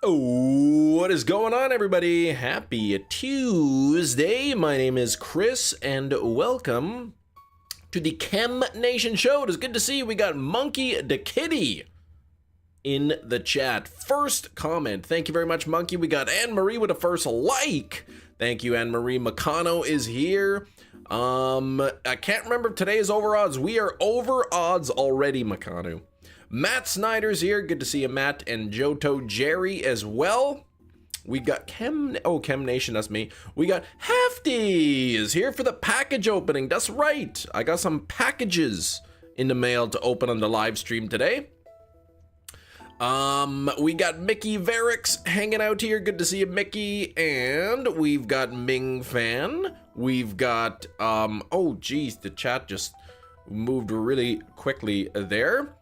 Oh, what is going on, everybody? Happy Tuesday. My name is Chris, and welcome to the Chem Nation Show. It is good to see you. We got Monkey the Kitty in the chat. First comment. Thank you very much, Monkey. We got Anne-Marie with a first like. Thank you, Anne-Marie. Makano is here. I can't remember if today is over odds. We are over odds already, Makano. Matt Snyder's here. Good to see you, Matt. And Johto Jerry as well. We got Chem Nation, that's me. We got Hefty is here for the package opening. That's right. I got some packages in the mail to open on the live stream today. We got Mickey Verix hanging out here. Good to see you, Mickey. And we've got Ming Fan. We've got, oh geez, the chat just moved really quickly there.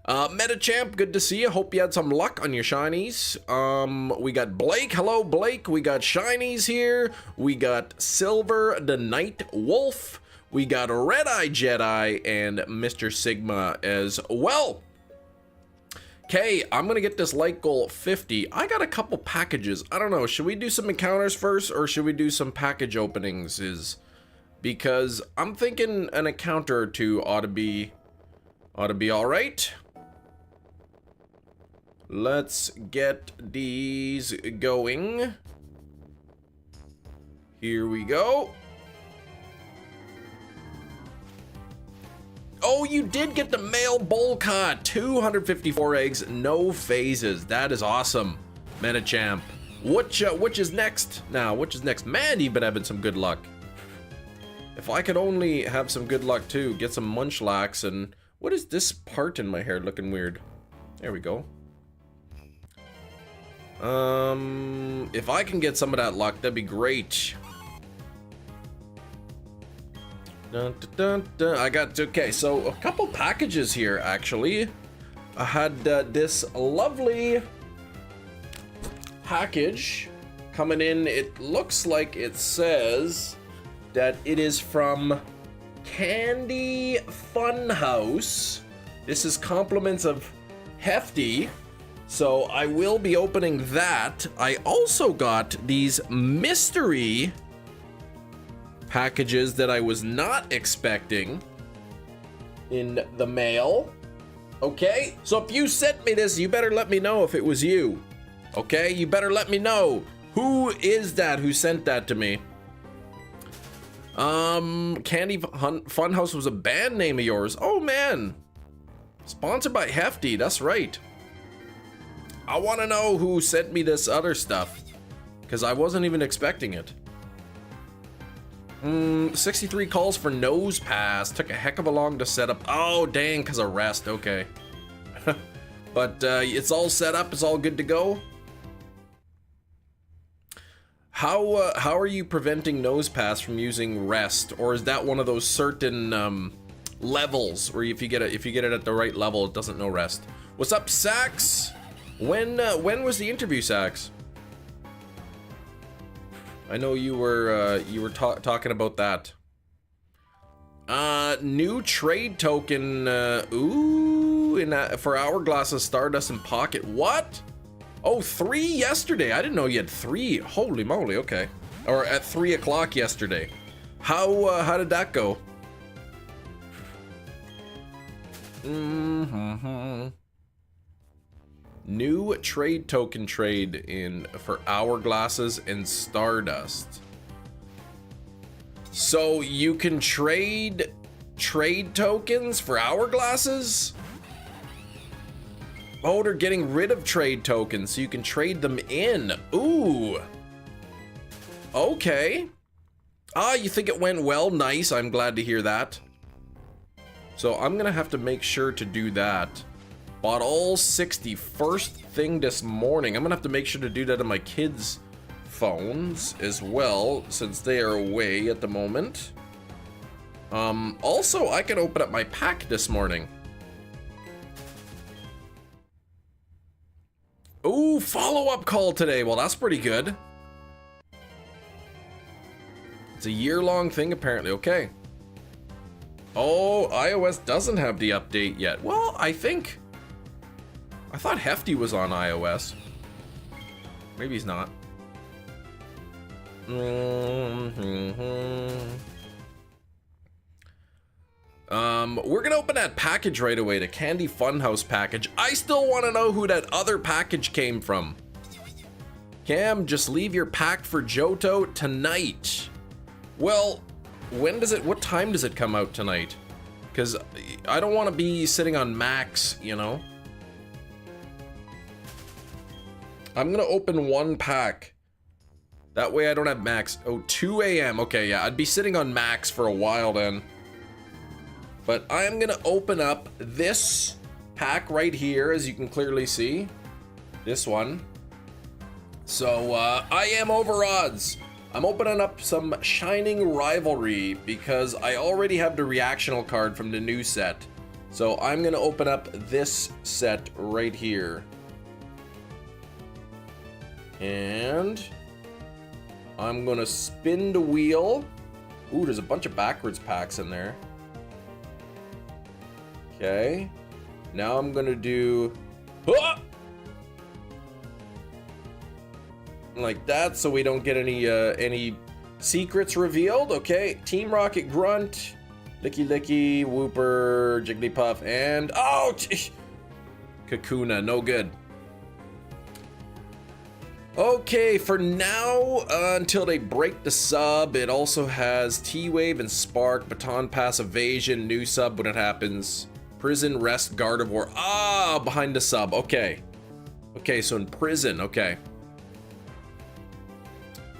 Metachamp, good to see you. Hope you had some luck on your shinies. We got Blake. Hello, Blake. We got shinies here. We got Silver the Night Wolf. We got Red Eye Jedi and Mr. Sigma as well. Okay, I'm gonna get this like goal 50. I got a couple packages. I don't know. Should we do some encounters first, or should we do some package openings? Because I'm thinking an encounter or two ought to be all right. Let's get these going. Here we go. Oh, you did get the male bowl cut. 254 eggs, no phases. That is awesome, Metachamp. Which is next? Now, which is next? Man, you've been having some good luck. If I could only have some good luck too, get some munchlax. And what is this part in my hair looking weird? There we go. If I can get some of that luck, that'd be great. Dun, dun, dun, dun. I got, okay, so a couple packages here, actually. I had this lovely package coming in. It looks like it says that it is from Candy Funhouse. This is compliments of Hefty. So I will be opening that. I also got these mystery packages that I was not expecting in the mail. Okay, so if you sent me this, you better let me know if it was you. Okay, you better let me know. Who is that who sent that to me? Candy Funhouse was a band name of yours. Oh man, sponsored by Hefty, that's right. I want to know who sent me this other stuff, because I wasn't even expecting it. 63 calls for nose pass. Took a heck of a long to set up. Oh, dang, because of rest. Okay. But it's all set up. It's all good to go. How are you preventing nose pass from using rest? Or is that one of those certain levels where if you get it at the right level, it doesn't know rest? What's up, Sax? When was the interview, Sax? I know you were talking about that. New trade token. Ooh, for Hourglass's Stardust and Pocket. What? Oh, 3 yesterday. I didn't know you had 3. Holy moly. Okay. Or at 3 o'clock yesterday. How did that go? New trade token trade in for Hourglasses and Stardust. So you can trade tokens for Hourglasses? Oh, they're getting rid of trade tokens, so you can trade them in. Ooh. Okay. Ah, you think it went well? Nice. I'm glad to hear that. So I'm gonna have to make sure to do that. Bought all 60 first thing this morning. I'm gonna have to make sure to do that on my kids' phones as well, since they are away at the moment. Also, I can open up my pack this morning. Ooh, follow-up call today. Well, that's pretty good. It's a year-long thing, apparently. Okay. Oh, iOS doesn't have the update yet. Well, I thought Hefty was on iOS. Maybe he's not. We're gonna open that package right away, the Candy Funhouse package. I still want to know who that other package came from. Cam, just leave your pack for Johto tonight. Well, what time does it come out tonight? Because I don't want to be sitting on max, you know? I'm gonna open one pack. That way I don't have max. Oh, 2 a.m. Okay, yeah, I'd be sitting on max for a while then. But I am gonna open up this pack right here, as you can clearly see. This one. So, I am over odds. I'm opening up some Shining Rivalry because I already have the reactional card from the new set. So I'm gonna open up this set right here. And I'm gonna spin the wheel. Ooh, there's a bunch of backwards packs in there. Okay. Now I'm gonna do like that, so we don't get any secrets revealed. Okay. Team Rocket Grunt, Licky Licky, Wooper, Jigglypuff, and Kakuna. No good. Okay, for now, until they break the sub, it also has T-Wave and Spark, Baton Pass, Evasion, new sub when it happens, Prison, Rest, Gardevoir. Ah, behind the sub. Okay. Okay, so in Prison, okay.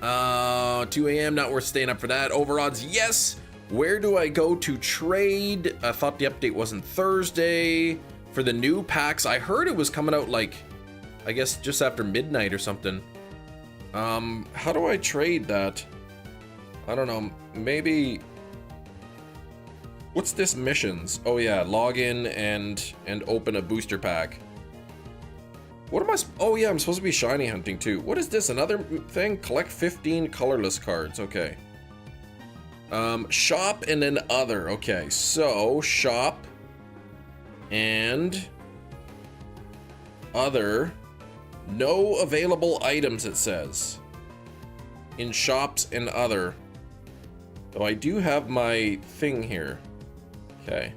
2 a.m., not worth staying up for that. Overodds, yes. Where do I go to trade? I thought the update wasn't Thursday. For the new packs, I heard it was coming out like, I guess just after midnight or something. How do I trade that? I don't know, maybe... What's this missions? Oh yeah, log in and open a booster pack. What am I... Oh yeah, I'm supposed to be shiny hunting too. What is this, another thing? Collect 15 colorless cards, okay. Shop and then other, okay. So, shop and other. No available items, it says. In shops and other. Oh, I do have my thing here. Okay.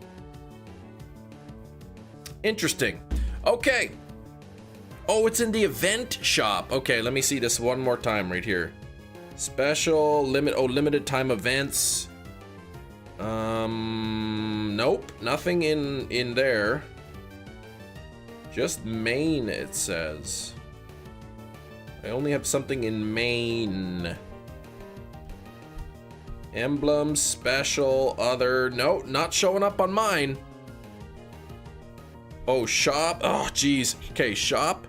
Interesting. Okay. Oh, it's in the event shop. Okay, let me see this one more time right here. Special, limited time events. Nope, nothing in there. Just main, it says. I only have something in main. Emblem, special, other. No, not showing up on mine. Oh, shop. Oh, geez. Okay, shop.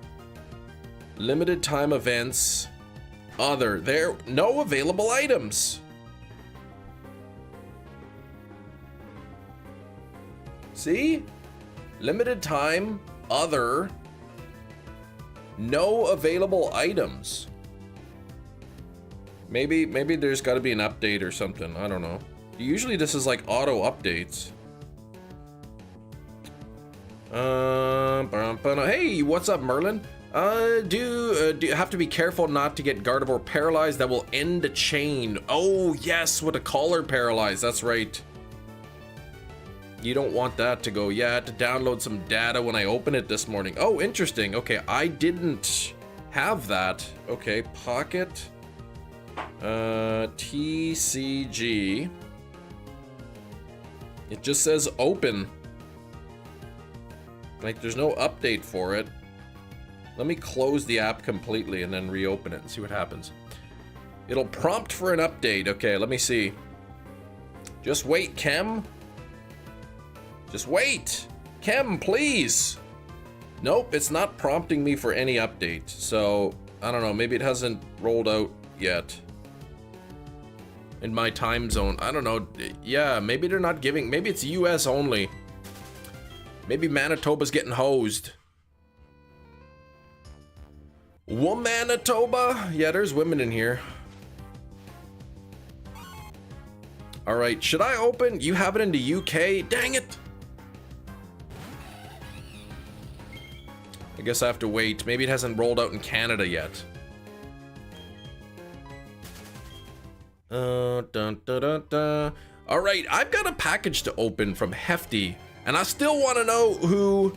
Limited time events. Other. There. No available items. See? Limited time. Other. No available items. Maybe there's got to be an update or something. I don't know. Usually this is like auto updates. Hey, what's up, Merlin? Do you have to be careful not to get Gardevoir paralyzed? That will end the chain. Oh yes, with a collar paralyzed. That's right. You don't want that to go. Yeah, I had to download some data when I opened it this morning. Oh, interesting. Okay, I didn't have that. Okay, pocket. TCG. It just says open. Like, there's no update for it. Let me close the app completely and then reopen it and see what happens. It'll prompt for an update. Okay, let me see. Just wait, Chem. Just wait. Chem, please. Nope, it's not prompting me for any update. So, I don't know. Maybe it hasn't rolled out yet. In my time zone. I don't know. Yeah, maybe they're not giving... Maybe it's US only. Maybe Manitoba's getting hosed. Womanitoba? Yeah, there's women in here. Alright, should I open? You have it in the UK? Dang it! I guess I have to wait. Maybe it hasn't rolled out in Canada yet. Dun, dun, dun, dun. All right, I've got a package to open from Hefty, and I still want to know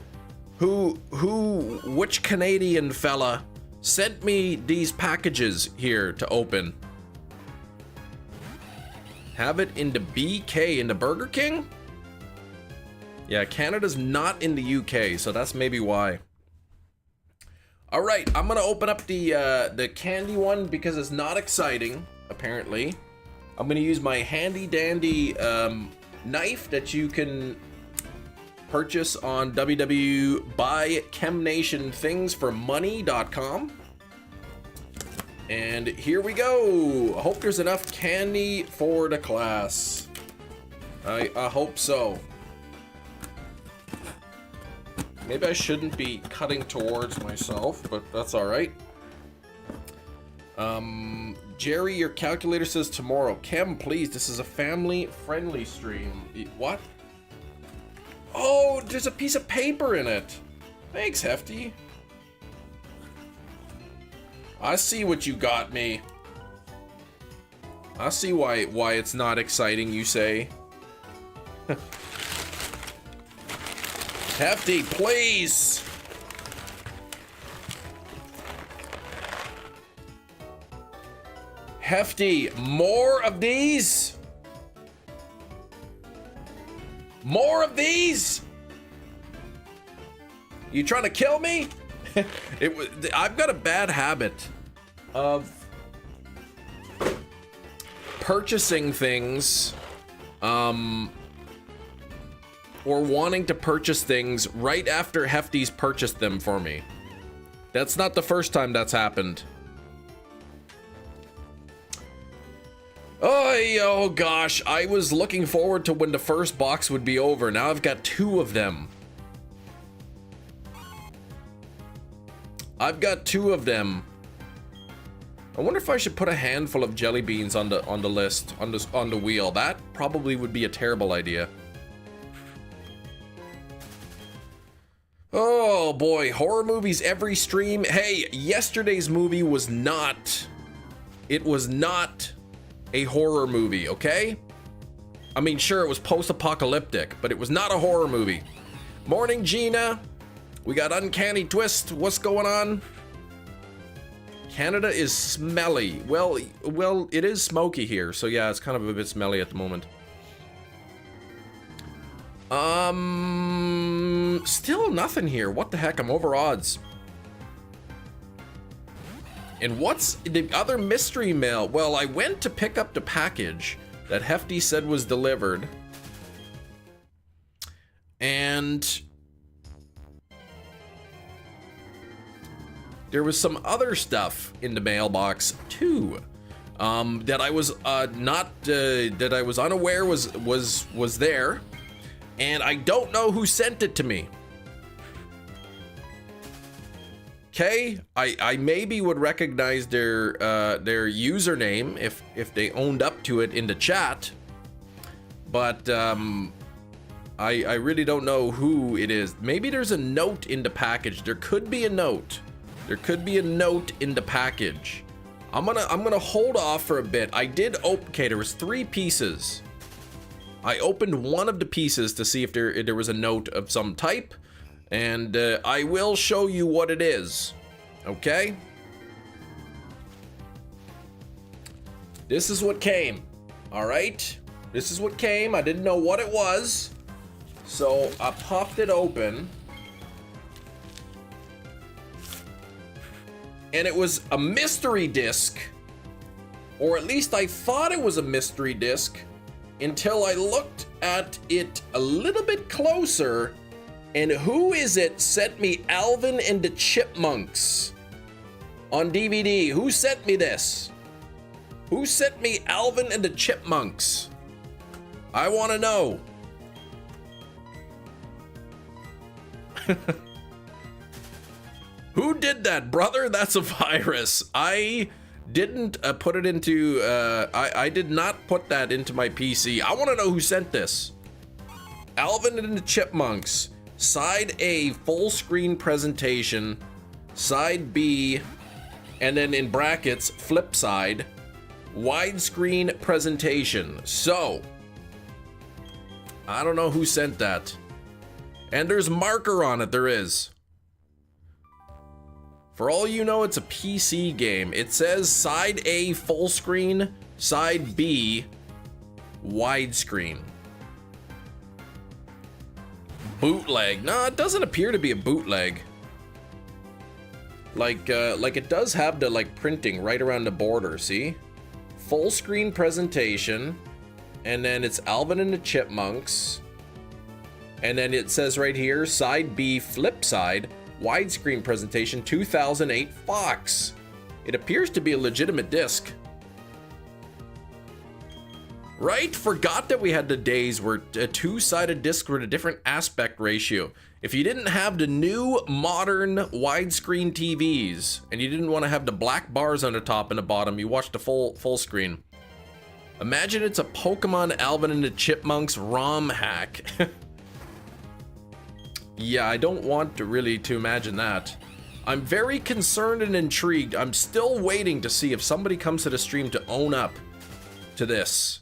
which Canadian fella sent me these packages here to open. Have it in the BK, in the Burger King? Yeah, Canada's not in the UK, so that's maybe why. All right, I'm gonna open up the candy one because it's not exciting, apparently. I'm gonna use my handy dandy knife that you can purchase on www.buychemnationthingsformoney.com. And here we go. I hope there's enough candy for the class. I hope so. Maybe I shouldn't be cutting towards myself, but that's all right. Jerry, your calculator says tomorrow. Chem, please, this is a family-friendly stream. What? Oh, there's a piece of paper in it. Thanks, Hefty. I see what you got me. I see why it's not exciting, you say. Hefty, please. Hefty, more of these? More of these? You trying to kill me? I've got a bad habit of purchasing things, or wanting to purchase things right after Hefty's purchased them for me. That's not the first time that's happened. Oh gosh, I was looking forward to when the first box would be over. Now I've got 2 of them. I've got 2 of them. I wonder if I should put a handful of jelly beans on the list, on the wheel. That probably would be a terrible idea. Oh boy, horror movies every stream. Hey, yesterday's movie was not. It was not a horror movie, okay? I mean, sure, it was post-apocalyptic, but it was not a horror movie. Morning, Gina. We got Uncanny Twist. What's going on? Canada is smelly. Well, it is smoky here, so yeah, it's kind of a bit smelly at the moment. Still nothing here. What the heck? I'm over odds. And what's the other mystery mail? Well, I went to pick up the package that Hefty said was delivered. And there was some other stuff in the mailbox too, that I was that I was unaware was there, and I don't know who sent it to me. Okay, I maybe would recognize their username if they owned up to it in the chat, but I really don't know who it is. Maybe there's a note in the package. There could be a note. There could be a note in the package. I'm gonna hold off for a bit. I did open. Okay, there was 3 pieces. I opened one of the pieces to see if there was a note of some type. And I will show you what it is, okay? This is what came, all right? This is what came. I didn't know what it was, so I popped it open. And it was a mystery disc, or at least I thought it was a mystery disc until I looked at it a little bit closer. And who is it sent me Alvin and the Chipmunks on DVD? Who sent me this? Who sent me Alvin and the Chipmunks? I want to know. Who did that, brother? That's a virus. I didn't put it into, I did not put that into my PC. I want to know who sent this. Alvin and the Chipmunks. Side A, full screen presentation. Side B, and then in brackets, flip side. widescreen presentation. So, I don't know who sent that. And there's marker on it, there is. For all you know, it's a PC game. It says side A full screen, side B widescreen. Bootleg. No, it doesn't appear to be a bootleg. Like it does have the like printing right around the border, see? Full screen presentation, and then it's Alvin and the Chipmunks, and then it says right here, side B flip side, widescreen presentation, 2008 Fox. It appears to be a legitimate disc. Right? Forgot that we had the days where a two-sided disc were a different aspect ratio. If you didn't have the new modern widescreen TVs and you didn't want to have the black bars on the top and the bottom, you watched the full screen. Imagine it's a Pokemon Alvin and the Chipmunks ROM hack. Yeah, I don't want to really imagine that. I'm very concerned and intrigued. I'm still waiting to see if somebody comes to the stream to own up to this.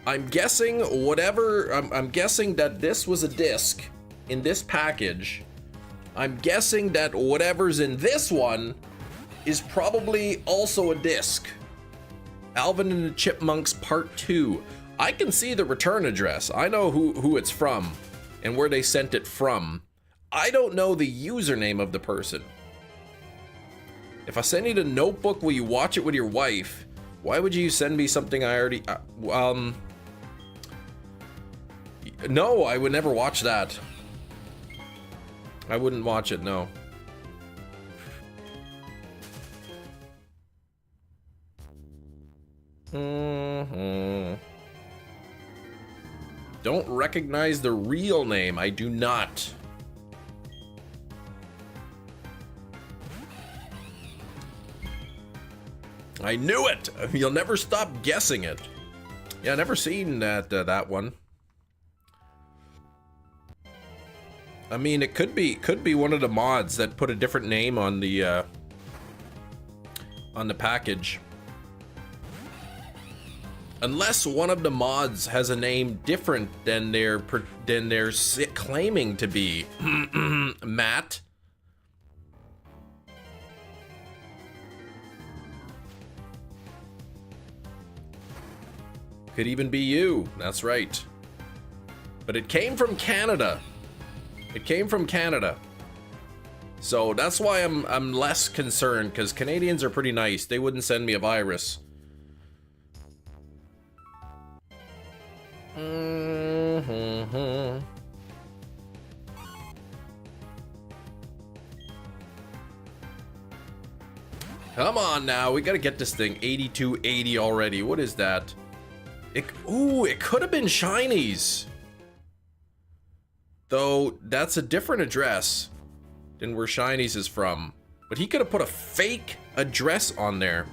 I'm guessing whatever, I'm guessing that this was a disc in this package. I'm guessing that whatever's in this one is probably also a disc. Alvin and the Chipmunks Part 2. I can see the return address. I know who it's from and where they sent it from. I don't know the username of the person. If I send you the Notebook, will you watch it with your wife? Why would you send me something I already... No, I would never watch that. I wouldn't watch it, no. Don't recognize the real name. I do not. I knew it! You'll never stop guessing it. Yeah, I never seen that one. I mean, it could be one of the mods that put a different name on the package. Unless one of the mods has a name different than they're claiming to be. Matt. Could even be you. That's right. But it came from Canada. It came from Canada. So that's why I'm less concerned, because Canadians are pretty nice. They wouldn't send me a virus. Come on now, we gotta get this thing 8280 already. What is that? Ooh, it could have been Shinies. Though that's a different address than where Shinies is from. But he could have put a fake address on there.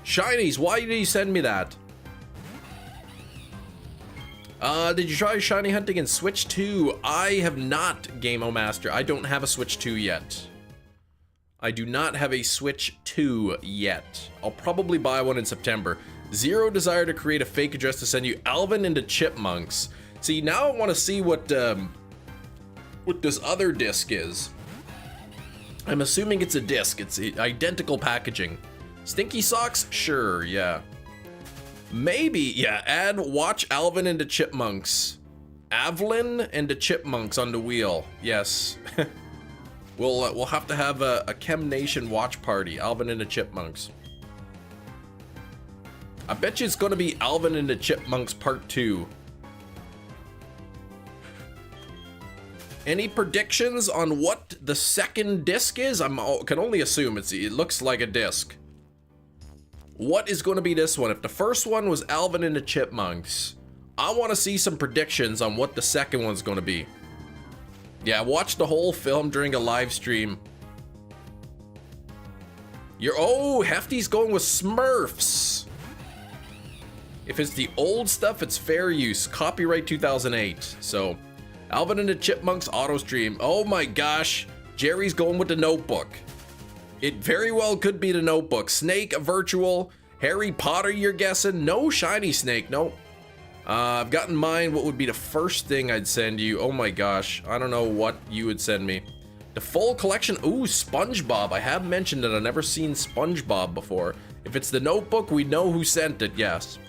Shinies, why did he send me that? Did you try shiny hunting in Switch 2? I have not, Game-O Master. I don't have a Switch 2 yet. I do not have a Switch 2 yet. I'll probably buy one in September. Zero desire to create a fake address to send you Alvin and the Chipmunks. See, now I want to see what this other disc is. I'm assuming it's a disc. It's identical packaging. Stinky socks? Sure, yeah. Maybe, yeah, add watch Alvin and the Chipmunks. Avlin and the Chipmunks on the wheel. Yes. We'll have to have a Chem Nation watch party. Alvin and the Chipmunks. I bet you it's gonna be Alvin and the Chipmunks Part 2. Any predictions on what the second disc is? Can only assume it looks like a disc. What is going to be this one? If the first one was Alvin and the Chipmunks, I want to see some predictions on what the second one's going to be. Yeah, watch the whole film during a live stream. Oh, Hefty's going with Smurfs. If it's the old stuff, it's fair use. Copyright 2008. So, Alvin and the Chipmunks auto stream. Oh my gosh. Jerry's going with the Notebook. It very well could be the Notebook. Snake, virtual. Harry Potter, you're guessing? No shiny snake, no. I've got in mind what would be the first thing I'd send you. Oh my gosh, I don't know what you would send me. The full collection, ooh, SpongeBob. I have mentioned that I've never seen SpongeBob before. If it's the Notebook, we know who sent it, yes.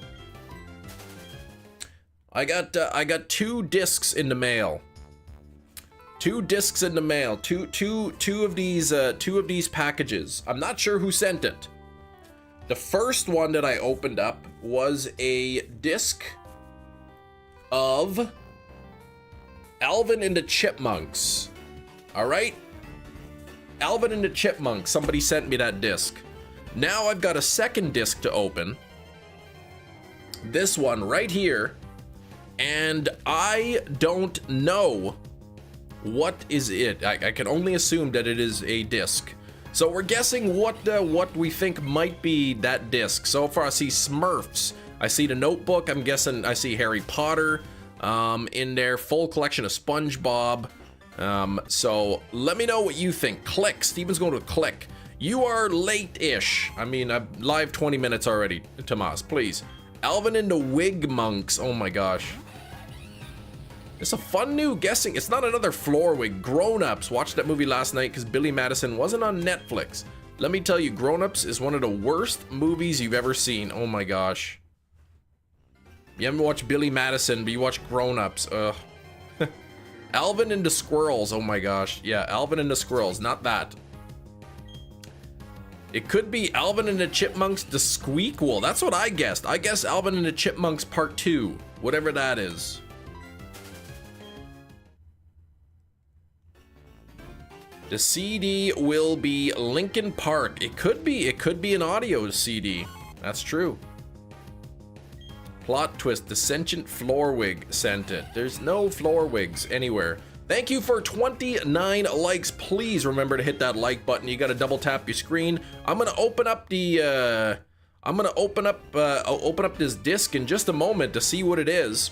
I got 2 discs in the mail. 2 discs in the mail. Two of these packages. I'm not sure who sent it. The first one that I opened up was a disc of Alvin and the Chipmunks. All right, Alvin and the Chipmunks. Somebody sent me that disc. Now I've got a second disc to open. This one right here, and I don't know what is it. I can only assume that it is a disc. So we're guessing what we think might be that disc. So far I see Smurfs. I see the Notebook. I'm guessing I see Harry Potter in there. Full collection of SpongeBob. So let me know what you think. Click. Steven's going to click. You are late-ish. I mean, I'm live 20 minutes already, Tomas, please. Alvin and the Wig Monks. Oh my gosh. It's a fun new guessing. It's not another floor wig. Grown Ups. Watched that movie last night because Billy Madison wasn't on Netflix. Let me tell you, Grown Ups is one of the worst movies you've ever seen. Oh my gosh. You haven't watched Billy Madison, but you watch Grown Ups. Ugh. Alvin and the Squirrels. Oh my gosh. Yeah, Alvin and the Squirrels. Not that. It could be Alvin and the Chipmunks, the Squeakquel. That's what I guessed. I guess Alvin and the Chipmunks Part 2. Whatever that is. The CD will be Linkin Park. It could be an audio CD. That's true. Plot twist, the sentient floor wig sent it. There's no floor wigs anywhere. Thank you for 29 likes. Please remember to hit that like button. You gotta double tap your screen. I'm gonna open up the open up this disc in just a moment to see what it is.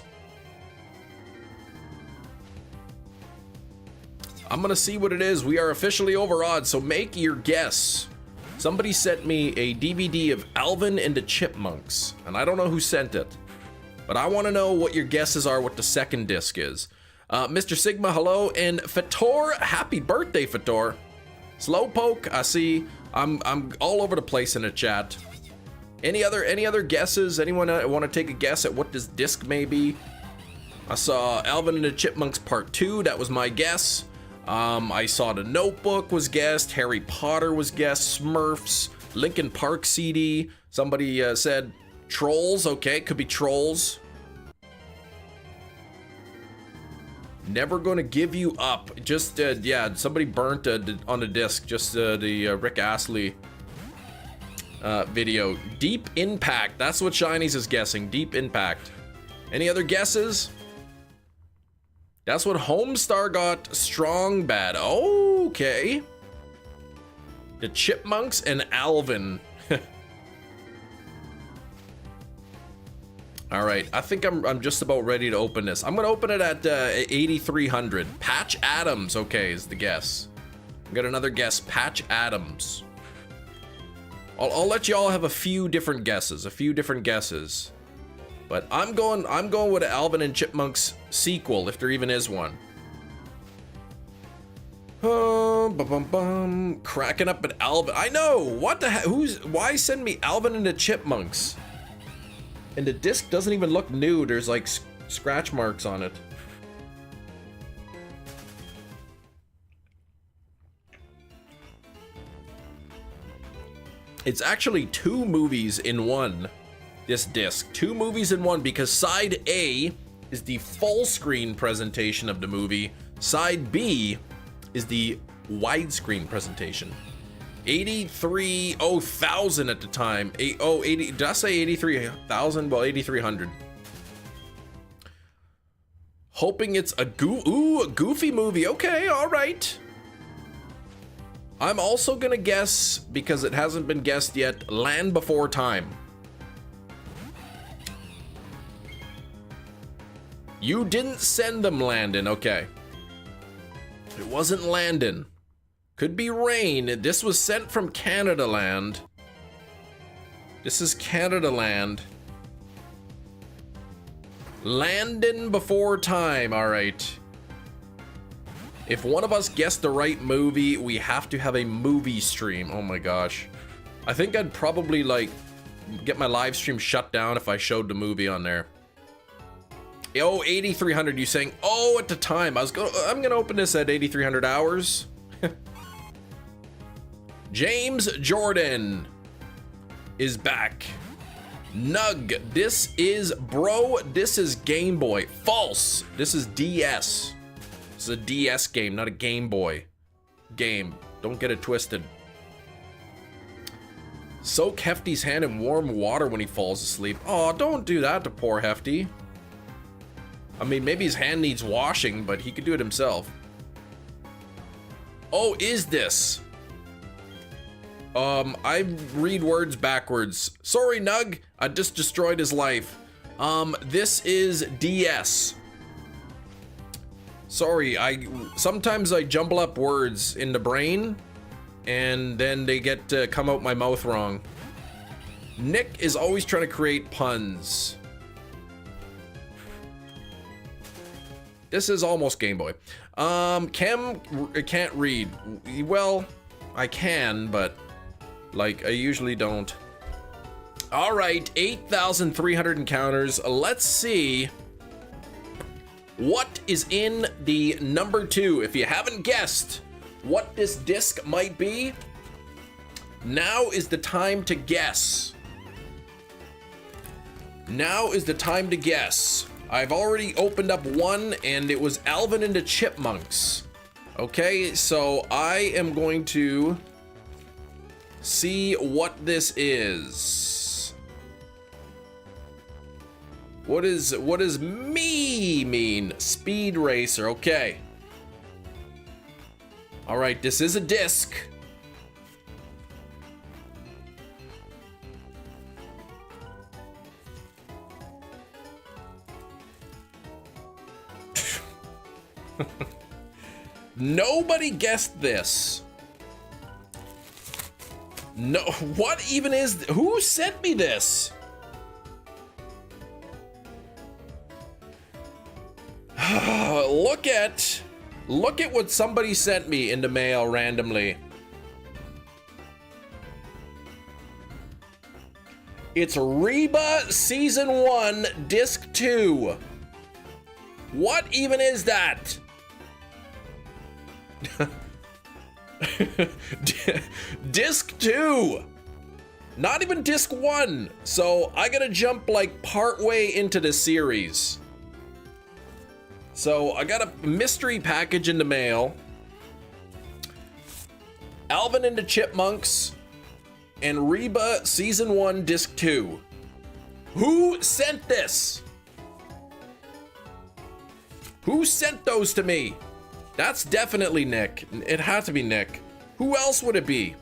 I'm gonna see what it is. We are officially over odds, so make your guess. Somebody sent me a DVD of Alvin and the Chipmunks, and I don't know who sent it, but I want to know what your guesses are, what the second disc is. Mr. Sigma, hello, and Fator, happy birthday, Fator. Slowpoke, I see. I'm all over the place in the chat. Any other guesses? Anyone want to take a guess at what this disc may be? I saw Alvin and the Chipmunks Part 2. That was my guess. I saw the Notebook was guessed. Harry Potter was guessed. Smurfs. Linkin Park CD. Somebody said Trolls. Okay, could be Trolls. Never Gonna Give You Up. Just, yeah, somebody burnt on the disc. Just the Rick Astley video. Deep Impact. That's what Shinies is guessing. Deep Impact. Any other guesses? That's what Homestar got. Strong Bad. Okay. The Chipmunks and Alvin. All right, I think I'm just about ready to open this. I'm gonna open it at 8,300. Patch Adams, okay, is the guess. I got another guess. Patch Adams. I'll let you all have a few different guesses. But I'm going with an Alvin and Chipmunks sequel, if there even is one. Cracking up at Alvin. I know. What the heck? Why send me Alvin and the Chipmunks? And the disc doesn't even look new. There's like scratch marks on it. It's actually 2 movies in one. This disc, 2 movies in one, because side A is the full screen presentation of the movie. Side B is the widescreen presentation. 83,000 at the time. 80. Did I say 83,000? Well, 8,300. Hoping it's a Goofy movie. Okay, all right. I'm also gonna guess, because it hasn't been guessed yet, Land Before Time. You didn't send them, Landon. Okay. It wasn't Landon. Could be Rain. This was sent from Canada Land. This is Canada Land. Landon before time. All right. If one of us guessed the right movie, we have to have a movie stream. Oh my gosh. I think I'd probably like get my live stream shut down if I showed the movie on there. Oh, 8,300, you saying, oh, at the time. I'm gonna open this at 8,300 hours. James Jordan is back. Nug, this is Game Boy. False. This is DS. This is a DS game, not a Game Boy game. Don't get it twisted. Soak Hefty's hand in warm water when he falls asleep. Oh, don't do that to poor Hefty. I mean, maybe his hand needs washing, but he could do it himself. Oh, is this? I read words backwards. Sorry, Nug. I just destroyed his life. This is DS. Sorry, sometimes I jumble up words in the brain, and then they get to come out my mouth wrong. Nick is always trying to create puns. This is almost Game Boy. Chem can't read. Well, I can, but like I usually don't. All right, 8,300 encounters. Let's see what is in the number 2. If you haven't guessed what this disc might be, now is the time to guess. Now is the time to guess. I've already opened up one, and it was Alvin and the Chipmunks. Okay, so I am going to see what this is. What does me mean? Speed Racer, okay. All right, this is a disc. Nobody guessed this. No, what even is, who sent me this? Look at what somebody sent me in the mail randomly. It's Reba Season 1, Disc 2. What even is that? Disc 2. Not even Disc 1. So I gotta jump like part way into the series. So I got a mystery package in the mail. Alvin and the Chipmunks and Reba Season 1 Disc 2. Who sent this? Who sent those to me? That's definitely Nick. It had to be Nick. Who else would it be?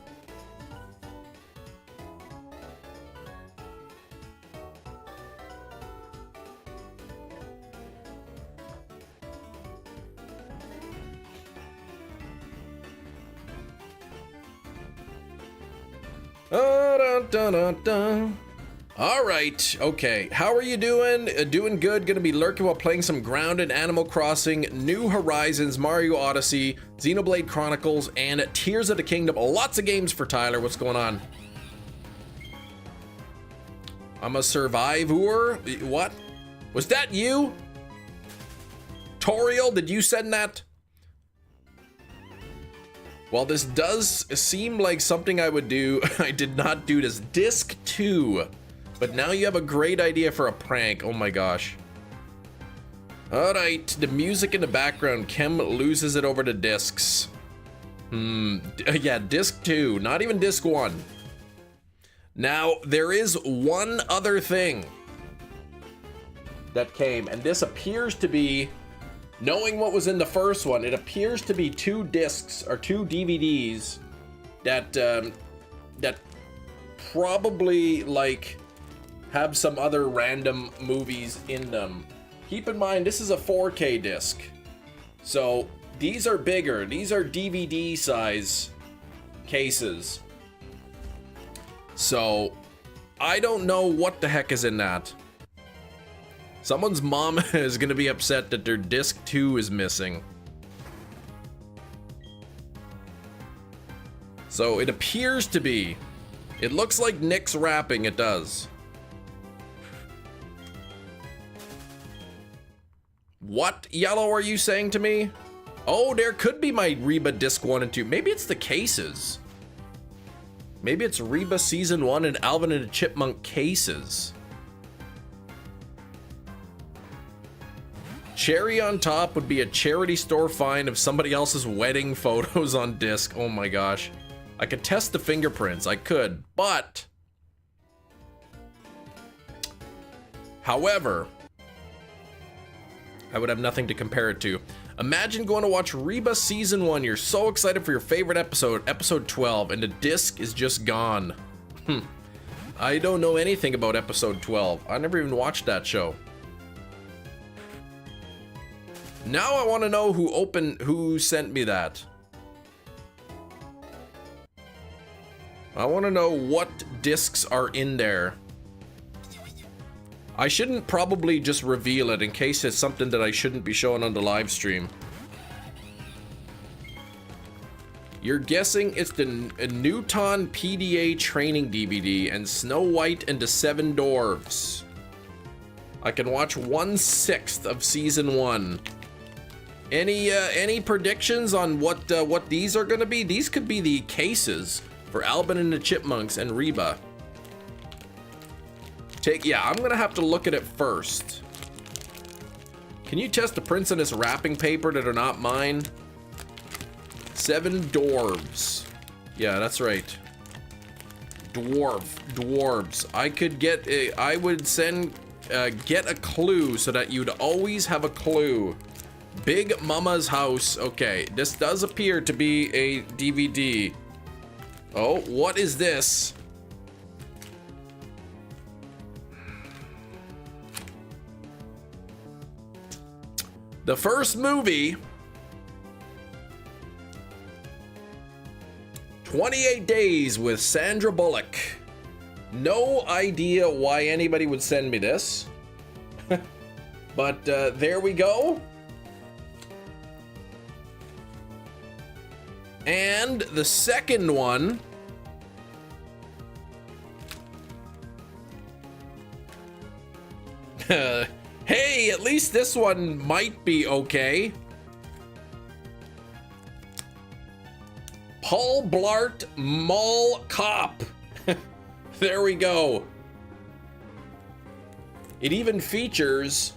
All right, okay. How are you doing? Doing good. Gonna be lurking while playing some Grounded, Animal Crossing, New Horizons, Mario Odyssey, Xenoblade Chronicles, and Tears of the Kingdom. Lots of games for Tyler. What's going on? I'm a survivor. What? Was that you? Toriel, did you send that? Well, this does seem like something I would do. I did not do this. Disc 2. But now you have a great idea for a prank. Oh my gosh. All right, the music in the background. Kim loses it over to discs. Yeah, disc 2, not even disc 1. Now, there is one other thing that came, and this appears to be, knowing what was in the first one, it appears to be 2 discs or 2 DVDs that that probably like have some other random movies in them. Keep in mind, this is a 4K disc. So these are bigger. These are DVD size cases. So I don't know what the heck is in that. Someone's mom is gonna be upset that their disc 2 is missing. So it appears to be. It looks like Nick's rapping, it does. What, Yellow, are you saying to me? Oh, there could be my Reba disc 1 and 2. Maybe it's the cases. Maybe it's Reba season 1 and Alvin and the Chipmunk cases. Cherry on top would be a charity store find of somebody else's wedding photos on disc. Oh my gosh. I could test the fingerprints, I could, but... However, I would have nothing to compare it to. Imagine going to watch Reba season 1, you're so excited for your favorite episode, episode 12, and the disc is just gone. I don't know anything about episode 12. I never even watched that show. Now I want to know who sent me that. I want to know what discs are in there. I shouldn't probably just reveal it in case it's something that I shouldn't be showing on the live stream. You're guessing it's the Newton PDA training DVD and Snow White and the Seven Dwarfs. I can watch 1/6 of season 1. Any predictions on what these are gonna be? These could be the cases for Alvin and the Chipmunks and Reba. Yeah, I'm gonna have to look at it first. Can you test the prints on this wrapping paper that are not mine? Seven Dwarves. Yeah, that's right. Dwarves. I could get I would get a clue so that you'd always have a clue. Big Mama's House. Okay, this does appear to be a DVD. Oh, what is this? The first movie, 28 Days with Sandra Bullock. No idea why anybody would send me this. But there we go. And the second one, hey, at least this one might be okay. Paul Blart Mall Cop. There we go. It even features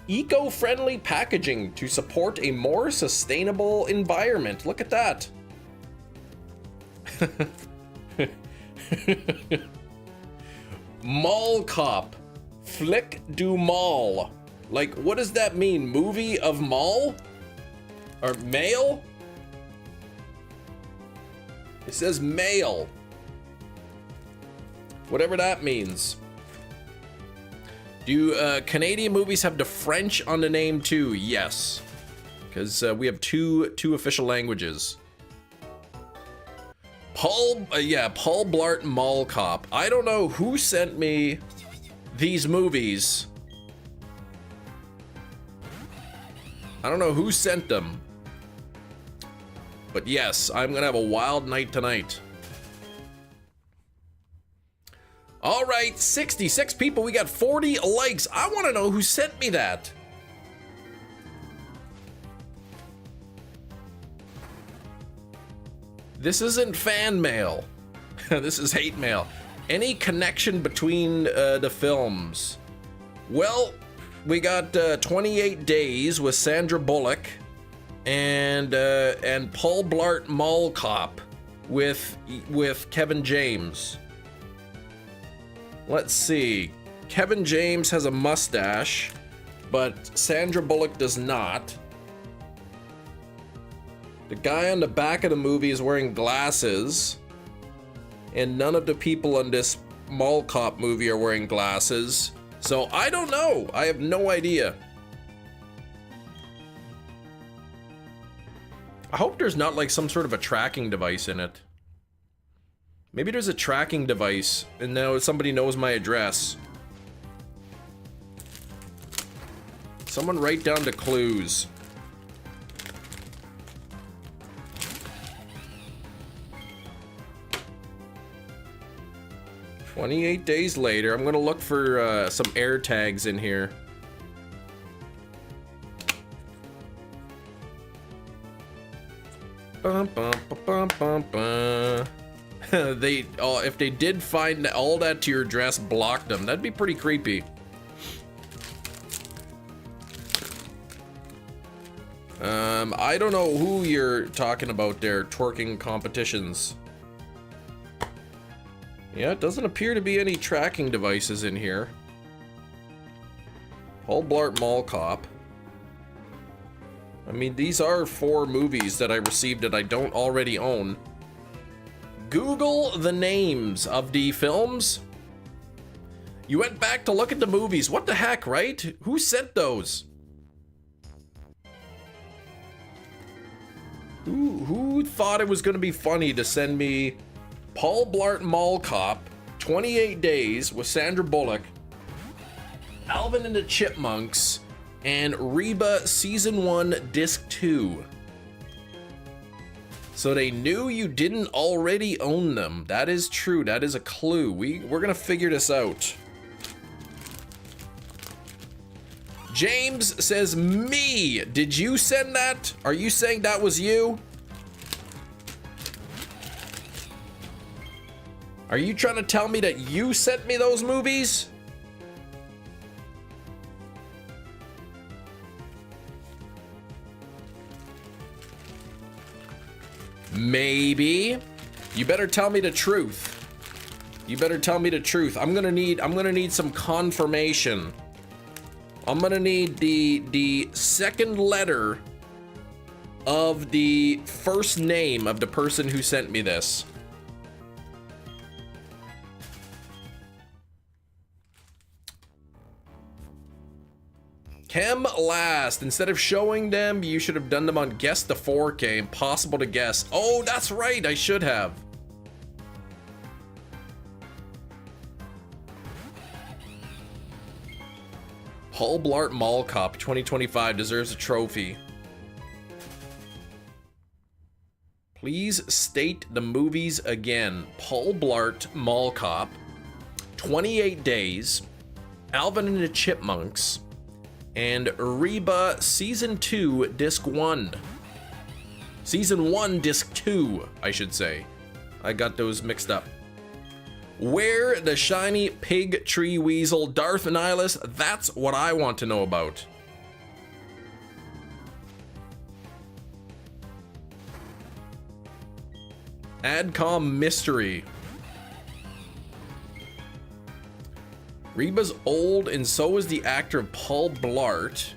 eco-friendly packaging to support a more sustainable environment. Look at that. Mall Cop. Flick du Mall. Like, what does that mean? Movie of mall? Or mail? It says mail. Whatever that means. Do Canadian movies have the French on the name too? Yes. Because we have two official languages. Paul Blart Mall Cop. I don't know who sent me these movies. I don't know who sent them. But yes, I'm gonna have a wild night tonight. All right, 66 people. We got 40 likes. I want to know who sent me that. This isn't fan mail. This is hate mail. Any connection between the films? Well, we got 28 Days with Sandra Bullock and Paul Blart Mall Cop with Kevin James. Let's see. Kevin James has a mustache, but Sandra Bullock does not. The guy on the back of the movie is wearing glasses, and none of the people on this Mall Cop movie are wearing glasses. So I don't know. I have no idea. I hope there's not like some sort of a tracking device in it. Maybe there's a tracking device and now somebody knows my address. Someone write down the clues. "28 days later." I'm gonna look for some air tags in here. Bum, bum, bum, bum, bum. If they did find all that to your address, block them. That'd be pretty creepy. I don't know who you're talking about there, twerking competitions. Yeah, it doesn't appear to be any tracking devices in here. Paul Blart Mall Cop. I mean, these are 4 movies that I received that I don't already own. Google the names of the films. You went back to look at the movies. What the heck, right? Who sent those? Who thought it was going to be funny to send me Paul Blart Mall Cop, 28 Days with Sandra Bullock, Alvin and the Chipmunks, and Reba Season 1 Disc 2? So they knew you didn't already own them. That is true. That is a clue. We're gonna figure this out. James says, "Me, did you send that? Are you saying that was you? Are you trying to tell me that you sent me those movies?" Maybe. You better tell me the truth. You better tell me the truth. I'm gonna need some confirmation. I'm gonna need the second letter of the first name of the person who sent me this. Chem last. Instead of showing them, you should have done them on Guess the 4K. Impossible to guess. Oh, that's right. I should have. Paul Blart Mall Cop 2025 deserves a trophy. Please state the movies again. Paul Blart Mall Cop, 28 Days, Alvin and the Chipmunks, and Reba Season 2 Disc 1. Season 1 Disc 2, I should say. I got those mixed up. Where the shiny pig tree weasel Darth Nihilus? That's what I want to know about. Adcom mystery. Reba's old and so is the actor of Paul Blart.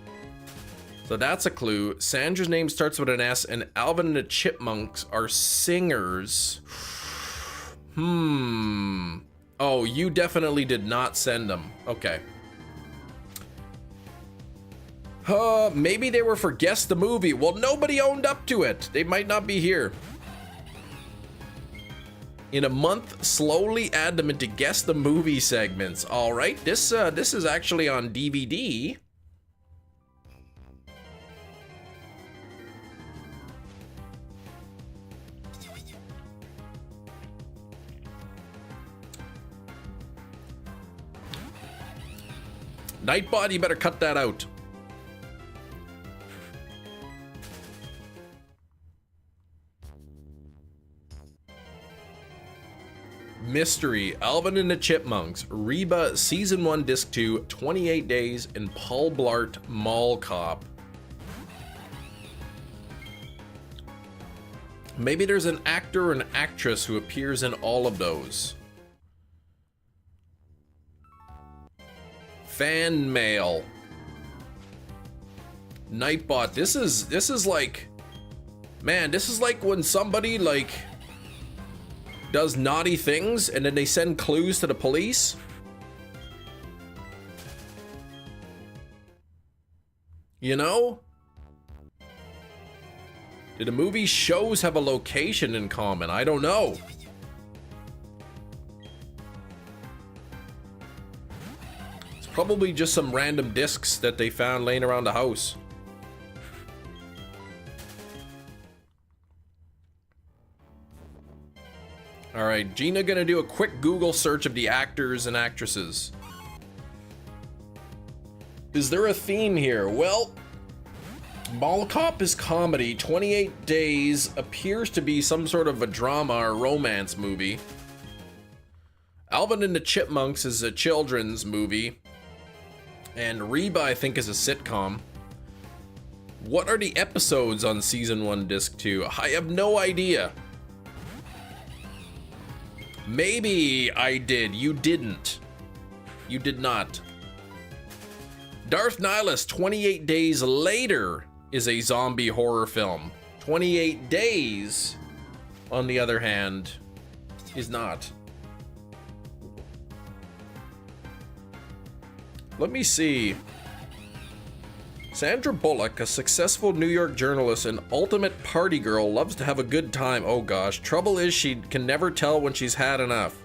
So that's a clue. Sandra's name starts with an S and Alvin and the Chipmunks are singers. Oh, you definitely did not send them. Okay. Maybe they were for Guess the Movie. Well, nobody owned up to it. They might not be here. In a month, slowly add them into Guess the Movie segments. All right, this is actually on DVD. Nightbot, you better cut that out. Mystery, Alvin and the Chipmunks, Reba Season 1 Disc 2, 28 Days, and Paul Blart Mall Cop. Maybe there's an actor or an actress who appears in all of those. Fan mail. Nightbot, this is like, man, this is like when somebody like does naughty things and then they send clues to the police. You know? Did the movie shows have a location in common? I don't know. It's probably just some random discs that they found laying around the house. Alright, Gina gonna do a quick Google search of the actors and actresses. Is there a theme here? Well, Mall Cop is comedy. 28 Days appears to be some sort of a drama or romance movie. Alvin and the Chipmunks is a children's movie. And Reba, I think, is a sitcom. What are the episodes on Season 1, Disc 2? I have no idea. Maybe I did. You didn't. You did not. Darth Nihilus, 28 Days Later is a zombie horror film. 28 Days, on the other hand, is not. Let me see. Sandra Bullock, a successful New York journalist and ultimate party girl, loves to have a good time. Oh gosh, trouble is she can never tell when she's had enough.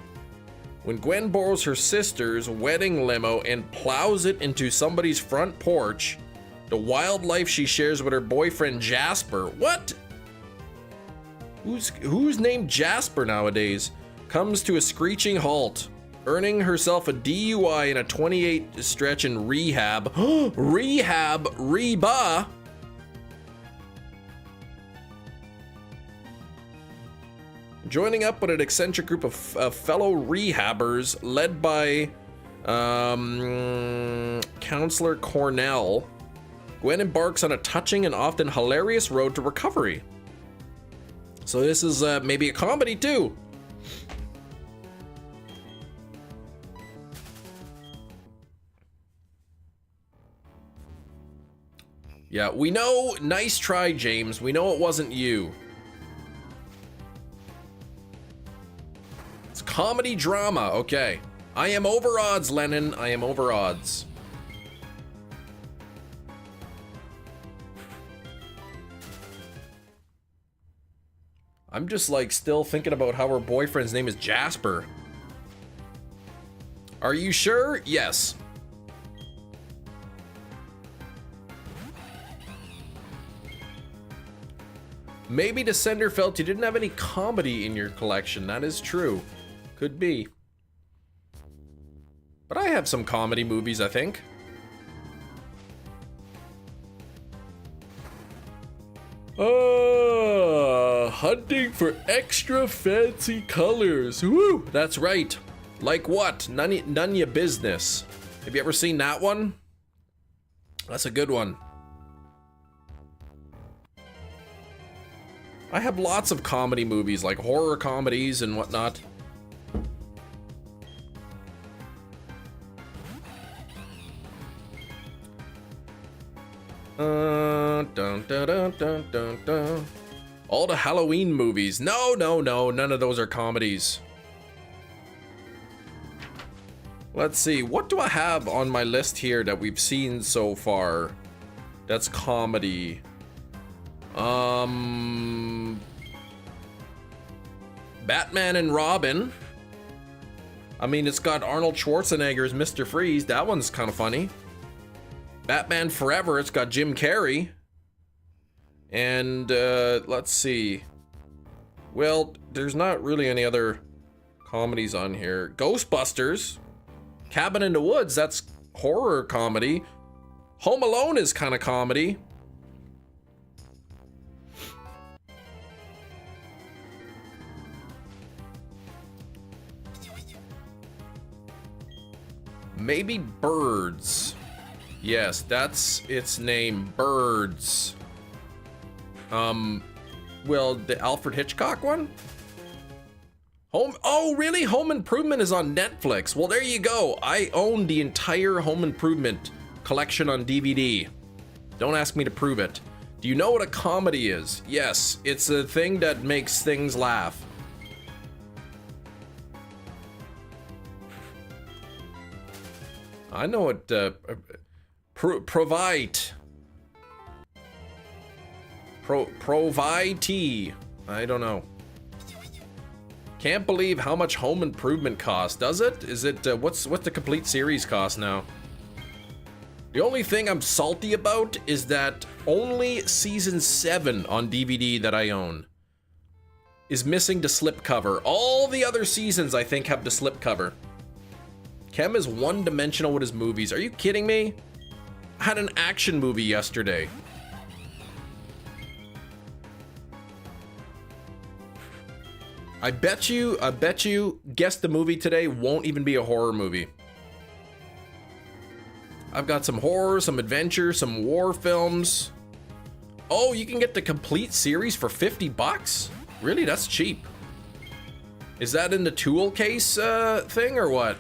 When Gwen borrows her sister's wedding limo and plows it into somebody's front porch, the wild life she shares with her boyfriend Jasper. What? Who's named Jasper nowadays? Comes to a screeching halt, earning herself a DUI and a 28 stretch in rehab. Rehab, Reba. Joining up with an eccentric group of fellow rehabbers led by Counselor Cornell, Gwen embarks on a touching and often hilarious road to recovery. So this is maybe a comedy too. Yeah, we know. Nice try, James. We know it wasn't you. It's comedy drama. Okay. I am over odds, Lennon. I am over odds. I'm just like still thinking about how her boyfriend's name is Jasper. Are you sure? Yes. Maybe the sender felt you didn't have any comedy in your collection. That is true. Could be. But I have some comedy movies, I think. Hunting for extra fancy colors. Woo! That's right. Like what? None ya business. Have you ever seen that one? That's a good one. I have lots of comedy movies, like horror comedies and whatnot. Dun, dun, dun, dun, dun, dun. All the Halloween movies. No, none of those are comedies. Let's see, what do I have on my list here that we've seen so far that's comedy? Batman and Robin. I mean, it's got Arnold Schwarzenegger as Mr. Freeze. That one's kind of funny. Batman Forever. It's got Jim Carrey. And let's see. Well, there's not really any other comedies on here. Ghostbusters. Cabin in the Woods. That's horror comedy. Home Alone is kind of comedy. Maybe Birds. Yes, that's its name, Birds. Well, the Alfred Hitchcock one? Oh, really? Home Improvement is on Netflix. Well, there you go. I own the entire Home Improvement collection on DVD. Don't ask me to prove it. Do you know what a comedy is? Yes, it's a thing that makes things laugh. I know it, provide. Provite. I don't know. Can't believe how much Home Improvement costs. Does it? Is it what's the complete series cost now? The only thing I'm salty about is that only season 7 on DVD that I own is missing the slipcover. All the other seasons I think have the slipcover. Kem is one-dimensional with his movies. Are you kidding me? I had an action movie yesterday. I bet you Guess the Movie today won't even be a horror movie. I've got some horror, some adventure, some war films. Oh, you can get the complete series for 50 bucks? Really? That's cheap. Is that in the tool case thing or what?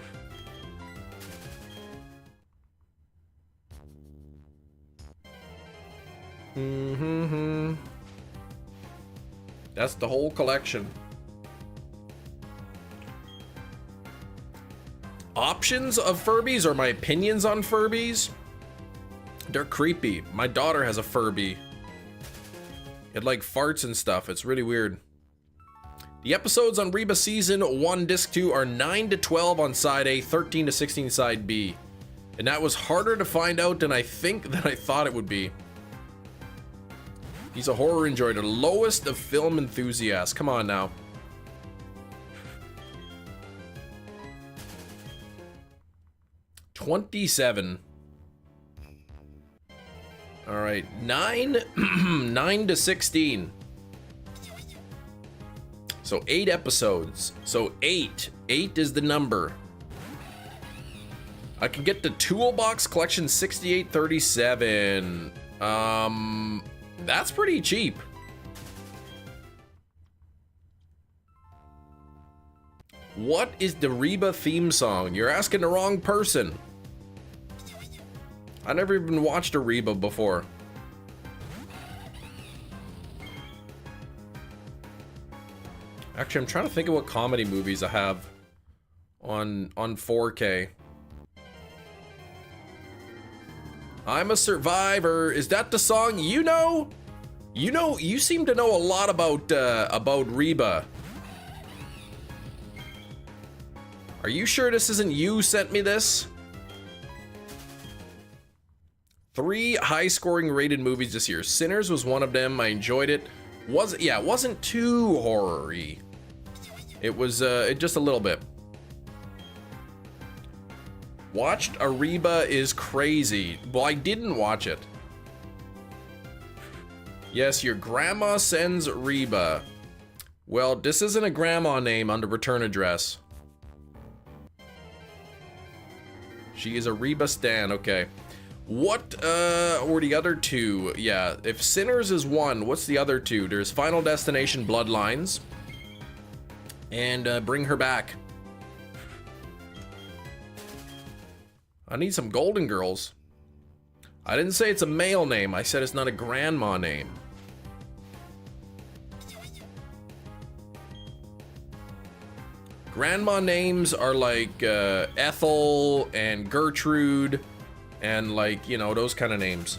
That's the whole collection. Options of Furbies or my opinions on Furbies? They're creepy. My daughter has a Furby. It like farts and stuff. It's really weird. The episodes on Reba Season 1 Disc 2 are 9 to 12 on Side A, 13 to 16 Side B. And that was harder to find out than I thought it would be. He's a horror enjoyer, the lowest of film enthusiasts. Come on now. $27. All right, 9 to 16. So 8 episodes. So 8 is the number. I can get the Toolbox Collection 6837. That's pretty cheap. What is the Reba theme song? You're asking the wrong person. I never even watched a Reba before. Actually, I'm trying to think of what comedy movies I have on 4K. I'm a Survivor. Is that the song? You know, you seem to know a lot about Reba. Are you sure this isn't you sent me this? 3 high-scoring rated movies this year. Sinners was one of them. I enjoyed it. It wasn't too horror-y. It was just a little bit. Watched a Reba is crazy. Well, I didn't watch it. Yes, your grandma sends Reba. Well, this isn't a grandma name on the return address. She is a Reba stan, okay. What were the other 2? Yeah, if Sinners is 1, what's the other 2? There's Final Destination Bloodlines. And Bring Her Back. I need some Golden Girls. I didn't say it's a male name. I said it's not a grandma name. Grandma names are like Ethel and Gertrude and like, you know, those kind of names.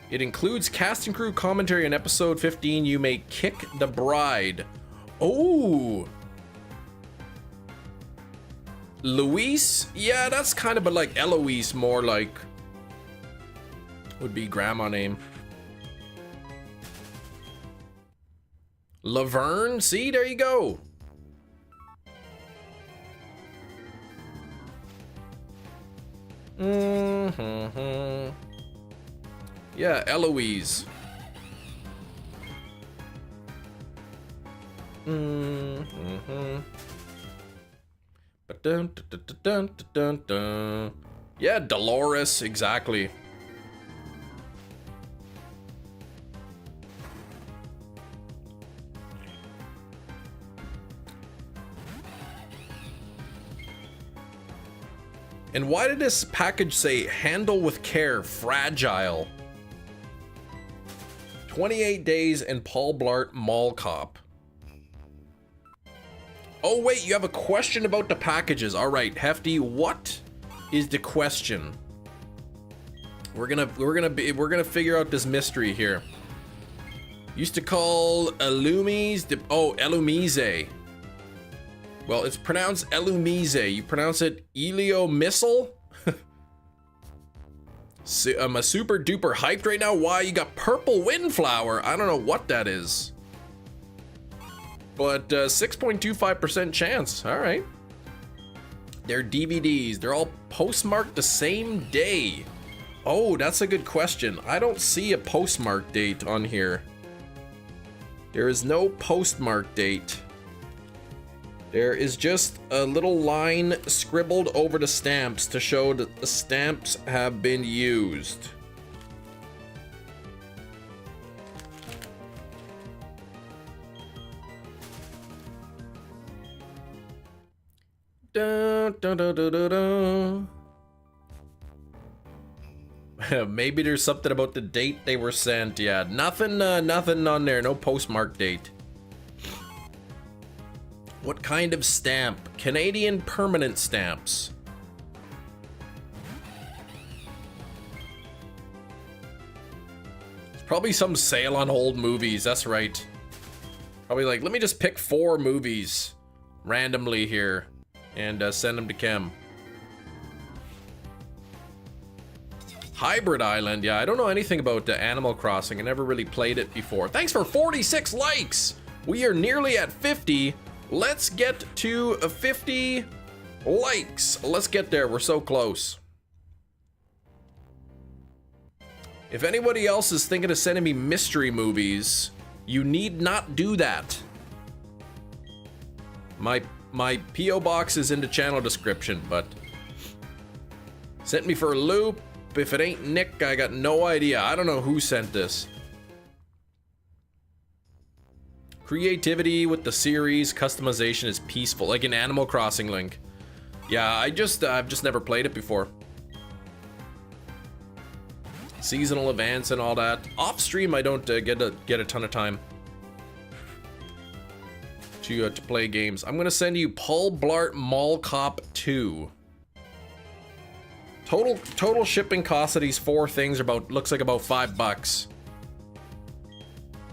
It includes cast and crew commentary in episode 15. You may kick the bride. Oh, Louise? Yeah, that's kind of, but like Eloise more like would be grandma name. Laverne? See, there you go. Yeah, Eloise. Yeah, Dolores, exactly. And why did this package say handle with care, fragile? 28 days and Paul Blart Mall Cop. Oh wait, you have a question about the packages. All right, Hefty, what is the question? We're gonna figure out this mystery here. Used to call Illumise, Elumise. Well, it's pronounced Elumise. You pronounce it Elio Missile? I'm a super duper hyped right now. Why? You got purple windflower. I don't know what that is. But 6.25% chance. All right. They're DVDs. They're all postmarked the same day. Oh, that's a good question. I don't see a postmark date on here. There is no postmark date. There is just a little line scribbled over the stamps to show that the stamps have been used. Dun, dun, dun, dun, dun, dun. Maybe there's something about the date they were sent. Yeah, nothing on there. No postmark date. What kind of stamp? Canadian permanent stamps. It's probably some sale on old movies. That's right. Probably like, let me just pick 4 movies randomly here and send them to Kem. Hybrid Island. Yeah, I don't know anything about Animal Crossing. I never really played it before. Thanks for 46 likes. We are nearly at 50. Let's get to 50 likes. Let's get there. We're so close. If anybody else is thinking of sending me mystery movies, you need not do that. My P.O. box is in the channel description, but sent me for a loop. If it ain't Nick, I got no idea. I don't know who sent this. Creativity with the series, customization is peaceful, like an Animal Crossing link. Yeah, I've just never played it before. Seasonal events and all that. Off stream, I don't get a ton of time to play games. I'm gonna send you Paul Blart Mall Cop 2. Total shipping cost of these 4 things are looks like about $5.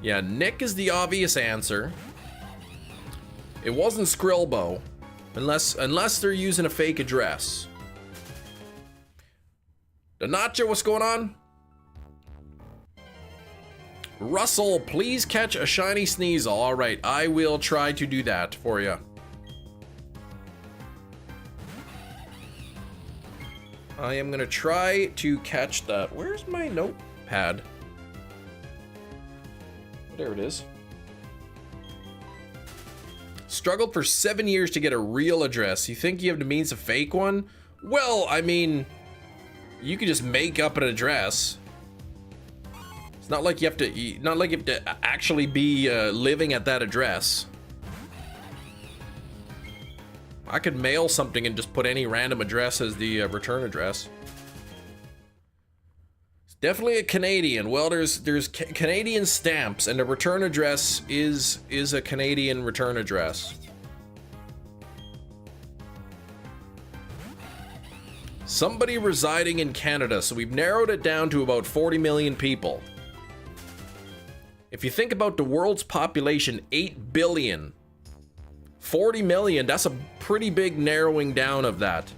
Yeah, Nick is the obvious answer. It wasn't Skrilbo, unless they're using a fake address. The Nacho, what's going on? Russell, please catch a shiny Sneasel. All right, I will try to do that for you. I am gonna try to catch that. Where's my notepad? There it is. Struggled for 7 years to get a real address. You think you have the means to fake one? Well, I mean, you could just make up an address. It's not like you have to, actually be living at that address. I could mail something and just put any random address as the return address. It's definitely a Canadian. Well, there's Canadian stamps, and the return address is a Canadian return address. Somebody residing in Canada, so we've narrowed it down to about 40 million people. If you think about the world's population, 8 billion. 40 million, that's a pretty big narrowing down of that.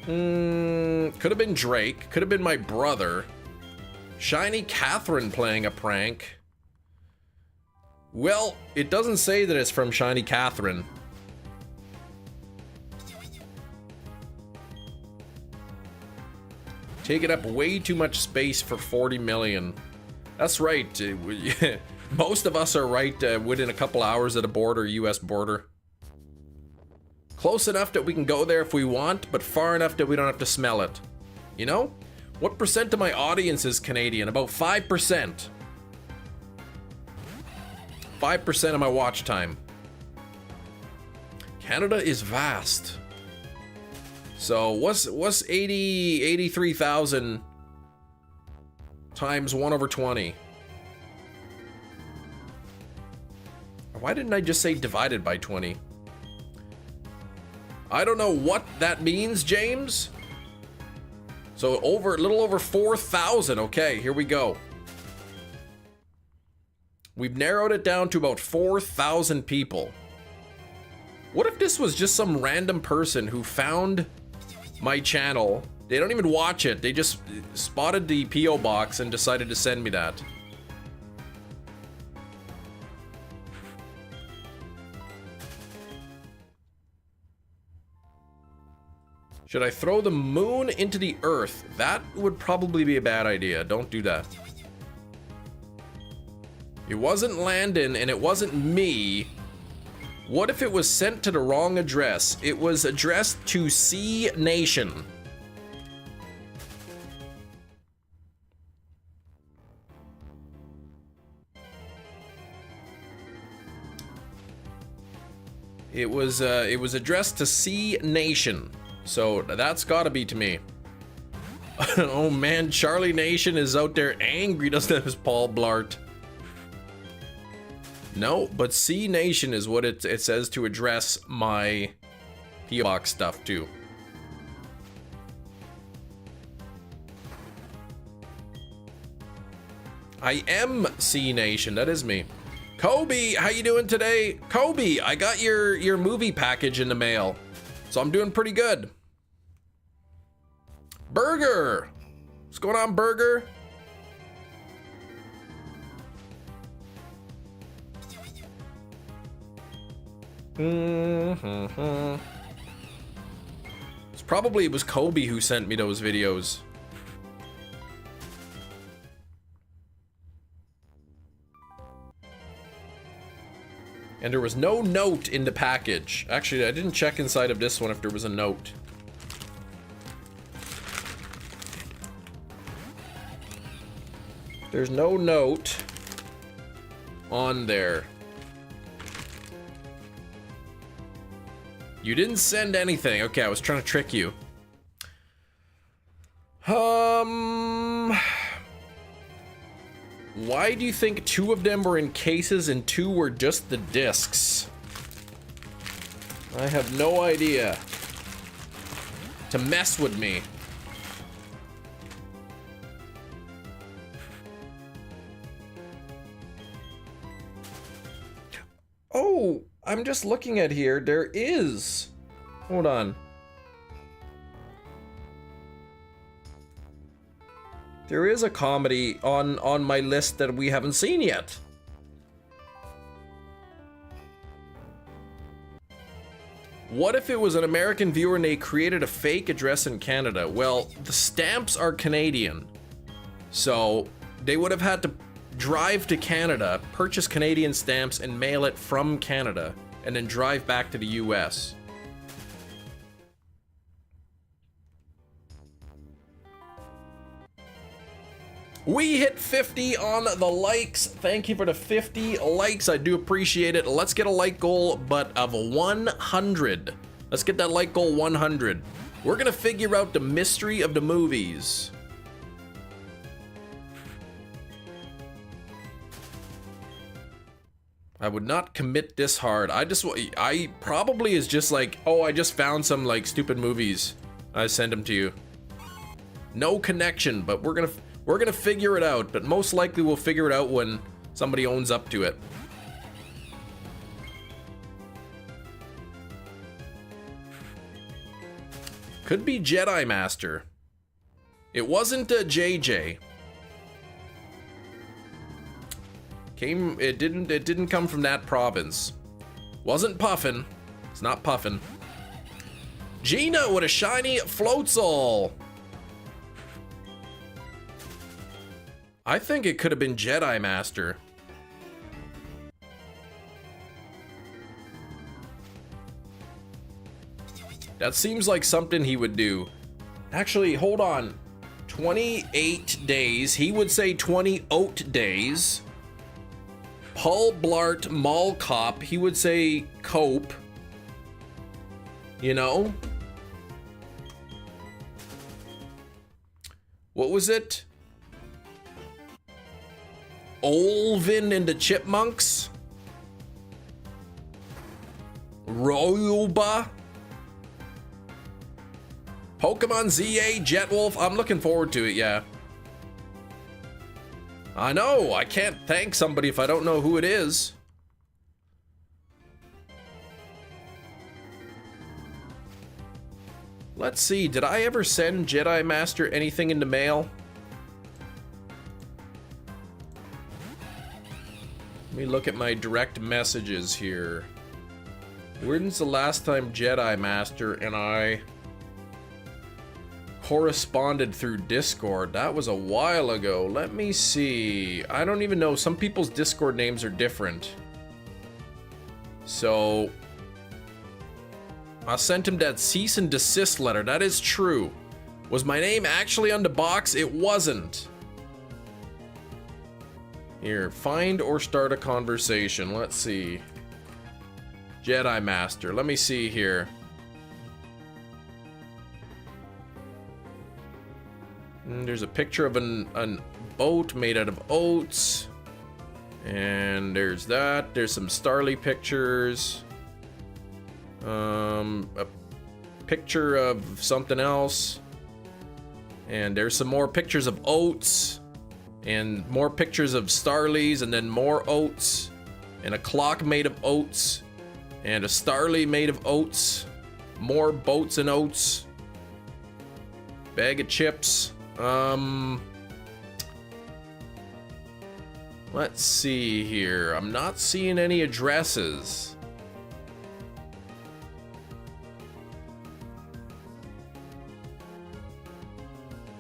Could have been Drake, could have been my brother. Shiny Catherine playing a prank. Well, it doesn't say that it's from Shiny Catherine. Taking up way too much space for 40 million. That's right. Most of us are right within a couple hours of the border, US border. Close enough that we can go there if we want, but far enough that we don't have to smell it. You know? What percent of my audience is Canadian? About 5%. 5% of my watch time. Canada is vast. So what's 83,000 times 1/20? Why didn't I just say divided by 20? I don't know what that means, James. So a little over 4,000. Okay, here we go. We've narrowed it down to about 4,000 people. What if this was just some random person who found my channel? They don't even watch it. They just spotted the P.O. box and decided to send me that. Should I throw the moon into the earth? That would probably be a bad idea. Don't do that. It wasn't Landon and it wasn't me. What if it was sent to the wrong address? It was addressed to C Nation. It was addressed to C Nation. So that's gotta be to me. Oh man, Charlie Nation is out there angry, doesn't it, as Paul Blart? No, but C Nation is what it says to address my P.O. box stuff to. I am C Nation, that is me. Kobe, how you doing today? Kobe, I got your movie package in the mail, so I'm doing pretty good. Burger, what's going on, Burger? It was Kobe who sent me those videos. And there was no note in the package. Actually, I didn't check inside of this one if there was a note. There's no note on there. You didn't send anything. Okay, I was trying to trick you. Why do you think 2 of them were in cases and 2 were just the discs? I have no idea. To mess with me. Oh, I'm just looking at here. There is. Hold on. There is a comedy on my list that we haven't seen yet. What if it was an American viewer and they created a fake address in Canada? Well, the stamps are Canadian. So they would have had to drive to Canada, purchase Canadian stamps, and mail it from Canada, and then drive back to the US. We hit 50 on the likes. Thank you for the 50 likes. I do appreciate it. Let's get a like goal, but of 100. Let's get that like goal 100. We're gonna figure out the mystery of the movies. I would not commit this hard. I probably is just like, oh, I just found some like stupid movies. I send them to you. No connection, but we're gonna figure it out, but most likely we'll figure it out when somebody owns up to it. Could be Jedi Master. It wasn't a JJ. It didn't come from that province. Wasn't Puffin. It's not Puffin. Gina with a shiny Floatzel. I think it could have been Jedi Master. That seems like something he would do. Actually, hold on. 28 days. He would say 28 days. Paul Blart Mall Cop. He would say Cope. You know? What was it? Olvin and the Chipmunks? Royuba. Pokemon ZA Jetwolf. I'm looking forward to it, yeah. I know, I can't thank somebody if I don't know who it is. Let's see, did I ever send Jedi Master anything in the mail? Let me look at my direct messages here. When's the last time Jedi Master and I corresponded through Discord? That was a while ago. Let me see. I don't even know. Some people's Discord names are different. So I sent him that cease and desist letter. That is true. Was my name actually on the box? It wasn't. Here, find or start a conversation. Let's see. Jedi Master. Let me see here. There's a picture of an boat made out of oats. And there's that. There's some Starly pictures. A picture of something else. And there's some more pictures of oats. And more pictures of Starlies. And then more oats. And a clock made of oats. And a Starly made of oats. More boats and oats. Bag of chips. Let's see here. I'm not seeing any addresses.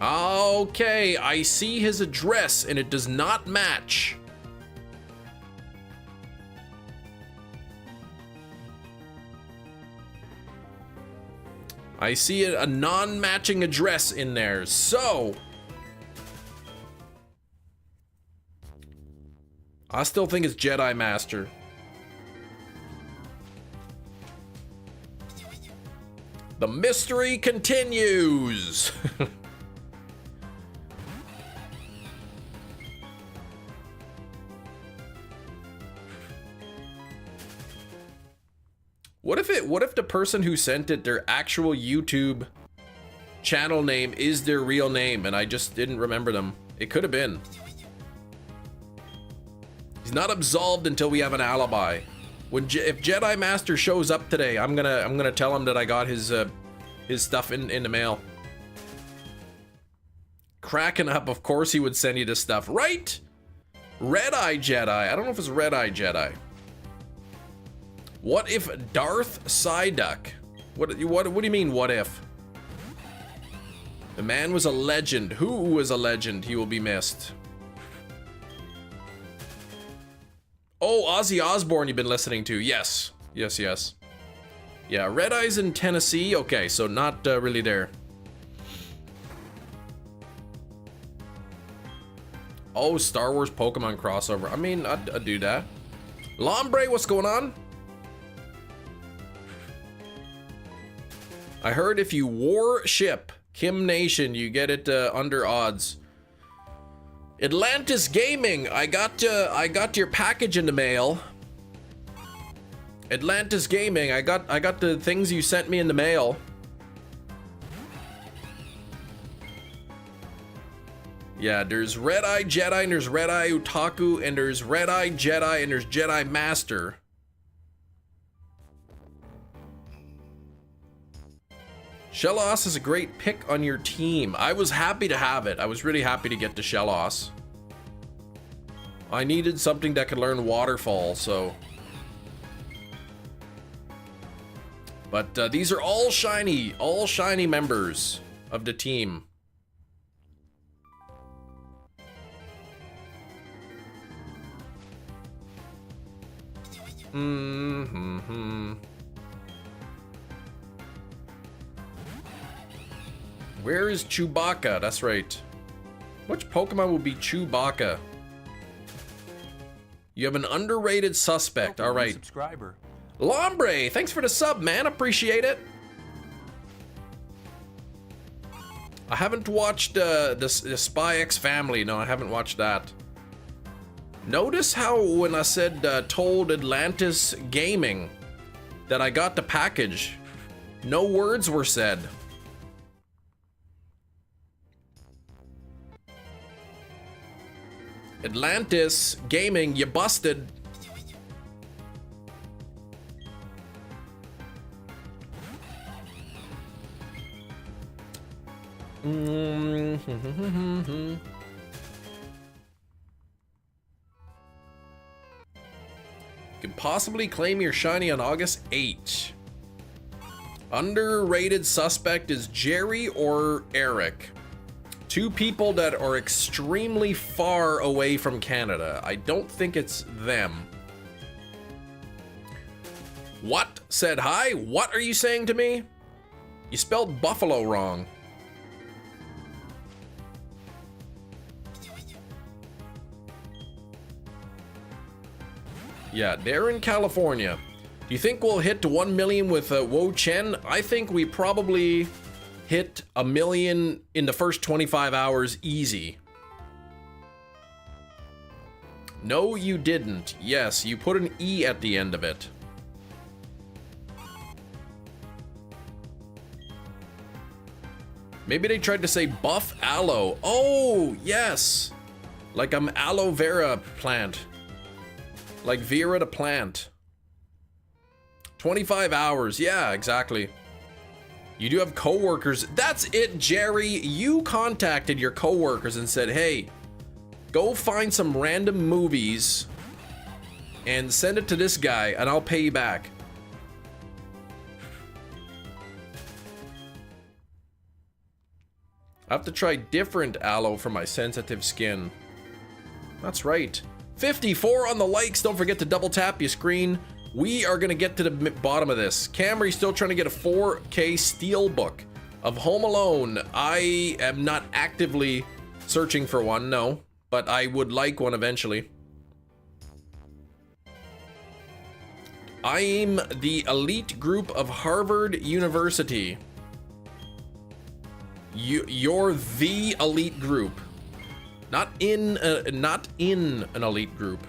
Okay, I see his address and it does not match. I see a non-matching address in there, so I still think it's Jedi Master. The mystery continues. What if the person who sent it, their actual YouTube channel name is their real name and I just didn't remember them? It could have been. He's not absolved until we have an alibi. If Jedi Master shows up today, I'm gonna tell him that I got his stuff in the mail. Cracking up, of course he would send you this stuff, right? Red Eye Jedi. I don't know if it's Red Eye Jedi. What if Darth Psyduck? What do you mean, what if? The man was a legend. Who was a legend? He will be missed. Oh, Ozzy Osbourne you've been listening to. Yes. Yes, yes. Yeah, Red Eye's in Tennessee. Okay, so not really there. Oh, Star Wars Pokemon crossover. I mean, I'd do that. Lombre, what's going on? I heard if you warship Kim Nation, you get it under odds. Atlantis Gaming, I got your package in the mail. Atlantis Gaming, I got the things you sent me in the mail. Yeah, there's Red Eye Jedi and there's Red Eye Otaku and there's Red Eye Jedi and there's Jedi Master. Shellos is a great pick on your team. I was happy to have it. I was really happy to get to Shellos. I needed something that could learn Waterfall, so. But these are all shiny members of the team. Where is Chewbacca? That's right. Which Pokemon will be Chewbacca? You have an underrated suspect. All right. Subscriber. Lombre, thanks for the sub, man. Appreciate it. I haven't watched the Spy X Family. No, I haven't watched that. Notice how when I said told Atlantis Gaming, that I got the package. No words were said. Atlantis Gaming, you busted. Could possibly claim your shiny on August 8. Underrated suspect is Jerry or Eric. Two people that are extremely far away from Canada. I don't think it's them. What? Said hi? What are you saying to me? You spelled buffalo wrong. Yeah, they're in California. Do you think we'll hit 1 million with Wo Chen? I think we probably hit 1 million in the first 25 hours easy. No, you didn't. Yes, you put an E at the end of it. Maybe they tried to say buff aloe. Oh, yes. Like I'm aloe vera plant. Like Vera the plant. 25 hours. Yeah, exactly. You do have coworkers. That's it, Jerry. You contacted your coworkers and said, hey, go find some random movies and send it to this guy and I'll pay you back. I have to try different aloe for my sensitive skin. That's right. 54 on the likes. Don't forget to double tap your screen. We are going to get to the bottom of this. Camry still trying to get a 4K steelbook of Home Alone. I am not actively searching for one, no, but I would like one eventually. I'm the elite group of Harvard University. You're the elite group. Not in an elite group.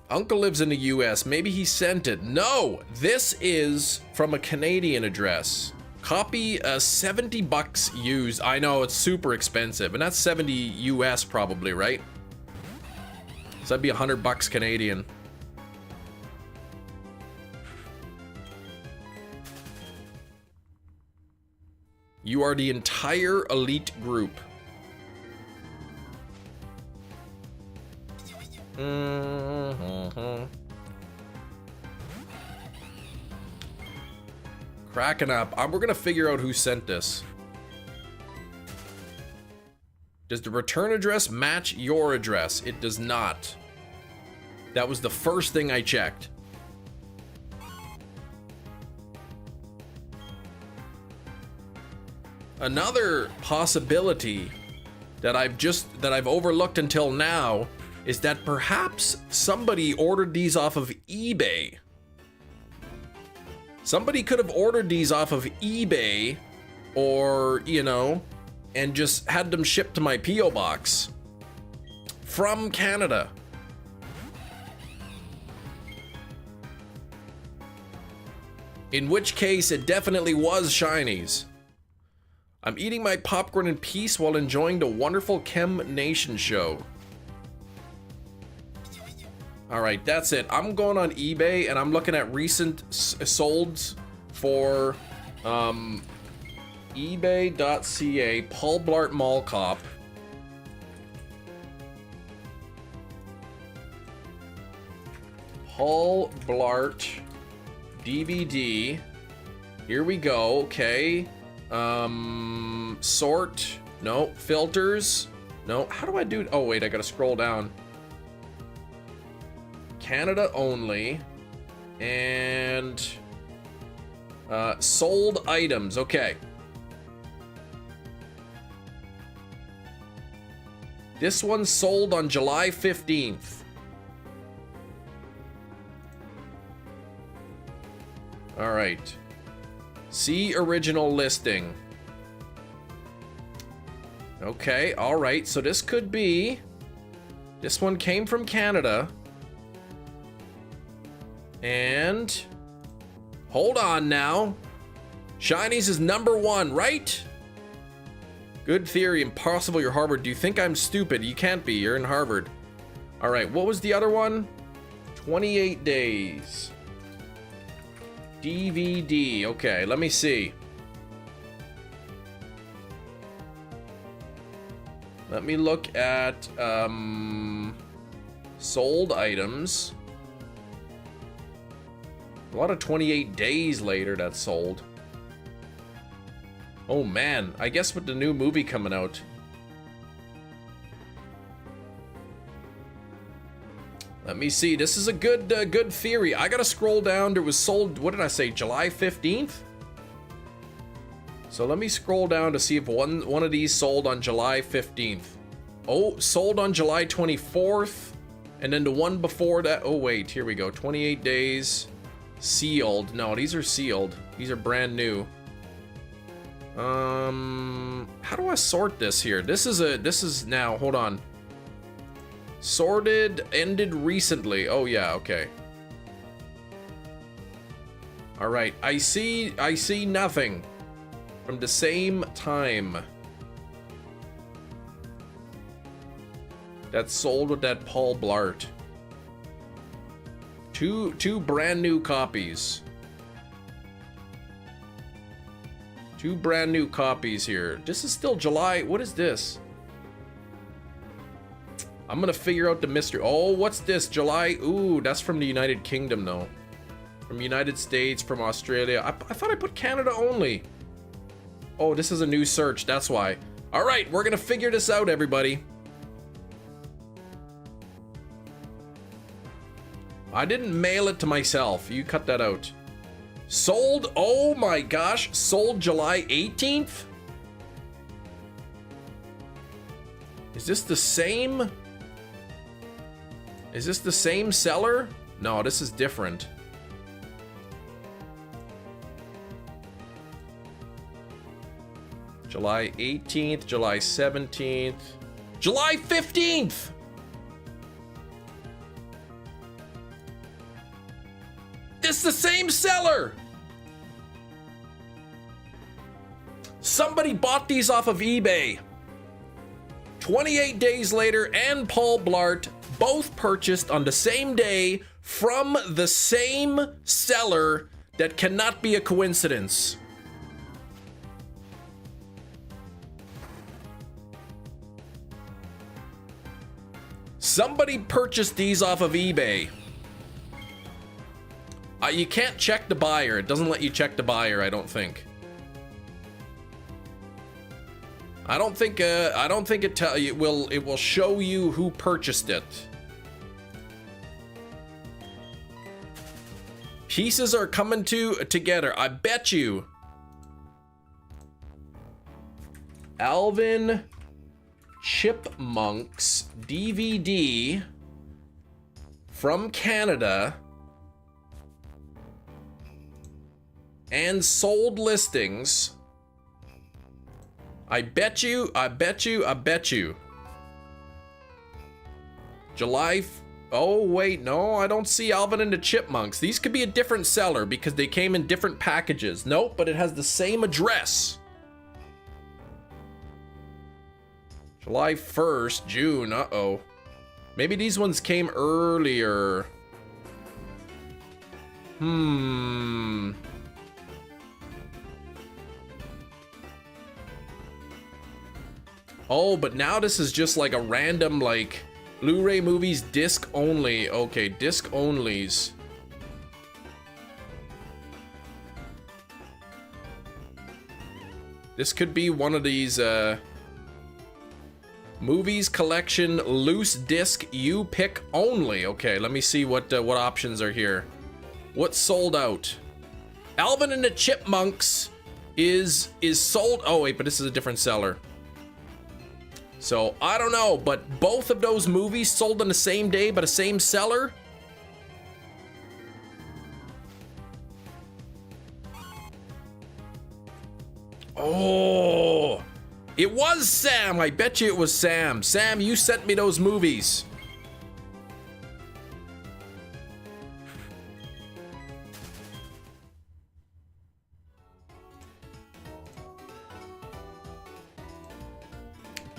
Uncle lives in the US. Maybe he sent it. No, this is from a Canadian address. Copy 70 bucks used. I know it's super expensive, and that's 70 US probably, right? So that'd be 100 bucks Canadian. You are the entire elite group. Cracking up. We're gonna figure out who sent this. Does the return address match your address? It does not. That was the first thing I checked. Another possibility that I've overlooked until now is that perhaps somebody ordered these off of eBay. Somebody could have ordered these off of eBay or, you know, and just had them shipped to my P.O. box from Canada. In which case, it definitely was shinies. I'm eating my popcorn in peace while enjoying the wonderful Chem Nation show. All right, that's it. I'm going on eBay and I'm looking at recent solds for ebay.ca Paul Blart Mall Cop. Paul Blart DVD. Here we go. Okay. Sort. No. Filters. No. How do I do it? Oh, wait, I gotta scroll down. Canada only. And sold items. Okay. This one sold on July 15th. All right. See original listing. Okay, all right. So this could be. This one came from Canada. And hold on now. Shinies is #1, right? Good theory. Impossible. You're Harvard. Do you think I'm stupid? You can't be. You're in Harvard. All right. What was the other one? 28 days. DVD. Okay. Let me see. Let me look at sold items. A lot of 28 days later that sold. Oh man, I guess with the new movie coming out. Let me see. This is a good good theory. I gotta scroll down. There was sold, what did I say, July 15th? So let me scroll down to see if one of these sold on July 15th. Oh, sold on July 24th. And then the one before that, oh wait, here we go. 28 days. Sealed. No, these are sealed. These are brand new. How do I sort this here? This is now, hold on. Sorted, ended recently. Oh yeah, okay. All right, I see nothing from the same time. That's sold with that Paul Blart. Two brand new copies. Two brand new copies here. This is still July. What is this? I'm gonna figure out the mystery. Oh, what's this? July. Ooh, that's from the United Kingdom though. From United States, from Australia. I thought I put Canada only. Oh, this is a new search. That's why. All right, we're gonna figure this out, everybody. I didn't mail it to myself. You cut that out. Sold, oh my gosh, sold July 18th? Is this the same? Is this the same seller? No, this is different. July 18th, July 17th, July 15th! It's the same seller! Somebody bought these off of eBay. 28 days later, and Paul Blart both purchased on the same day from the same seller. That cannot be a coincidence. Somebody purchased these off of eBay. You can't check the buyer. It doesn't let you check the buyer, I don't think. I don't think it will show you who purchased it. Pieces are coming together. I bet you. Alvin Chipmunks DVD from Canada. And sold listings. I bet you. July. Oh, wait, no, I don't see Alvin and the Chipmunks. These could be a different seller because they came in different packages. Nope, but it has the same address. July 1st, June, uh-oh. Maybe these ones came earlier. Oh, but now this is just like a random, like, Blu-ray movies disc only. Okay, disc onlys. This could be one of these, movies collection loose disc you pick only. Okay, let me see what options are here. What's sold out? Alvin and the Chipmunks is sold. Oh wait, but this is a different seller. So I don't know, but both of those movies sold on the same day by the same seller. Oh, it was Sam. I bet you it was Sam. Sam, you sent me those movies.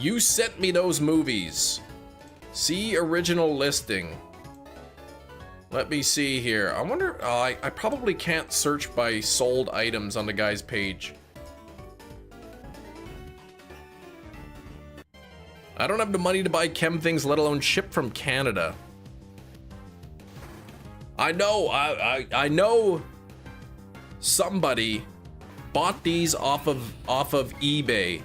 You sent me those movies. See original listing. Let me see here. I wonder, I probably can't search by sold items on the guy's page. I don't have the money to buy chem things, let alone ship from Canada. I know, I know somebody bought these off of eBay.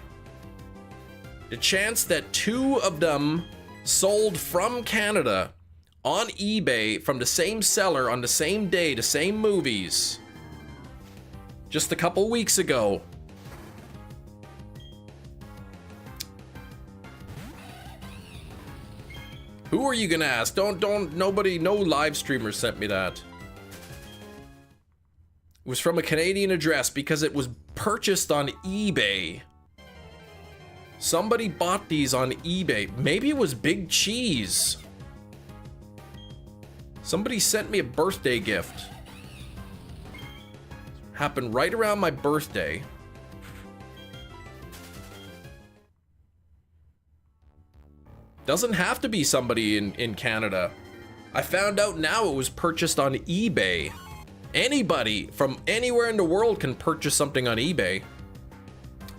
The chance that 2 of them sold from Canada on eBay from the same seller on the same day, the same movies, just a couple weeks ago. Who are you gonna ask? Nobody, no live streamer sent me that. It was from a Canadian address because it was purchased on eBay. Somebody bought these on eBay. Maybe it was Big Cheese. Somebody sent me a birthday gift. Happened right around my birthday. Doesn't have to be somebody in Canada. I found out now it was purchased on eBay. Anybody from anywhere in the world can purchase something on eBay.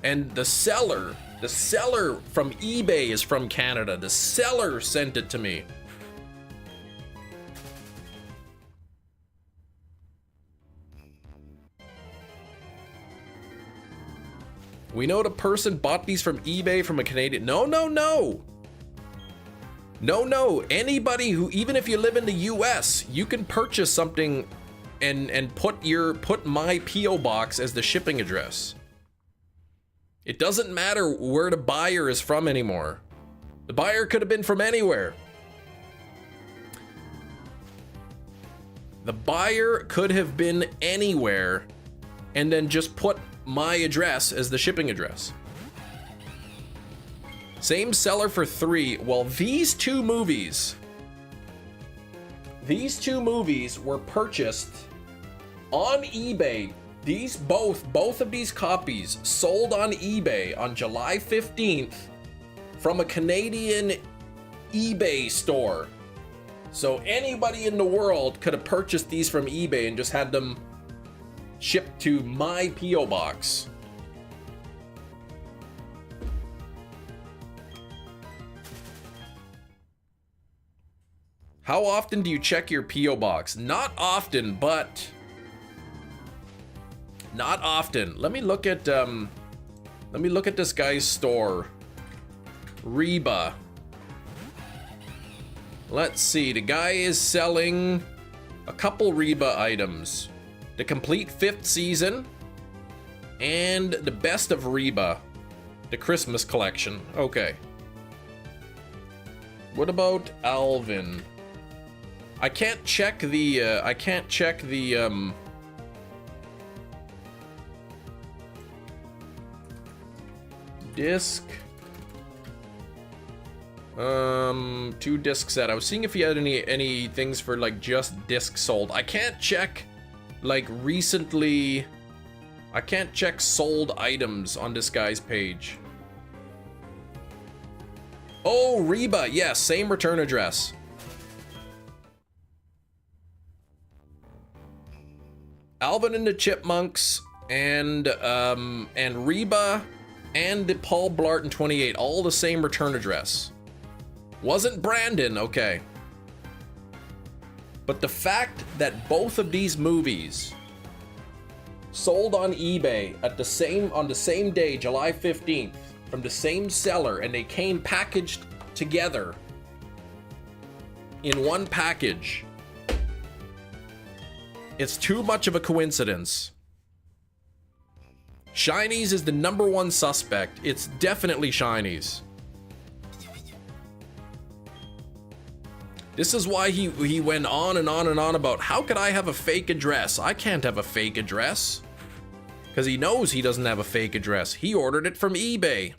And the seller from eBay is from Canada. The seller sent it to me. We know the person bought these from eBay from a Canadian. No. No. Anybody who, even if you live in the US, you can purchase something and put my PO box as the shipping address. It doesn't matter where the buyer is from anymore. The buyer could have been from anywhere. The buyer could have been anywhere and then just put my address as the shipping address. Same seller for 3. Well, these two movies were purchased on eBay. Both of these copies sold on eBay on July 15th from a Canadian eBay store. So anybody in the world could have purchased these from eBay and just had them shipped to my PO box. How often do you check your PO box? Not often, but not often. Let me look at this guy's store. Reba. Let's see. The guy is selling a couple Reba items. The complete 5th season and the best of Reba, the Christmas collection. Okay. What about Alvin? I can't check the disc. 2 disc set. I was seeing if he had any things for like just disc sold. I can't check like recently. I can't check sold items on this guy's page. Oh, Reba. Yes, same return address. Alvin and the Chipmunks and Reba and the Paul Blart in 28, all the same return address. Wasn't Brandon, okay. But the fact that both of these movies sold on eBay on the same day, July 15th, from the same seller, and they came packaged together in one package. It's too much of a coincidence. Shinies is the #1 suspect. It's definitely Shinies. This is why he went on and on and on about, how could I have a fake address? I can't have a fake address. Because he knows he doesn't have a fake address. He ordered it from eBay.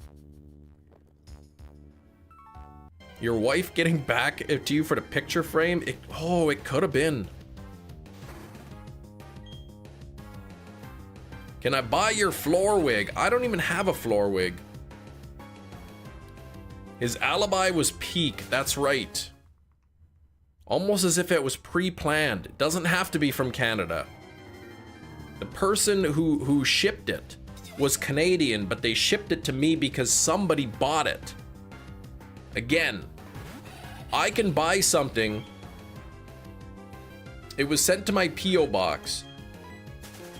Your wife getting back to you for the picture frame? It could have been. Can I buy your floor wig? I don't even have a floor wig. His alibi was peak, that's right. Almost as if it was pre-planned. It doesn't have to be from Canada. The person who shipped it was Canadian, but they shipped it to me because somebody bought it. Again, I can buy something. It was sent to my P.O. box.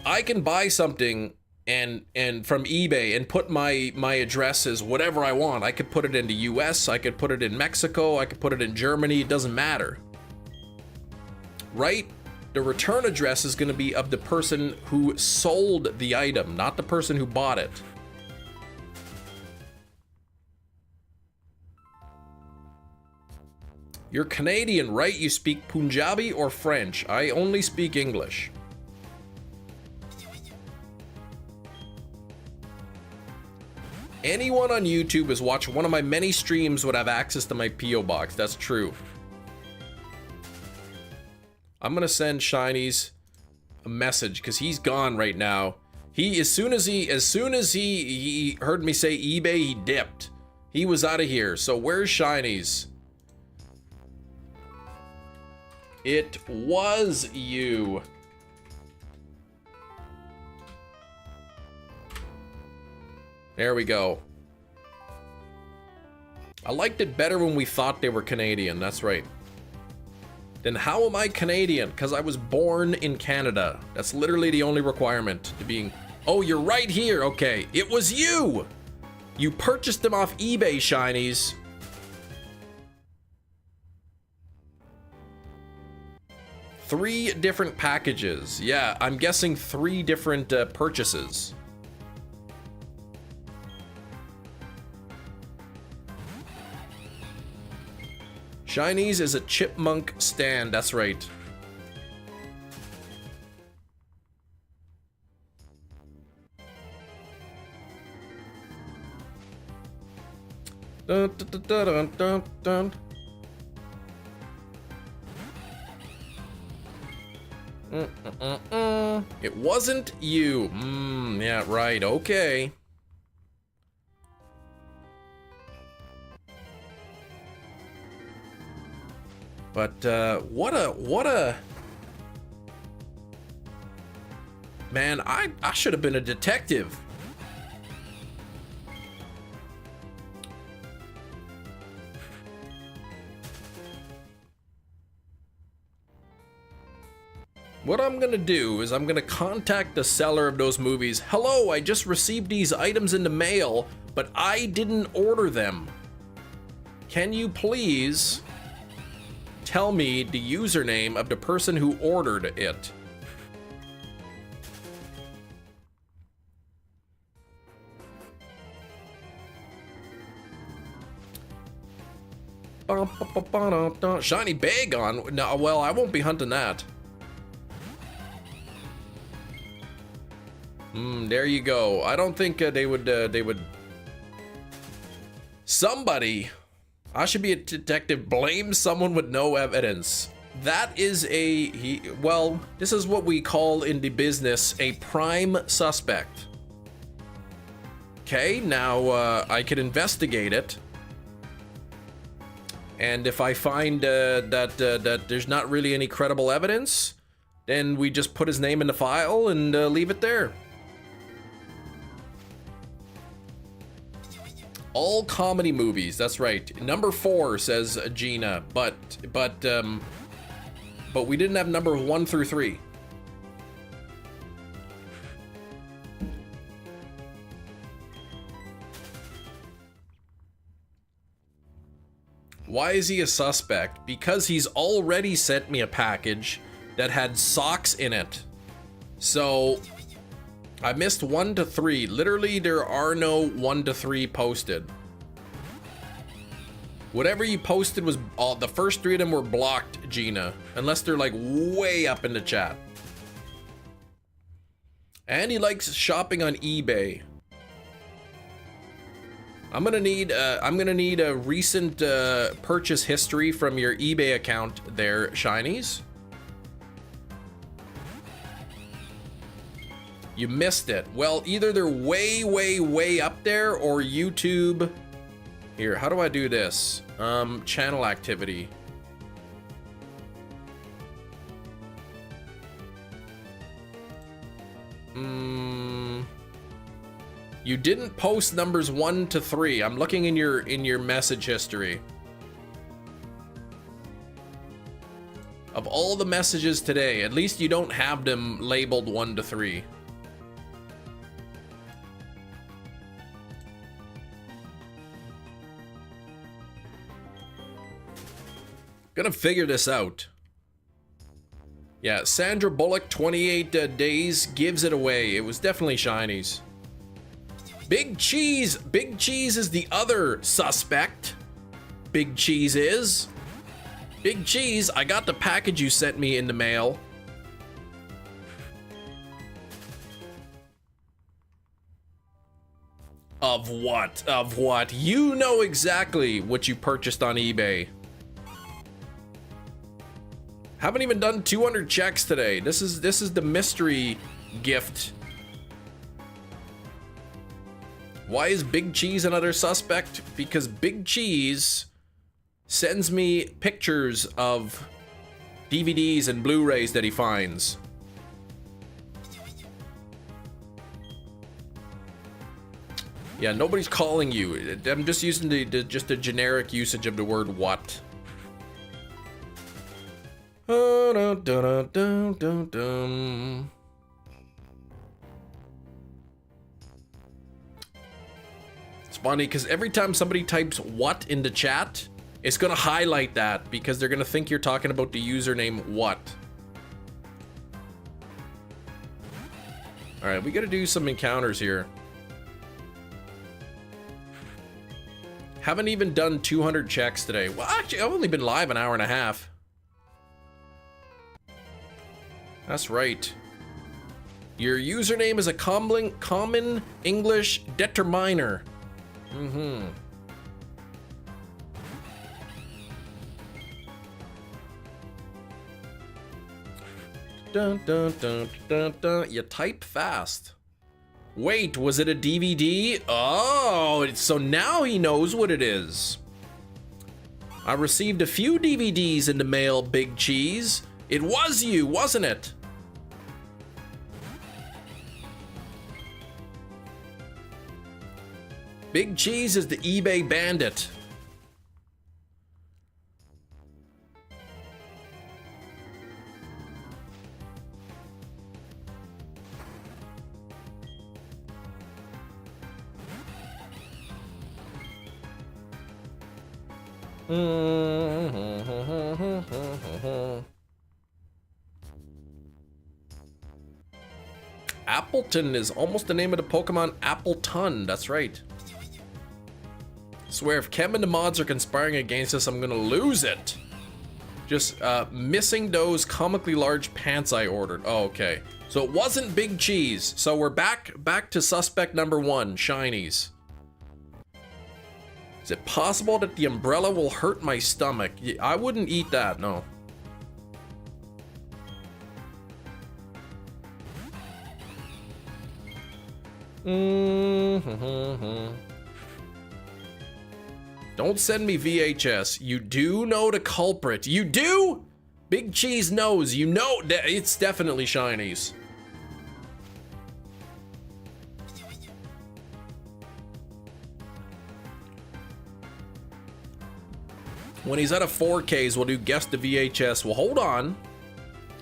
I can buy something and from eBay and put my address as whatever I want. I could put it in the US, I could put it in Mexico, I could put it in Germany, it doesn't matter. Right? The return address is going to be of the person who sold the item, not the person who bought it. You're Canadian, right? You speak Punjabi or French? I only speak English. Anyone on YouTube has watched one of my many streams would have access to my P.O. box. That's true. I'm gonna send Shinies a message because he's gone right now. He as soon as he heard me say eBay, he dipped. He was out of here. So where's Shinies? It was you. There we go. I liked it better when we thought they were Canadian, that's right. Then how am I Canadian? Because I was born in Canada. That's literally the only requirement to being... Oh, you're right here. Okay, it was you. You purchased them off eBay, Shinies. Three different packages. Yeah, I'm guessing 3 different purchases. Shinies is a chipmunk stand, that's right. Dun, dun, dun, dun, dun, dun. It wasn't you. Yeah, right, okay. But what a man, I should have been a detective. What I'm gonna do is I'm gonna contact the seller of those movies. Hello, I just received these items in the mail, but I didn't order them. Can you please tell me the username of the person who ordered it? Shiny Bagon? No, well, I won't be hunting that. There you go. I don't think they would. Somebody, I should be a detective, blame someone with no evidence. That is well, this is what we call in the business a prime suspect. Okay, now I could investigate it. And if I find that there's not really any credible evidence, then we just put his name in the file and leave it there. All comedy movies, that's right. Number 4 says Gina, but we didn't have number 1 through 3. Why is he a suspect? Because he's already sent me a package that had socks in it. So I missed 1 to 3. Literally, there are no 1 to 3 posted. Whatever you posted was the first 3 of them were blocked, Gina, unless they're like way up in the chat. And he likes shopping on eBay. I'm gonna need a recent purchase history from your eBay account there, Shinies. You missed it. Well, either they're way up there or YouTube Here, how do I do this? Channel activity. You didn't post numbers 1 to 3. I'm looking in your message history. Of all the messages today, at least you don't have them labeled 1 to 3. Gonna figure this out. Yeah, Sandra Bullock, 28 days, gives it away. It was definitely shinies. Big Cheese! Big Cheese is the other suspect. Big Cheese is. Big Cheese, I got the package you sent me in the mail. Of what? Of what? You know exactly what you purchased on eBay. Haven't even done 200 checks today. This is the mystery gift. Why is Big Cheese another suspect? Because Big Cheese sends me pictures of DVDs and Blu-rays that he finds. Yeah, nobody's calling you. I'm just using just a generic usage of the word what. It's funny because every time somebody types what in the chat, it's gonna highlight that because they're gonna think you're talking about the username what. All right, we gotta do some encounters here. Haven't even done 200 checks today. Well, actually, I've only been live an hour and a half. That's right. Your username is a common English determiner. Dun, dun, dun, dun, dun. You type fast. Wait, was it a DVD? Oh, so now he knows what it is. I received a few DVDs in the mail, Big Cheese. It was you, wasn't it? Big Cheese is the eBay bandit. Appleton is almost the name of the Pokemon Appleton. That's right. Swear if Kem and the mods are conspiring against us, I'm gonna lose it. Just missing those comically large pants I ordered. Oh, okay. So it wasn't Big Cheese. So we're back to suspect number 1, shinies. Is it possible that the umbrella will hurt my stomach? I wouldn't eat that, no. Don't send me VHS. You do know the culprit. You do? Big Cheese knows. You know that it's definitely shinies. When he's out of 4Ks, we'll do guess the VHS. Well, hold on.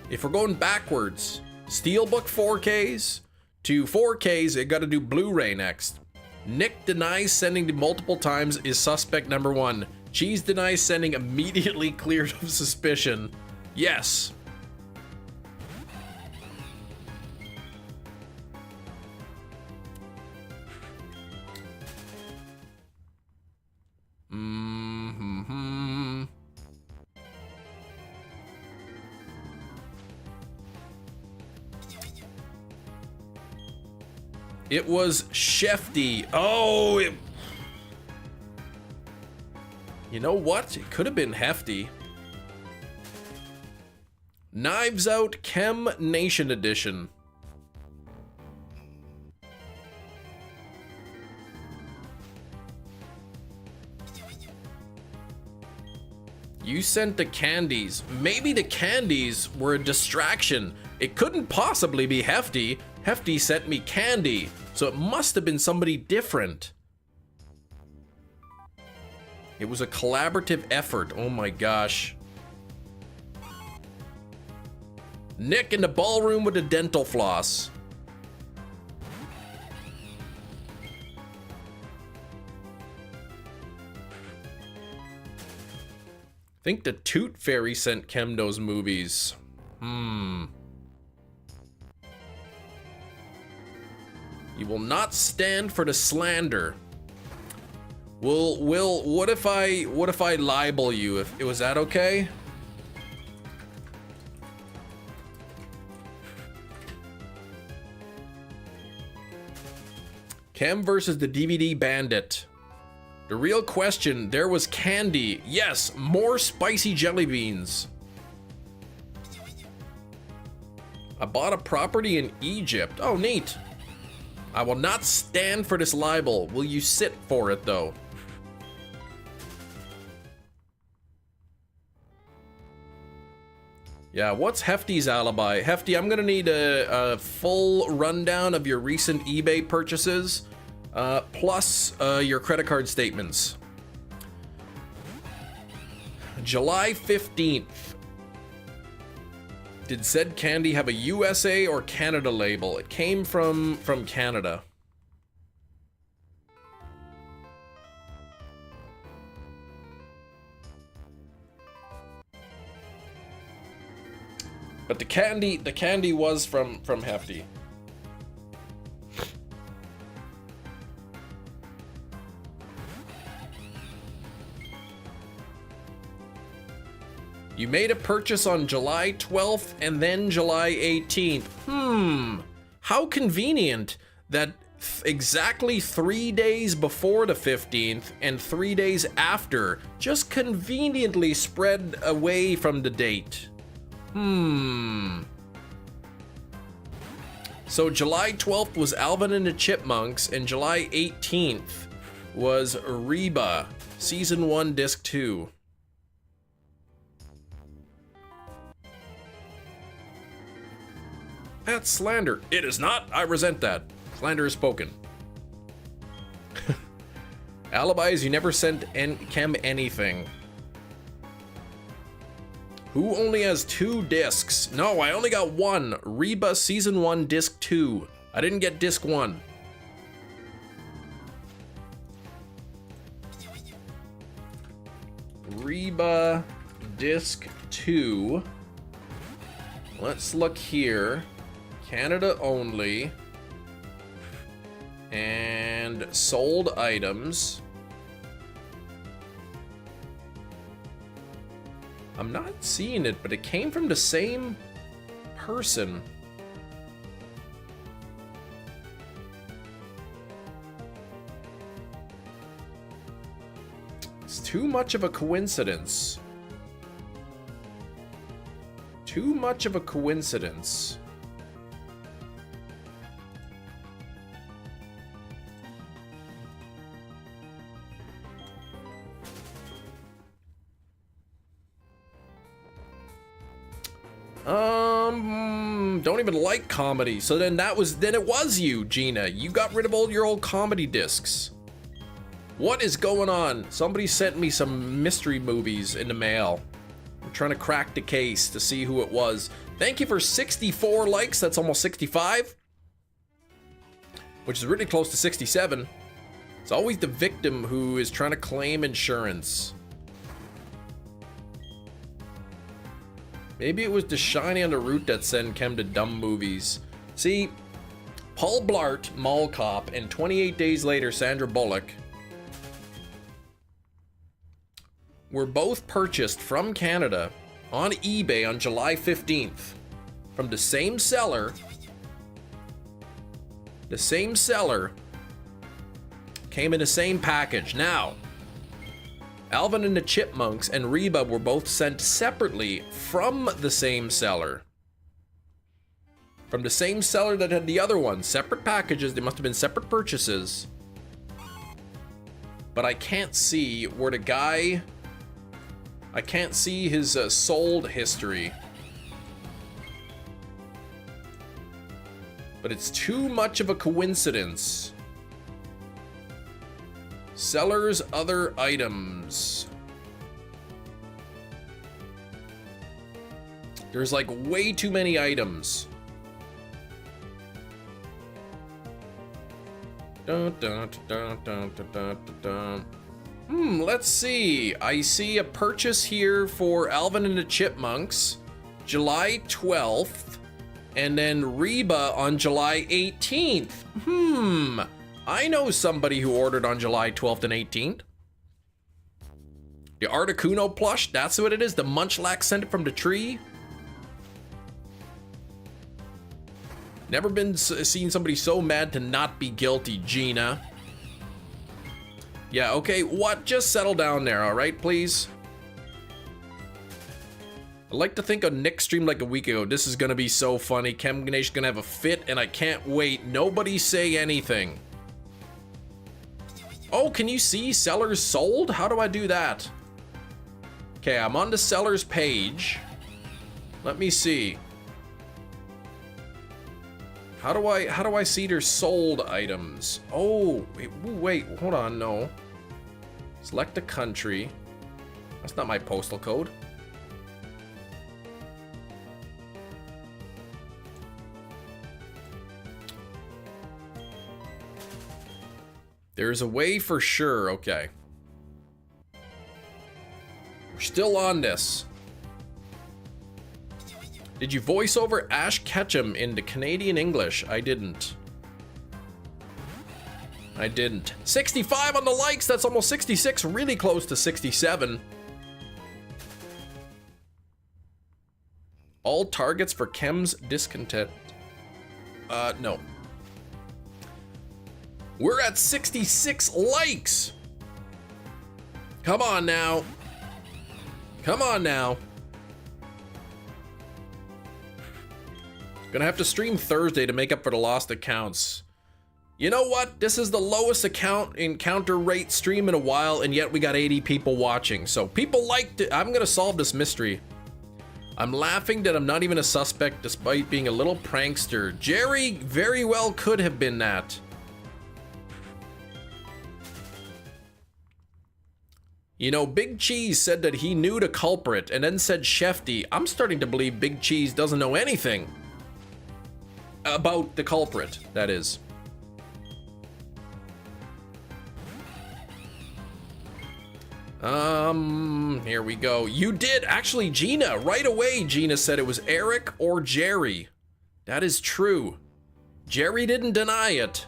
If we're going backwards, Steelbook 4Ks to 4Ks, it got to do Blu-ray next. Nick denies sending the multiple times is suspect number 1. Cheese denies sending immediately cleared of suspicion. Yes. It was Shefty. Oh, you know what? It could have been Hefty. Knives Out Chem Nation Edition. You sent the candies. Maybe the candies were a distraction. It couldn't possibly be Hefty. Hefty sent me candy, so it must have been somebody different. It was a collaborative effort. Oh my gosh. Nick in the ballroom with a dental floss. I think the Toot Fairy sent Kem those movies. You will not stand for the slander. What if I libel you? Was that okay? Kem versus the DVD Bandit. The real question, there was candy. Yes, more spicy jelly beans. I bought a property in Egypt. Oh, neat. I will not stand for this libel. Will you sit for it, though? Yeah, what's Hefty's alibi? Hefty, I'm gonna need a full rundown of your recent eBay purchases, plus your credit card statements. July 15th. Did said candy have a USA or Canada label? It came from Canada. But the candy was from Hefty. You made a purchase on July 12th and then July 18th. How convenient that exactly 3 days before the 15th and 3 days after just conveniently spread away from the date. So July 12th was Alvin and the Chipmunks, and July 18th was Reba, Season 1, Disc 2. That's slander. It is not. I resent that. Slander is spoken. Alibis, you never sent Kem anything. Who only has 2 discs? No, I only got 1. Reba Season 1, Disc 2. I didn't get Disc 1. Reba Disc 2. Let's look here. Canada only. And sold items. I'm not seeing it, but it came from the same person. It's too much of a coincidence. Too much of a coincidence. Don't even like comedy. So then it was you, Gina. You got rid of all your old comedy discs. What is going on? Somebody sent me some mystery movies in the mail. I'm trying to crack the case to see who it was. Thank you for 64 likes. That's almost 65. Which is really close to 67. It's always the victim who is trying to claim insurance. Maybe it was the shiny on the root that sent Kem to dumb movies. See, Paul Blart, Mall Cop, and 28 Days Later, Sandra Bullock were both purchased from Canada on eBay on July 15th from the same seller. The same seller came in the same package. Now, Alvin and the Chipmunks and Reba were both sent separately from the same seller. From the same seller that had the other one. Separate packages. They must have been separate purchases. But I can't see where the guy... I can't see his sold history. But it's too much of a coincidence. Sellers, other items. There's like way too many items. Dun, dun, dun, dun, dun, dun, dun, dun. Let's see. I see a purchase here for Alvin and the Chipmunks, July 12th, and then Reba on July 18th. I know somebody who ordered on July 12th and 18th. The Articuno plush, that's what it is. The Munchlax sent it from the tree. Never been seen somebody so mad to not be guilty, Gina. Yeah, okay, what? Just settle down there, all right, please? I like to think of Nick's stream like a week ago. This is gonna be so funny. Chem Ganesh gonna have a fit, and I can't wait. Nobody say anything. Oh, can you see sellers sold? How do I do that? Okay, I'm on the sellers page. Let me see. How do I see their sold items? Oh, wait, hold on, no. Select a country. That's not my postal code. There's a way for sure, okay. We're still on this. Did you voice over Ash Ketchum into Canadian English? I didn't. I didn't. 65 on the likes, that's almost 66, really close to 67. All targets for Chem's discontent. No. We're at 66 likes. Come on now. Come on now. Gonna have to stream Thursday to make up for the lost accounts. You know what? This is the lowest encounter rate stream in a while, and yet we got 80 people watching. So people liked it. I'm gonna solve this mystery. I'm laughing that I'm not even a suspect despite being a little prankster. Jerry very well could have been that. You know, Big Cheese said that he knew the culprit and then said Shefty. I'm starting to believe Big Cheese doesn't know anything about the culprit, that is. Here we go. You did, actually, Gina, right away, Gina said it was Eric or Jerry. That is true. Jerry didn't deny it.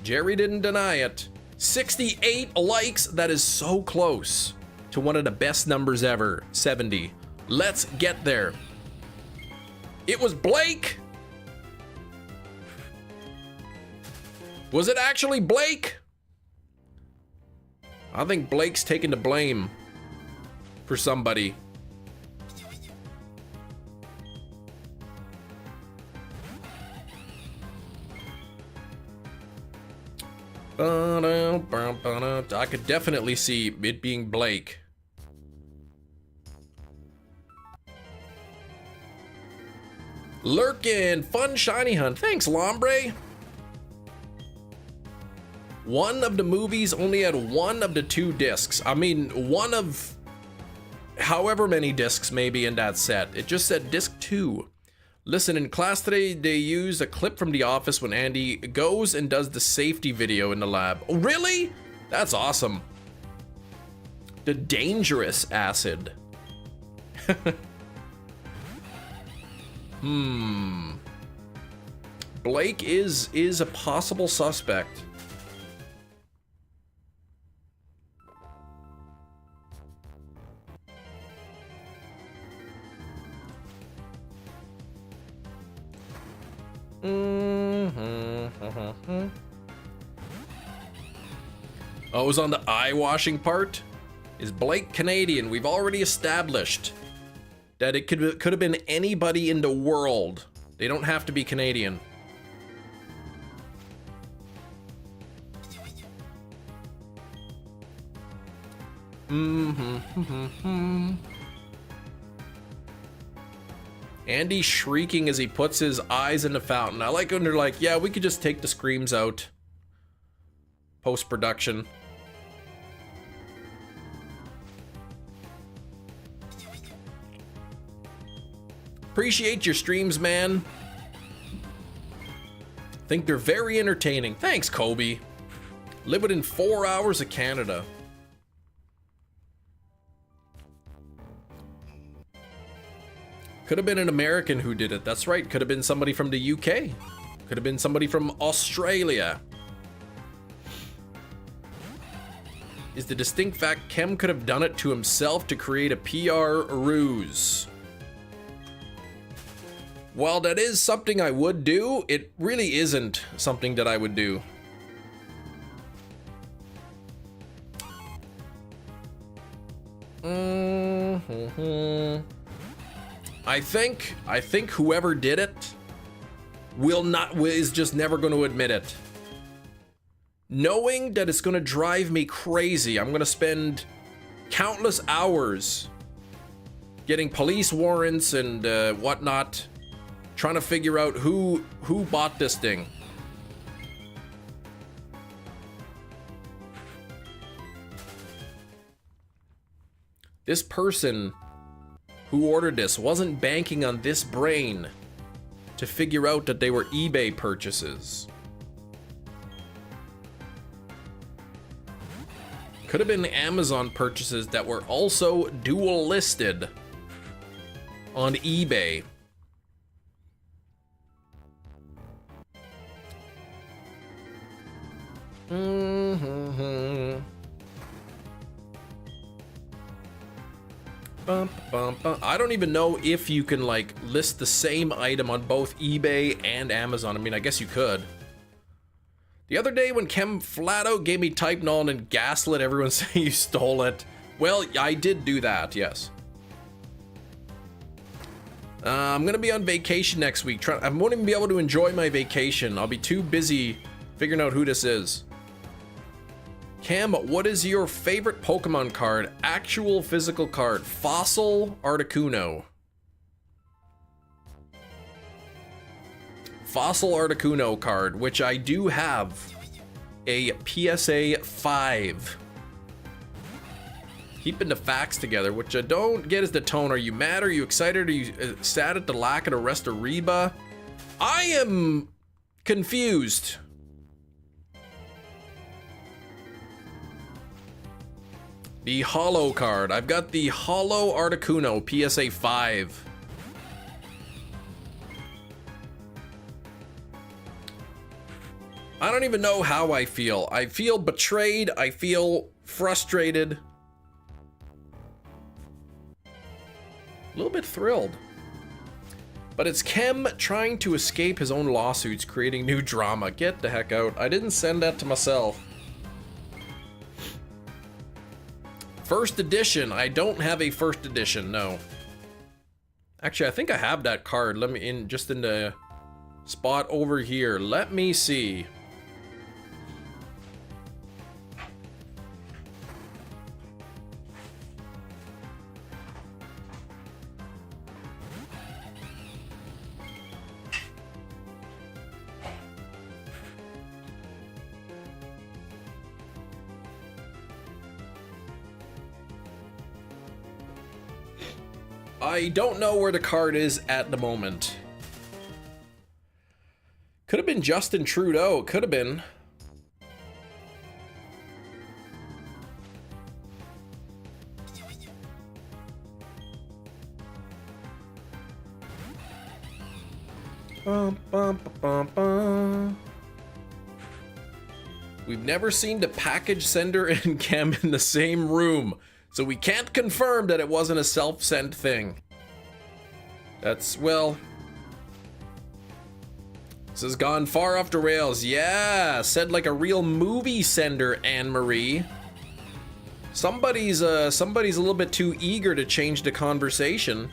Jerry didn't deny it. 68 likes, that is so close to one of the best numbers ever, 70. Let's get there. It was Blake. Was it actually Blake? I think Blake's taking the blame for somebody. I could definitely see it being Blake. Lurkin, fun shiny hunt. Thanks, Lombre. One of the movies only had one of the 2 discs. I mean, one of however many discs may be in that set. It just said disc 2. Listen, in class today, they use a clip from The Office when Andy goes and does the safety video in the lab. Oh, really? That's awesome. The dangerous acid. Blake is a possible suspect. Oh, it was on the eye washing part? Is Blake Canadian? We've already established that it could have been anybody in the world. They don't have to be Canadian. Andy shrieking as he puts his eyes in the fountain. I like when they're like, yeah, we could just take the screams out. Post-production. Appreciate your streams, man. Think they're very entertaining. Thanks, Kobe. Live within 4 hours of Canada. Could have been an American who did it. That's right. Could have been somebody from the UK. Could have been somebody from Australia. Is the distinct fact Kem could have done it to himself to create a PR ruse. While that is something I would do, it really isn't something that I would do. I think whoever did it is just never going to admit it. Knowing that it's going to drive me crazy, I'm going to spend countless hours getting police warrants and whatnot, trying to figure out who bought this thing. This person who ordered this wasn't banking on this brain to figure out that they were eBay purchases. Could have been Amazon purchases that were also dual listed on eBay. I don't even know if you can like list the same item on both eBay and Amazon. I mean, I guess you could. The other day when Kem flat out gave me type null and gaslit everyone saying you stole it. Well, I did do that, yes. I'm gonna be on vacation next week. I won't even be able to enjoy my vacation. I'll be too busy figuring out who this is. Cam, what is your favorite Pokemon card? Actual physical card. Fossil Articuno. Fossil Articuno card, which I do have a PSA 5. Keeping the facts together, which I don't get is the tone. Are you mad? Are you excited? Are you sad at the lack of the Restoriba? I am confused. The Holo card. I've got the Holo Articuno PSA 5. I don't even know how I feel. I feel betrayed. I feel frustrated. A little bit thrilled. But it's Kem trying to escape his own lawsuits, creating new drama. Get the heck out. I didn't send that to myself. First edition. I don't have a first edition, no. Actually, I think I have that card. Let me in the spot over here. Let me see. I don't know where the card is at the moment. Could have been Justin Trudeau. Could have been. We've never seen the package sender and Kem in the same room, so we can't confirm that it wasn't a self-sent thing. That's, well... This has gone far off the rails. Yeah, said like a real movie sender, Anne-Marie. Somebody's a little bit too eager to change the conversation.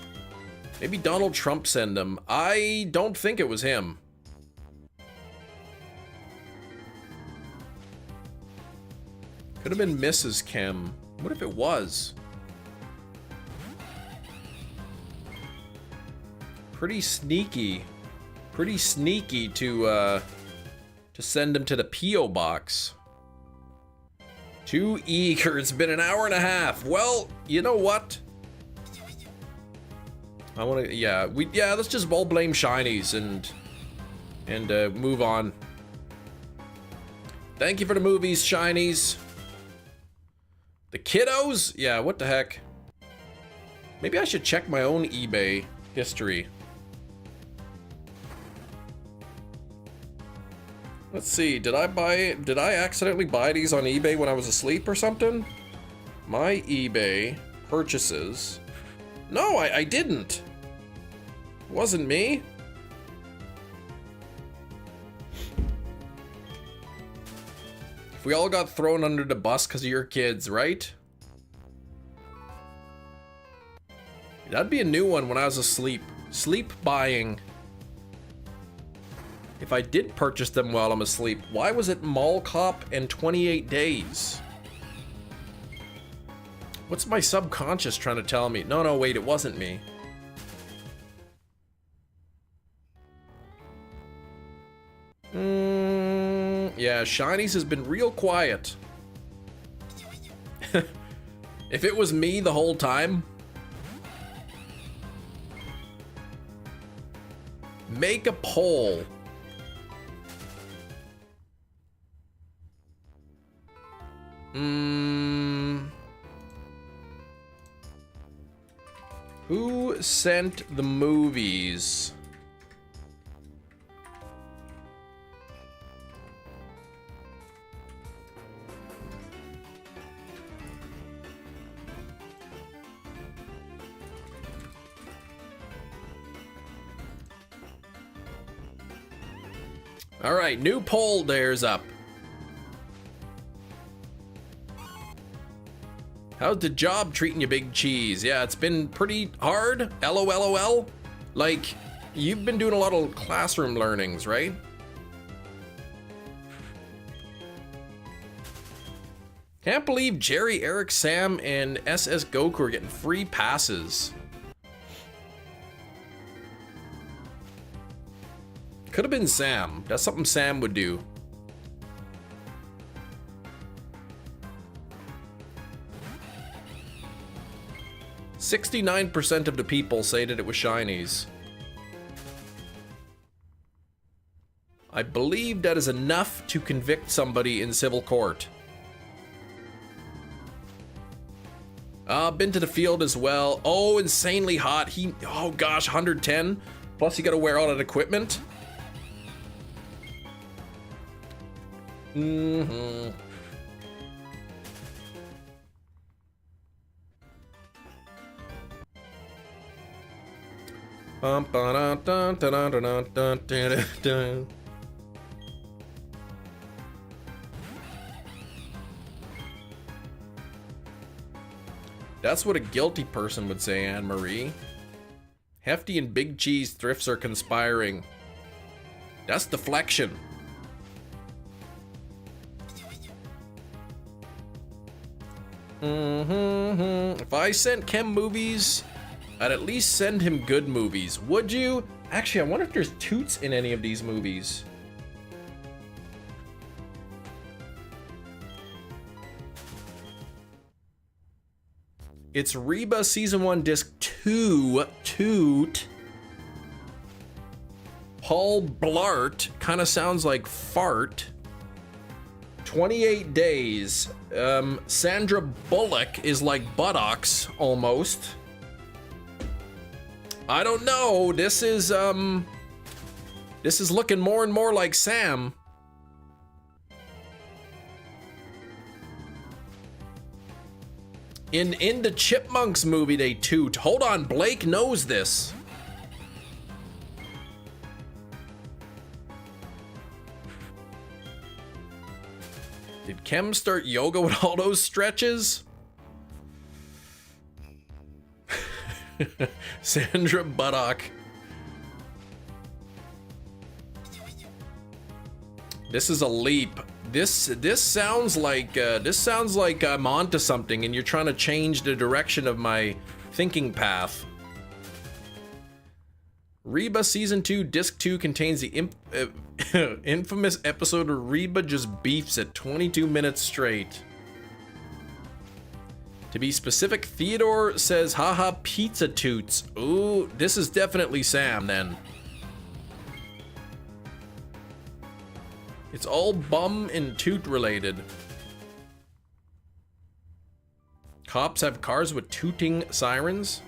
Maybe Donald Trump sent them. I don't think it was him. Could have been Mrs. Kem. What if it was? Pretty sneaky. Pretty sneaky to send him to the P.O. box. Too eager. It's been an hour and a half. Well, you know what? I want to, yeah, let's just all blame shinies and move on. Thank you for the movies, shinies. The kiddos? Yeah, what the heck? Maybe I should check my own eBay history. Let's see, did I accidentally buy these on eBay when I was asleep or something? My eBay purchases. No, I didn't. It wasn't me. We all got thrown under the bus because of your kids, right? That'd be a new one when I was asleep. Sleep buying. If I did purchase them while I'm asleep, why was it Mall Cop and 28 Days? What's my subconscious trying to tell me? No, wait, it wasn't me. Yeah, shinies has been real quiet. If it was me the whole time. Make a poll. Who sent the movies? All right, new poll dares up. How's the job treating you, Big Cheese? Yeah, it's been pretty hard. LOLOL. Like, you've been doing a lot of classroom learnings, right? Can't believe Jerry, Eric, Sam, and SS Goku are getting free passes. Could have been Sam. That's something Sam would do. "69% of the people say that it was shinies. I believe that is enough to convict somebody in civil court. Been to the field as well. Oh, insanely hot. Oh gosh, 110. Plus you gotta wear all that equipment. Mm-hmm. That's what a guilty person would say, Anne-Marie. Hefty and Big Cheese thrifts are conspiring. That's deflection. If I sent Kem movies, I'd at least send him good movies. Would you? Actually, I wonder if there's toots in any of these movies. It's Reba Season 1 Disc 2, Toot. Paul Blart, kind of sounds like fart. 28 Days. Sandra Bullock is like buttocks, almost. I don't know. This is looking more and more like Sam. In the Chipmunks movie, they toot. Hold on, Blake knows this. Did Kem start yoga with all those stretches? Sandra Buttock. This is a leap. This sounds like I'm onto something, and you're trying to change the direction of my thinking path. Reba Season 2 Disc 2 contains the infamous episode where Reba just beefs at 22 minutes straight. To be specific, Theodore says, haha, pizza toots. Ooh, this is definitely Sam then. It's all bum and toot related. Cops have cars with tooting sirens.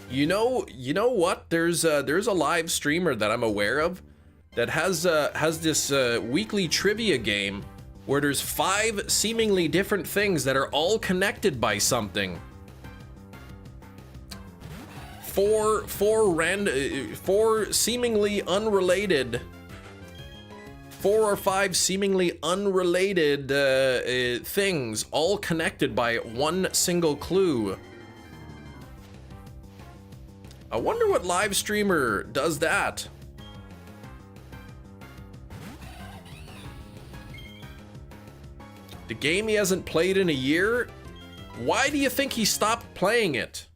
You know what? There's a live streamer that I'm aware of that has this weekly trivia game where there's 5 seemingly different things that are all connected by something. 4 seemingly unrelated. 4 or 5 seemingly unrelated things, all connected by one single clue. I wonder what live streamer does that. The game he hasn't played in a year? Why do you think he stopped playing it?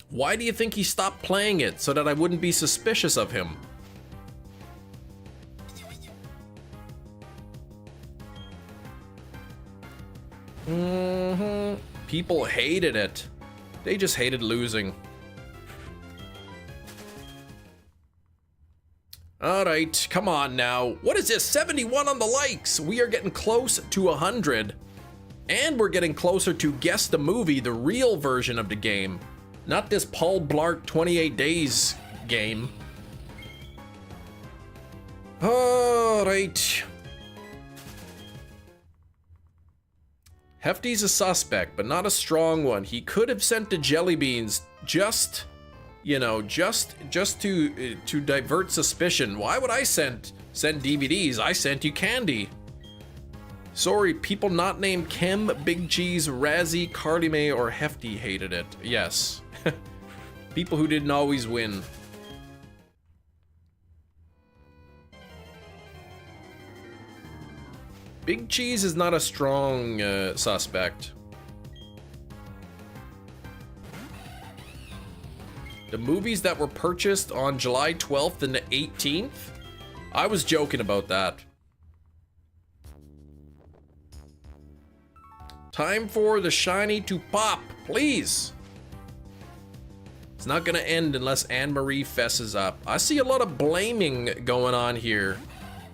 Why do you think he stopped playing it? So that I wouldn't be suspicious of him. People hated it. They just hated losing. Alright, come on now. What is this? 71 on the likes! We are getting close to 100. And we're getting closer to Guess the Movie, the real version of the game. Not this Paul Blart 28 Days game. Alright. Hefty's a suspect, but not a strong one. He could have sent the jelly beans just, you know, just to divert suspicion. Why would I send DVDs? I sent you candy. Sorry, people not named Kim, Big Cheese, Razzie, Carly Mae, or Hefty hated it. Yes. People who didn't always win. Big Cheese is not a strong suspect. The movies that were purchased on July 12th and the 18th? I was joking about that. Time for the shiny to pop, please. It's not gonna end unless Anne-Marie fesses up. I see a lot of blaming going on here.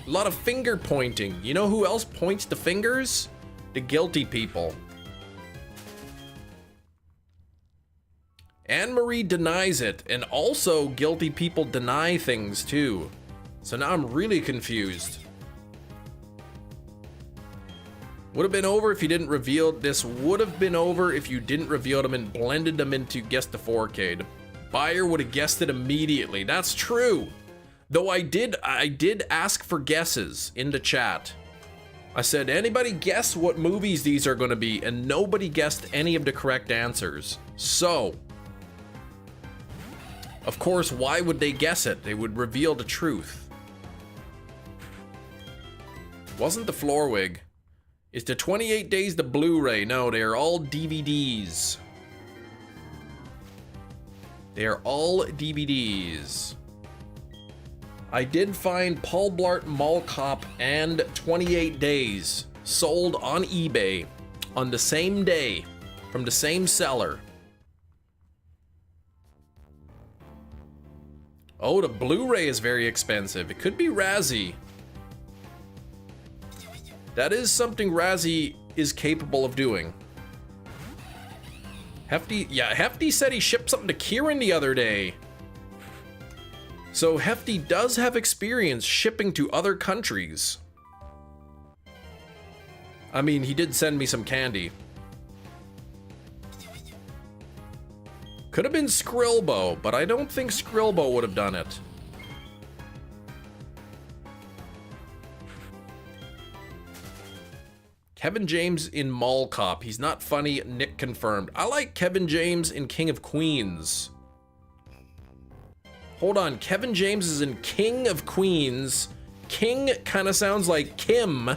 A lot of finger pointing. You know who else points the fingers? The guilty people. Anne-Marie denies it, and also guilty people deny things too. So now I'm really confused. Would have been over if you didn't reveal this. Would have been over if you didn't reveal them and blended them into Guess the 4K. The buyer would have guessed it immediately. That's true. Though I did ask for guesses in the chat. I said, anybody guess what movies these are going to be? And nobody guessed any of the correct answers. So, of course, why would they guess it? They would reveal the truth. Wasn't the floor wig. Is the 28 Days the Blu-ray? No, they are all DVDs. They are all DVDs. I did find Paul Blart Mall Cop and 28 Days sold on eBay on the same day from the same seller. Oh, the Blu-ray is very expensive. It could be Razzie. That is something Razzie is capable of doing. Hefty, yeah, Hefty said he shipped something to Kieran the other day. So Hefty does have experience shipping to other countries. I mean, he did send me some candy. Could have been Skrilbo, but I don't think Skrilbo would have done it. Kevin James in Mall Cop. He's not funny. Nick confirmed. I like Kevin James in King of Queens. Hold on. Kevin James is in King of Queens. King kind of sounds like Kim.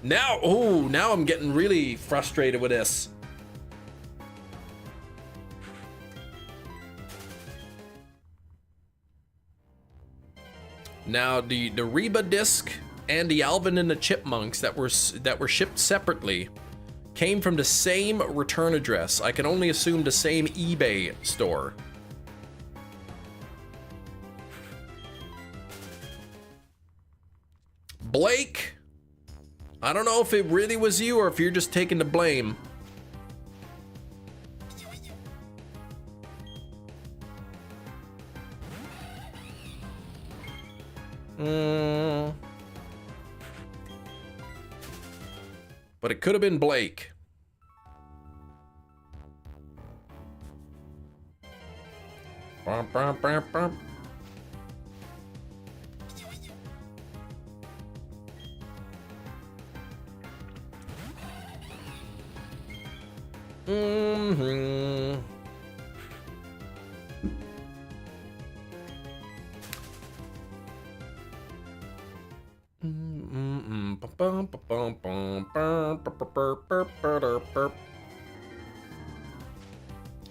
Now, oh, now I'm getting really frustrated with this. Now, the Reba disc and the Alvin and the Chipmunks that were shipped separately came from the same return address. I can only assume the same eBay store. Blake, I don't know if it really was you or if you're just taking the blame. But it could have been Blake. Bum, bum, bum, bum.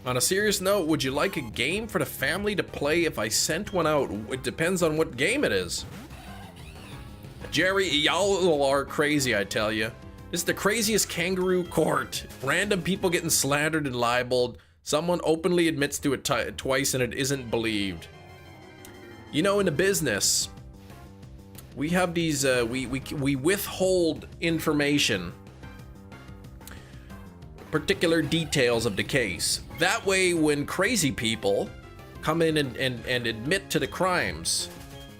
On a serious note, would you like a game for the family to play if I sent one out? It depends on what game it is. Jerry, y'all are crazy, I tell you. This is the craziest kangaroo court. Random people getting slandered and libeled. Someone openly admits to it twice and it isn't believed. You know, in the business, we have these, we withhold information, particular details of the case. That way, when crazy people come in and admit to the crimes,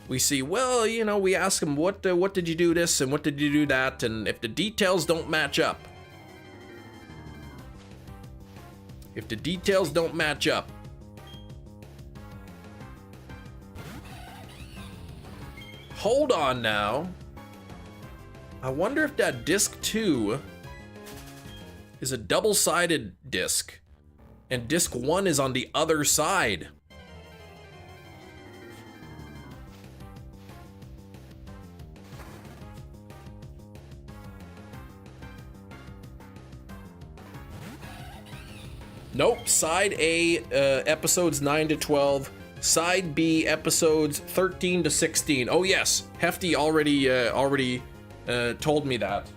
we see, well, you know, we ask them, what did you do this and what did you do that? And if the details don't match up, hold on now. I wonder if that disc 2 is a double-sided disc and disc 1 is on the other side. Nope, side A, episodes 9 to 12. Side B, episodes 13 to 16. Oh yes, Hefty already told me that.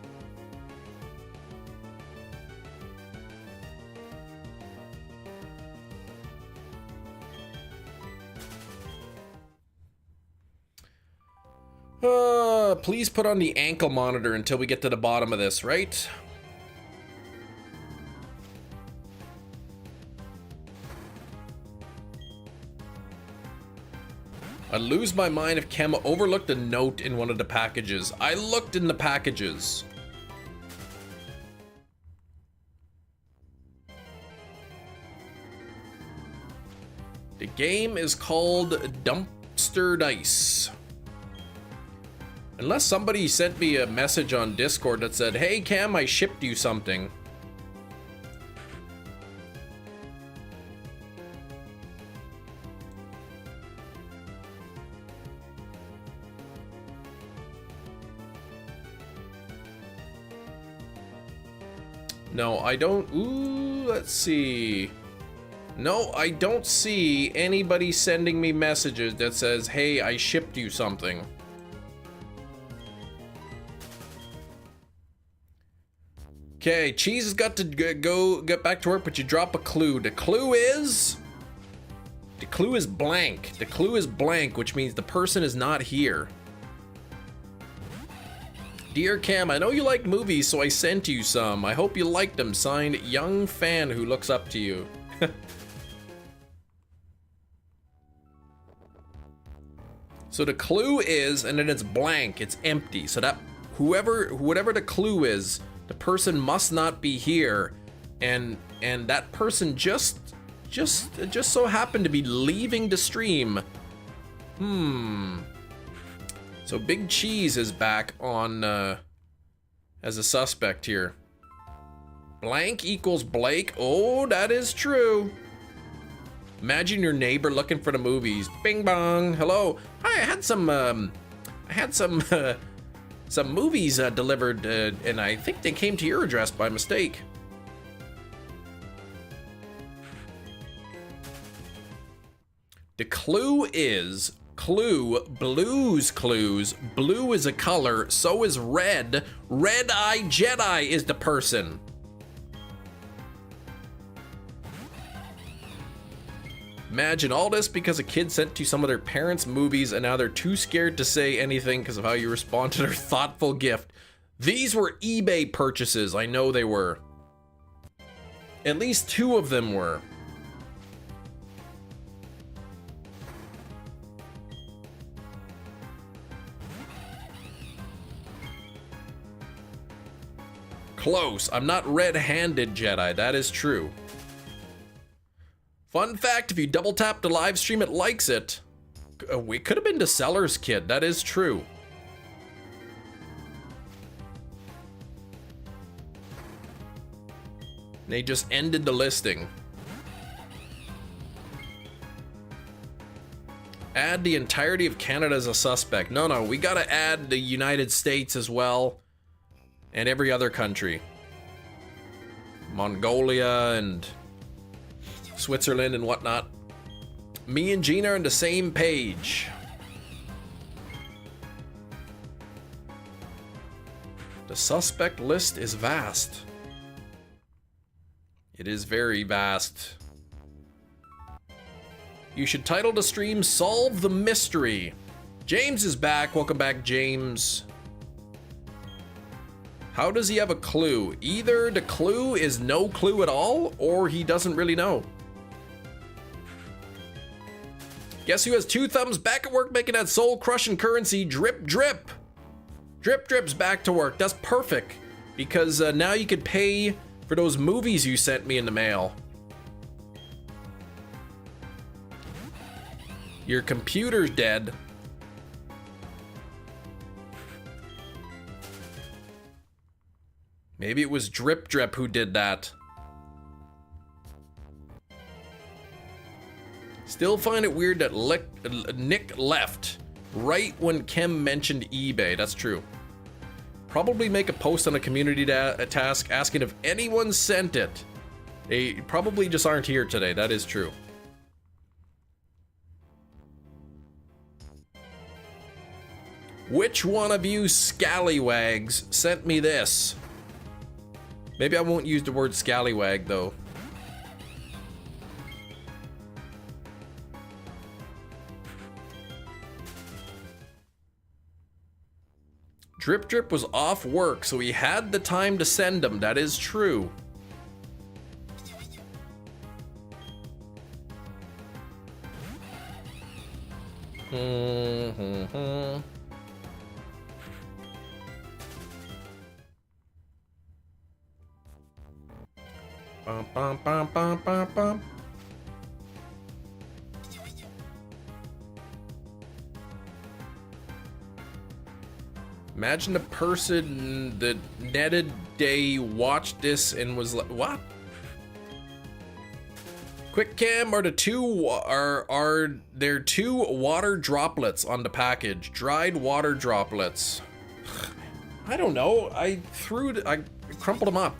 Please put on the ankle monitor until we get to the bottom of this, right? I'd lose my mind if Kem overlooked a note in one of the packages. I looked in the packages. The game is called Dumpster Dice. Unless somebody sent me a message on Discord that said, hey Cam, I shipped you something. No, I don't. Ooh, let's see. No, I don't see anybody sending me messages that says, hey, I shipped you something. Okay, Cheese has got to get back to work, but you drop a clue. The clue is blank. The clue is blank, which means the person is not here. Dear Cam, I know you like movies, so I sent you some. I hope you liked them. Signed, young fan who looks up to you. So the clue is, and then it's blank, it's empty. So that whatever the clue is, the person must not be here, and that person just so happened to be leaving the stream. So Big Cheese is back on as a suspect here. Blank equals Blake. Oh, that is true. Imagine your neighbor looking for the movies. Bing bong. Hello. Hi, I had some movies delivered, and I think they came to your address by mistake. The clue is Blue's Clues. Blue is a color, so is red. Red-Eye Jedi is the person. Imagine all this because a kid sent you some of their parents' movies and now they're too scared to say anything because of how you respond to their thoughtful gift. These were eBay purchases. I know they were. At least 2 of them were. Close. I'm not red-handed Jedi. That is true. Fun fact, if you double tap the live stream, it likes it. We could have been the seller's kid. That is true. They just ended the listing. Add the entirety of Canada as a suspect. No, we gotta add the United States as well. And every other country. Mongolia and Switzerland and whatnot. Me and Gina are on the same page. The suspect list is vast. It is very vast. You should title the stream Solve the Mystery. James is back. Welcome back, James. How does he have a clue? Either the clue is no clue at all, or he doesn't really know. Guess who has 2 thumbs back at work making that soul-crushing currency? Drip, drip. Drip, drip's back to work. That's perfect, because now you could pay for those movies you sent me in the mail. Your computer's dead. Maybe it was Drip Drip who did that. Still find it weird that Nick left right when Kim mentioned eBay. That's true. Probably make a post on a community task asking if anyone sent it. They probably just aren't here today. That is true. Which one of you scallywags sent me this? Maybe I won't use the word scallywag though. Drip Drip was off work, so he had the time to send them. That is true. Bum, bum, bum, bum, bum, bum. Imagine the person that netted day watched this and was like, "What? Quick cam are there 2 water droplets on the package? Dried water droplets." I don't know. I crumpled them up.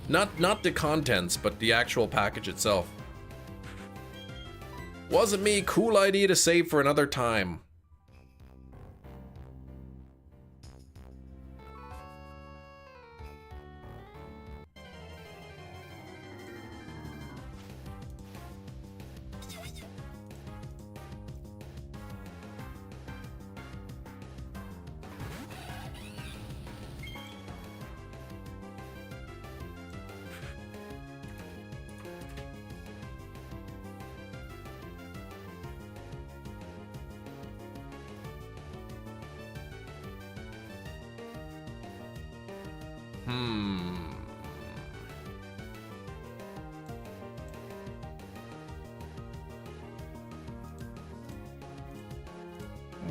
Not the contents, but the actual package itself. Wasn't me. Cool idea to save for another time.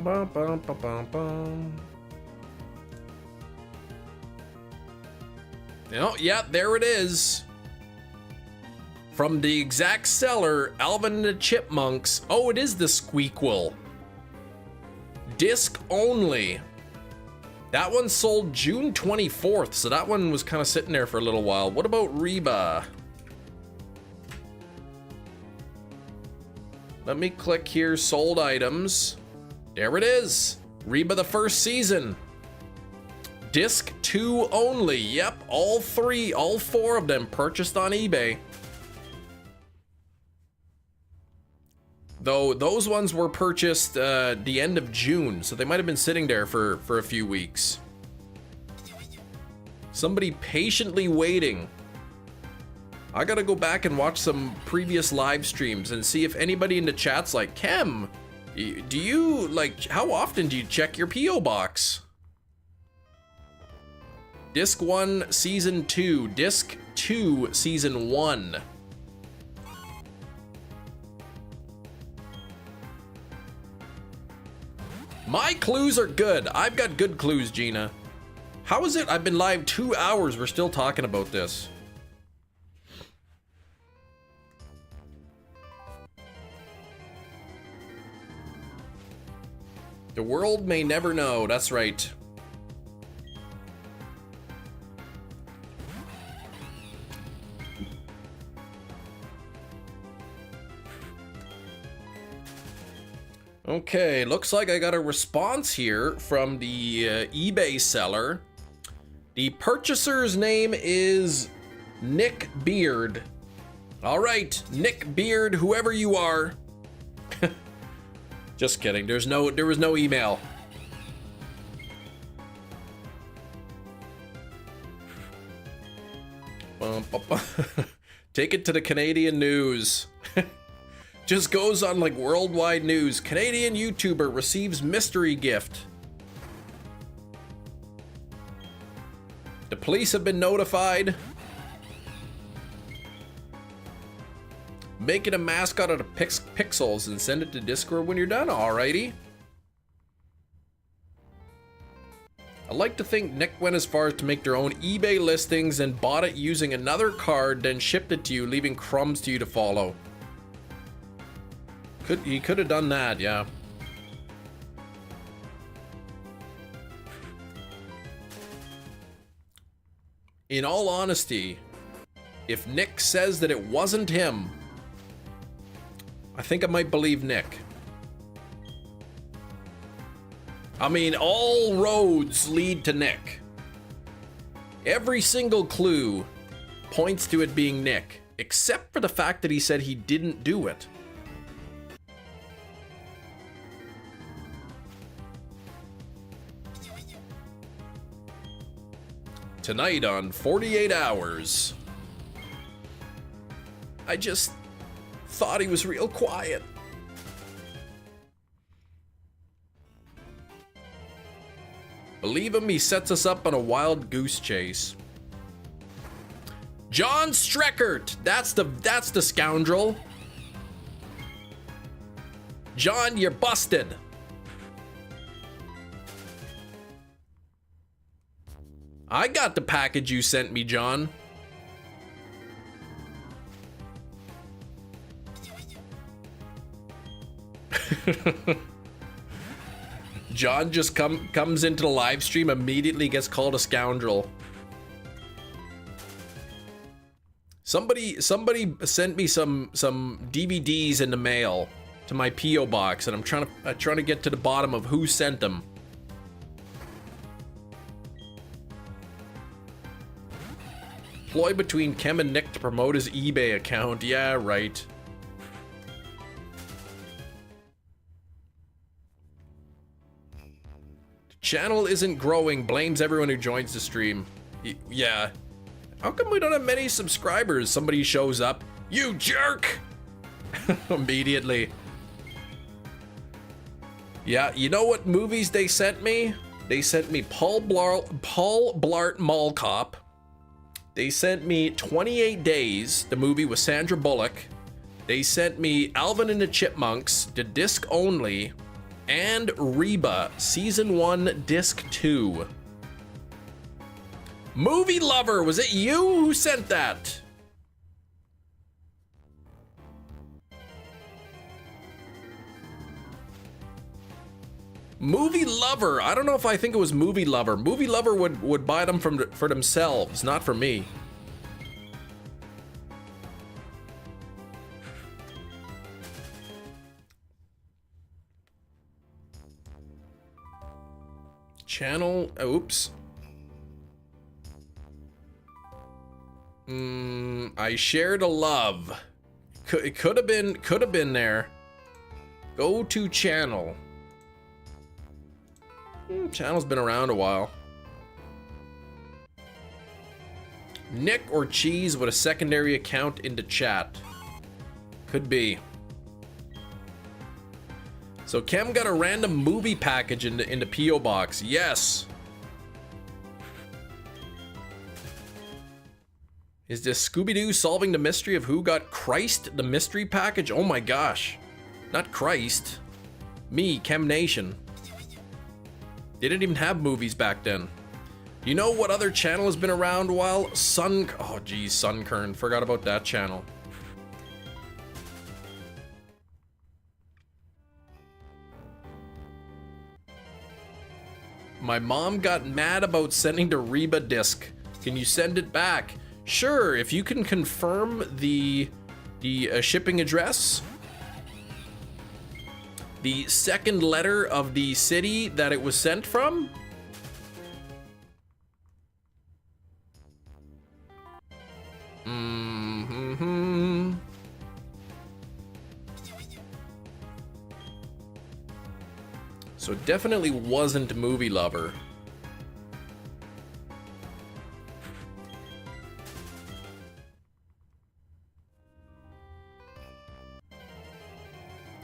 Bum, bum, bum, bum, bum. Oh, yeah, there it is. From the exact seller, Alvin and the Chipmunks. Oh, it is the Squeakquel. Disc only. That one sold June 24th, so that one was kind of sitting there for a little while. What about Reba? Let me click here, sold items. There it is. Reba the first season. Disc 2 only. Yep, all four of them purchased on eBay. Though those ones were purchased the end of June, so they might have been sitting there for a few weeks. Somebody patiently waiting. I gotta go back and watch some previous live streams and see if anybody in the chat's like, Kem, do you, like, how often do you check your P.O. box? Disc 1, Season 2. Disc 2, Season 1. My clues are good. I've got good clues, Gina. How is it I've been live 2 hours, we're still talking about this? The world may never know, that's right. Okay, looks like I got a response here from the eBay seller. The purchaser's name is Nick Beard. All right, Nick Beard, whoever you are. Just kidding. There was no email. Take it to the Canadian news. Just goes on like worldwide news. Canadian YouTuber receives mystery gift. The police have been notified. Make it a mascot out of pixels and send it to Discord when you're done. Alrighty. I like to think Nick went as far as to make their own eBay listings and bought it using another card, then shipped it to you, leaving crumbs to you to follow. He could have done that, yeah. In all honesty, if Nick says that it wasn't him, I think I might believe Nick. I mean, all roads lead to Nick. Every single clue points to it being Nick, except for the fact that he said he didn't do it. Tonight on 48 Hours. I just thought he was real quiet. Believe him, he sets us up on a wild goose chase. John Streckert, that's the scoundrel. John, you're busted. I got the package you sent me, John. John just comes into the live stream, immediately gets called a scoundrel. Somebody sent me some DVDs in the mail to my P.O. box, and I'm trying to get to the bottom of who sent them. Ploy between Kem and Nick to promote his eBay account. Yeah, right. The channel isn't growing. Blames everyone who joins the stream. Yeah. How come we don't have many subscribers? Somebody shows up. You jerk! Immediately. Yeah, you know what movies they sent me? They sent me Paul Blart Mall Cop. They sent me 28 Days, the movie with Sandra Bullock. They sent me Alvin and the Chipmunks, the disc only, and Reba, Season 1, Disc 2. Movie Lover, was it you who sent that? Movie Lover, I don't know if I think it was Movie Lover. Movie Lover would buy them for themselves, not for me. Channel, oops. I shared a love. It could have been there. Go to channel. Channel's been around a while. Nick or Cheese with a secondary account into chat. Could be. So Kem got a random movie package into P.O. Box. Yes. Is this Scooby-Doo solving the mystery of who got Christ the mystery package? Oh my gosh. Not Christ. Me, Kem Nation. They didn't even have movies back then. You know what other channel has been around a while? Oh geez, Sunkern. Forgot about that channel. My mom got mad about sending the Reba disc. Can you send it back? Sure, if you can confirm the shipping address, the second letter of the city that it was sent from. So it definitely wasn't Movie Lover.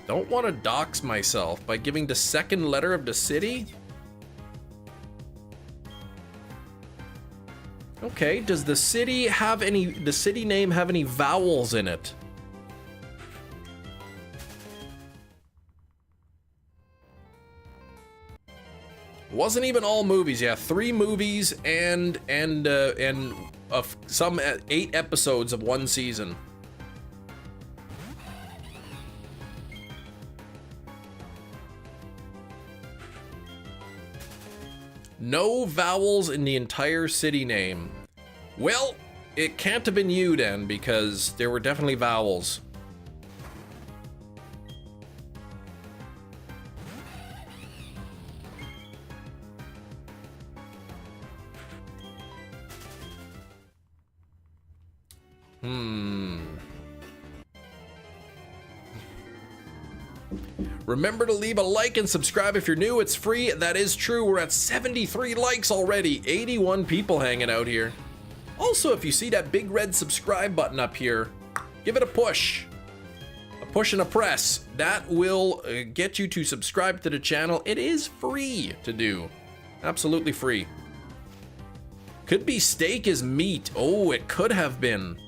Don't want to dox myself by giving the second letter of the city? Okay, does the city name have any vowels in it? Wasn't even all movies. Yeah, 3 movies and some 8 episodes of 1 season. No vowels in the entire city name. Well, it can't have been you then, because there were definitely vowels. Remember to leave a like and subscribe if you're new. It's free. That is true. We're at 73 likes already. 81 people hanging out here. Also, if you see that big red subscribe button up here, give it a push. A push and a press. That will get you to subscribe to the channel. It is free to do. Absolutely free. Could be steak is meat. Oh, it could have been.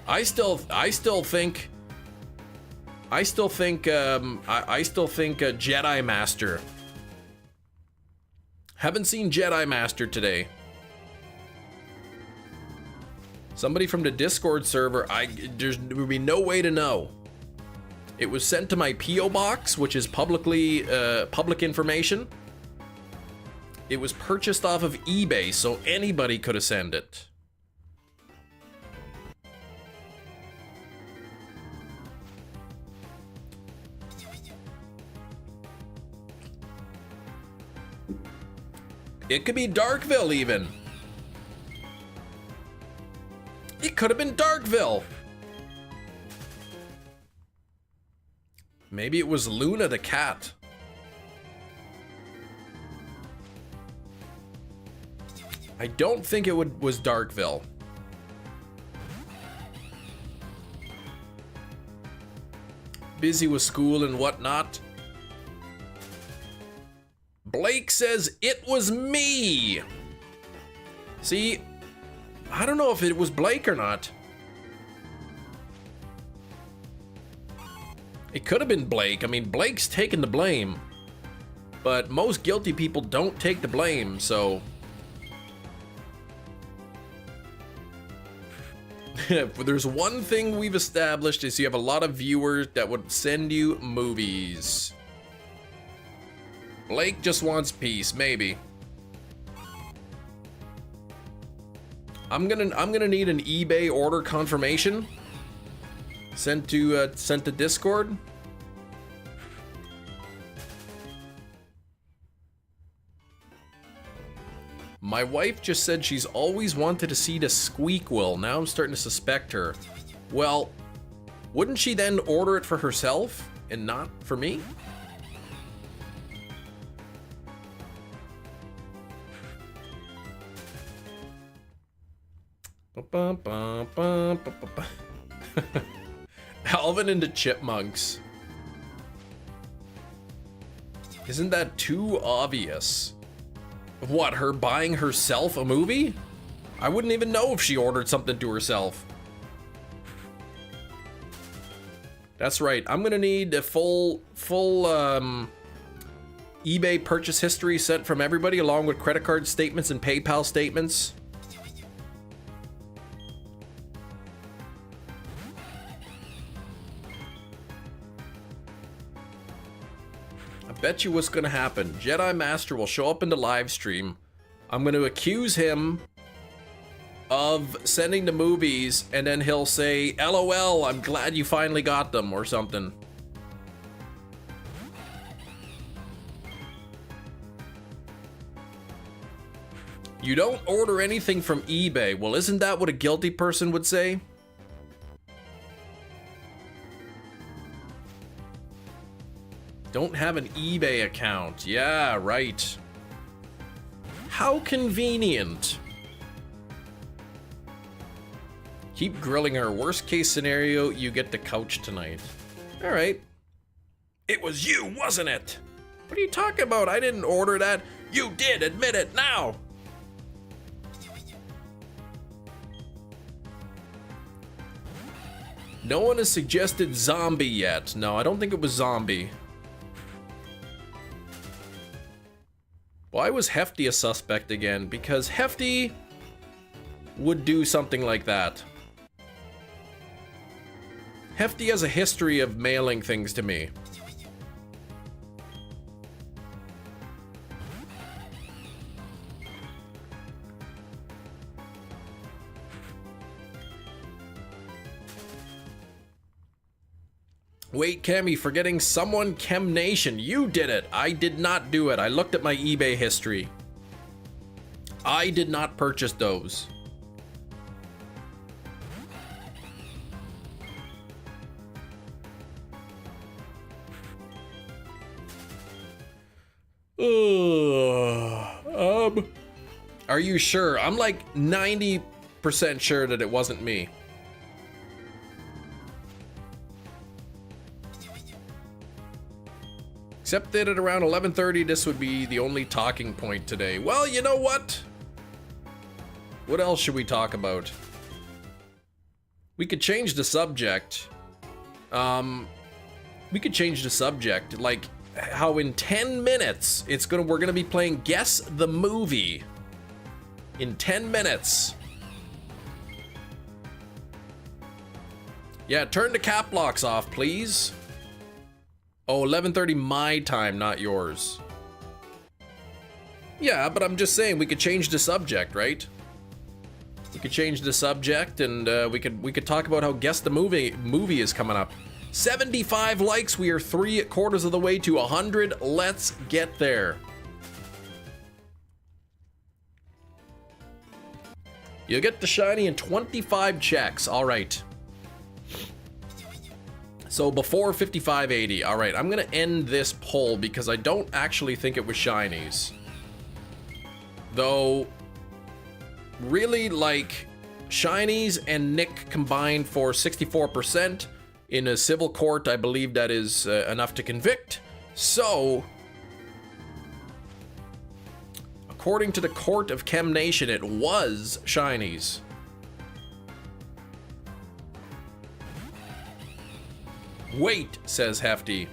I still think Jedi Master. Haven't seen Jedi Master today. Somebody from the Discord server, there would be no way to know. It was sent to my P.O. box, which is public information. It was purchased off of eBay, so anybody could have sent it. It could be Darkville even. It could have been Darkville. Maybe it was Luna the cat. I don't think it was Darkville. Busy with school and whatnot. Blake says it was me. See, I don't know if it was Blake or not. It could have been Blake. I mean, Blake's taking the blame. But most guilty people don't take the blame, so... If there's one thing we've established is you have a lot of viewers that would send you movies. Blake just wants peace, maybe. I'm gonna need an eBay order confirmation sent to Discord. My wife just said she's always wanted to see the Squeakquel. Now I'm starting to suspect her. Well, wouldn't she then order it for herself and not for me? Alvin and the Chipmunks. Isn't that too obvious? What, her buying herself a movie? I wouldn't even know if she ordered something to herself. That's right. I'm gonna need a full eBay purchase history sent from everybody, along with credit card statements and PayPal statements. Bet you what's gonna happen. Jedi Master will show up in the live stream. I'm gonna accuse him of sending the movies, and then he'll say, LOL, I'm glad you finally got them, or something. You don't order anything from eBay. Well, isn't that what a guilty person would say? Don't have an eBay account. Yeah, right. How convenient. Keep grilling her. Worst case scenario, you get the couch tonight. All right. It was you, wasn't it? What are you talking about? I didn't order that. You did. Admit it now. No one has suggested zombie yet. No, I don't think it was zombie. Why was Hefty a suspect again? Because Hefty would do something like that. Hefty has a history of mailing things to me. Wait, Cammy, forgetting someone, Chem Nation. You did it. I did not do it. I looked at my eBay history. I did not purchase those. Are you sure? I'm like 90% sure that it wasn't me. Except that at around 11:30, this would be the only talking point today. Well, you know what? What else should we talk about? We could change the subject. We could change the subject, like how in 10 minutes we're gonna be playing Guess the Movie. In 10 minutes. Yeah, turn the cap locks off, please. Oh, 11:30 my time, not yours. Yeah, but I'm just saying we could change the subject, right? We could change the subject, and we could talk about how Guess the Movie is coming up. 75 likes. We are 3/4 of the way to 100. Let's get there. You'll get the shiny in 25 checks. All right. So before 5580, all right, I'm gonna end this poll because I don't actually think it was shinies. Though, really, like, shinies and Nick combined for 64%. In a civil court, I believe that is enough to convict. So, according to the court of Chem Nation, it was shinies. Wait, says Hefty.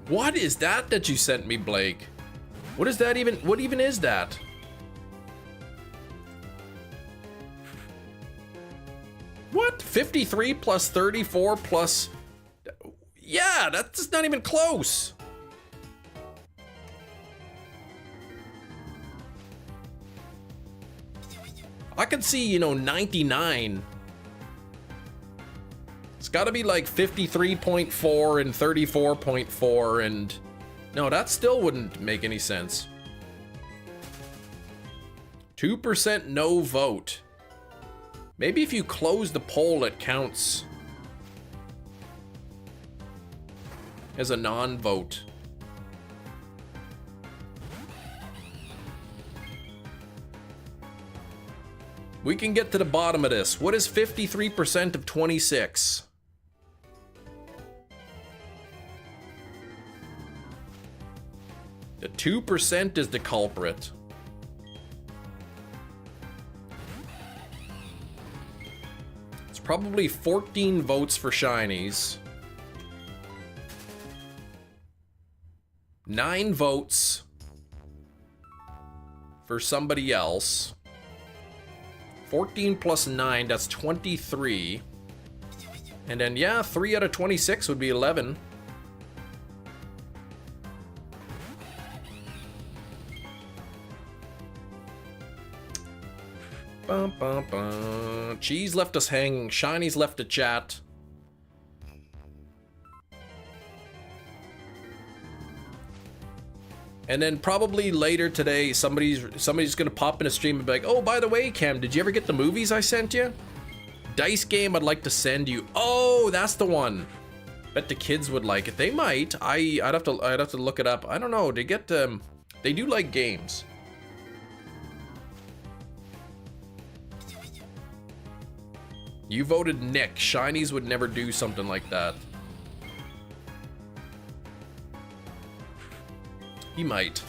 What is that you sent me, Blake? What is that even? What even is that? What? 53 plus 34 plus... Yeah, that's not even close. I could see, you know, 99. It's got to be like 53.4 and 34.4 and... No, that still wouldn't make any sense. 2% no vote. Maybe if you close the poll, it counts as a non-vote. We can get to the bottom of this. What is 53% of 26? The 2% is the culprit. It's probably 14 votes for shinies. 9 votes for somebody else. 14 plus 9, that's 23. And then, yeah, 3 out of 26 would be 11. Bum, bum, bum. Cheese left us hanging. Shiny's left a chat. And then probably later today, somebody's gonna pop in a stream and be like, "Oh, by the way, Cam, did you ever get the movies I sent you? Dice game I'd like to send you." Oh, that's the one. Bet the kids would like it. They might. I'd have to look it up. I don't know. They do like games. You voted Nick. Shinies would never do something like that. He might.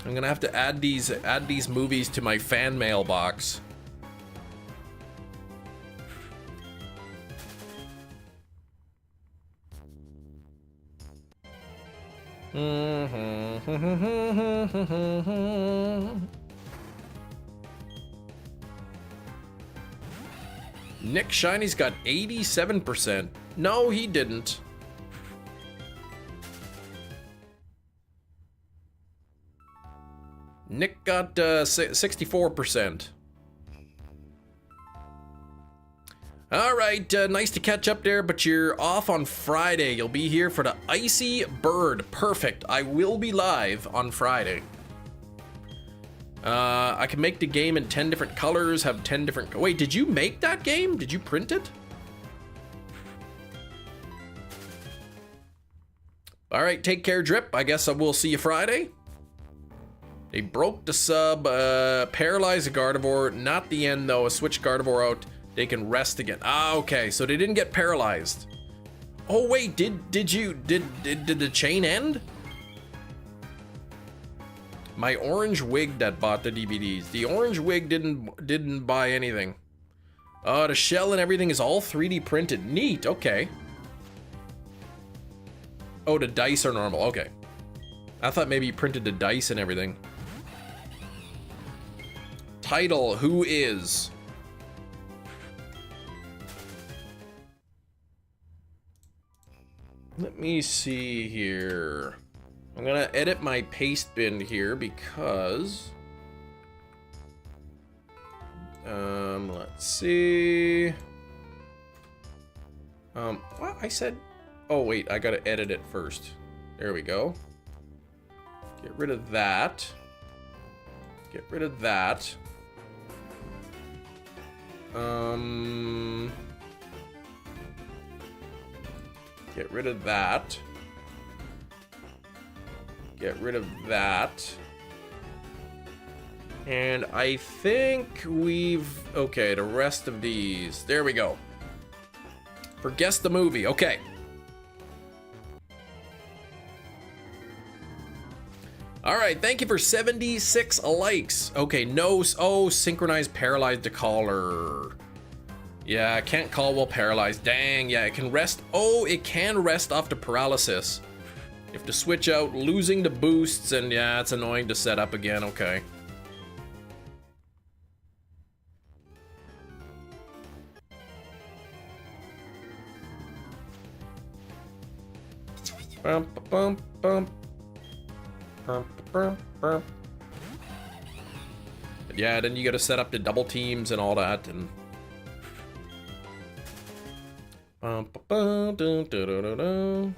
I'm gonna have to add these movies to my fan mailbox. Nick Shiny's got 87%. No, he didn't. Nick got 64%. All right, nice to catch up there, but you're off on Friday. You'll be here for the Icy Bird. Perfect. I will be live on Friday. I can make the game in 10 different colors, have 10 different... Wait, did you make that game? Did you print it? All right, take care, Drip. I guess I will see you Friday. They broke the sub, paralyze a Gardevoir. Not the end, though. A switch Gardevoir out. They can rest again. Ah, okay, so they didn't get paralyzed. Oh, wait, did the chain end? My orange wig that bought the DVDs. The orange wig didn't buy anything. The shell and everything is all 3D printed. Neat, okay. Oh, the dice are normal, okay. I thought maybe you printed the dice and everything. Title, who is? Let me see here. I'm gonna edit my paste bin here because... let's see... what? I said... Oh, wait, I gotta edit it first. There we go. Get rid of that. Get rid of that. Get rid of that. Get rid of that. And I think we've... Okay, the rest of these. There we go. For guess the movie. Okay. Alright, thank you for 76 likes. Okay, no... Oh, synchronized paralyzed to caller. Yeah, I can't call while paralyzed. Dang, yeah, it can rest... Oh, it can rest off the paralysis. You have to switch out, losing the boosts, and yeah, it's annoying to set up again. Okay. Bum, bum, bum. Bum, bum, bum. But yeah, then you gotta set up the double teams and all that, and... Bum, bum, dun, dun, dun, dun, dun.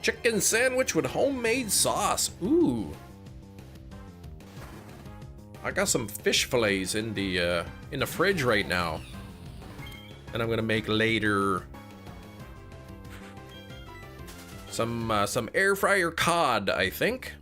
Chicken sandwich with homemade sauce. Ooh. I got some fish fillets in the fridge right now. And I'm gonna make later some air fryer cod, I think.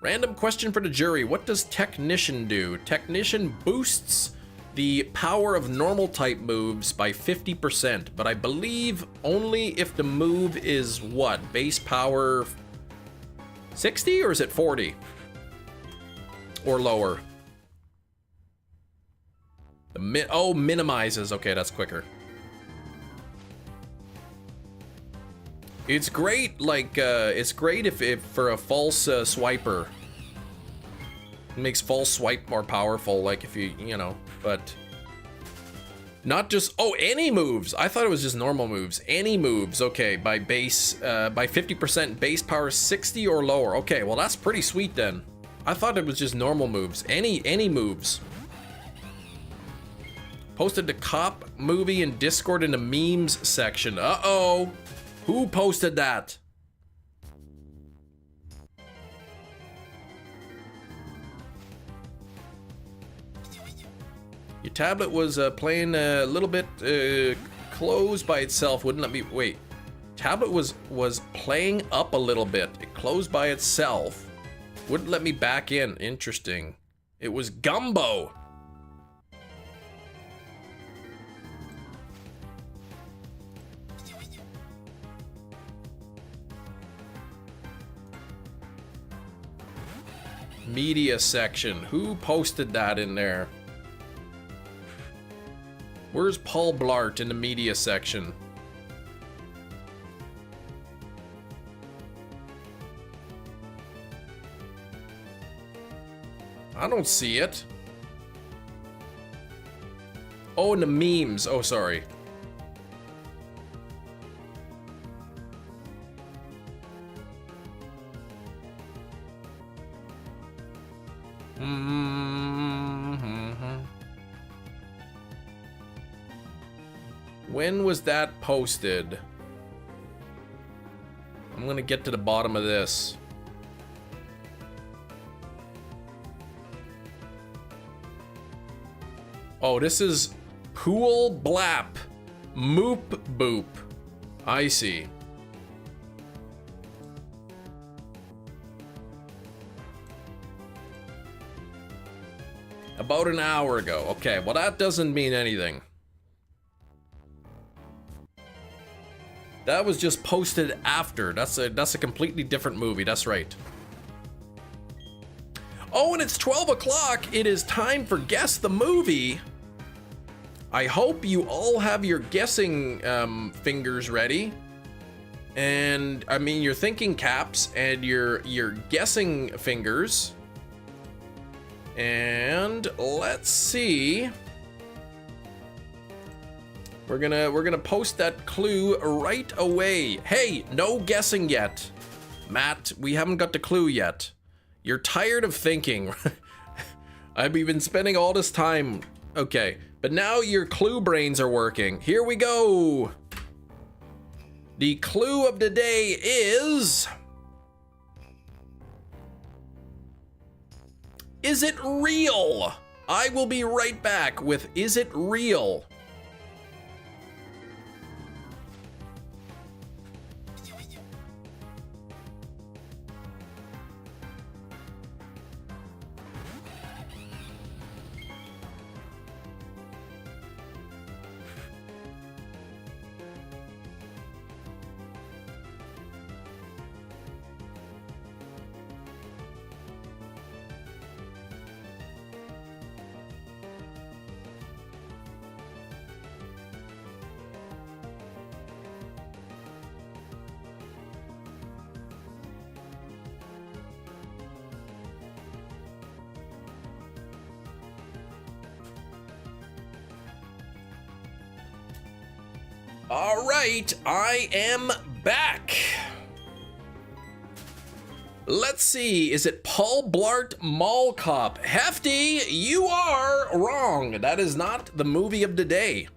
Random question for the jury. What does Technician do? Technician boosts the power of normal type moves by 50%, but I believe only if the move is what? Base power 60 or is it 40? Or lower? Oh, minimizes. Okay, that's quicker. It's great, like, it's great if for a false swiper. It makes false swipe more powerful, like if you know, but not just, oh, any moves. I thought it was just normal moves. Any moves, okay, by base, by 50% base power 60 or lower. Okay, well, that's pretty sweet then. I thought it was just normal moves. Any moves. Posted the cop movie in Discord in the memes section. Uh-oh. Who posted that? Your tablet was playing a little bit closed by itself. Wouldn't let me... Wait. Tablet was playing up a little bit. It closed by itself. Wouldn't let me back in. Interesting. It was Gumbo. Media section. Who posted that in there? Where's Paul Blart in the media section? I don't see it. Oh, in the memes. Oh, sorry. When was that posted? I'm gonna get to the bottom of this. Oh, this is Pool Blap. Moop Boop. I see. About an hour ago. Okay, well that doesn't mean anything. That was just posted after. That's a completely different movie. That's right. Oh, and it's 12 o'clock. It is time for Guess the Movie. I hope you all have your guessing fingers ready. And I mean your thinking caps and your guessing fingers. And let's see. We're gonna post that clue right away. Hey, no guessing yet. Matt, we haven't got the clue yet. You're tired of thinking. I've been spending all this time. Okay, but now your clue brains are working. Here we go. The clue of the day is it real? I will be right back with Is It Real? All right, I am back. Let's see, is it Paul Blart Mall Cop? Hefty, you are wrong. That is not the movie of the day.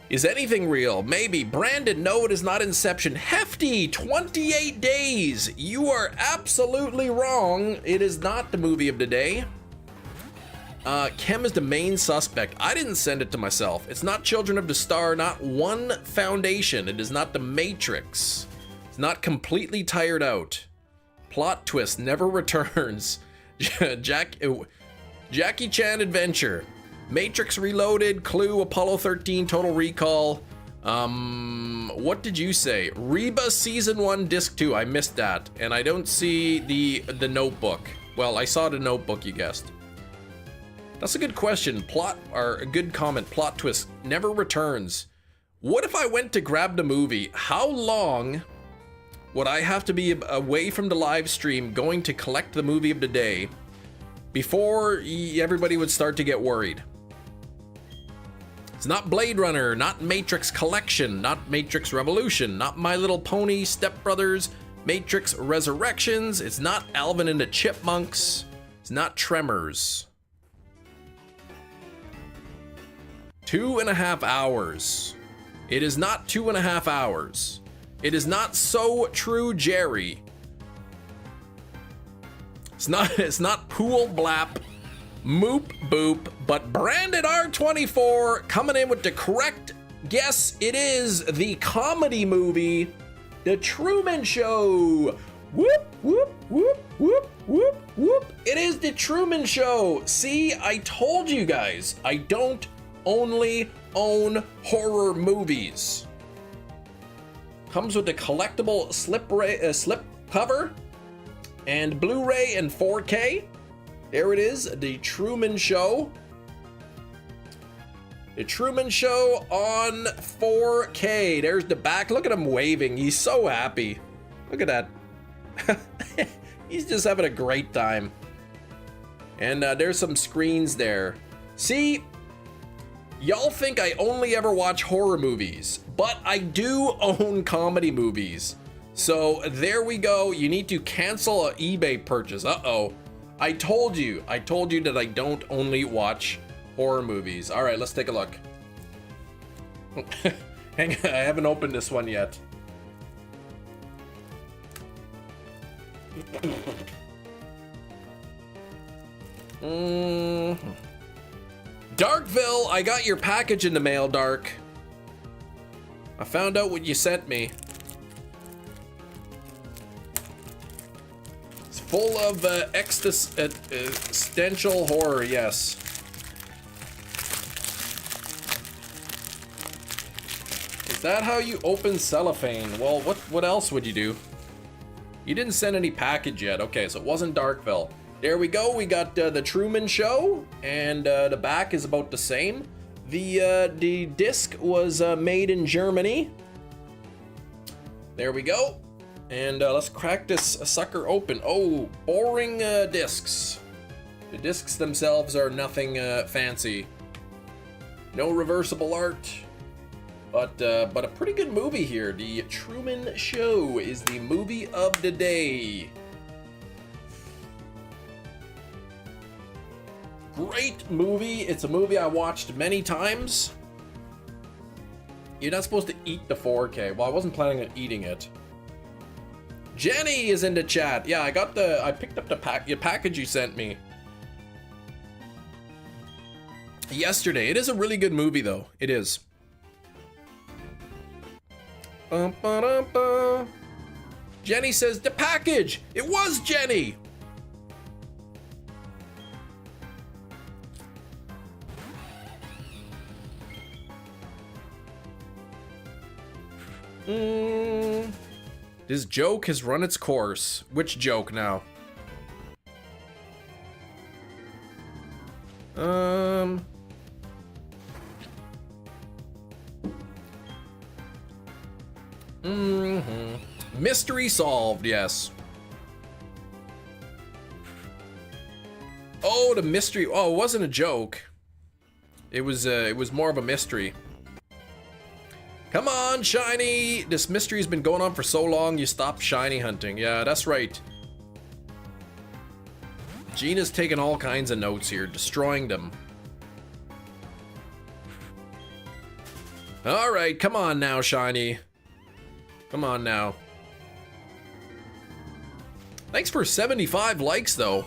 Is anything real? Maybe. Brandon, no, it is not Inception. Hefty, 28 days. You are absolutely wrong. It is not the movie of the day. Kem is the main suspect. I didn't send it to myself. It's not Children of the Star, not One Foundation. It is not The Matrix. It's not Completely Tired Out. Plot twist never returns. Jackie Chan Adventure. Matrix Reloaded, Clue, Apollo 13, Total Recall. What did you say? Reba Season 1, Disc 2. I missed that. And I don't see the Notebook. Well, I saw the Notebook, you guessed. That's a good question. Or a good comment. Plot twist never returns. What if I went to grab the movie? How long would I have to be away from the live stream going to collect the movie of the day before everybody would start to get worried? It's not Blade Runner, not Matrix Collection, not Matrix Revolution, not My Little Pony, Step Brothers, Matrix Resurrections. It's not Alvin and the Chipmunks. It's not Tremors. 2.5 hours. It is not 2.5 hours. It is not So True Jerry. It's not Pool Blap, Moop Boop, but Brandon R24 coming in with the correct guess. It is the comedy movie, The Truman Show. Whoop, whoop, whoop, whoop, whoop, whoop. It is The Truman Show. See, I told you guys, I don't only own horror movies. Comes with a collectible slip cover and Blu-ray and 4K. There it is, The Truman Show. The Truman Show on 4K. There's the back. Look at him waving. He's so happy. Look at that. He's just having a great time. And there's some screens there. See, y'all think I only ever watch horror movies, but I do own comedy movies. So there we go. You need to cancel an eBay purchase. Uh-oh. I told you that I don't only watch horror movies. All right, let's take a look. Hang on, I haven't opened this one yet. Darkville, I got your package in the mail, Dark. I found out what you sent me. It's full of existential horror, yes. Is that how you open cellophane? Well, what else would you do? You didn't send any package yet. Okay, so it wasn't Darkville. There we go. We got the Truman Show, and the back is about the same. The disc was made in Germany. There we go. And let's crack this sucker open. Oh, boring discs. The discs themselves are nothing fancy. No reversible art. But a pretty good movie here. The Truman Show is the movie of the day. Great movie. It's a movie I watched many times. You're not supposed to eat the 4K. Well, I wasn't planning on eating it. Jenny is in the chat. Yeah, I picked up the package you sent me yesterday. It is a really good movie, though. It is. Jenny says the package. It was Jenny. This joke has run its course. Which joke now? Mystery solved, yes. Oh, the mystery. Oh, it wasn't a joke. It was more of a mystery. Come on, shiny! This mystery's been going on for so long, you stopped shiny hunting. Yeah, that's right. Gina's taking all kinds of notes here, destroying them. Alright, come on now, shiny. Come on now. Thanks for 75 likes, though.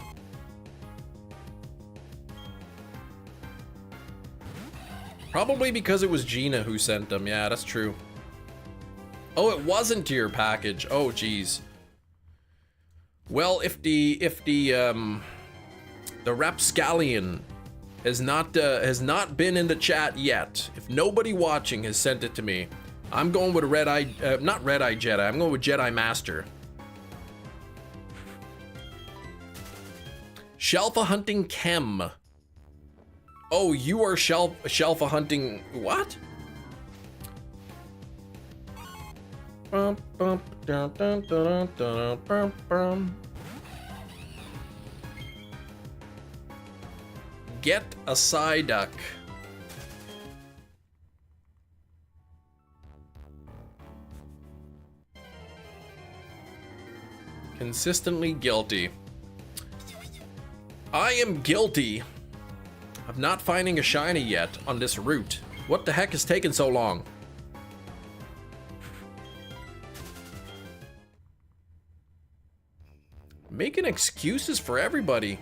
Probably because it was Gina who sent them. Yeah, that's true. Oh, it wasn't to your package. Oh, geez. Well, if the Rapscallion has not been in the chat yet, if nobody watching has sent it to me, I'm going with not Red Eye Jedi. I'm going with Jedi Master. Shelfa hunting chem. Oh, you are Shelfa hunting what? Get a Psyduck. Consistently guilty. I am guilty of not finding a shiny yet on this route. What the heck has taken so long? Making excuses for everybody.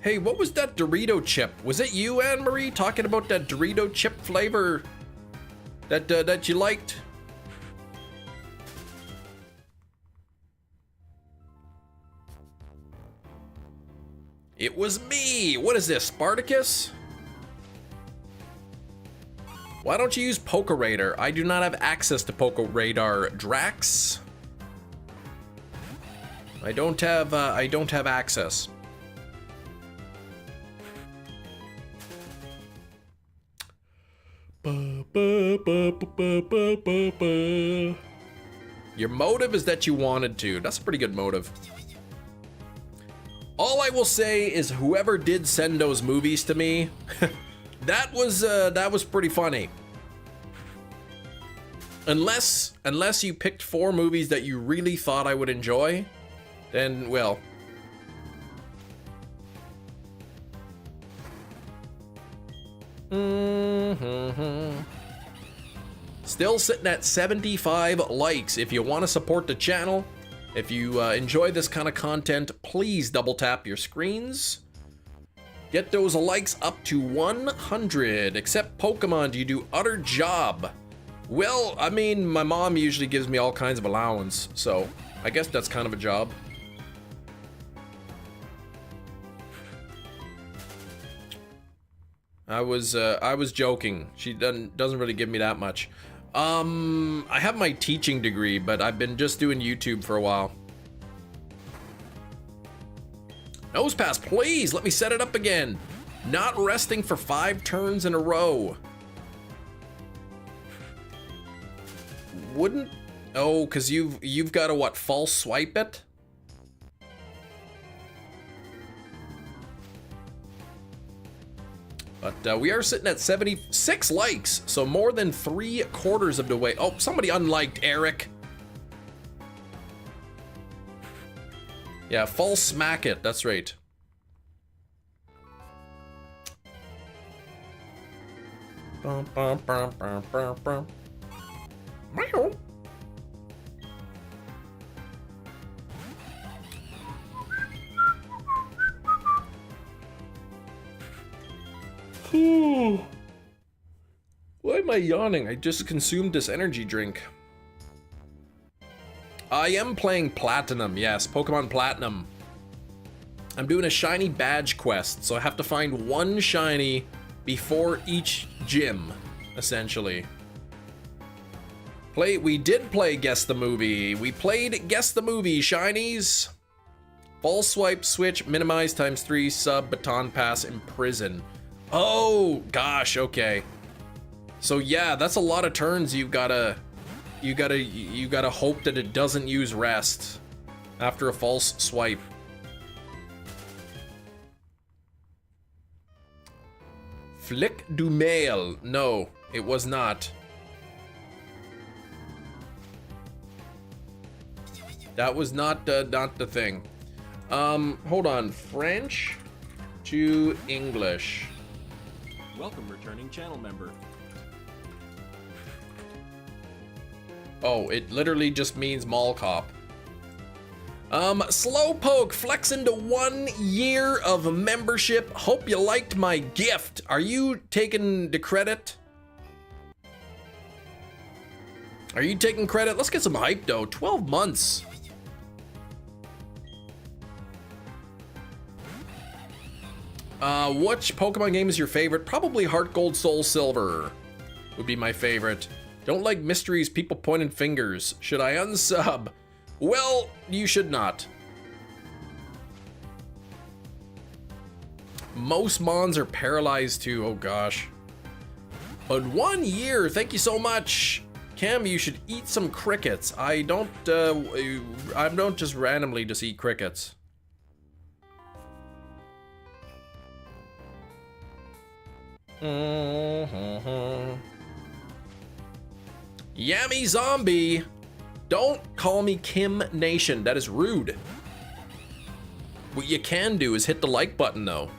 Hey, what was that Dorito chip? Was it you, Anne-Marie, talking about that Dorito chip flavor that you liked? It was me! What is this, Spartacus? Why don't you use Poke Radar? I do not have access to Poke Radar, Drax. I don't have access. Your motive is that you wanted to. That's a pretty good motive. All I will say is whoever did send those movies to me, that was pretty funny. Unless you picked 4 movies that you really thought I would enjoy, then well. Still sitting at 75 likes. If you want to support the channel, if you enjoy this kind of content, please double tap your screens. Get those likes up to 100. Except Pokemon, do you do utter job? Well, I mean, my mom usually gives me all kinds of allowance, so I guess that's kind of a job. I was joking. She doesn't really give me that much. I have my teaching degree, but I've been just doing YouTube for a while. Nose pass, please, let me set it up again. Not resting for 5 turns in a row. Wouldn't, oh, cause you've got to what, false swipe it? But we are sitting at 76 likes, so more than 3/4 of the way. Oh, somebody unliked Eric. Yeah, false smack it, that's right. Bum, bum, bum, bum, bum, bum. Meow. Why am I yawning? I just consumed this energy drink. I am playing Platinum, yes, Pokemon Platinum. I'm doing a shiny badge quest, so I have to find 1 shiny before each gym, essentially. We did play Guess the Movie. We played Guess the Movie, shinies. False swipe, switch, minimize ×3, sub, baton pass, imprison. Oh, gosh, okay. So yeah, that's a lot of turns you gotta hope that it doesn't use rest after a false swipe. Flick du Mail. No, it was not. That was not the thing. Hold on. French to English. Welcome, returning channel member. Oh, it literally just means mall cop. Slowpoke flexing to 1 year of membership. Hope you liked my gift. Are you taking the credit? Are you taking credit? Let's get some hype though. 12 months. Which Pokemon game is your favorite? Probably Heart Gold Soul Silver would be my favorite. Don't like mysteries, people pointing fingers. Should I unsub? Well, you should not. Most Mons are paralyzed too, oh gosh. But 1 year, thank you so much. Cam, you should eat some crickets. I don't just randomly just eat crickets. Yummy Zombie. Don't call me Kim Nation. That is rude. What you can do is hit the like button though.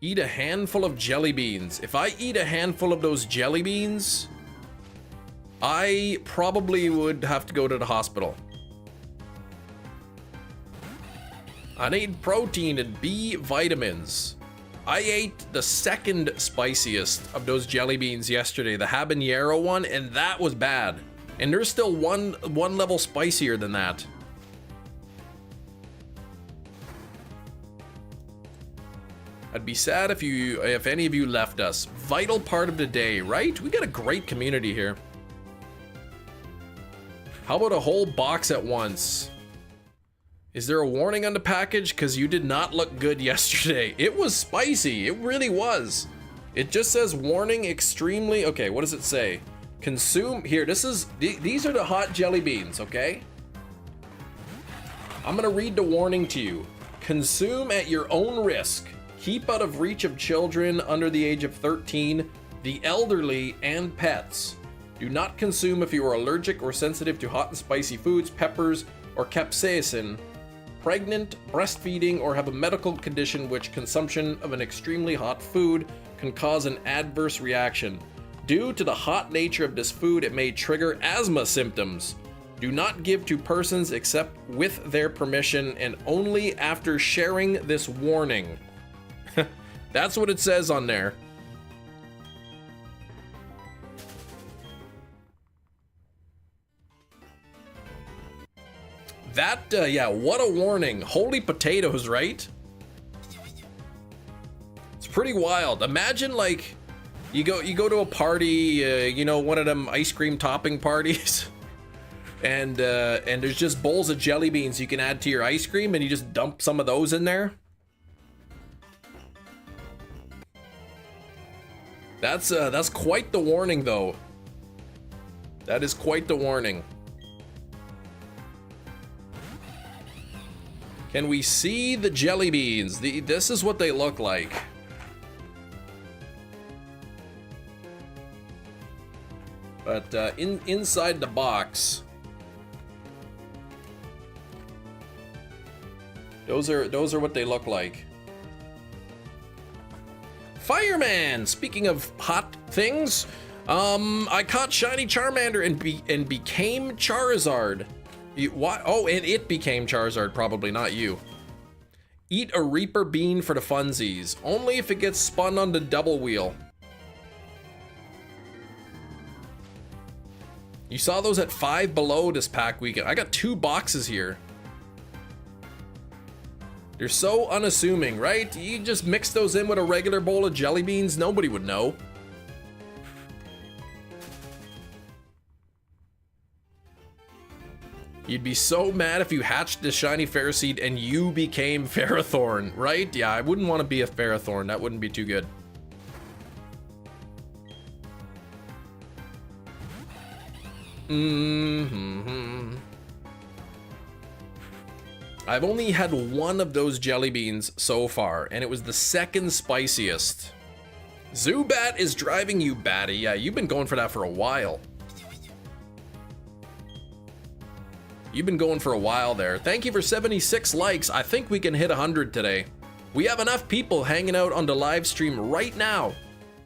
Eat a handful of jelly beans. If I eat a handful of those jelly beans, I probably would have to go to the hospital. I need protein and B vitamins. I ate the second spiciest of those jelly beans yesterday, the habanero one, and that was bad. And there's still one level spicier than that. I'd be sad if any of you left us. Vital part of the day, right? We got a great community here. How about a whole box at once? Is there a warning on the package? Because you did not look good yesterday. It was spicy. It really was. It just says warning extremely. Okay, what does it say? Consume. Here, these are the hot jelly beans, okay? I'm going to read the warning to you. Consume at your own risk. Keep out of reach of children under the age of 13, the elderly, and pets. Do not consume if you are allergic or sensitive to hot and spicy foods, peppers, or capsaicin, pregnant, breastfeeding, or have a medical condition which consumption of an extremely hot food can cause an adverse reaction. Due to the hot nature of this food, it may trigger asthma symptoms. Do not give to persons except with their permission and only after sharing this warning. That's what it says on there. That, yeah, what a warning. Holy potatoes, right? It's pretty wild. Imagine, like, you go to a party, you know, one of them ice cream topping parties, and there's just bowls of jelly beans you can add to your ice cream, and you just dump some of those in there. That's quite the warning, though. That is quite the warning. Can we see the jelly beans? This is what they look like. But inside the box, those are what they look like. Fireman! Speaking of hot things, I caught Shiny Charmander and became Charizard. What? Oh, and it became Charizard, probably not you. Eat a Reaper Bean for the funsies. Only if it gets spun on the double wheel. You saw those at Five Below this pack weekend. I got 2 boxes here. They're so unassuming, right? You just mix those in with a regular bowl of jelly beans, nobody would know. You'd be so mad if you hatched the shiny Ferroseed and you became Ferrothorn, right? Yeah, I wouldn't want to be a Ferrothorn. That wouldn't be too good. I've only had one of those jelly beans so far, and it was the second spiciest. Zubat is driving you batty. Yeah, you've been going for that for a while. You've been going for a while there. Thank you for 76 likes. I think we can hit 100 today. We have enough people hanging out on the live stream right now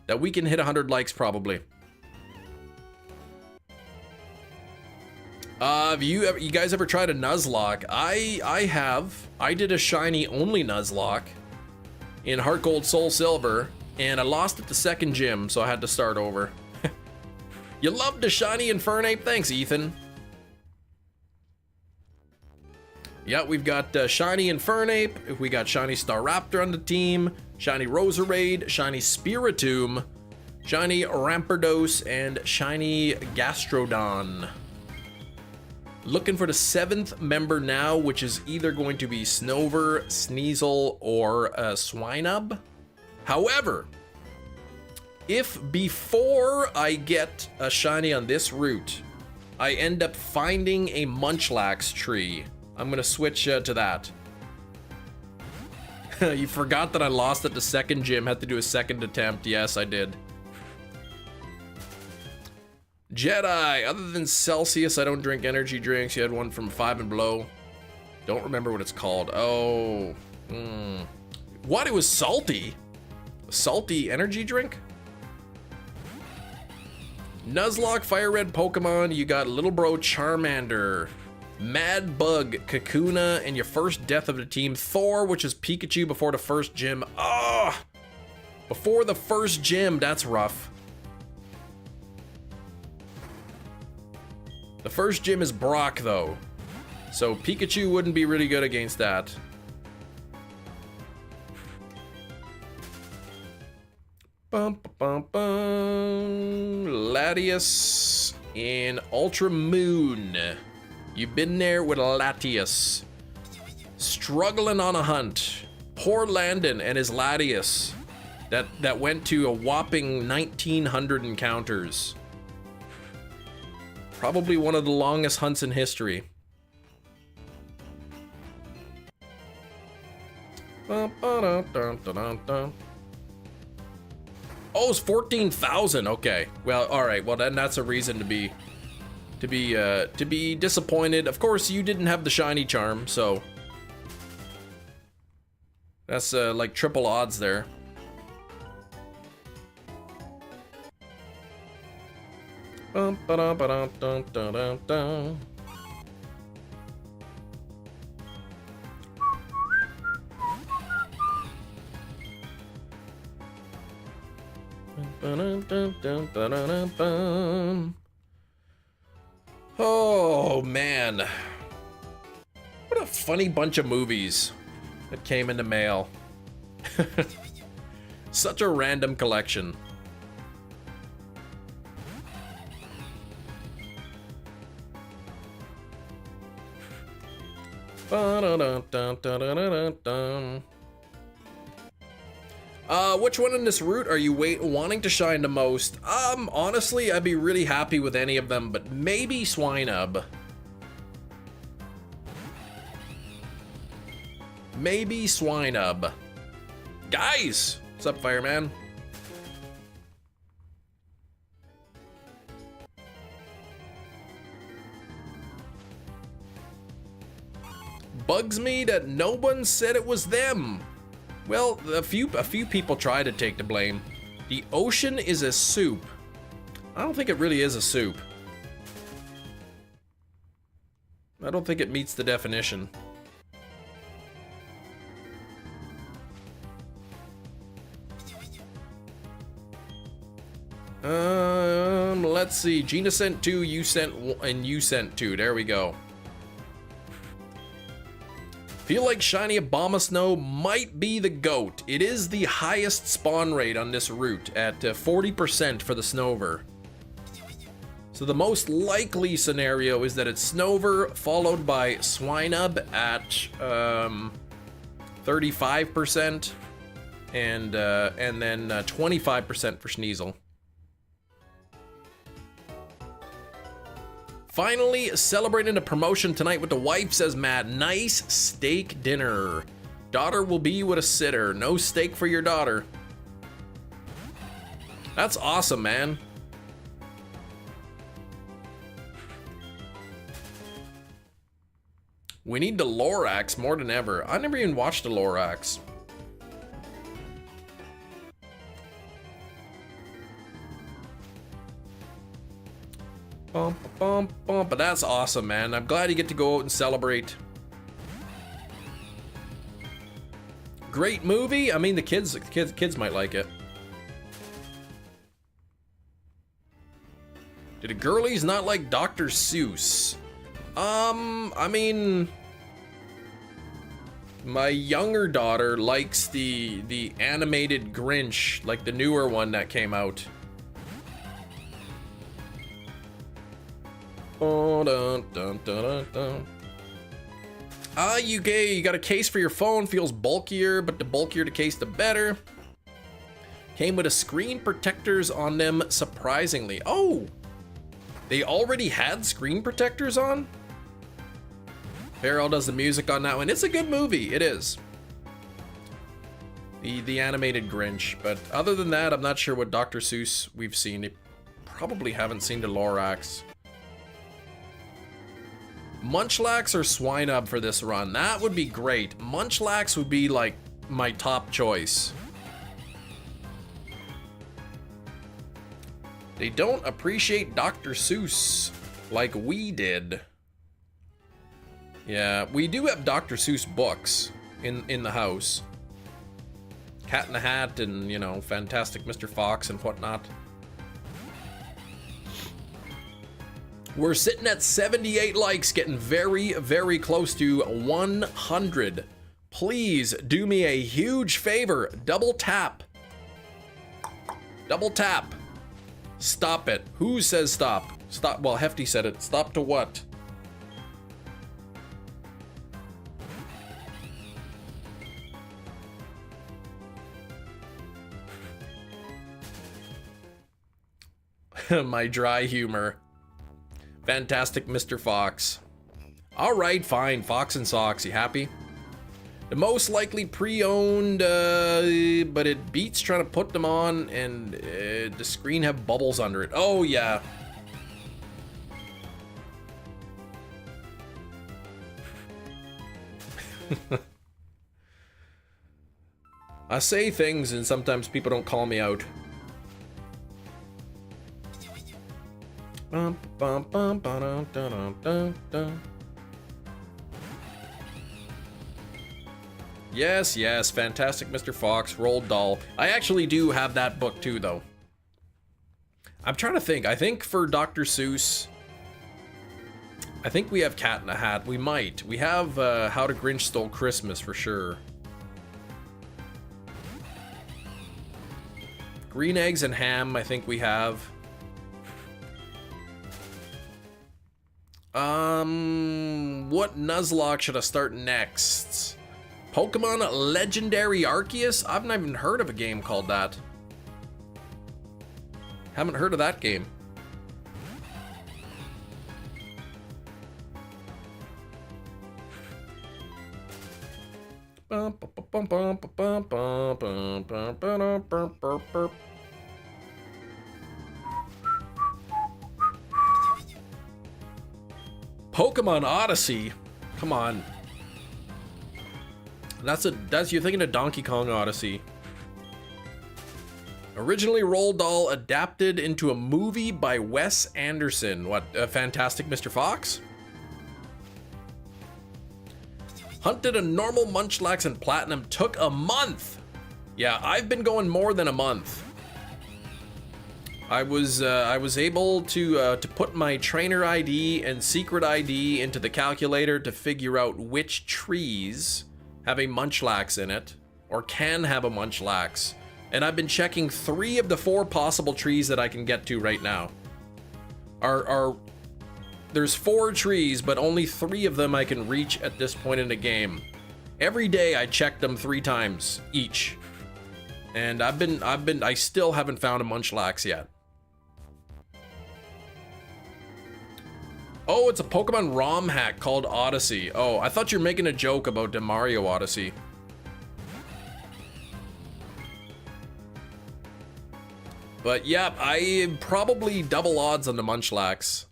that we can hit 100 likes probably. Have you guys ever tried a Nuzlocke? I have. I did a shiny only Nuzlocke in Heart Gold Soul Silver, and I lost at the second gym, so I had to start over. You loved the shiny Infernape? Thanks, Ethan. Yeah, we've got shiny Infernape, we got shiny Staraptor on the team, shiny Roserade, shiny Spiritomb, shiny Rampardos, and shiny Gastrodon. Looking for the 7th member now, which is either going to be Snover, Sneasel, or Swinub. However, if before I get a shiny on this route, I end up finding a Munchlax tree, I'm gonna switch to that. You forgot that I lost at the second gym, had to do a second attempt. Yes, I did. Jedi, other than Celsius, I don't drink energy drinks. You had one from 5 and Below. Don't remember what it's called. Oh, what? It was salty. A salty energy drink? Nuzlocke, Fire Red Pokemon. You got Little Bro Charmander, Mad Bug, Kakuna, and your first death of the team, Thor, which is Pikachu before the first gym. Ah, before the first gym, that's rough. The first gym is Brock, though, so Pikachu wouldn't be really good against that. Bum, bum, bum. Latias in Ultra Moon. You've been there with Latias. Struggling on a hunt. Poor Landon and his Latias that went to a whopping 1,900 encounters. Probably one of the longest hunts in history. Oh, it's 14,000. Okay. Well, all right. Well, then that's a reason to be disappointed. Of course, you didn't have the shiny charm, so that's like triple odds there. Oh man, what a funny bunch of movies that came in the mail. Such a random collection. Which one in this route are you wanting to shine the most? Honestly, I'd be really happy with any of them, but maybe Swinub. Maybe Swinub. Guys! What's up, Fireman? Bugs me that no one said it was them. Well, a few people try to take the blame. The ocean is a soup. I don't think it really is a soup. I don't think it meets the definition. Let's see. Gina sent 2, you sent 1, and you sent 2. There we go. Feel like shiny Abomasnow might be the GOAT. It is the highest spawn rate on this route at 40% for the Snover. So the most likely scenario is that it's Snover followed by Swinub at 35% and then 25% for Sneasel. Finally celebrating a promotion tonight with the wife, says Matt. Nice steak dinner. Daughter will be with a sitter. No steak for your daughter. That's awesome, man. We need the Lorax more than ever. I never even watched the Lorax. But that's awesome, man. I'm glad you get to go out and celebrate. Great movie. I mean, the kids might like it. Did the girlies not like Dr. Seuss? I mean, my younger daughter likes the animated Grinch, like the newer one that came out. Oh, dun, dun, dun, dun. Ah, you gay, you got a case for your phone, feels bulkier, but the bulkier the case, the better. Came with a screen protectors on them, surprisingly. Oh, they already had screen protectors on? Farrell does the music on that one. It's a good movie, it is. The animated Grinch, but other than that, I'm not sure what Dr. Seuss we've seen. They probably haven't seen the Lorax. Munchlax or Swinub for this run? That would be great. Munchlax would be like my top choice. They don't appreciate Dr. Seuss like we did. Yeah, we do have Dr. Seuss books in the house. Cat in the Hat and, you know, Fantastic Mr. Fox and whatnot. We're sitting at 78 likes, getting very, very close to 100. Please do me a huge favor. Double tap. Double tap. Stop it. Who says stop? Stop. Well, Hefty said it. Stop to what? My dry humor. Fantastic Mr. Fox. All right, fine. Fox and Socks. You happy? The most likely pre-owned, but it beats trying to put them on, and the screen have bubbles under it. Oh yeah. I say things, and sometimes people don't call me out. Yes, yes, Fantastic Mr. Fox, Roald Dahl. I actually do have that book too, though. I'm trying to think. I think for Dr. Seuss, I think we have Cat in the Hat. We might. We have How the Grinch Stole Christmas for sure. Green Eggs and Ham, I think we have. What Nuzlocke should I start next? Pokemon Legendary Arceus? I've not even heard of a game called that. Haven't heard of that game. Pokemon Odyssey? Come on. That's you're thinking of Donkey Kong Odyssey. Originally Roald Dahl, adapted into a movie by Wes Anderson. What, Fantastic Mr. Fox? Hunted a normal Munchlax and Platinum, took a month. Yeah, I've been going more than a month. I was able to put my trainer ID and secret ID into the calculator to figure out which trees have a Munchlax in it, or can have a Munchlax. And I've been checking 3 of the 4 possible trees that I can get to right now. There's 4 trees, but only 3 of them I can reach at this point in the game. Every day I check them 3 times each. And I still haven't found a Munchlax yet. Oh, it's a Pokemon ROM hack called Odyssey. Oh, I thought you were making a joke about the Mario Odyssey. But yeah, I probably double odds on the Munchlax.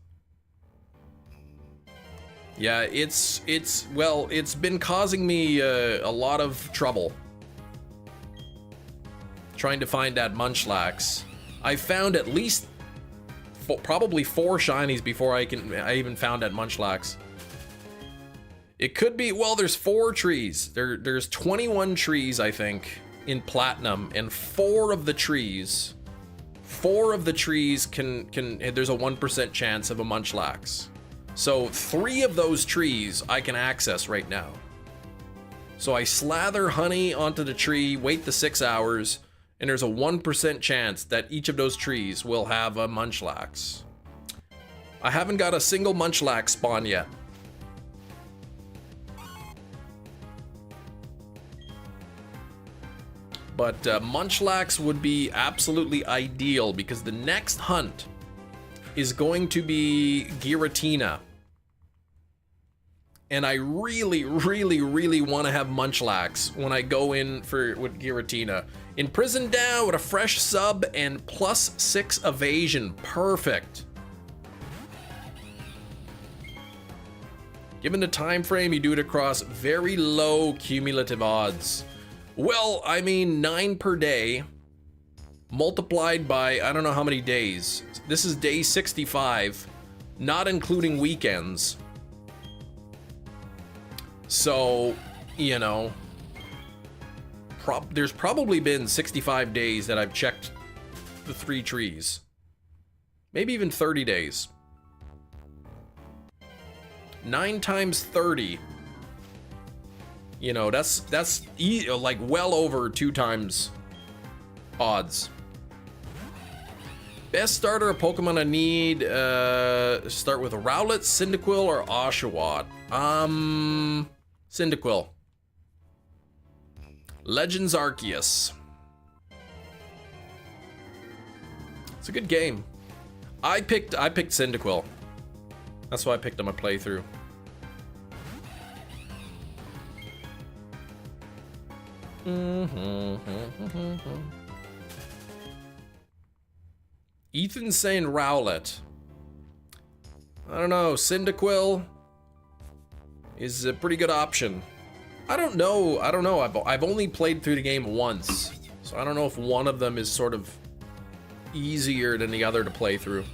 Yeah, it's been causing me a lot of trouble trying to find that Munchlax. I found at least probably 4 shinies before I even found that Munchlax. It could be, well, there's 4 trees. There's 21 trees, I think, in Platinum, and 4 of the trees can there's a 1% chance of a Munchlax. So 3 of those trees I can access right now. So I slather honey onto the tree, wait the 6 hours, and there's a 1% chance that each of those trees will have a Munchlax. I haven't got a single Munchlax spawn yet. But Munchlax would be absolutely ideal because the next hunt is going to be Giratina. And I really, really, really want to have Munchlax when I go in with Giratina. Imprisoned down with a fresh sub and +6 evasion. Perfect. Given the time frame, you do it across very low cumulative odds. Well, I mean 9 per day multiplied by I don't know how many days. This is day 65, not including weekends. So, you know, there's probably been 65 days that I've checked the 3 trees. Maybe even 30 days. 9 times 30. You know, that's like well over 2 times odds. Best starter of Pokemon I need, start with a Rowlet, Cyndaquil, or Oshawott. Cyndaquil. Legends Arceus. It's a good game. I picked Cyndaquil. That's why I picked on my playthrough. Ethan's saying Rowlet. I don't know, Cyndaquil is a pretty good option. I don't know. I've only played through the game once, so I don't know if one of them is sort of easier than the other to play through.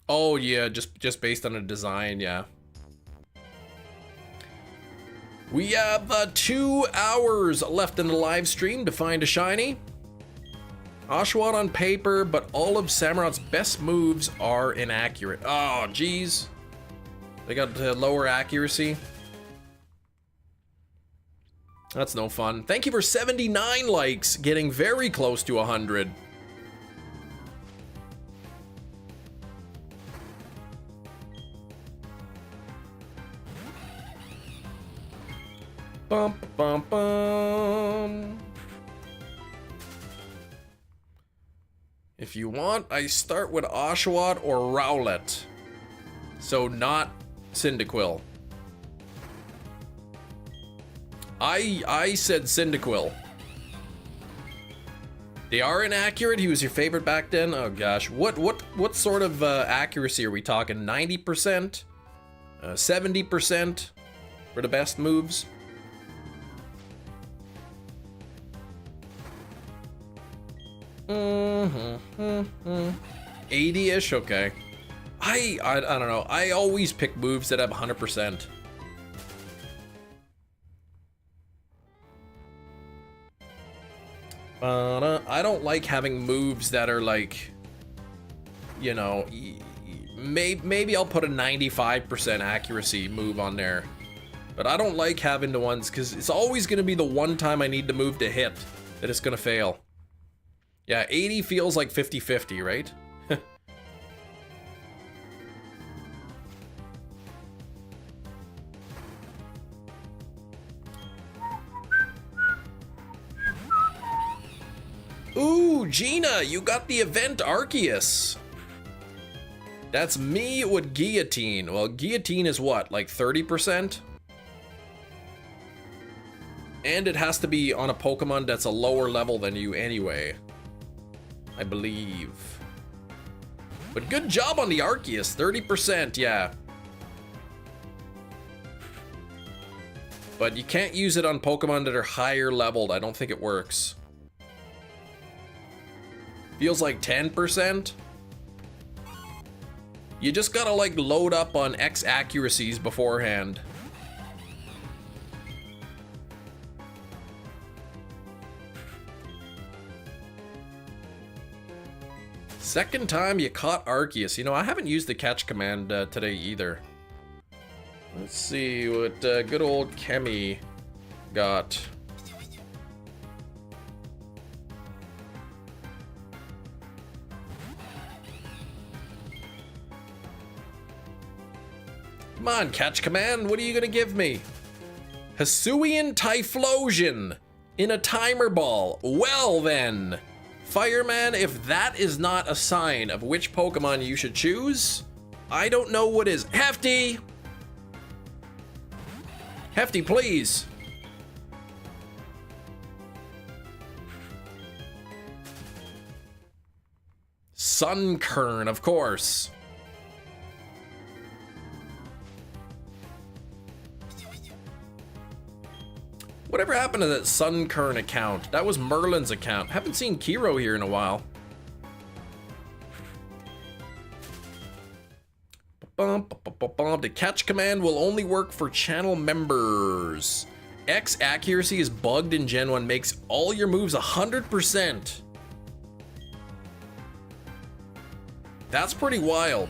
Oh yeah, just based on the design, yeah. We have 2 hours left in the live stream to find a shiny. Oshawott on paper, but all of Samurot's best moves are inaccurate. Oh, geez. They got lower accuracy. That's no fun. Thank you for 79 likes, getting very close to 100. Bum, bum, bum. If you want, I start with Oshawott or Rowlet. So not Cyndaquil. I said Cyndaquil. They are inaccurate. He was your favorite back then. Oh gosh, what sort of accuracy are we talking? 90%, 70% for the best moves. 80-ish, okay. I don't know. I always pick moves that have 100%. I don't like having moves that are like, you know, maybe I'll put a 95% accuracy move on there. But I don't like having the ones, because it's always going to be the one time I need the move to hit that it's going to fail. Yeah, 80 feels like 50-50, right? Ooh, Gina, you got the event Arceus. That's me with Guillotine. Well, Guillotine is what, like 30%? And it has to be on a Pokemon that's a lower level than you anyway, I believe. But good job on the Arceus, 30%, yeah. But you can't use it on Pokemon that are higher leveled. I don't think it works. Feels like 10%. You just gotta like load up on X accuracies beforehand. Second time you caught Arceus. You know, I haven't used the catch command today either. Let's see what good old Kemi got. Come on, catch command, what are you gonna give me? Hisuian Typhlosion in a timer ball. Well then, Fireman, if that is not a sign of which Pokemon you should choose, I don't know what is. Hefty! Hefty, please. Sunkern, of course. Whatever happened to that Sunkern account? That was Merlin's account. Haven't seen Kiro here in a while. The catch command will only work for channel members. X accuracy is bugged in Gen 1, makes all your moves 100%. That's pretty wild.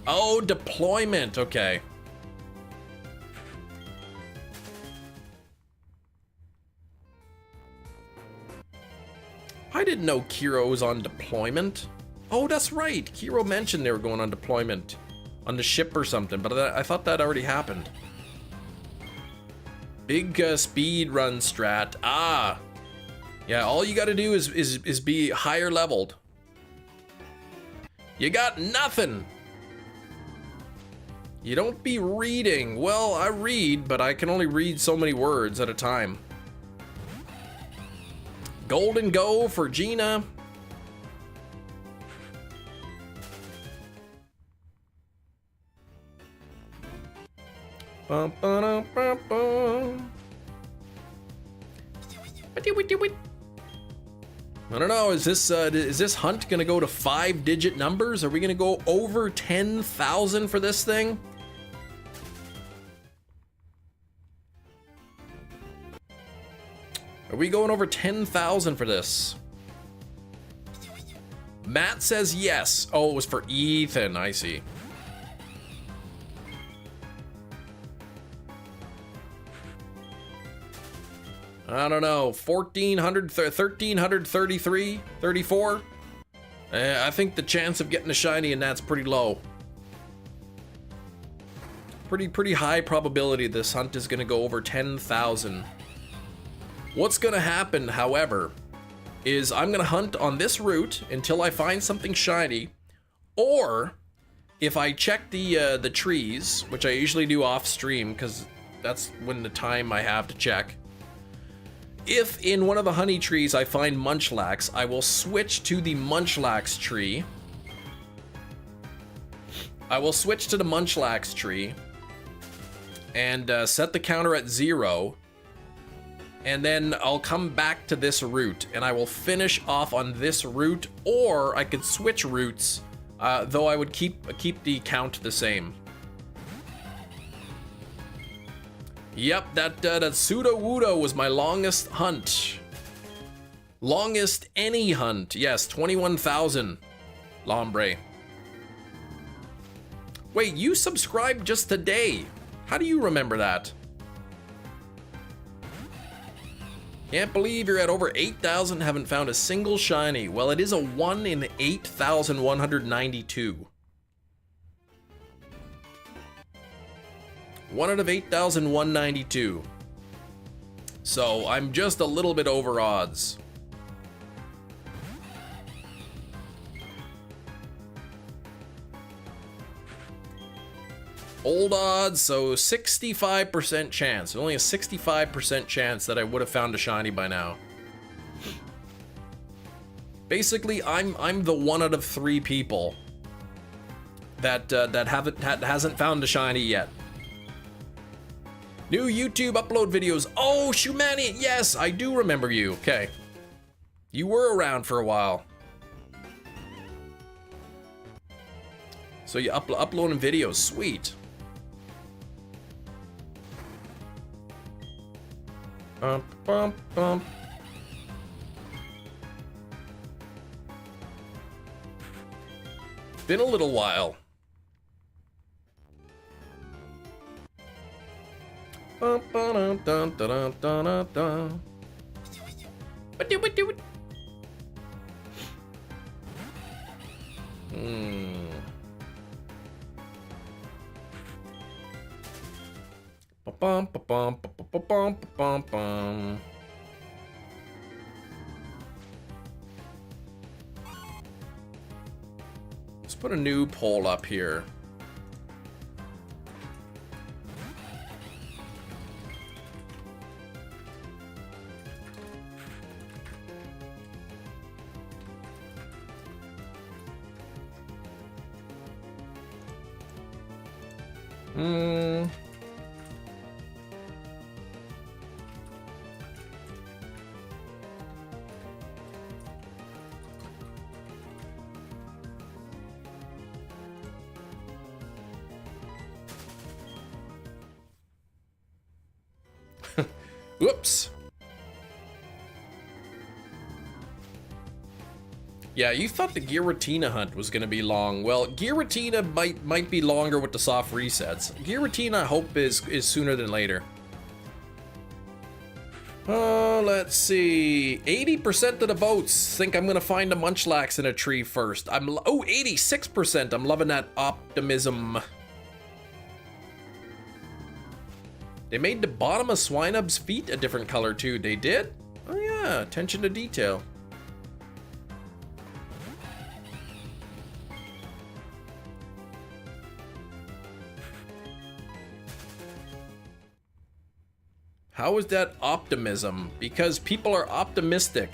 Oh, deployment, okay. I didn't know Kiro was on deployment. Oh, that's right. Kiro mentioned they were going on deployment on the ship or something, but I thought that already happened. Big speed run strat. Ah, yeah. All you got to do is be higher leveled. You got nothing. You don't be reading. Well, I read, but I can only read so many words at a time. Golden Go for Gina. Bum, ba-dum, bum, bum. I don't know, is this hunt gonna go to 5-digit numbers? Are we gonna go over 10,000 for this thing? Are we going over 10,000 for this? Matt says yes. Oh, it was for Ethan, I see. I don't know, 1,400, 1,333, 34? I think the chance of getting a shiny in that's pretty low. Pretty high probability this hunt is gonna go over 10,000. What's gonna happen, however, is I'm gonna hunt on this route until I find something shiny, or if I check the trees, which I usually do off stream because that's when the time I have to check. If in one of the honey trees I find Munchlax, I will switch to the Munchlax tree. I will switch to the Munchlax tree and set the counter at 0. And then I'll come back to this route and I will finish off on this route, or I could switch routes, though I would keep the count the same. Yep, that Sudowoodo was my longest hunt. Longest any hunt. Yes, 21,000. Lombre. Wait, you subscribed just today. How do you remember that? Can't believe you're at over 8,000, haven't found a single shiny. Well, it is a 1 in 8,192. 1 out of 8,192. So I'm just a little bit over odds. Old odds, so 65% chance. Only a 65% chance that I would have found a shiny by now. Basically, I'm the 1 out of 3 people that hasn't found a shiny yet. New YouTube upload videos. Oh, Shumani, yes, I do remember you. Okay, you were around for a while. So you uploading videos, sweet. Bump, bump, bump. Been a little while. Bum, ba-dum, dun, dun, dun, dun, dun. Ba-do-ba-do. Ba-bum, ba-bum, ba-ba-bum, ba-bum, bum. Let's put a new poll up here. Whoops. Yeah, you thought the Giratina hunt was gonna be long. Well, Giratina might be longer with the soft resets. Giratina, I hope, is sooner than later. Let's see. 80% of the votes think I'm gonna find a Munchlax in a tree first. 86%. I'm loving that optimism. They made the bottom of Swinub's feet a different color too. They did? Oh yeah, attention to detail. How is that optimism? Because people are optimistic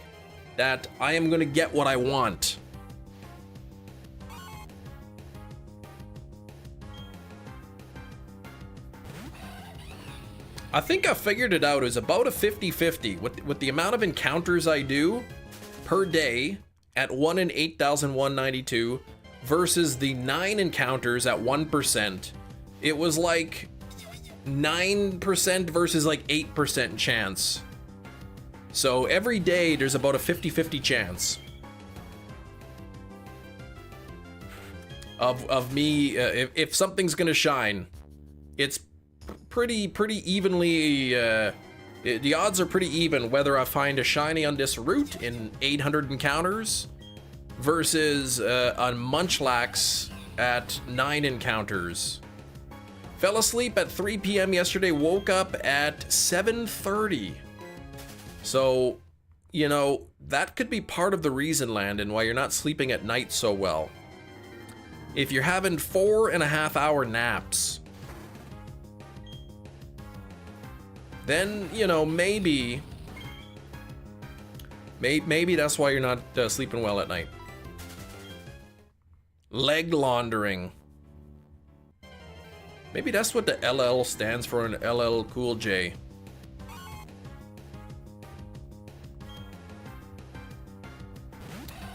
that I am gonna get what I want. I think I figured it out. It was about a 50-50 with the amount of encounters I do per day at 1 in 8,192 versus the 9 encounters at 1%. It was like 9% versus like 8% chance. So every day there's about a 50-50 chance of me if something's gonna shine. It's pretty evenly, the odds are pretty even whether I find a shiny on this route in 800 encounters versus on Munchlax at 9 encounters. Fell asleep at 3 p.m. yesterday, woke up at 7:30. So, you know, that could be part of the reason, Landon, why you're not sleeping at night so well. If you're having 4.5-hour naps, then, you know, maybe that's why you're not sleeping well at night. Leg laundering. Maybe that's what the LL stands for in LL Cool J.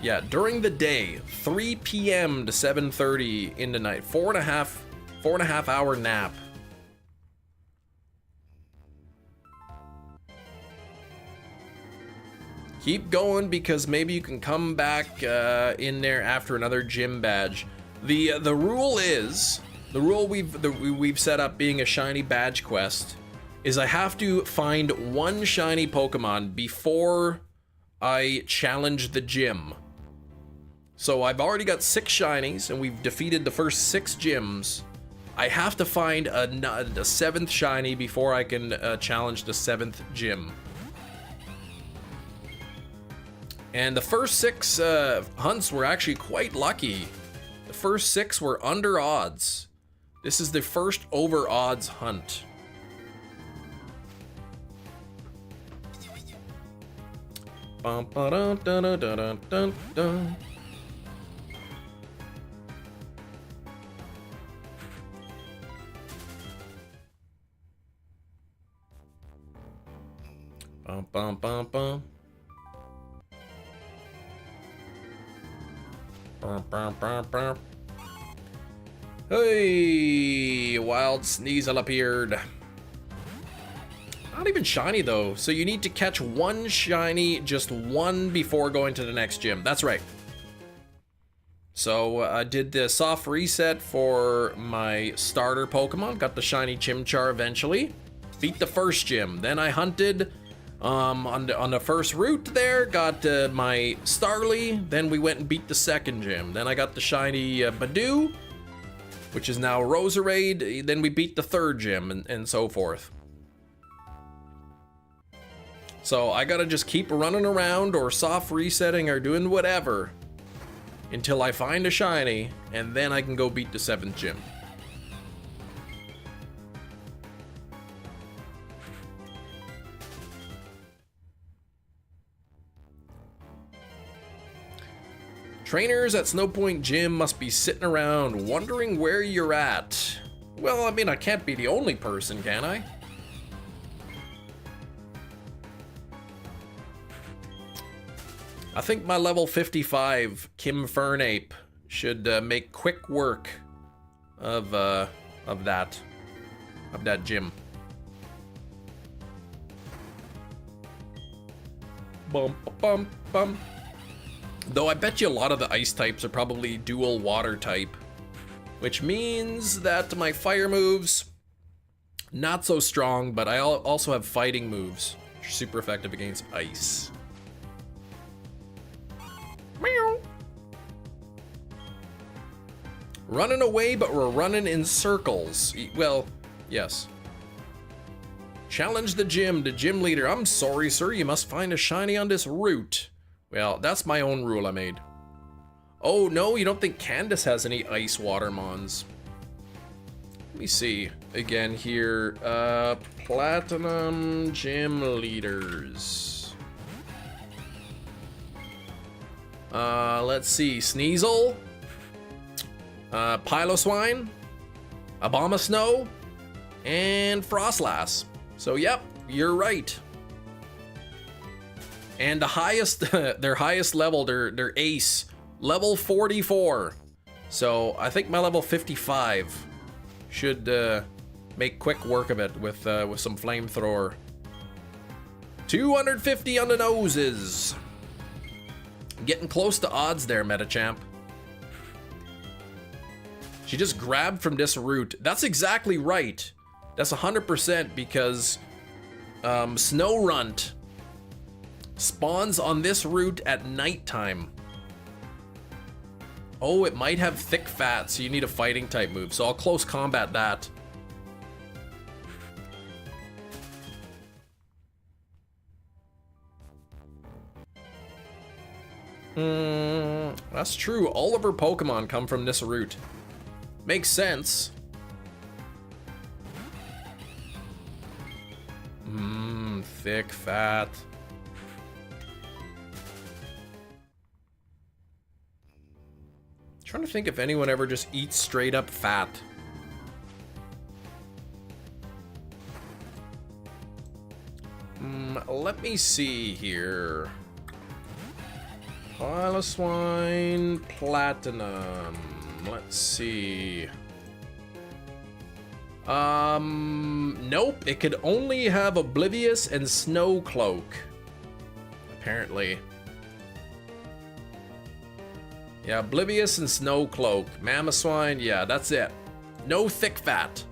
Yeah, during the day, 3 p.m. to 7:30 in the night, 4.5 hour nap. Keep going because maybe you can come back in there after another gym badge. The rule is, the rule we've set up being a shiny badge quest is I have to find 1 shiny Pokemon before I challenge the gym. So I've already got 6 shinies and we've defeated the first 6 gyms. I have to find a 7th shiny before I can challenge the 7th gym. And the first 6 hunts were actually quite lucky. The first 6 were under odds. This is the first over odds hunt. Bum, ba-dun, dun, dun, dun, dun, dun. Bum, bum, bum, bum. Bum, bum, bum, bum. Hey, wild Sneasel appeared. Not even shiny though, so you need to catch one shiny, just one before going to the next gym. That's right. So I did the soft reset for my starter Pokemon, got the shiny Chimchar eventually, beat the first gym, then I hunted on the first route there, got my Starly, then we went and beat the second gym, then I got the shiny BUDEW, which is now Roserade, then we beat the third gym, and so forth. So I gotta just keep running around or soft resetting or doing whatever until I find a shiny, and then I can go beat the 7th gym. Trainers at Snowpoint Gym must be sitting around wondering where you're at. Well, I mean, I can't be the only person, can I? I think my level 55 Kim Fernape should make quick work of that gym. Bum bum bum. Though I bet you a lot of the ice types are probably dual water type, which means that my fire moves not so strong, but I also have fighting moves, which are super effective against ice. Meow. Running away, but we're running in circles. Well, yes. Challenge the gym leader. I'm sorry, sir, you must find a shiny on this route. Well, that's my own rule I made. Oh, no, you don't think Candace has any ice watermons? Let me see again here. Platinum gym leaders. Let's see. Sneasel. Piloswine. Abomasnow. And Frostlass. So, yep, you're right. And the highest, their highest level, their ace, level 44. So I think my level 55 should make quick work of it with some flamethrower. 250 on the noses. Getting close to odds there, Metachamp. She just grabbed from this route. That's exactly right. That's 100% because Snowrunt spawns on this route at nighttime. Oh, it might have thick fat, so you need a fighting type move. So I'll close combat that. That's true. All of her Pokemon come from this route. Makes sense. Thick fat. Trying to think if anyone ever just eats straight up fat. Let me see here. Piloswine Platinum. Let's see. Nope. It could only have Oblivious and Snow Cloak. Apparently. Yeah, Oblivious and Snow Cloak. Mamoswine, yeah, that's it. No thick fat.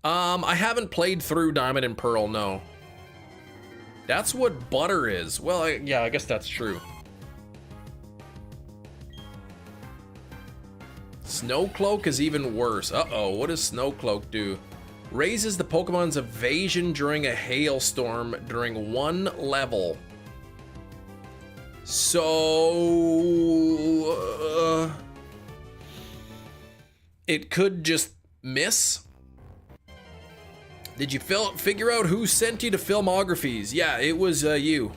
I haven't played through Diamond and Pearl, no. That's what butter is. Well, yeah, I guess that's true. Snow Cloak is even worse. Uh-oh, what does Snow Cloak do? Raises the Pokemon's evasion during a hailstorm during one level. So... it could just miss. Did you figure out who sent you to filmographies? Yeah, it was you.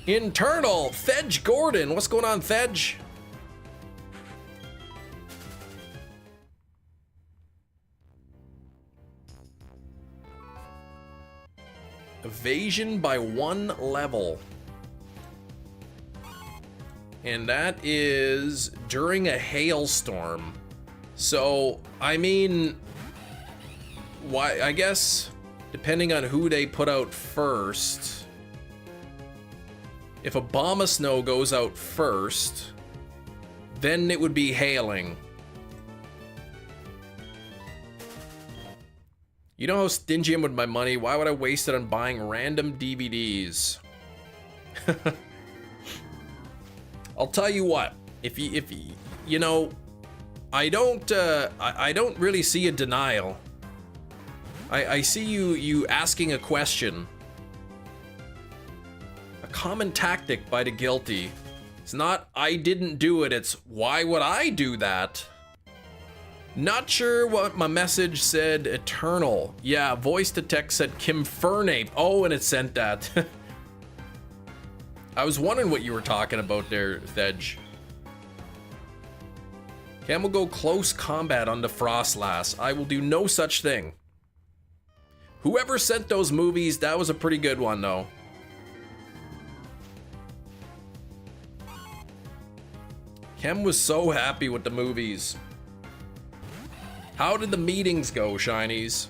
Internal, Thedge Gordon. What's going on, Thedge? Evasion by 1 level. And that is during a hailstorm. So, I mean, why? I guess depending on who they put out first. If a bomb of snow goes out first, then it would be hailing. You know how stingy I am with my money? Why would I waste it on buying random DVDs? I'll tell you what. If you know, I don't really see a denial. I see you asking a question. A common tactic by the guilty. It's not I didn't do it, it's why would I do that? Not sure what my message said. Eternal. Yeah, voice to text said Kim Fernape. Oh, and it sent that. I was wondering what you were talking about there, Thedge. Cam will go close combat on the Frostlass. I will do no such thing. Whoever sent those movies, that was a pretty good one, though. Cam was so happy with the movies. How did the meetings go, Shinies?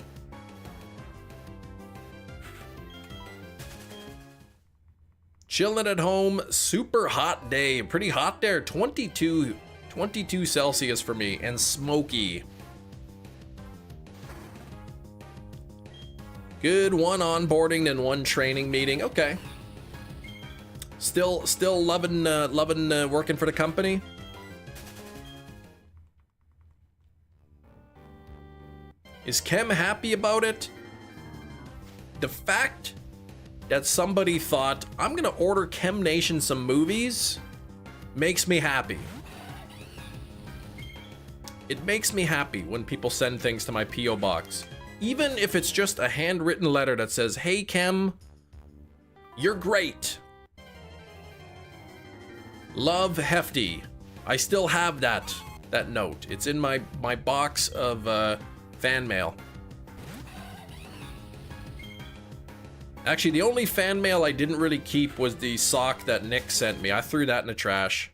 Chilling at home, super hot day. Pretty hot there, 22 Celsius for me, and smoky. Good, 1 onboarding and 1 training meeting. Okay. Still loving working for the company. Is Kem happy about it? The fact that somebody thought, I'm gonna order Chem Nation some movies, makes me happy. It makes me happy when people send things to my P.O. box. Even if it's just a handwritten letter that says, hey Kem, you're great. Love, Hefty. I still have that note. It's in my box of fan mail. Actually, the only fan mail I didn't really keep was the sock that Nick sent me. I threw that in the trash.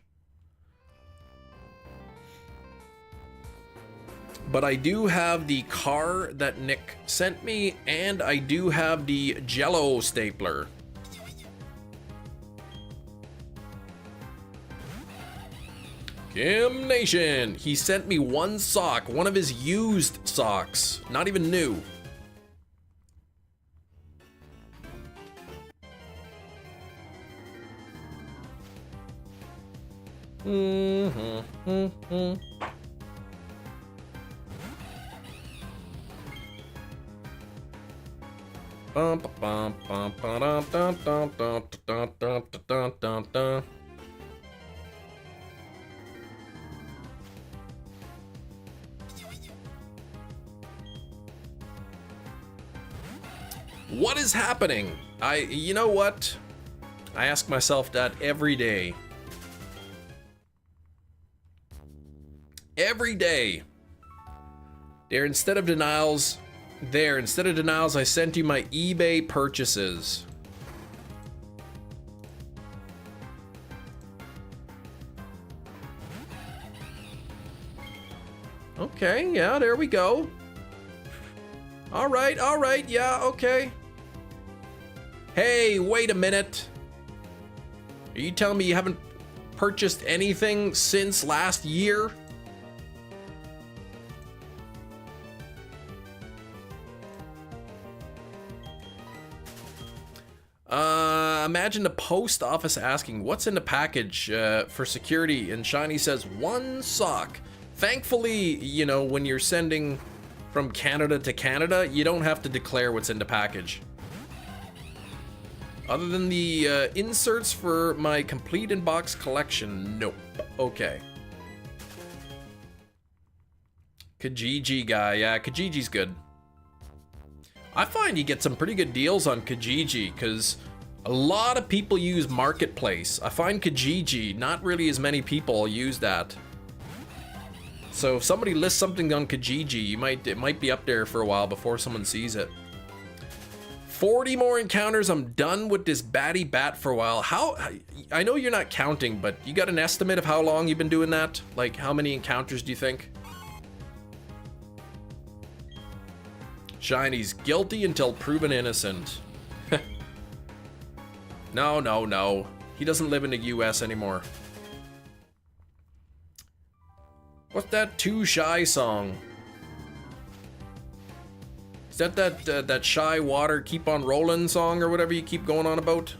But I do have the car that Nick sent me, and I do have the Jello stapler. Kim Nation! He sent me 1 sock, one of his used socks, not even new. What is happening? You know what? I ask myself that every day. Every day. Instead of denials, I sent you my eBay purchases. Okay, yeah, there we go. All right, yeah, okay. Hey, wait a minute. Are you telling me you haven't purchased anything since last year? Imagine the post office asking, what's in the package for security? And Shiny says, 1 sock. Thankfully, you know, when you're sending from Canada to Canada, you don't have to declare what's in the package. Other than the inserts for my complete in-box collection, nope. Okay. Kijiji guy, yeah, Kijiji's good. I find you get some pretty good deals on Kijiji, because a lot of people use Marketplace. I find Kijiji, not really as many people use that. So if somebody lists something on Kijiji, it might be up there for a while before someone sees it. 40 more encounters, I'm done with this batty bat for a while. I know you're not counting, but you got an estimate of how long you've been doing that? Like, how many encounters do you think? Shiny's guilty until proven innocent. No. He doesn't live in the US anymore. What's that Too Shy song? Is that Shy Water Keep on Rolling song or whatever you keep going on about?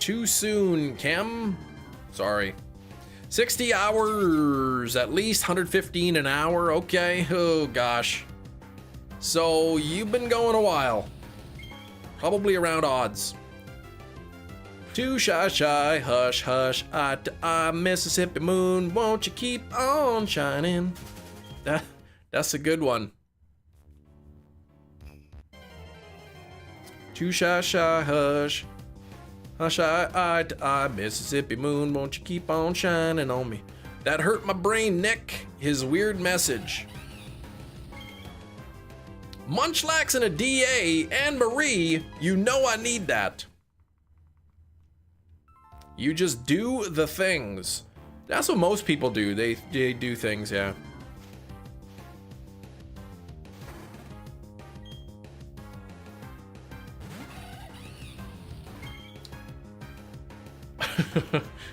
Too soon, Chem. Sorry. 60 hours, at least 115 an hour. Okay. Oh gosh. So you've been going a while. Probably around odds. Too shy, hush, hush, eye to eye, Mississippi moon, won't you keep on shining? That's a good one. Too shy, hush. Hush, eye to eye, Mississippi moon, won't you keep on shining on me? That hurt my brain, Nick. His weird message. Munchlax and a DA and Marie, you know I need that. You just do the things. That's what most people do. They do things, yeah.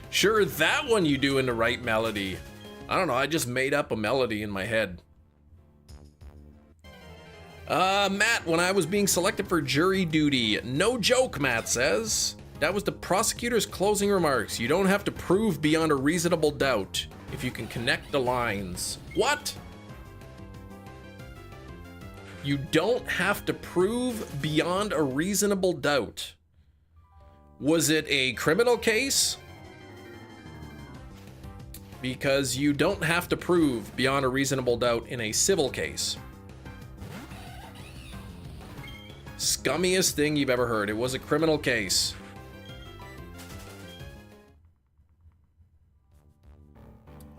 Sure, that one you do in the right melody. I don't know, I just made up a melody in my head. Matt, when I was being selected for jury duty, no joke, Matt says. That was the prosecutor's closing remarks. You don't have to prove beyond a reasonable doubt if you can connect the lines. What? You don't have to prove beyond a reasonable doubt. Was it a criminal case? Because you don't have to prove beyond a reasonable doubt in a civil case. Scummiest thing you've ever heard. It was a criminal case.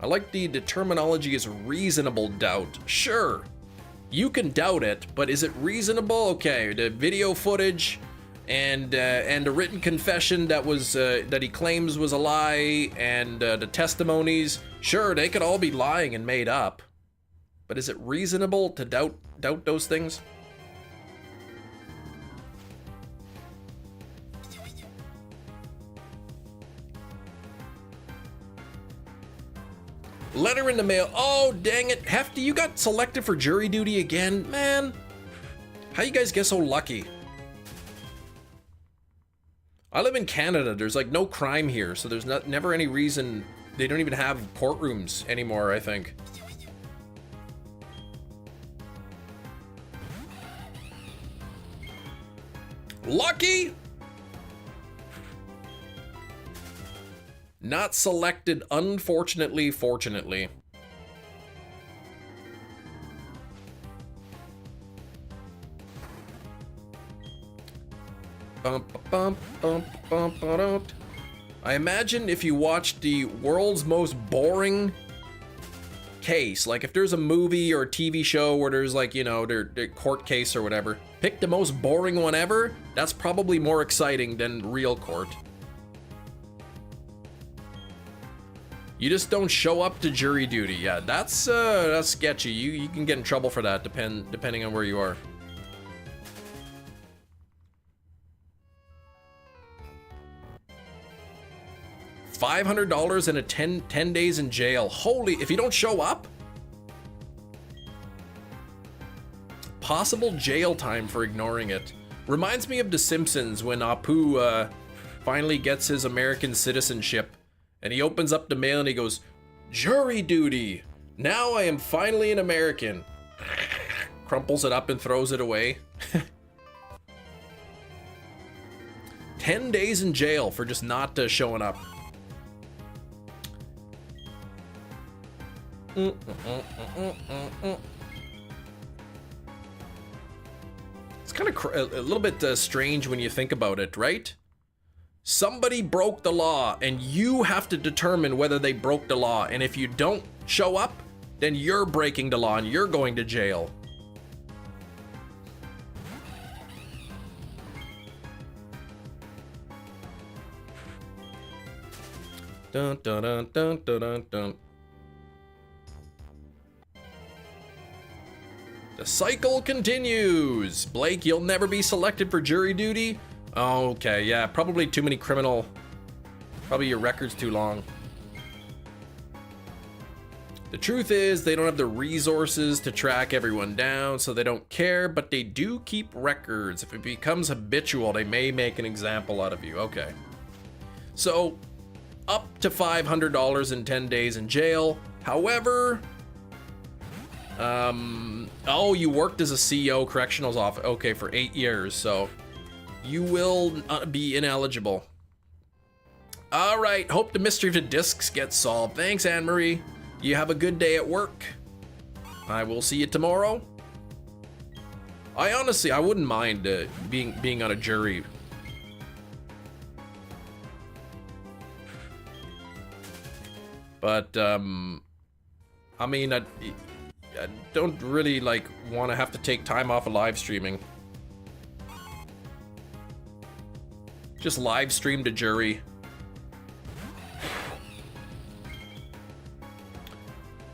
I like the terminology is reasonable doubt. Sure, you can doubt it, but is it reasonable? Okay, the video footage and a written confession that was that he claims was a lie, and the testimonies. Sure, they could all be lying and made up, but is it reasonable to doubt those things? Letter in the mail. Oh, dang it. Hefty, you got selected for jury duty again? Man, how you guys get so lucky? I live in Canada. There's like no crime here, so there's never any reason. They don't even have courtrooms anymore, I think. Lucky? Not selected, unfortunately, fortunately. I imagine if you watched the world's most boring case, like if there's a movie or a TV show where there's like, you know, their court case or whatever, pick the most boring one ever, that's probably more exciting than real court. You just don't show up to jury duty. Yeah, that's sketchy. You can get in trouble for that depending on where you are. $500 and a 10 days in jail. Holy, if you don't show up? Possible jail time for ignoring it. Reminds me of The Simpsons when Apu finally gets his American citizenship, and he opens up the mail and he goes, "Jury duty! Now I am finally an American." Crumples it up and throws it away. 10 days in jail for just not showing up. It's kind of a little bit strange when you think about it, right? Somebody broke the law and you have to determine whether they broke the law, and if you don't show up, then you're breaking the law and you're going to jail. Dun, dun, dun, dun, dun, dun, dun. The cycle continues. Blake, you'll never be selected for jury duty. Okay, yeah, probably too many criminal. Probably your record's too long. The truth is, they don't have the resources to track everyone down, so they don't care, but they do keep records. If it becomes habitual, they may make an example out of you. Okay. So, up to $500 and 10 days in jail. However, oh, you worked as a CO correctionals officer. Okay, for 8 years, so you will be ineligible. All right, hope the mystery of the discs gets solved. Thanks, Anne-Marie. You have a good day at work. I will see you tomorrow. I wouldn't mind being on a jury. But, I mean, I don't really, like, want to have to take time off of live streaming. Just live stream to jury.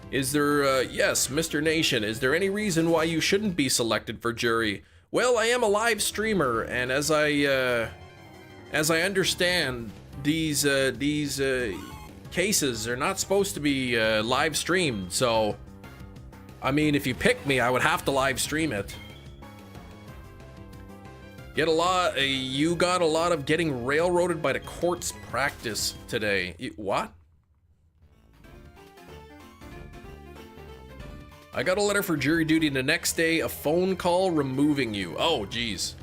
Is there, yes, Mr. Nation, is there any reason why you shouldn't be selected for jury? Well, I am a live streamer, and as I understand, these cases are not supposed to be live streamed, so I mean, if you pick me, I would have to live stream it. You got a lot of getting railroaded by the courts practice today. What? I got a letter for jury duty the next day, a phone call removing you. Oh, geez.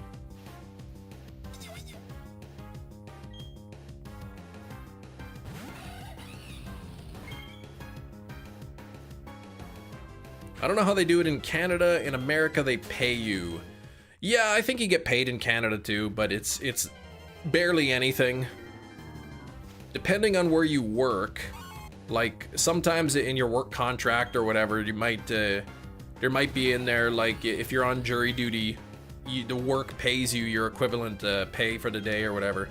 I don't know how they do it in Canada. In America, they pay you. Yeah, I think you get paid in Canada too, but it's barely anything. Depending on where you work, like sometimes in your work contract or whatever, you might there might be in there, like if you're on jury duty, the work pays you your equivalent pay for the day or whatever.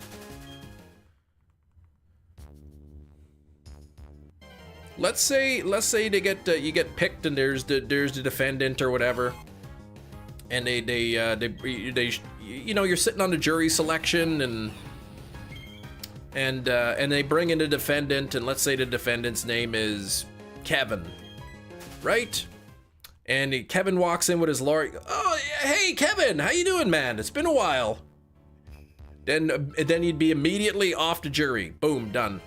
Let's say they get you get picked and there's the defendant or whatever, and they you know, you're sitting on the jury selection and they bring in the defendant, and let's say the defendant's name is Kevin, right? And Kevin walks in with his lawyer. Oh, hey Kevin, how you doing, man? It's been a while. Then you'd be immediately off the jury. Boom, done.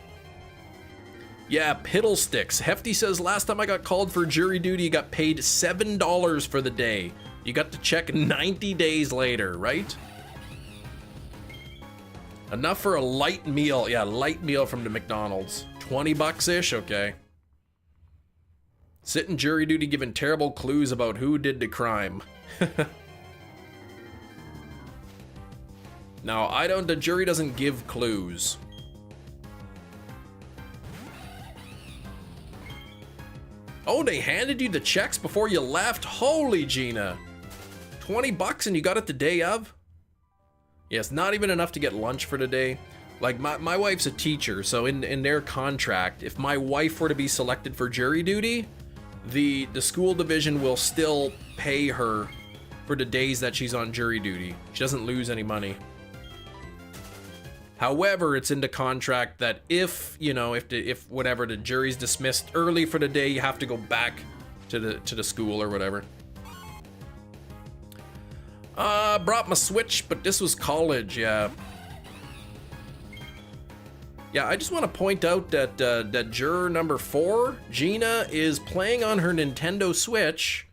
Yeah, piddlesticks. Hefty says, last time I got called for jury duty, you got paid $7 for the day. You got to check 90 days later, right? Enough for a light meal. Yeah, light meal from the McDonald's. 20 bucks-ish? Okay. Sit in jury duty giving terrible clues about who did the crime. Now, the jury doesn't give clues. Oh, they handed you the checks before you left? Holy Gina. 20 bucks and you got it the day of? Yes, not even enough to get lunch for the day. Like, my wife's a teacher, so in their contract, if my wife were to be selected for jury duty, the school division will still pay her for the days that she's on jury duty. She doesn't lose any money. However, it's in the contract that if whatever, the jury's dismissed early for the day, you have to go back to the school or whatever. Brought my Switch, but this was college, yeah. Yeah, I just want to point out that that juror number 4, Gina, is playing on her Nintendo Switch.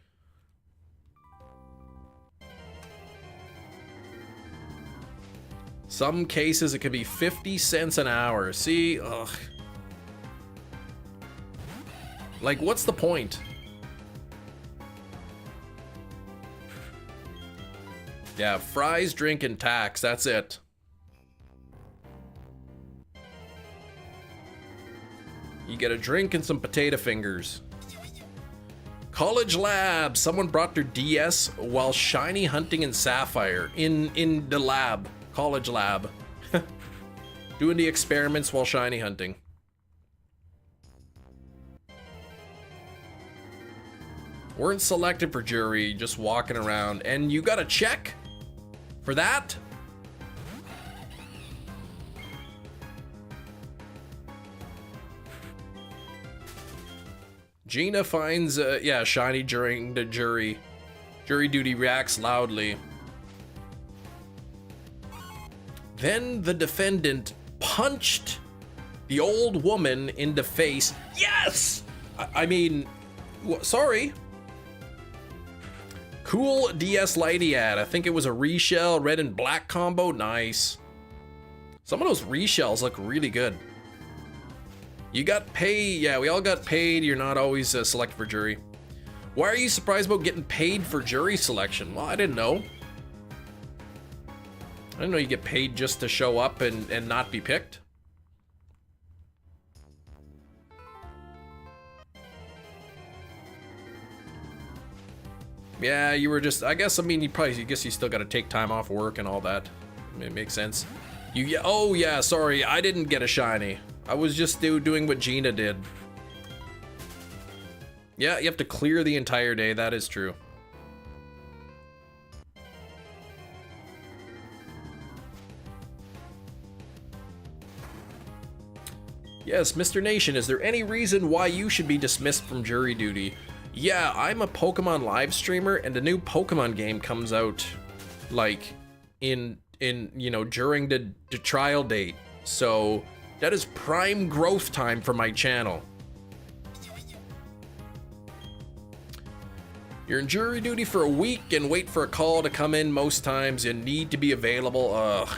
Some cases it could be 50 cents an hour. See, ugh. Like, what's the point? Yeah, fries, drink, and tax. That's it. You get a drink and some potato fingers. College lab. Someone brought their DS while shiny hunting in Sapphire. In the lab. College lab. Doing the experiments while shiny hunting. Weren't selected for jury, just walking around. And you got a check for that? Gina finds, yeah, shiny during the jury. Jury duty reacts loudly. Then the defendant punched the old woman in the face. Yes! I mean, sorry. Cool DS Lady ad. I think it was a reshell, red and black combo. Nice. Some of those reshells look really good. You got paid. Yeah, we all got paid. You're not always selected for jury. Why are you surprised about getting paid for jury selection? Well, I didn't know. I didn't know you get paid just to show up and not be picked. Yeah, you were just, I guess, I mean, you still got to take time off work and all that. It makes sense. Oh yeah, sorry, I didn't get a shiny. I was just doing what Gina did. Yeah, you have to clear the entire day, that is true. Yes, Mr. Nation, is there any reason why you should be dismissed from jury duty? Yeah, I'm a Pokemon live streamer, and the new Pokemon game comes out, like, in you know, during the trial date. So, that is prime growth time for my channel. You're in jury duty for a week and wait for a call to come in most times. You need to be available. Ugh.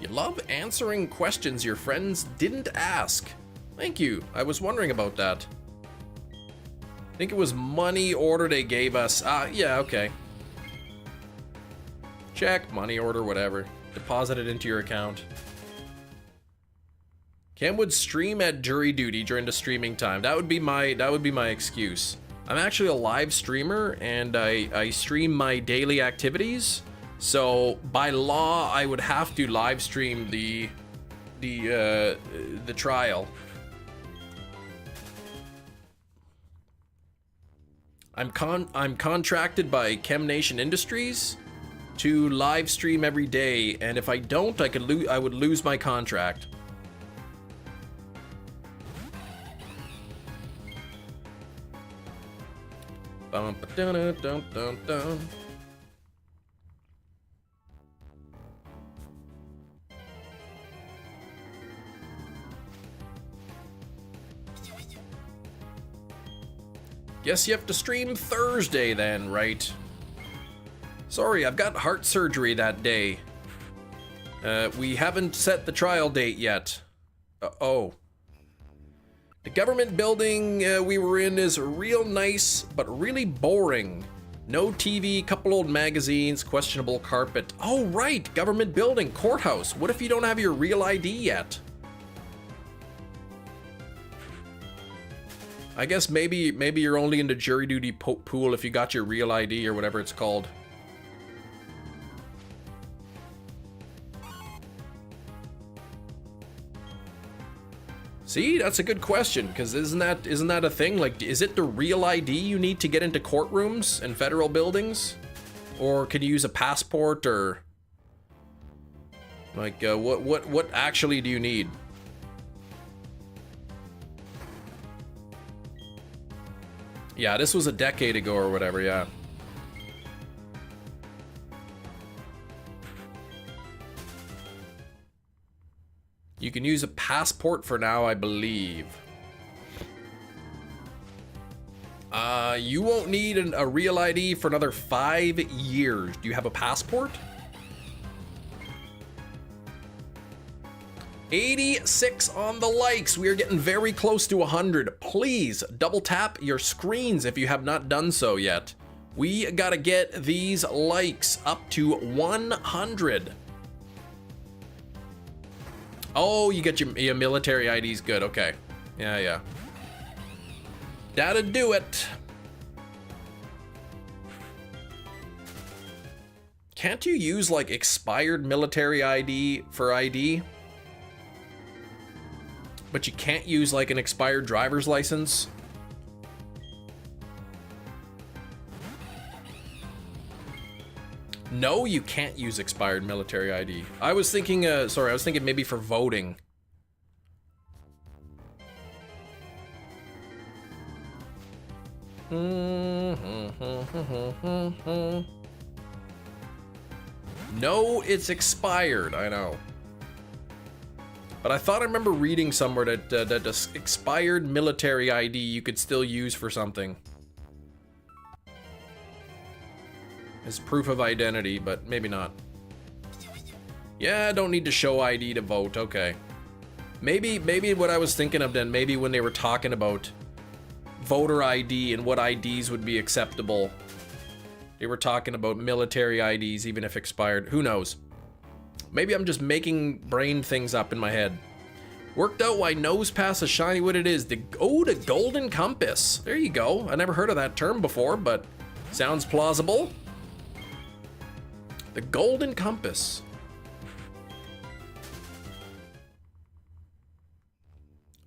You love answering questions your friends didn't ask. Thank you. I was wondering about that. I think it was money order they gave us. Yeah, okay. Check, money order, whatever. Deposit it into your account. Cam would stream at jury duty during the streaming time. That would be my excuse. I'm actually a live streamer and I stream my daily activities. So by law, I would have to live stream the trial. I'm contracted by ChemNation Industries to live stream every day, and if I don't, I would lose my contract. Bum, dun, dun, dun, dun. Guess you have to stream Thursday then, right? Sorry, I've got heart surgery that day. We haven't set the trial date yet. Oh. The government building we were in is real nice, but really boring. No TV, couple old magazines, questionable carpet. Oh, right, government building, courthouse. What if you don't have your real ID yet? I guess maybe you're only in the jury duty pool if you got your real ID or whatever it's called. See, that's a good question, because isn't that a thing? Like, is it the real ID you need to get into courtrooms and federal buildings? Or can you use a passport, or like what actually do you need? Yeah, this was a decade ago or whatever, yeah. You can use a passport for now, I believe. You won't need a real ID for another 5 years. Do you have a passport? 86 on the likes. We are getting very close to 100. Please double tap your screens if you have not done so yet. We gotta get these likes up to 100. Oh, you get your military IDs. Good. Okay. Yeah. That'll do it. Can't you use like expired military ID for ID? But you can't use like an expired driver's license? No, you can't use expired military ID. I was thinking, sorry, I was thinking maybe for voting. No, it's expired, I know. But I thought I remember reading somewhere that that expired military ID you could still use for something. As proof of identity, but maybe not. Yeah, don't need to show ID to vote, okay. Maybe what I was thinking of then, maybe when they were talking about voter ID and what IDs would be acceptable, they were talking about military IDs even if expired. Who knows? Maybe I'm just making brain things up in my head. Worked out why nose pass is shiny what it is. The golden compass. There you go. I never heard of that term before, but sounds plausible. The golden compass.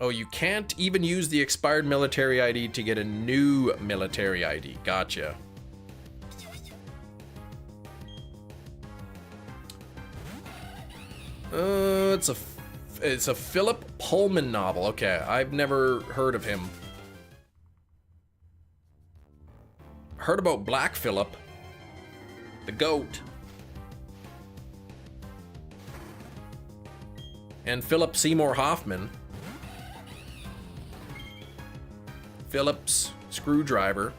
Oh, you can't even use the expired military ID to get a new military ID. Gotcha. It's a Philip Pullman novel. Okay, I've never heard of him. Heard about Black Phillip, the goat, and Philip Seymour Hoffman. Phillips screwdriver.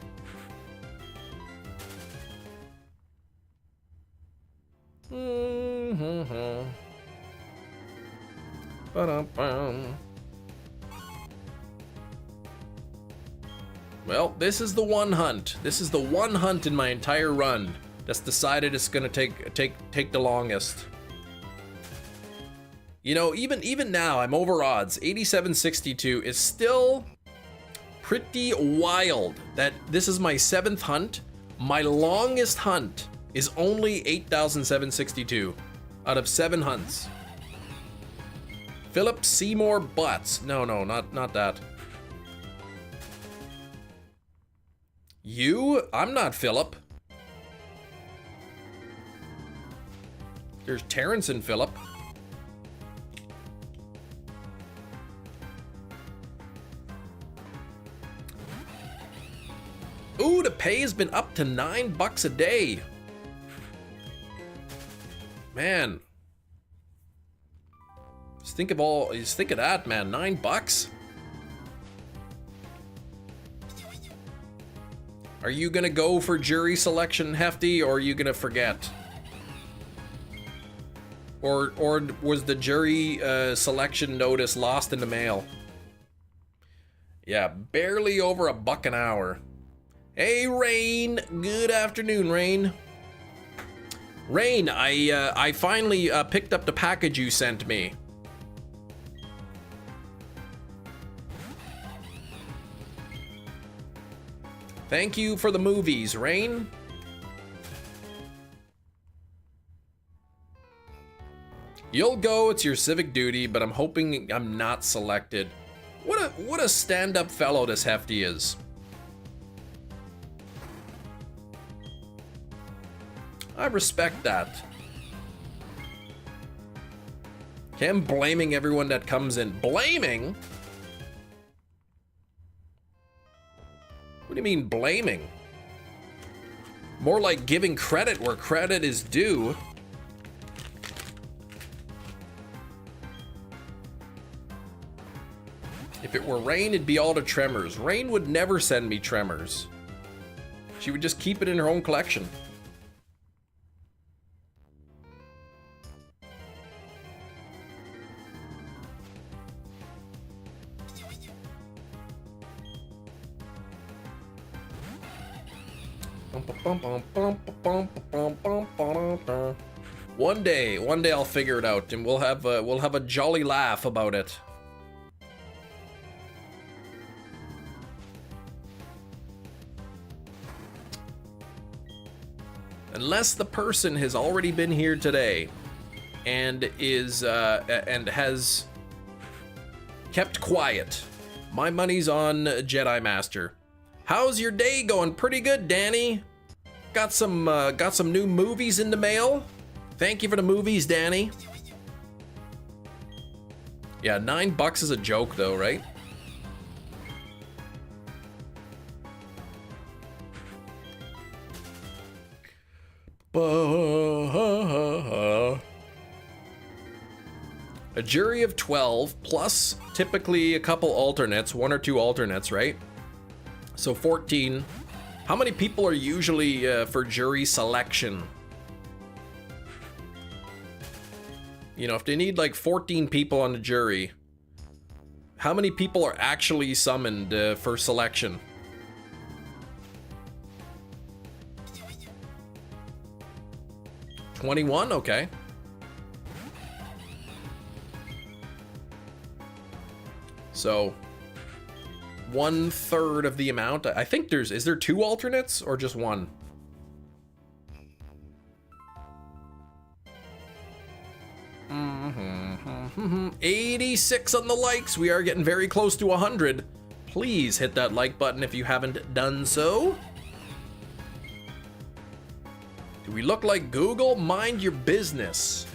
Well, this is the one hunt. This is the one hunt in my entire run that's decided it's gonna take the longest. You know, even now, I'm over odds. 8762 is still pretty wild that this is my 7th hunt. My longest hunt is only 8,762 out of 7 hunts. Philip Seymour Butts. No, not that. You? I'm not Philip. There's Terrence and Philip. Ooh, the pay has been up to $9 a day. Man. Just think of that, man. $9? Are you gonna go for jury selection, Hefty, or are you gonna forget? Or was the jury selection notice lost in the mail? Yeah, barely over $1 an hour. Hey, Rain. Good afternoon, Rain. Rain, I finally picked up the package you sent me. Thank you for the movies, Rain. You'll go, it's your civic duty, but I'm hoping I'm not selected. What a stand-up fellow this Hefty is. I respect that. Him blaming everyone that comes in. Blaming? What do you mean blaming? More like giving credit where credit is due. If it were Rain, it'd be all the Tremors. Rain would never send me Tremors. She would just keep it in her own collection. One day I'll figure it out, and we'll have a jolly laugh about it. Unless the person has already been here today and has kept quiet. My money's on Jedi Master. How's your day going? Pretty good, Danny. Got some new movies in the mail. Thank you for the movies, Danny. Yeah, $9 is a joke though, right? A jury of 12 plus typically a couple alternates, 1 or 2 alternates, right? So 14. How many people are usually for jury selection? You know, if they need like 14 people on the jury, how many people are actually summoned for selection? $21? Okay. So 1/3 of the amount. I think is there 2 alternates or just 1? Mm-hmm. 86 on the likes. We are getting very close to 100. Please hit that like button if you haven't done so. Do we look like Google? Mind your business.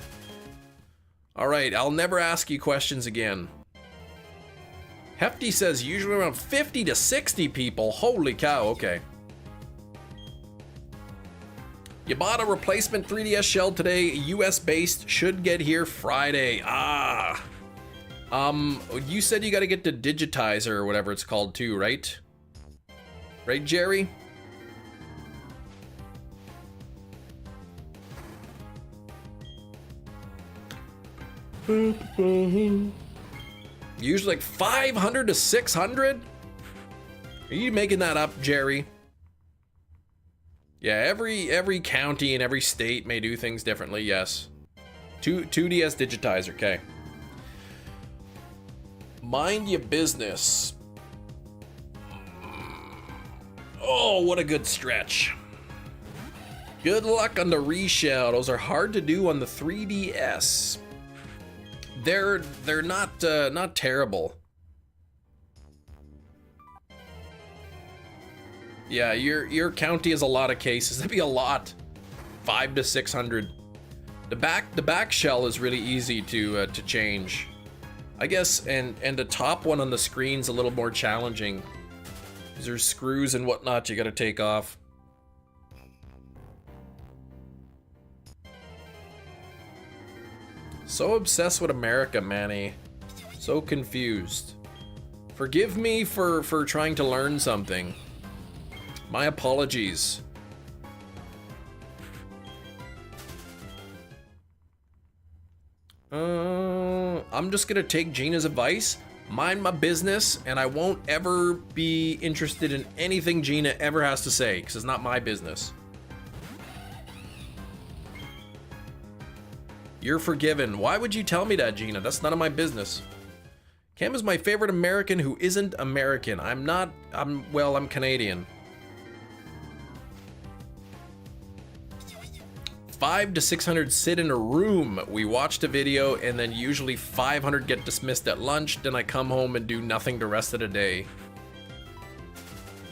All right, I'll never ask you questions again. Hefty says usually around 50 to 60 people. Holy cow, okay. You bought a replacement 3DS shell today, US based, should get here Friday. Ah. You said you gotta get the digitizer or whatever it's called too, right? Right, Jerry? Usually like 500 to 600? Are you making that up, Jerry? Yeah, every county and every state may do things differently, yes. 2DS digitizer, okay. Mind your business. Oh, what a good stretch. Good luck on the reshell. Those are hard to do on the 3DS. They're not terrible. Yeah, your county has a lot of cases. That'd be a lot. 500 to 600. The back shell is really easy to change, I guess, and the top one on the screen's a little more challenging. 'Cause there's screws and whatnot you gotta take off. So obsessed with America, Manny. So confused. Forgive me for trying to learn something. My apologies. I'm just gonna take Gina's advice, mind my business, and I won't ever be interested in anything Gina ever has to say, because it's not my business. You're forgiven. Why would you tell me that, Gina? That's none of my business. Cam is my favorite American who isn't American. I'm Canadian. 500 to 600 sit in a room. We watched a video and then usually 500 get dismissed at lunch. Then I come home and do nothing the rest of the day.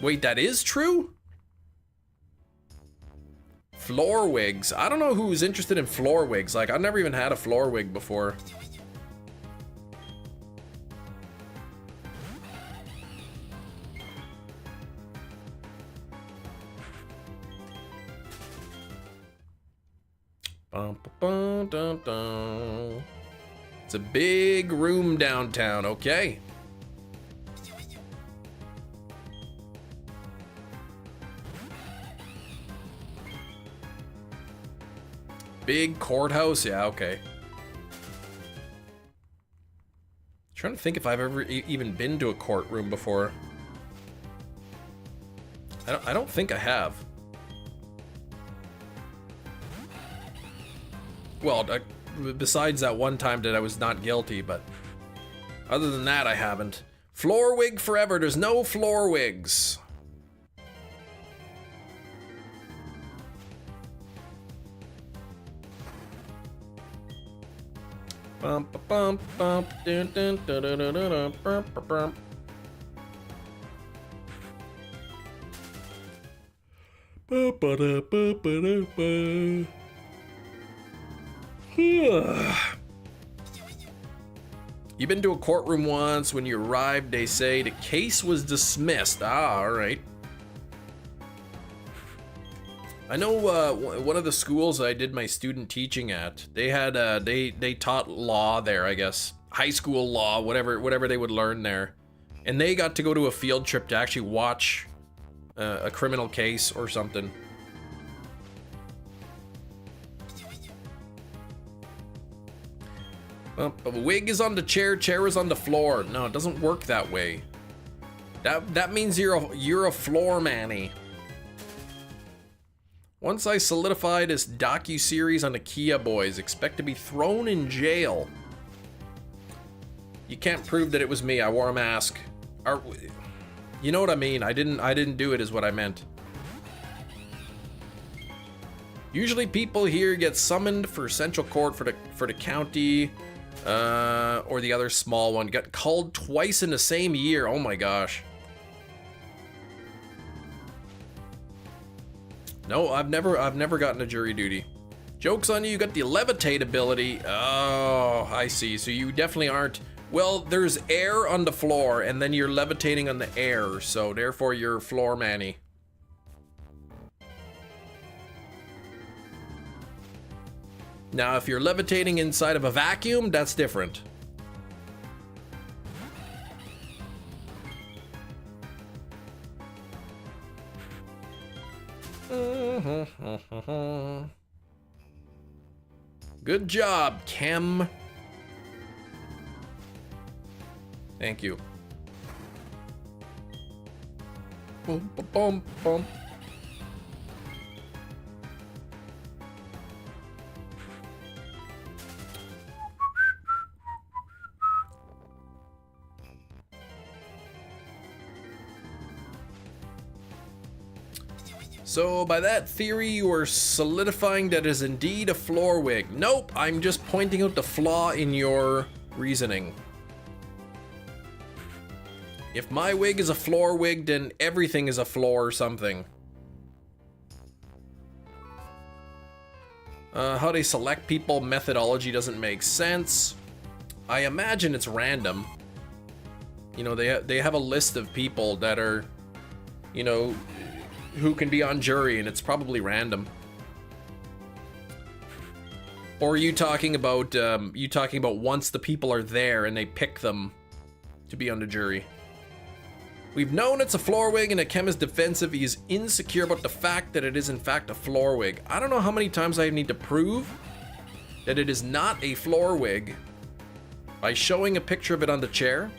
Wait, that is true? Floor wigs. I don't know who's interested in floor wigs. Like, I've never even had a floor wig before. It's a big room downtown, okay. Big courthouse? Yeah, okay. Trying to think if I've ever even been to a courtroom before. I don't think I have. Well, besides that one time that I was not guilty, but other than that, I haven't. Floor wig forever. There's no floor wigs. Bump, bump, bump, dun, dun, dun, dun, dun, dun, bump, bump, bump. Ba, ba, da, ba, ba, da, ba. You've been to a courtroom once. When you arrived, they say the case was dismissed. Ah, all right. I know one of the schools I did my student teaching at, they had they taught law there, I guess. High school law, whatever they would learn there. And they got to go to a field trip to actually watch a criminal case or something. A wig is on the chair, chair is on the floor. No, it doesn't work that way. That means you're a floor manny. Once I solidify this docu-series on the Kia boys, expect to be thrown in jail. You can't prove that it was me. I wore a mask. You know what I mean? I didn't do it is what I meant. Usually people here get summoned for central court for the county or the other small one. Got called twice in the same year. Oh my gosh. No, I've never gotten a jury duty. Joke's on you, you got the levitate ability. Oh, I see. So you definitely aren't. Well, there's air on the floor, and then you're levitating on the air, so therefore you're floor manny. Now, if you're levitating inside of a vacuum, that's different. Good job, Chem. Thank you. Boom, boom, boom, boom. So by that theory, you are solidifying that it is indeed a floor wig. Nope, I'm just pointing out the flaw in your reasoning. If my wig is a floor wig, then everything is a floor or something. How they select people methodology doesn't make sense. I imagine it's random. You know, they have a list of people that are, you know, who can be on jury, and it's probably random. Or are you talking about once the people are there and they pick them to be on the jury? We've known it's a floor wig, and Akem is defensive. He is insecure about the fact that it is in fact a floor wig. I don't know how many times I need to prove that it is not a floor wig by showing a picture of it on the chair,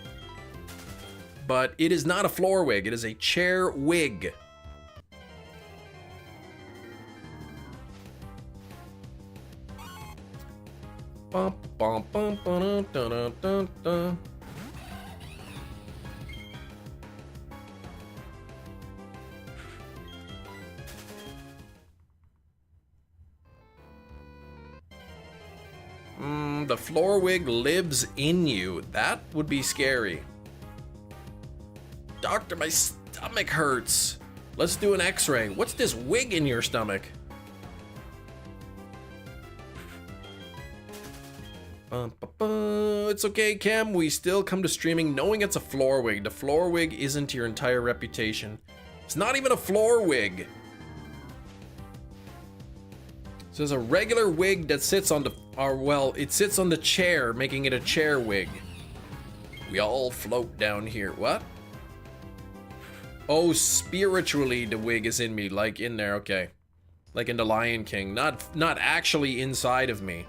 but it is not a floor wig. It is a chair wig. Bum, bum, bum, dun, dun, dun, dun. The floor wig lives in you. That would be scary. Doctor, my stomach hurts. Let's do an x-ray. What's this wig in your stomach? It's okay, Cam. We still come to streaming knowing it's a floor wig. The floor wig isn't your entire reputation. It's not even a floor wig. So there's a regular wig that sits on the, or well, it sits on the chair, making it a chair wig. We all float down here. What? Oh, spiritually the wig is in me, like in there, okay. Like into Lion King, not actually inside of me.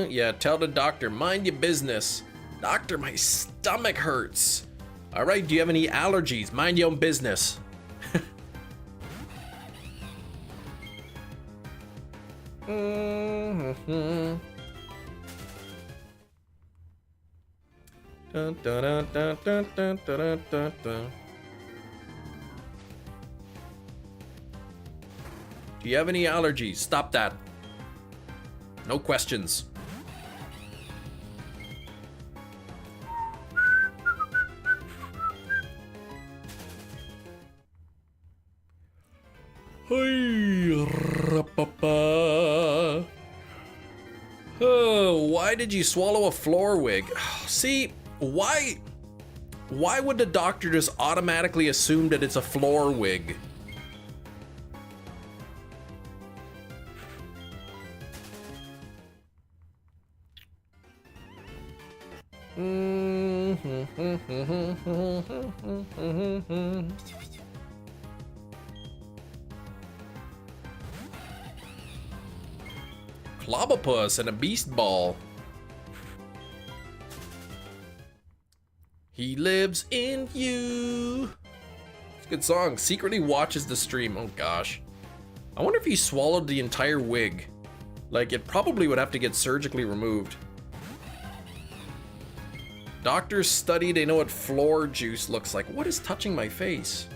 Yeah, tell the doctor, mind your business. Doctor, my stomach hurts. All right, do you have any allergies? Mind your own business. Do you have any allergies? Stop that. No questions. Oh, why did you swallow a floor wig? See, why would the doctor just automatically assume that it's a floor wig? Clobopus and a beast ball. He lives in you. It's a good song. Secretly watches the stream. Oh gosh. I wonder if he swallowed the entire wig. Like, it probably would have to get surgically removed. Doctors study, they know what floor juice looks like. What is touching my face?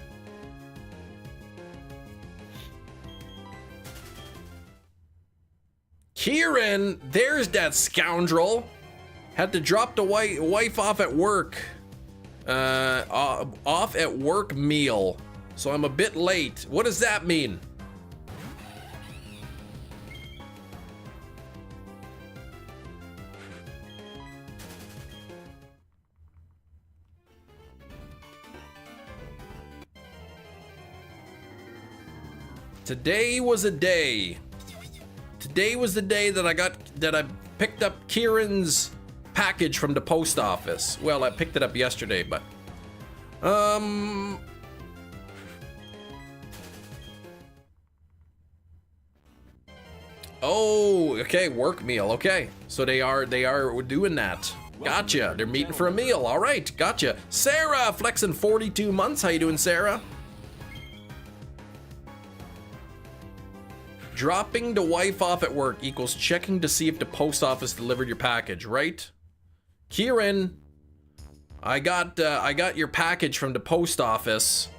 Kieran, there's that scoundrel. Had to drop the wife off at work. Off at work meal. So I'm a bit late. What does that mean? Today was a day. Today was the day that I picked up Kieran's package from the post office. Well, I picked it up yesterday, but oh, okay, work meal. Okay. So they are doing that. Gotcha. They're meeting for a meal. All right. Gotcha. Sarah flexing 42 months. How you doing, Sarah? Dropping the wife off at work equals checking to see if the post office delivered your package, right? Kieran, I got your package from the post office.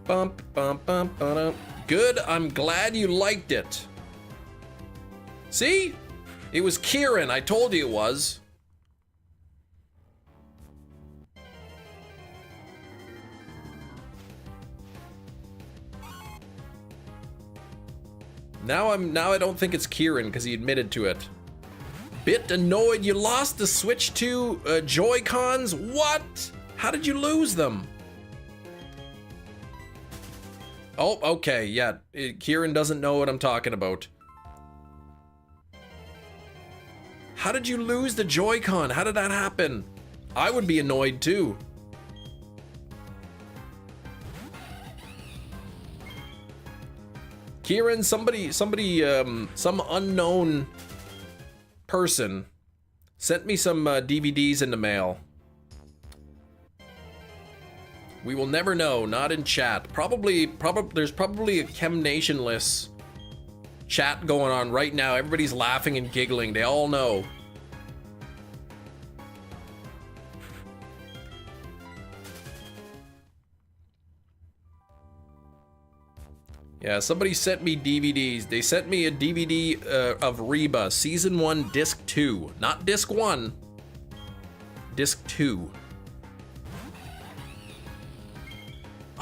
Bump, bump, bump, bump. Good, I'm glad you liked it. See? It was Kieran, I told you it was. Now I don't think it's Kieran because he admitted to it. Bit annoyed you lost the Switch 2 Joy-Cons? What? How did you lose them? Oh, okay, yeah. Kieran doesn't know what I'm talking about. How did you lose the Joy-Con? How did that happen? I would be annoyed too. Kieran, some unknown person sent me some DVDs in the mail. We will never know, not in chat. There's probably a Chem-Nation-less chat going on right now. Everybody's laughing and giggling. They all know. Yeah, somebody sent me DVDs. They sent me a DVD of Reba, Season 1, Disc 2. Not Disc 1. Disc 2.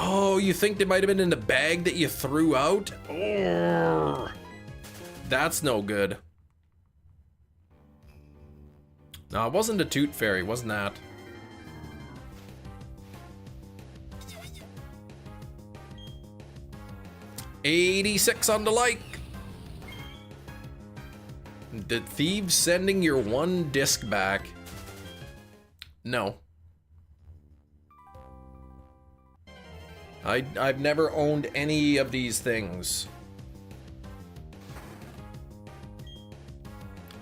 Oh, you think they might have been in the bag that you threw out? Oh, that's no good. No, it wasn't a Toot Fairy, wasn't that? $86 on the like. Did Thieves sending your one disc back? No. I've never owned any of these things.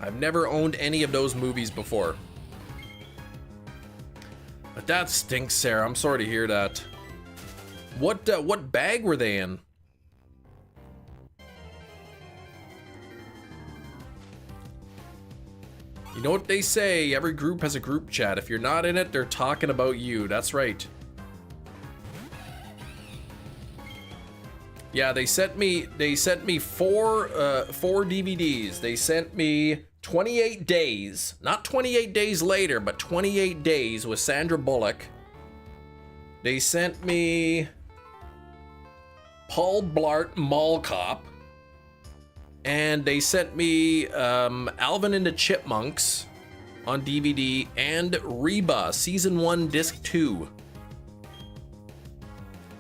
I've never owned any of those movies before. But that stinks, Sarah. I'm sorry to hear that. What bag were they in? You know what they say, every group has a group chat. If you're not in it, they're talking about you. That's right. Yeah, they sent me four DVDs. They sent me 28 days. Not 28 days later, but 28 days with Sandra Bullock. They sent me Paul Blart Mall Cop. And they sent me Alvin and the Chipmunks on DVD and Reba Season 1 Disc 2.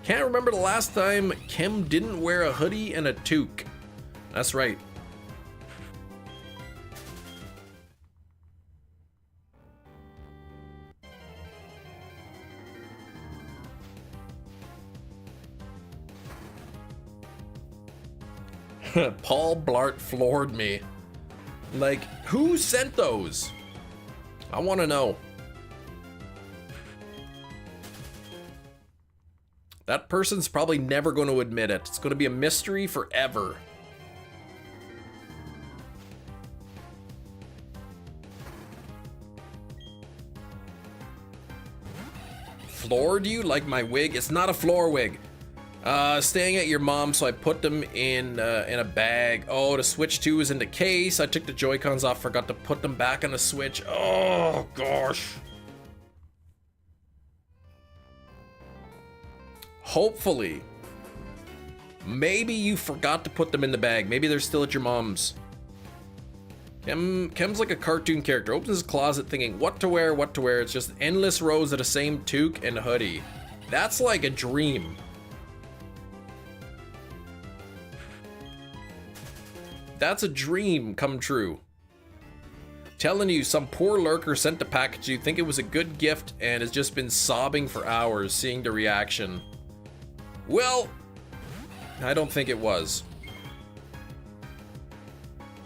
Can't remember the last time Kim didn't wear a hoodie and a toque. That's right. Paul Blart floored me. Like, who sent those? I want to know. That person's probably never going to admit it. It's going to be a mystery forever. Floored you like my wig? It's not a floor wig. Staying at your mom, so I put them in a bag. Oh, the Switch 2 is in the case. I took the Joy-Cons off, forgot to put them back on the Switch. Oh, gosh. Hopefully. Maybe you forgot to put them in the bag. Maybe they're still at your mom's. Kem's like a cartoon character. Opens his closet thinking, what to wear, what to wear. It's just endless rows of the same toque and hoodie. That's like a dream. That's a dream come true. Telling you, some poor lurker sent the package. You think it was a good gift and has just been sobbing for hours seeing the reaction. Well, I don't think it was.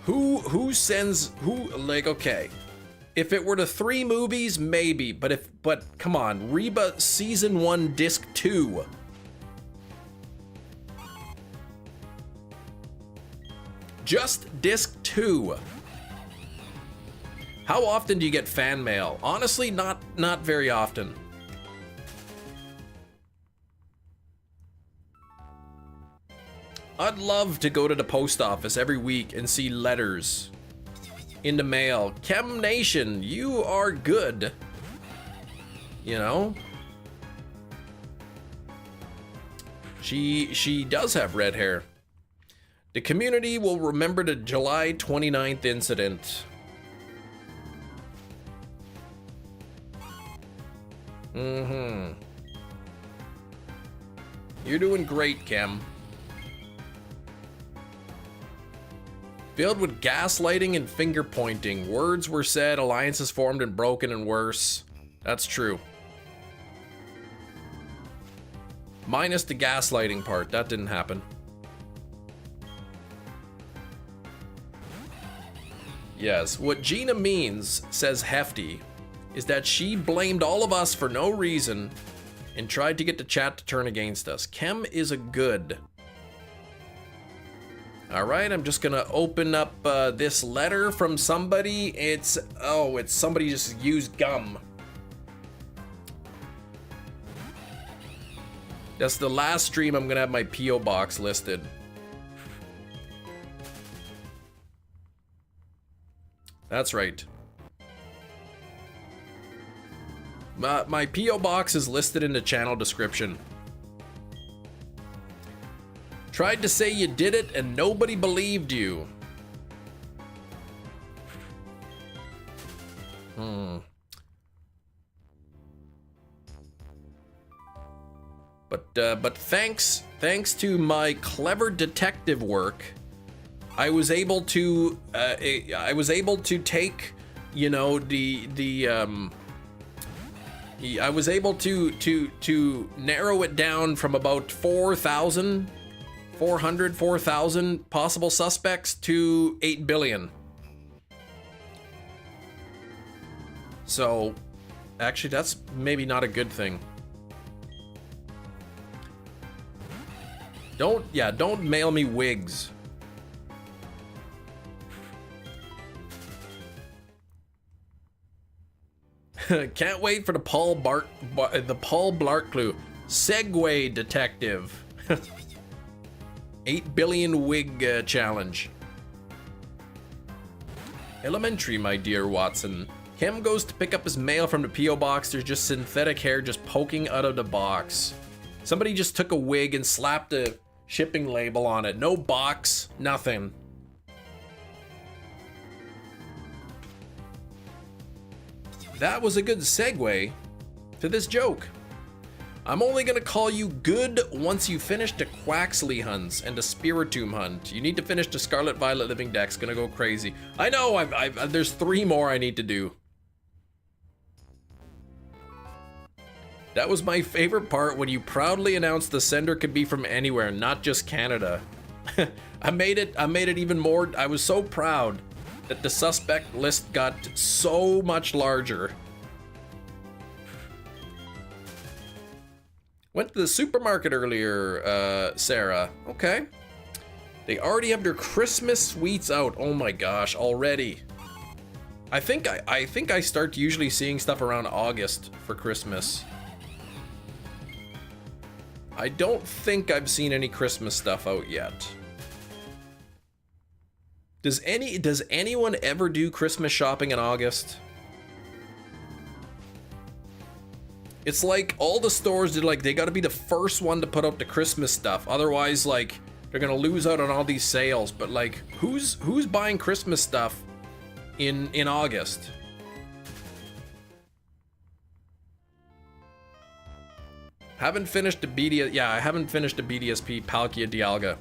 Who sends who? Like, okay, if it were the 3 movies, maybe. But come on, Reba Season 1 Disc 2. Just Disc 2. How often do you get fan mail? Honestly, not very often. I'd love to go to the post office every week and see letters in the mail. Chem Nation, you are good. You know? She does have red hair. The community will remember the July 29th incident. Mm-hmm. You're doing great, Chem. Filled with gaslighting and finger pointing. Words were said, alliances formed and broken and worse. That's true. Minus the gaslighting part. That didn't happen. Yes, what Gina means, says Hefty, is that she blamed all of us for no reason and tried to get the chat to turn against us. Chem is a good. All right, I'm just gonna open up this letter from somebody. It's somebody just used gum. That's the last stream I'm gonna have my P.O. box listed. That's right. My P.O. box is listed in the channel description. Tried to say you did it and nobody believed you. But thanks to my clever detective work, I was able to take, you know, I was able to narrow it down from about 4,000 possible suspects to 8 billion. So, actually, that's maybe not a good thing. Don't mail me wigs. Can't wait for the Paul Blart clue. Segway detective. 8 billion wig challenge. Elementary, my dear Watson. Kim goes to pick up his mail from the P.O. box. There's just synthetic hair just poking out of the box. Somebody just took a wig and slapped a shipping label on it. No box, nothing. That was a good segue to this joke. I'm only gonna call you good once you finish the Quaxley hunts and the Spiritomb hunt. You need to finish the Scarlet Violet Living Deck's gonna go crazy. I know, there's 3 more I need to do. That was my favorite part when you proudly announced the sender could be from anywhere, not just Canada. I made it even more. I was so proud that the suspect list got so much larger. Went to the supermarket earlier, Sarah. Okay. They already have their Christmas sweets out. Oh my gosh, already. I think I start usually seeing stuff around August for Christmas. I don't think I've seen any Christmas stuff out yet. Does anyone ever do Christmas shopping in August? It's like all the stores did, like, they gotta be the first one to put out the Christmas stuff. Otherwise, like, they're gonna lose out on all these sales. But like, who's buying Christmas stuff in August? Haven't finished the BDS. Yeah, I haven't finished the BDSP Palkia Dialga.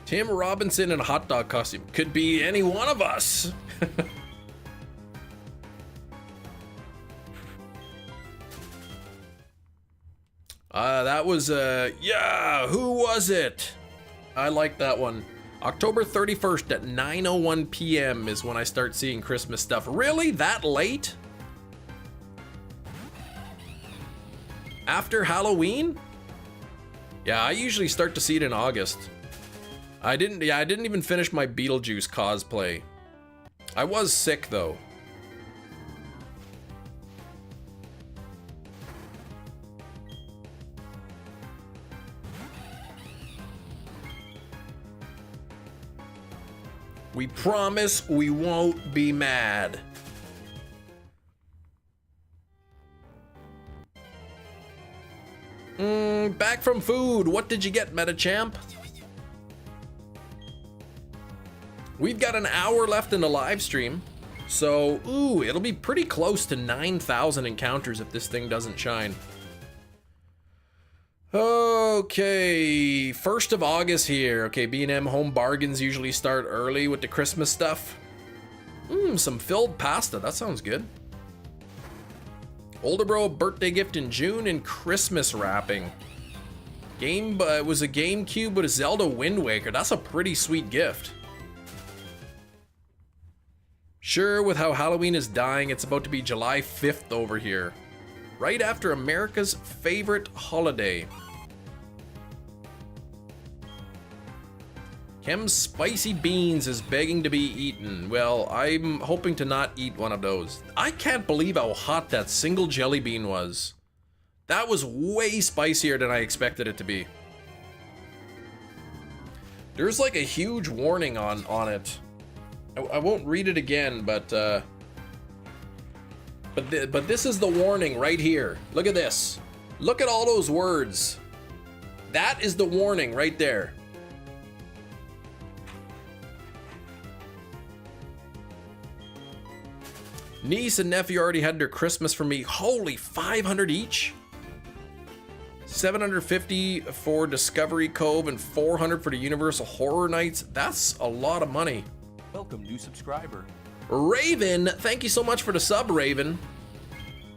Tim Robinson in a hot dog costume. Could be any one of us. That was, yeah, who was it? I like that one. October 31st at 9:01 p.m. is when I start seeing Christmas stuff. Really? That late? After Halloween? Yeah, I usually start to see it in August. I didn't even finish my Beetlejuice cosplay. I was sick though. We promise we won't be mad. Back from food. What did you get, Metachamp? We've got an hour left in the live stream. So, ooh, it'll be pretty close to 9,000 encounters if this thing doesn't shine. Okay, 1st of August here. Okay, B&M Home Bargains usually start early with the Christmas stuff. Some filled pasta. That sounds good. Older bro birthday gift in June and Christmas wrapping. It was a GameCube with a Zelda Wind Waker. That's a pretty sweet gift. Sure, with how Halloween is dying, it's about to be July 5th over here. Right after America's favorite holiday. Kem's spicy beans is begging to be eaten. Well, I'm hoping to not eat one of those. I can't believe how hot that single jelly bean was. That was way spicier than I expected it to be. There's like a huge warning on it. I won't read it again, but this is the warning right here. Look at this. Look at all those words. That is the warning right there. Niece and nephew already had their Christmas for me. Holy, 500 each? 750 for Discovery Cove and 400 for the Universal Horror Nights. That's a lot of money. Welcome, new subscriber. Raven, thank you so much for the sub, Raven.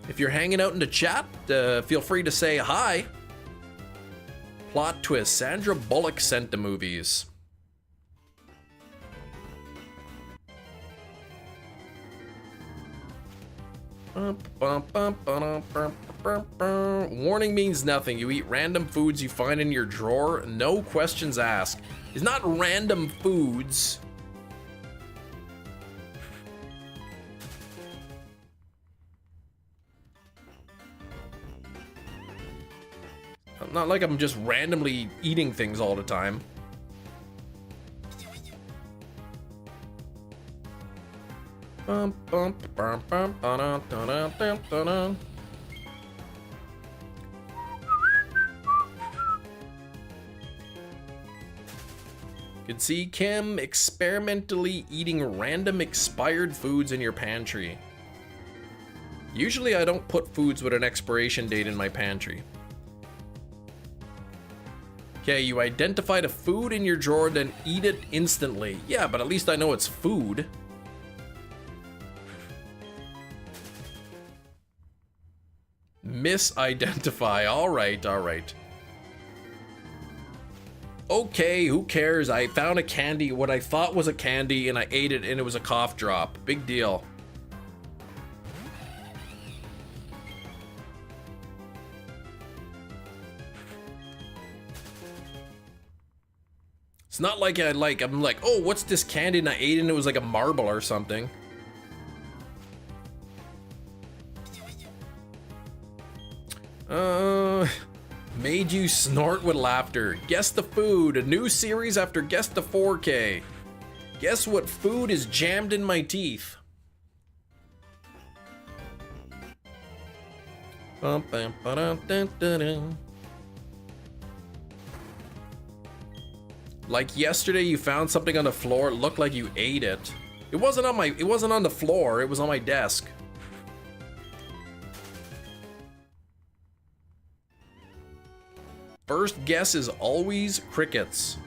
If you're hanging out in the chat, feel free to say hi. Plot twist, Sandra Bullock sent the movies. Warning means nothing. You eat random foods you find in your drawer, no questions asked. It's not random foods. Not like I'm just randomly eating things all the time. Could see Kim experimentally eating random expired foods in your pantry. Usually I don't put foods with an expiration date in my pantry. Okay, you identified a food in your drawer, then eat it instantly. Yeah, but at least I know it's food. Misidentify. All right, all right. Okay, who cares? I found a candy, what I thought was a candy, and I ate it, and it was a cough drop. Big deal. It's not like I'm like, oh, what's this candy? And I ate it and it was like a marble or something. Made you snort with laughter. Guess the food. A new series after Guess the 4K. Guess what food is jammed in my teeth? Like yesterday you found something on the floor, it looked like you ate it. It wasn't on the floor, it was on my desk. First guess is always crickets.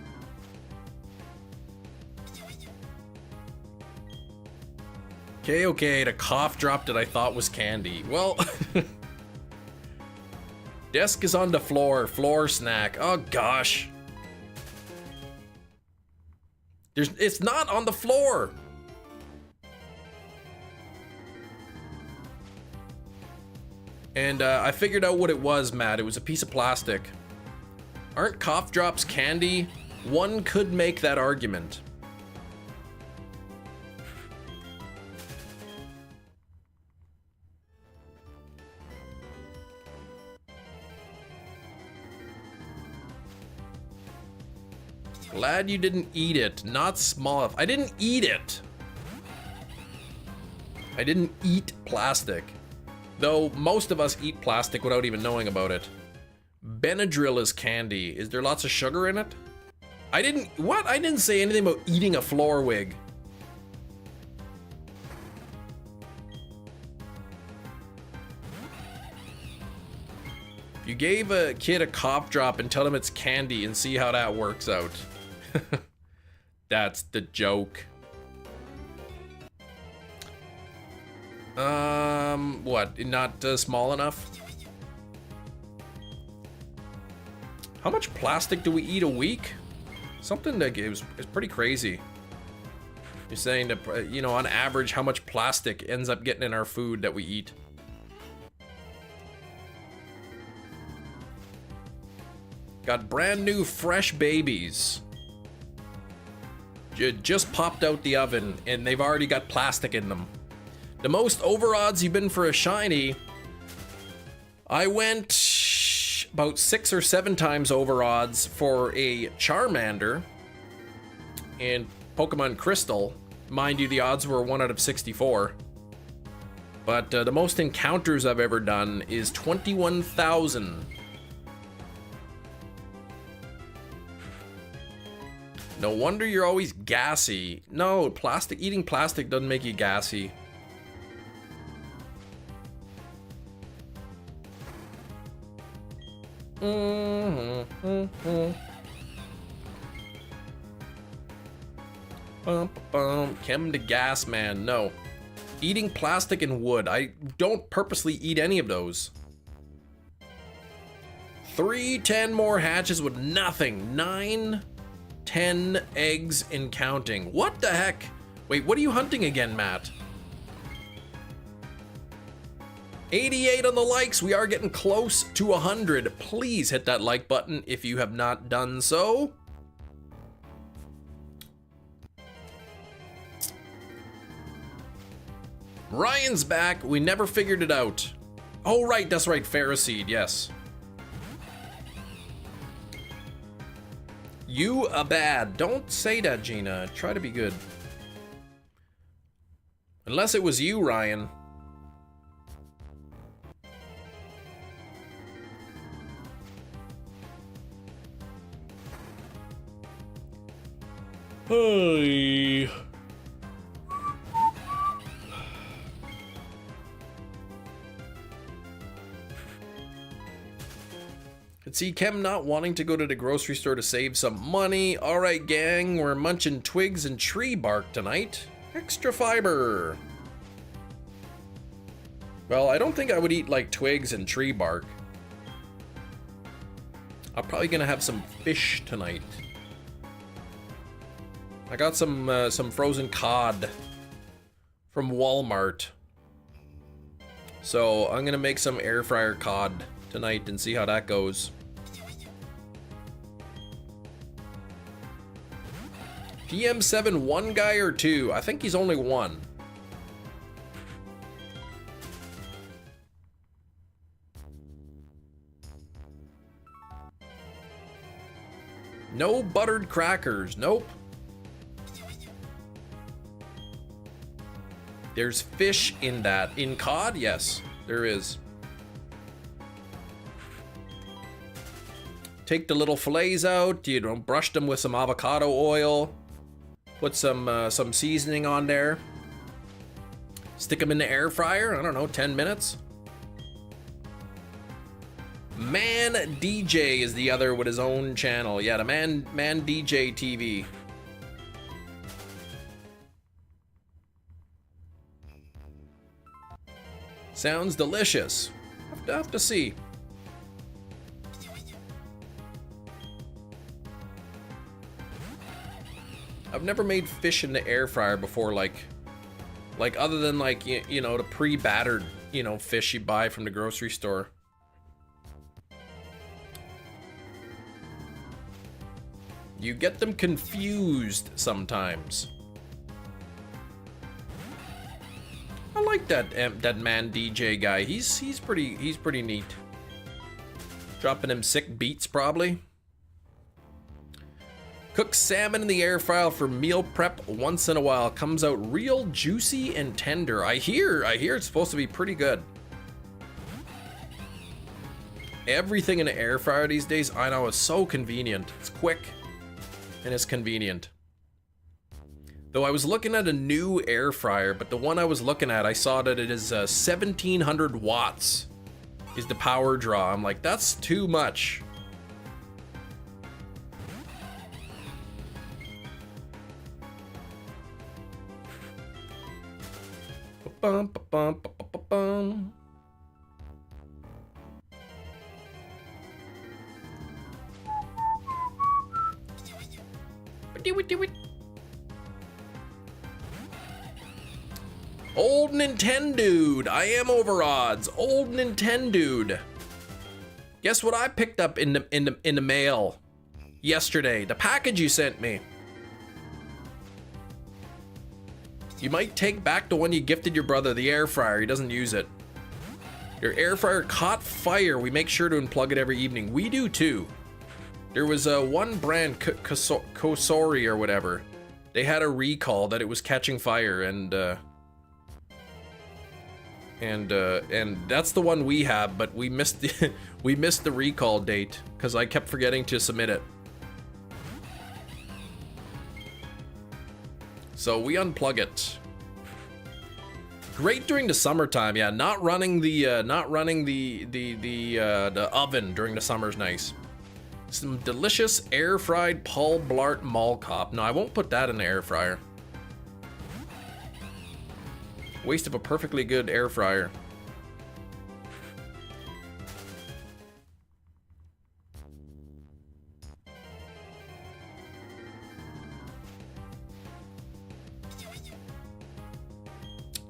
Okay, the cough drop that I thought was candy. Well, desk is on the floor snack. Oh gosh. It's not on the floor. And I figured out what it was, Matt. It was a piece of plastic. Aren't cough drops candy? One could make that argument. Glad you didn't eat it. Not small enough. I didn't eat it. I didn't eat plastic. Though most of us eat plastic without even knowing about it. Benadryl is candy. Is there lots of sugar in it? I didn't say anything about eating a floor wig. You gave a kid a cough drop and tell him it's candy and see how that works out. That's the joke. What? Not small enough? How much plastic do we eat a week? Something that is pretty crazy. You're saying that, you know, on average, how much plastic ends up getting in our food that we eat. Got brand new fresh babies. Just popped out the oven and they've already got plastic in them. The most over odds you've been for a shiny. I went about 6 or 7 times over odds for a Charmander in Pokemon Crystal. Mind you, the odds were 1 out of 64. But the most encounters I've ever done is 21,000. No wonder you're always gassy. No, eating plastic doesn't make you gassy. Chem to gas man, no. Eating plastic and wood. I don't purposely eat any of those. 10 more hatches with nothing. 9, 10 eggs and counting. What the heck? Wait, what are you hunting again, Matt? 88 on the likes. We are getting close to 100. Please hit that like button if you have not done so. Ryan's back. We never figured it out. Oh, right. That's right. Ferroseed. Yes. You a bad. Don't say that, Gina. Try to be good. Unless it was you, Ryan. Hey. Could see Kem not wanting to go to the grocery store to save some money. All right, gang, we're munching twigs and tree bark tonight. Extra fiber. Well, I don't think I would eat like twigs and tree bark. I'm probably gonna have some fish tonight. I got some frozen cod from Walmart. So I'm gonna make some air fryer cod tonight and see how that goes. PM7 one guy or two? I think he's only one. No buttered crackers. Nope. There's fish in that. In cod? Yes, there is. Take the little fillets out. You know, brush them with some avocado oil. Put some seasoning on there. Stick them in the air fryer. I don't know, 10 minutes. Man DJ is the other with his own channel. Yeah, the Man DJ TV. Sounds delicious. Have to see. I've never made fish in the air fryer before, like other than like, you know, the pre-battered, you know, fish you buy from the grocery store. You get them confused sometimes. I like that Man DJ guy. He's pretty neat. Dropping him sick beats probably. Cook salmon in the air fryer for meal prep once in a while. Comes out real juicy and tender. I hear it's supposed to be pretty good. Everything in the air fryer these days, I know, is so convenient. It's quick and it's convenient. Though I was looking at a new air fryer, but the one I was looking at, I saw that it is 1700 watts is the power draw. I'm like, that's too much. Bum, bum, bum, bum, bum. Old Nintendude. I am over odds. Old Nintendude. Guess what I picked up in the mail yesterday? The package you sent me. You might take back the one you gifted your brother, the air fryer. He doesn't use it. Your air fryer caught fire. We make sure to unplug it every evening. We do too. There was one brand, Kosori or whatever. They had a recall that it was catching fire, and that's the one we have. But we missed the recall date because I kept forgetting to submit it. So we unplug it. Great during the summertime. Yeah, not running the oven during the summer's nice. Some delicious air fried Paul Blart Mall Cop. No, I won't put that in the air fryer. Waste of a perfectly good air fryer.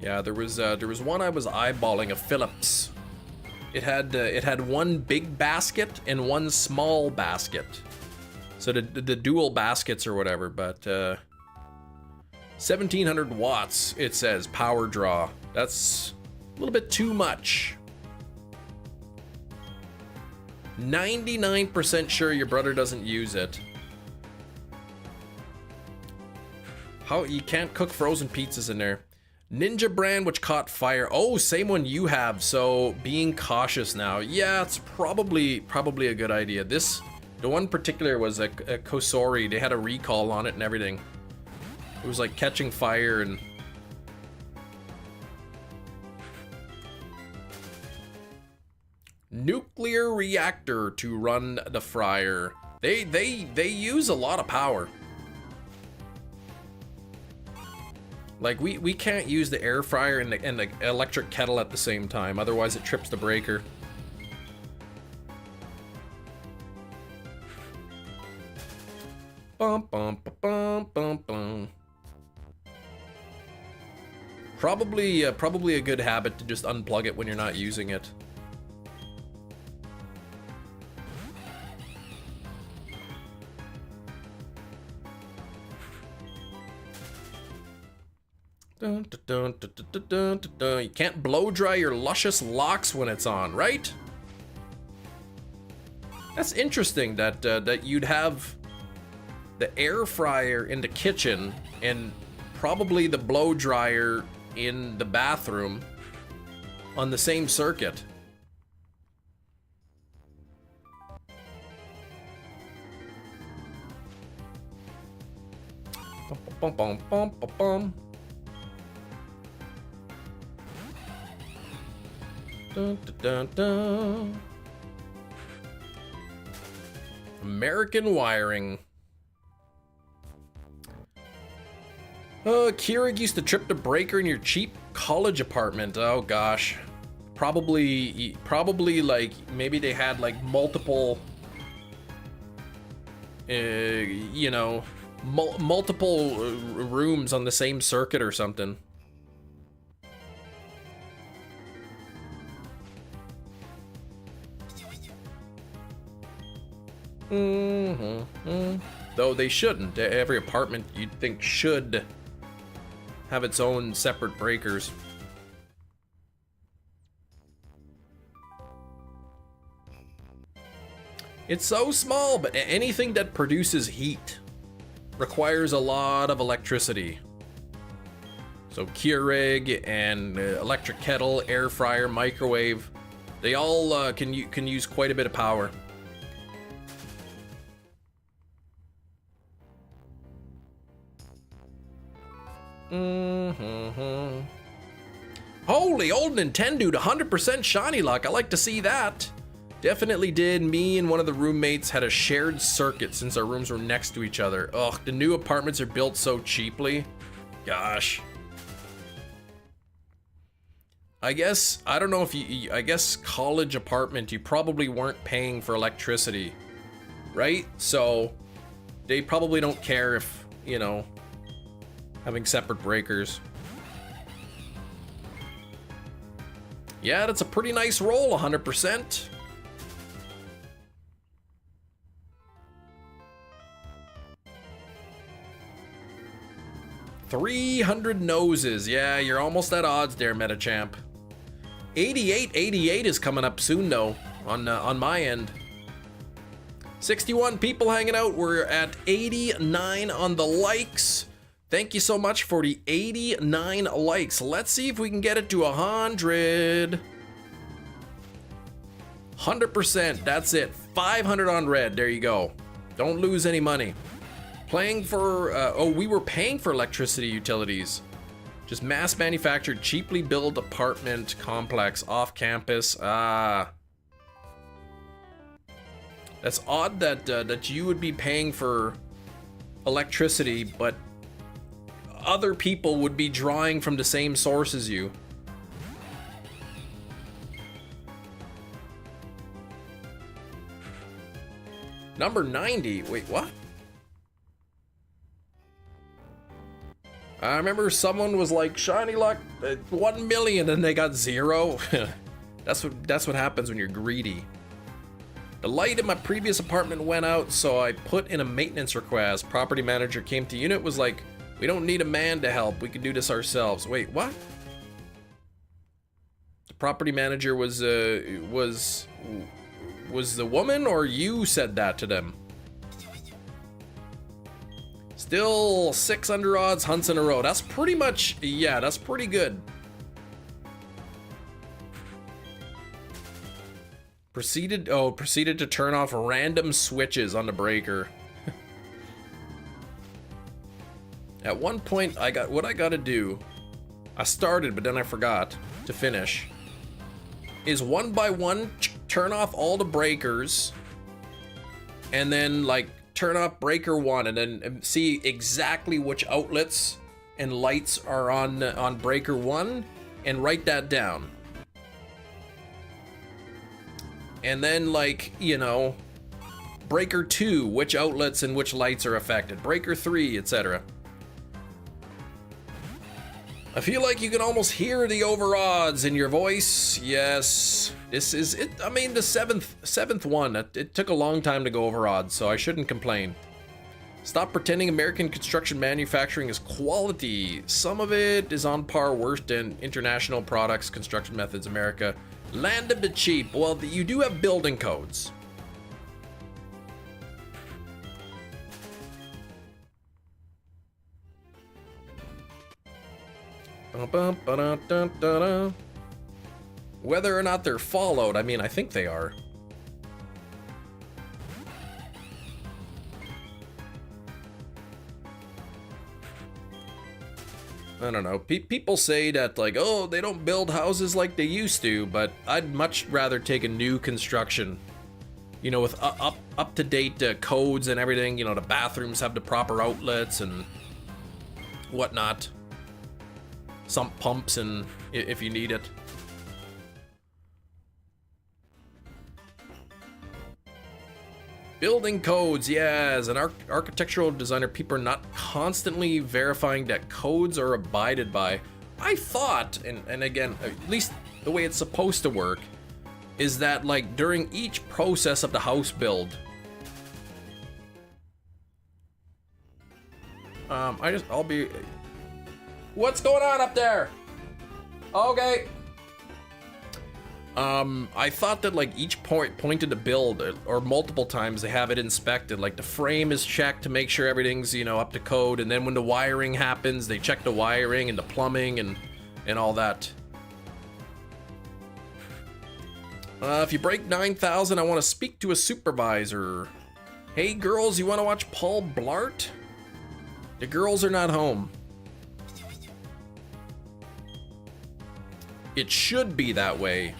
Yeah, there was one I was eyeballing, a Philips. It had one big basket and one small basket, so the dual baskets or whatever. But 1700 watts, it says power draw. That's a little bit too much. 99% sure your brother doesn't use it. How you can't cook frozen pizzas in there? Ninja brand which caught fire. Oh, same one you have, so being cautious now. Yeah, it's probably a good idea. The one particular was a Kosori. They had a recall on it and everything. It was like catching fire and... Nuclear reactor to run the fryer. They use a lot of power. Like, we can't use the air fryer and the electric kettle at the same time, otherwise it trips the breaker. Bum, bum, bum, bum, bum. Probably a good habit to just unplug it when you're not using it. Dun, dun, dun, dun, dun, dun, dun, dun. You can't blow dry your luscious locks when it's on, right? That's interesting that that you'd have the air fryer in the kitchen and probably the blow dryer in the bathroom on the same circuit. Bum, bum, bum, bum, bum. Dun, dun, dun, dun. American wiring. Keurig used to trip the breaker in your cheap college apartment. Oh gosh. Probably like maybe they had like multiple you know, multiple rooms on the same circuit or something. Though they shouldn't. Every apartment you'd think should have its own separate breakers. It's so small, but anything that produces heat requires a lot of electricity. So Keurig and electric kettle, air fryer, microwave, they all can use quite a bit of power. Holy old Nintendo, 100% shiny luck. I like to see that. Definitely did. Me and one of the roommates had a shared circuit since our rooms were next to each other. Ugh, the new apartments are built so cheaply. Gosh. I guess, I don't know if you, I guess college apartment, you probably weren't paying for electricity, right? So they probably don't care if, you know, having separate breakers. Yeah, that's a pretty nice roll, 100%. $300 noses. Yeah, you're almost at odds there, Metachamp. 88 is coming up soon though, on my end. 61 people hanging out. We're at 89 on the likes. Thank you so much for the 89 likes. Let's see if we can get it to 100. 100%, that's it. 500 on red, there you go. Don't lose any money. Playing for, oh, we were paying for electricity utilities. Just mass manufactured, cheaply built apartment complex off campus. Ah. That's odd that, that you would be paying for electricity, but other people would be drawing from the same source as you. Number 90. Wait, what? I remember someone was like, shiny luck, 1 million, and they got 0. That's what happens when you're greedy. The light in my previous apartment went out, so I put in a maintenance request. Property manager came to unit, was like, we don't need a man to help. We can do this ourselves. Wait, what? The property manager was the woman, or you said that to them? Still 6 under odds hunts in a row. That's pretty much, yeah, that's pretty good. Proceeded to turn off random switches on the breaker. At one point, what I gotta do, I started, but then I forgot to finish, is one by one turn off all the breakers, and then like turn off breaker 1, and then see exactly which outlets and lights are on breaker 1, and write that down. And then, like, you know, breaker 2, which outlets and which lights are affected, breaker 3, etc. I feel like you can almost hear the over odds in your voice. Yes, this is it. I mean, the seventh one, it took a long time to go over odds, so I shouldn't complain. Stop pretending American construction manufacturing is quality. Some of it is on par worse than international products, construction methods, America. Land of the cheap. Well, you do have building codes. Whether or not they're followed, I mean, I think they are. I don't know. People say that, like, oh, they don't build houses like they used to, but I'd much rather take a new construction, you know, with up-to-date codes and everything. You know, the bathrooms have the proper outlets and whatnot. Sump pumps, and if you need it. Building codes, yeah. As an architectural designer, people are not constantly verifying that codes are abided by. I thought, and again, at least the way it's supposed to work, is that like during each process of the house build, I'll be. What's going on up there? Okay. I thought that like each point of the build, or multiple times, they have it inspected. Like the frame is checked to make sure everything's, you know, up to code, and then when the wiring happens, they check the wiring and the plumbing and all that. If you break 9,000, I want to speak to a supervisor. Hey girls, you want to watch Paul Blart? The girls are not home. It should be that way,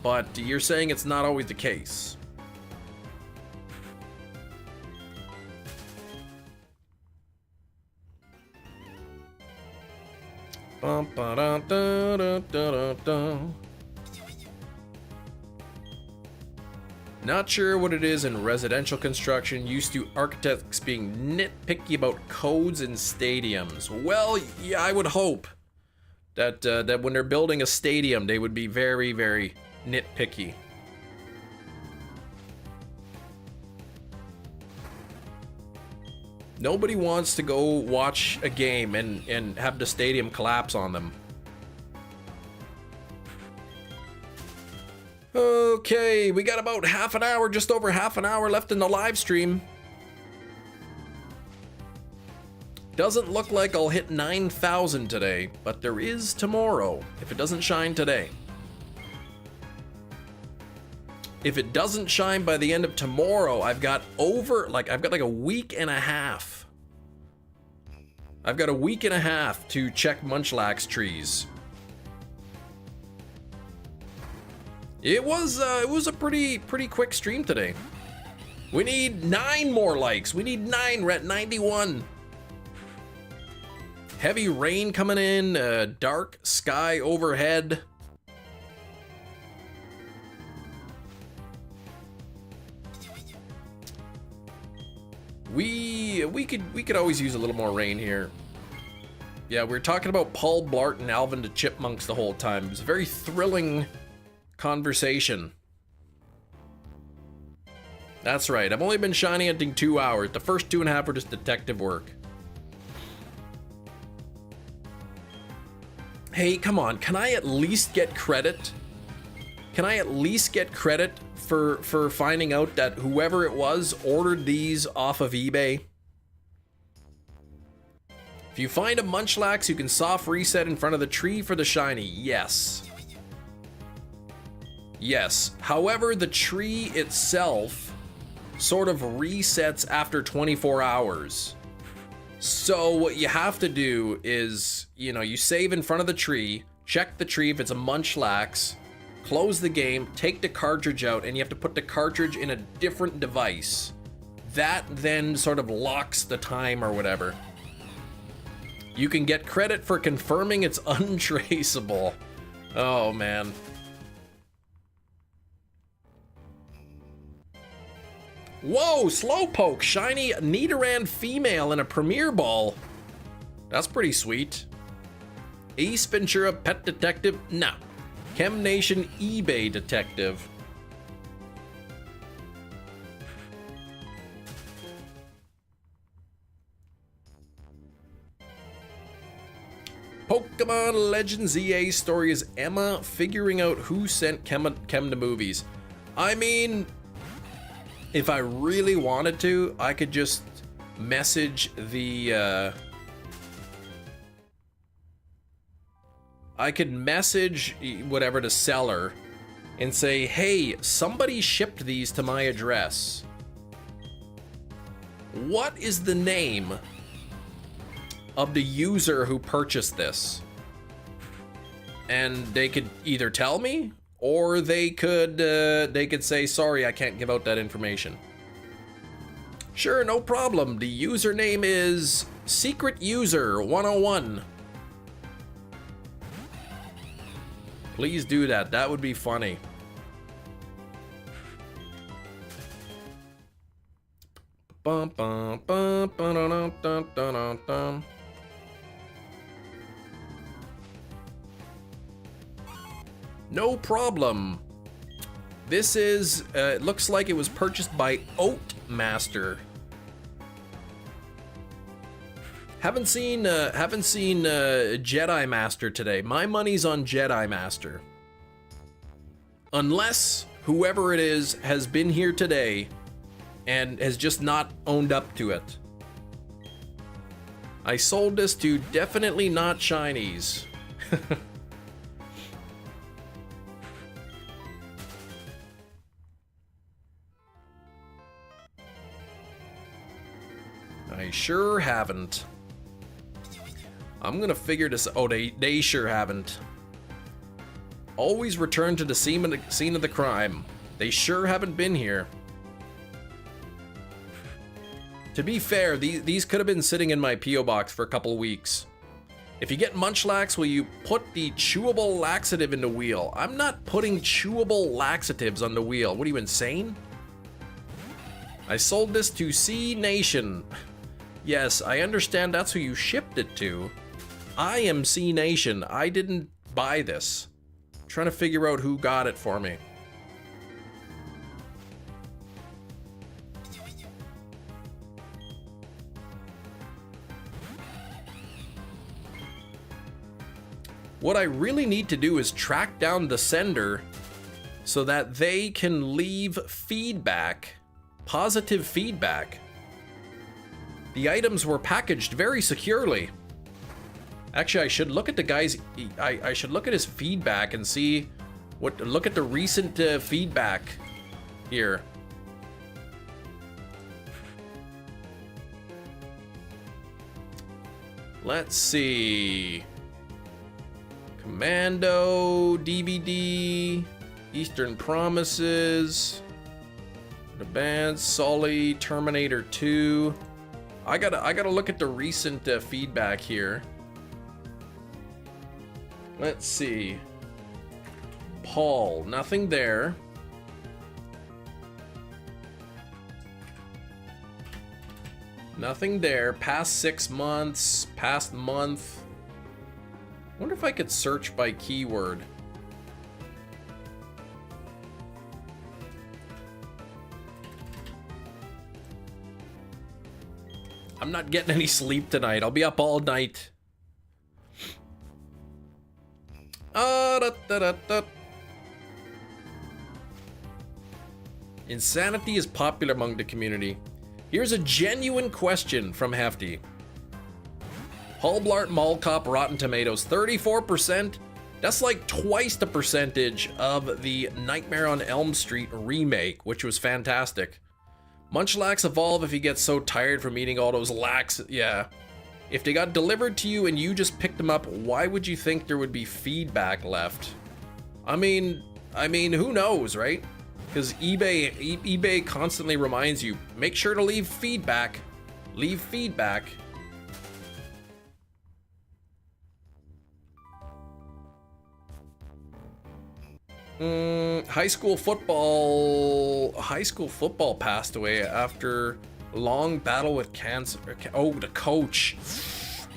but you're saying it's not always the case. Not sure what it is in residential construction. Used to architects being nitpicky about codes in stadiums. Well, yeah, I would hope that that when they're building a stadium, they would be very, very nitpicky. Nobody wants to go watch a game and have the stadium collapse on them. Okay, we got about half an hour, just over half an hour left in the live stream. Doesn't look like I'll hit 9,000 today, but there is tomorrow, if it doesn't shine today. If it doesn't shine by the end of tomorrow, I've got like a week and a half I've got a week and a half to check Munchlax trees. It was a pretty quick stream today. We need 9 more likes. We need 9. We're at 91. Heavy rain coming in. Dark sky overhead. We could always use a little more rain here. Yeah, we were talking about Paul Blart and Alvin the Chipmunks the whole time. It was a very thrilling conversation. That's right. I've only been shiny hunting 2 hours. The first 2.5 were just detective work. Hey, come on. Can I at least get credit? Can I at least get credit for finding out that whoever it was ordered these off of eBay? If you find a Munchlax, you can soft reset in front of the tree for the shiny. Yes. Yes. However, the tree itself sort of resets after 24 hours. So what you have to do is, you know, you save in front of the tree, check the tree if it's a Munchlax, close the game, take the cartridge out, and you have to put the cartridge in a different device. That then sort of locks the time or whatever. You can get credit for confirming it's untraceable. Oh, man. Whoa, Slowpoke, shiny Nidoran female in a Premier Ball. That's pretty sweet. Ace Ventura Pet Detective? No. Chem Nation eBay Detective. Pokemon Legends EA story is Emma figuring out who sent Chem to movies. I mean, if I really wanted to, I could just message the, I could message whatever the seller and say, hey, somebody shipped these to my address. What is the name of the user who purchased this? And they could either tell me, or they could say, sorry, I can't give out that information. Sure, no problem. The username is Secret User 101. Please do that. That would be funny. Bum, bum, bum, ba-dum, dum, dum, dum, dum. No problem. This is, it looks like it was purchased by Oatmaster. Haven't seen Jedi Master today. My money's on Jedi Master. Unless whoever it is has been here today and has just not owned up to it. I sold this to definitely not shinies. I sure haven't. I'm gonna figure this. Oh, they sure haven't. Always return to the scene of the crime. They sure haven't been here. To be fair, these could have been sitting in my P.O. box for a couple weeks. If you get Munchlax, will you put the chewable laxative in the wheel? I'm not putting chewable laxatives on the wheel. What are you, insane? I sold this to C Nation. Yes, I understand that's who you shipped it to. I am C Nation. I didn't buy this. I'm trying to figure out who got it for me. What I really need to do is track down the sender so that they can leave feedback, positive feedback. The items were packaged very securely. Actually, I should look at the guy's, I should look at his feedback and see what, look at the recent feedback here. Let's see. Commando, DVD, Eastern Promises, The Band, Sully, Terminator 2. I gotta look at the recent feedback here. Let's see. Paul, nothing there. Nothing there. Past 6 months, past month. Wonder if I could search by keyword. I'm not getting any sleep tonight. I'll be up all night. Insanity is popular among the community. Here's a genuine question from Hefty. Paul Blart Mall Cop Rotten Tomatoes, 34%. That's like twice the percentage of the Nightmare on Elm Street remake, which was fantastic. Munchlax evolve if he gets so tired from eating all those lax. Yeah. If they got delivered to you and you just picked them up, why would you think there would be feedback left? I mean, who knows, right? Because eBay constantly reminds you, make sure to leave feedback. Leave feedback. High school football passed away after a long battle with cancer. Oh, the coach.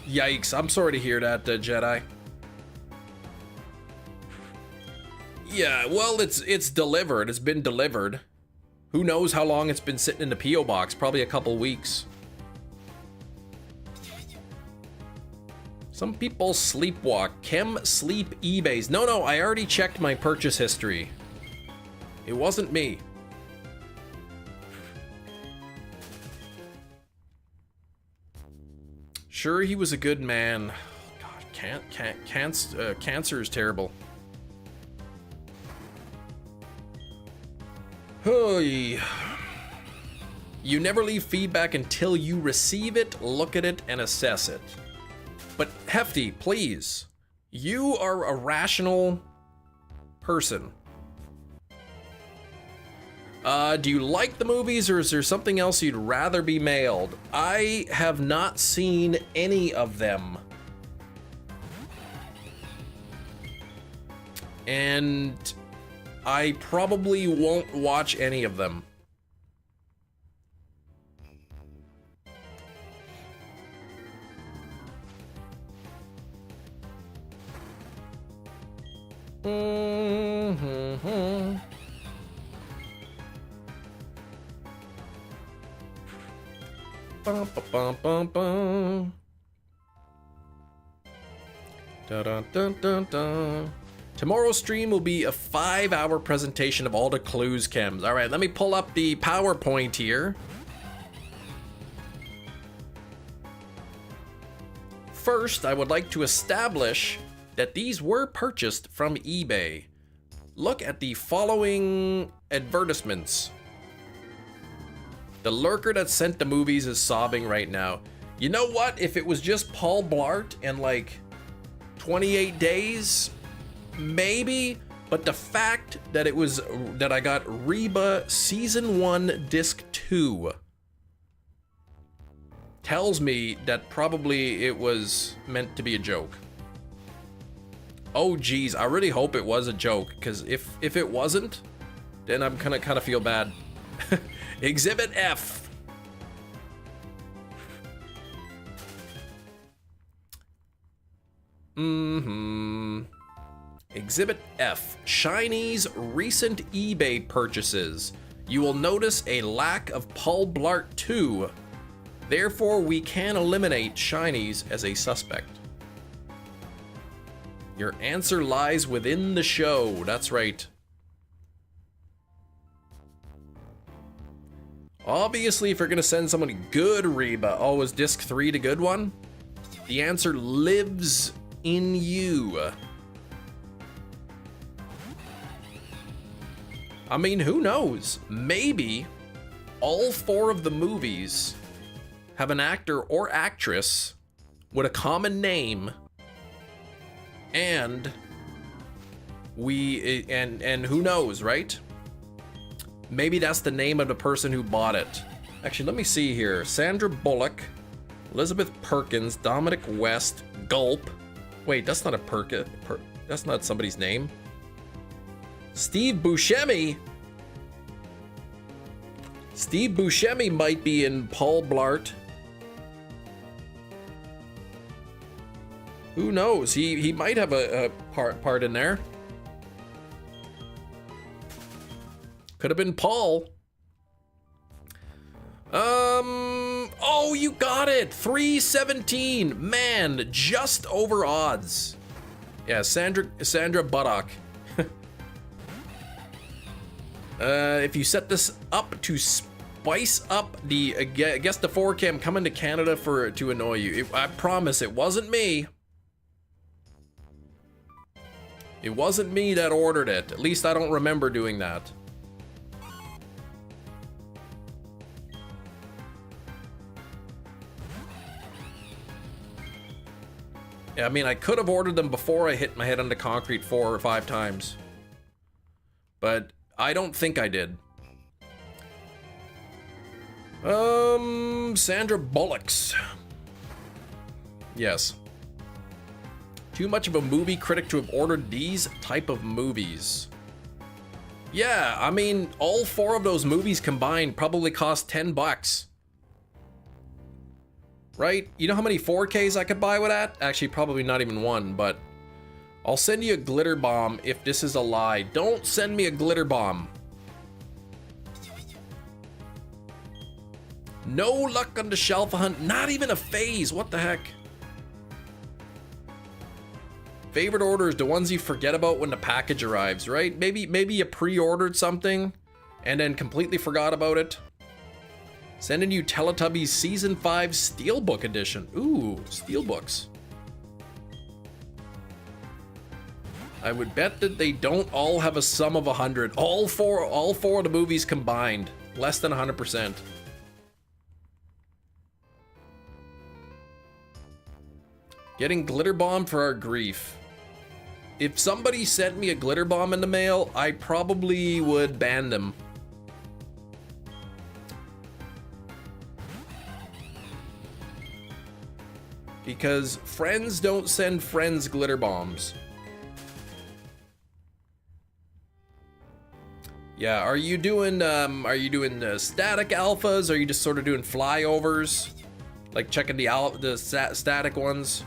Yikes. I'm sorry to hear that, Jedi. Yeah, well, it's delivered. It's been delivered. Who knows how long it's been sitting in the P.O. box? Probably a couple weeks. Some people sleepwalk. Chem sleep eBays. No, I already checked my purchase history. It wasn't me. Sure, he was a good man. God, cancer is terrible. Hey. You never leave feedback until you receive it, look at it, and assess it. But Hefty, please. You are a rational person. Do you like the movies, or is there something else you'd rather be mailed? I have not seen any of them. And I probably won't watch any of them. Bum, bum, bum, bum. Dun, dun, dun, dun, dun. Tomorrow's stream will be a 5-hour presentation of all the clues chems. All right, let me pull up the PowerPoint here. First, I would like to establish that these were purchased from eBay. Look at the following advertisements. The lurker that sent the movies is sobbing right now. You know what? If it was just Paul Blart and like 28 days, maybe. But the fact that it was that I got Reba Season 1 Disc 2 tells me that probably it was meant to be a joke. Oh geez, I really hope it was a joke, because if it wasn't, then I'm gonna kind of feel bad. Exhibit F. Exhibit F. Shiny's recent eBay purchases. You will notice a lack of Paul Blart 2. Therefore, we can eliminate Shiny's as a suspect. Your answer lies within the show. That's right. Obviously, if you're gonna send someone good Reba, oh, is disc 3 the good one? The answer lives in you. I mean, who knows? Maybe all 4 of the movies have an actor or actress with a common name, and and who knows, right? Maybe that's the name of the person who bought it. Actually, let me see here. Sandra Bullock, Elizabeth Perkins, Dominic West, Gulp. Wait, that's not a that's not somebody's name. Steve Buscemi. Steve Buscemi might be in Paul Blart. Who knows? He might have a part in there. Could have been Paul. Oh, you got it. 317. Man, just over odds. Yeah, Sandra Bullock. If you set this up to spice up the, I guess the 4K, I'm coming to Canada to annoy you. I promise it wasn't me. It wasn't me that ordered it. At least I don't remember doing that. Yeah, I mean, I could have ordered them before I hit my head on the concrete 4 or 5 times. But I don't think I did. Sandra Bullock's. Yes. Too much of a movie critic to have ordered these type of movies. Yeah, I mean, all 4 of those movies combined probably cost $10. Right? You know how many 4Ks I could buy with that? Actually, probably not even one, but I'll send you a glitter bomb if this is a lie. Don't send me a glitter bomb. No luck on the shelf hunt. Not even a phase. What the heck? Favorite orders, the ones you forget about when the package arrives, right? Maybe you pre-ordered something and then completely forgot about it. Sending you Teletubbies Season 5 Steelbook Edition. Ooh, Steelbooks. I would bet that they don't all have a sum of 100. All four of the movies combined. Less than 100%. Getting glitter bomb for our grief. If somebody sent me a glitter bomb in the mail, I probably would ban them. Because friends don't send friends glitter bombs. Yeah, are you doing static alphas? Or are you just sort of doing flyovers? Like checking the static ones?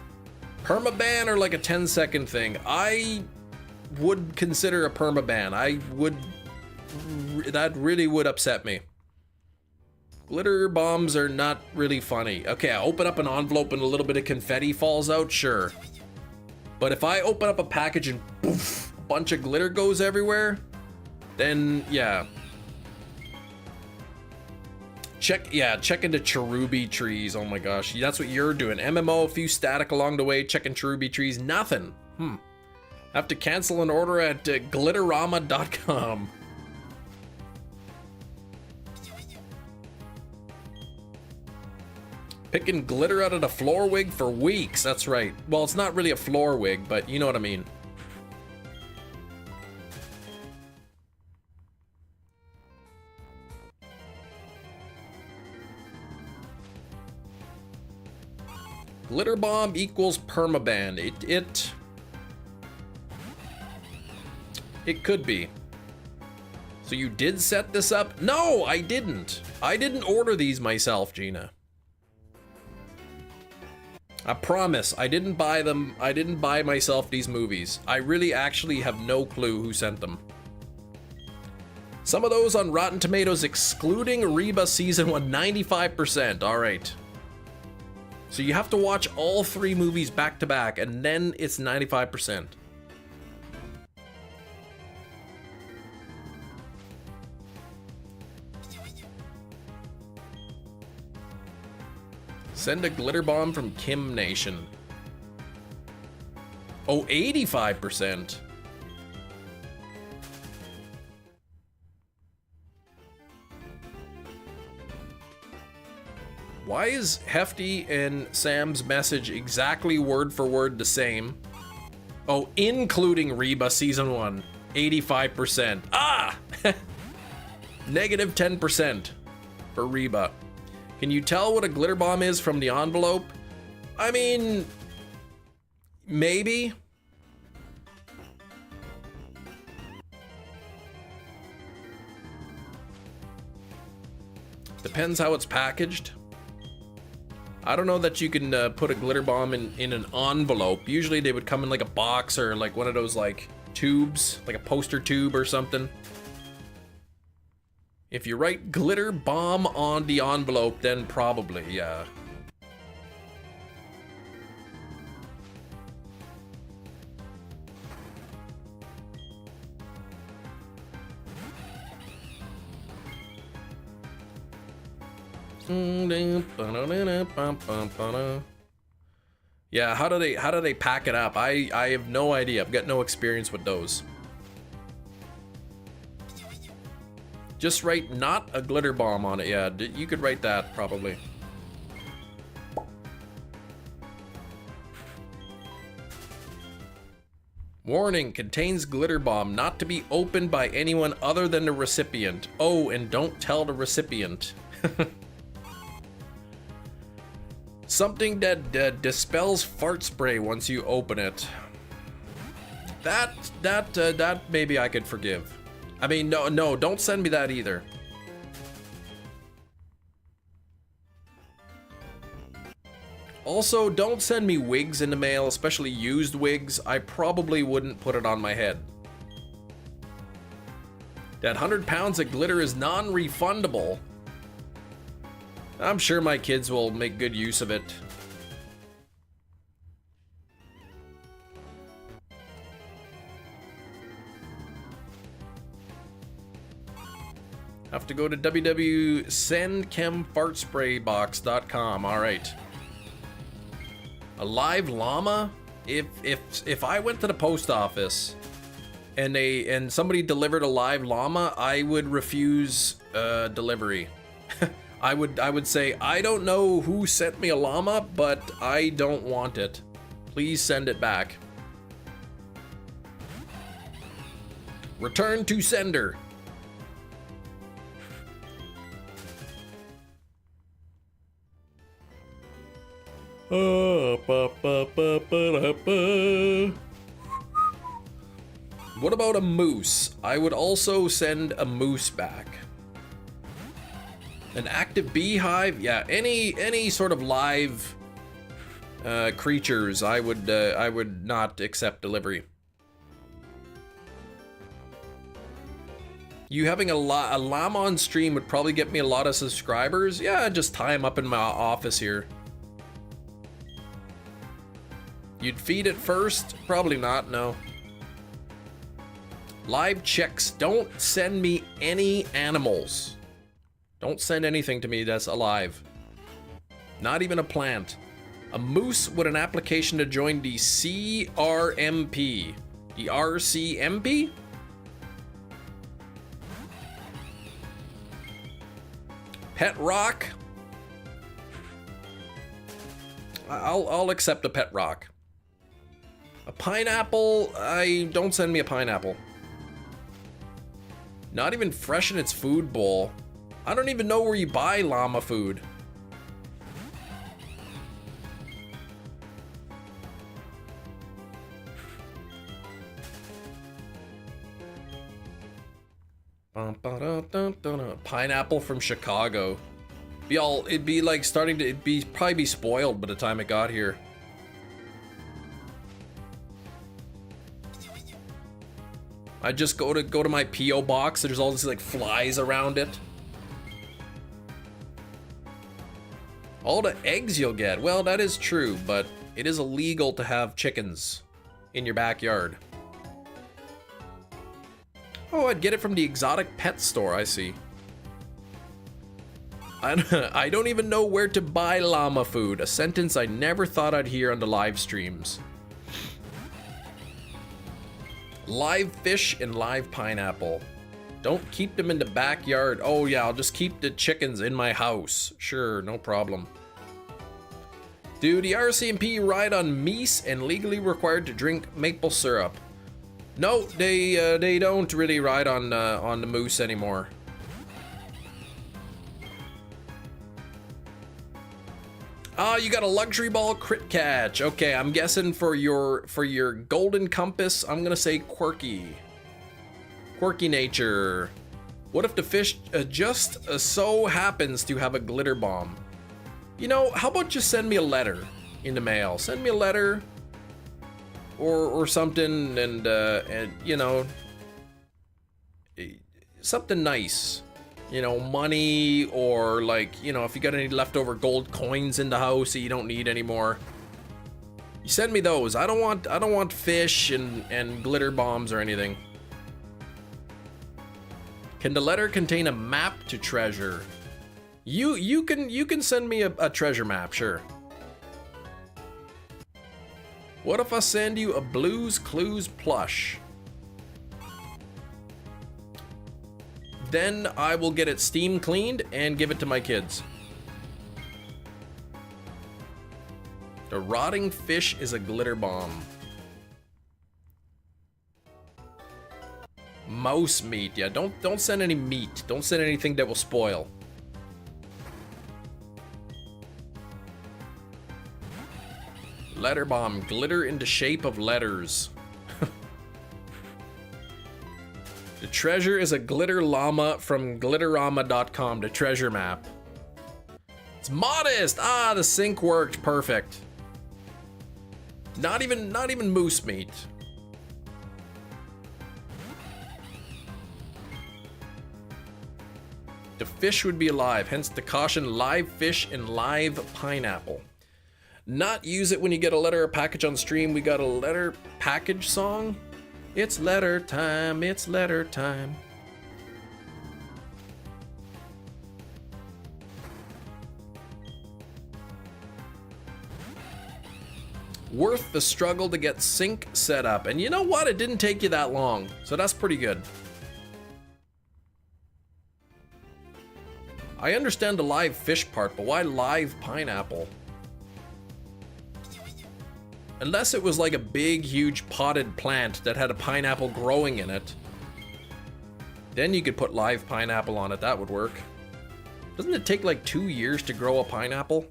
Permaban or like a 10-second thing? I would consider a permaban. That really would upset me. Glitter bombs are not really funny. Okay, I open up an envelope and a little bit of confetti falls out, sure. But if I open up a package and poof, a bunch of glitter goes everywhere, then yeah. Check into cherubi trees. Oh my gosh, that's what you're doing. MMO, a few static along the way, checking cherubi trees, nothing. Have to cancel an order at glitterama.com. Picking glitter out of the floor wig for weeks, that's right. Well, it's not really a floor wig, but you know what I mean. Glitter bomb equals permaban. It could be. So you did set this up? No, I didn't. I didn't order these myself, Gina. I promise, I didn't buy them. I didn't buy myself these movies. I really actually have no clue who sent them. Some of those on Rotten Tomatoes, excluding Reba Season 1, 95%. All right. So you have to watch all 3 movies back to back, and then it's 95%. Send a glitter bomb from Kim Nation. Oh, 85%. Why is Hefty and Sam's message exactly word for word the same? Oh, including Reba Season 1. 85%. Ah! Negative 10% for Reba. Can you tell what a glitter bomb is from the envelope? I mean, maybe. Depends how it's packaged. I don't know that you can put a glitter bomb in an envelope. Usually they would come in like a box or like one of those like tubes, like a poster tube or something. If you write glitter bomb on the envelope, then probably, yeah. Yeah, how do they pack it up? I have no idea. I've got no experience with those. Just write not a glitter bomb on it. Yeah, you could write that probably. Warning, contains glitter bomb, not to be opened by anyone other than the recipient. Oh, and don't tell the recipient. Something that dispels fart spray once you open it. That maybe I could forgive. I mean, no, don't send me that either. Also, don't send me wigs in the mail, especially used wigs. I probably wouldn't put it on my head. That 100 pounds of glitter is non-refundable. I'm sure my kids will make good use of it. Have to go to www.sendchemfartspraybox.com. All right. A live llama? If I went to the post office and somebody delivered a live llama, I would refuse delivery. I would say, I don't know who sent me a llama, but I don't want it. Please send it back. Return to sender. What about a moose? I would also send a moose back. An active beehive? Yeah, any sort of live creatures, I would not accept delivery. You having a llama on stream would probably get me a lot of subscribers. Yeah, just tie them up in my office here. You'd feed it first? Probably not, no. Live checks. Don't send me any animals. Don't send anything to me that's alive. Not even a plant. A moose with an application to join the CRMP. The RCMP? Pet rock? I'll accept a pet rock. A pineapple? Don't send me a pineapple. Not even fresh in its food bowl. I don't even know where you buy llama food. Pineapple from Chicago. It'd be like probably be spoiled by the time it got here. I just go to my P.O. box. There's all these like flies around it. All the eggs you'll get. Well, that is true, but it is illegal to have chickens in your backyard. Oh, I'd get it from the exotic pet store, I see. I don't even know where to buy llama food, a sentence I never thought I'd hear on the live streams. Live fish and live pineapple. Don't keep them in the backyard. Oh yeah, I'll just keep the chickens in my house. Sure, no problem. Do the RCMP ride on meese and legally required to drink maple syrup? No, they don't really ride on the moose anymore. Ah, you got a luxury ball crit catch. Okay, I'm guessing for your golden compass, I'm gonna say quirky. Quirky nature. What if the fish just so happens to have a glitter bomb? You know, how about just send me a letter in the mail? Send me a letter or something, and you know, something nice. You know, money, or like, you know, if you got any leftover gold coins in the house that you don't need anymore, you send me those. I don't want fish and glitter bombs or anything. Can the letter contain a map to treasure? You can send me a treasure map, sure. What if I send you a Blues Clues plush? Then I will get it steam cleaned and give it to my kids. The rotting fish is a glitter bomb. Mouse meat, yeah, don't send any meat. Don't send anything that will spoil. Letter bomb, glitter in the shape of letters. The treasure is a glitter llama from glitterama.com, the treasure map. It's modest. Ah, the sync worked perfect. Not even moose meat. The fish would be alive, hence the caution: live fish and live pineapple. Not use it when you get a letter or package on stream. We got a letter package song. It's letter time, it's letter time. Worth the struggle to get sync set up. And you know what? It didn't take you that long, so that's pretty good. I understand the live fish part, but why live pineapple? Unless it was like a big, huge potted plant that had a pineapple growing in it. Then you could put live pineapple on it, that would work. Doesn't it take like 2 years to grow a pineapple?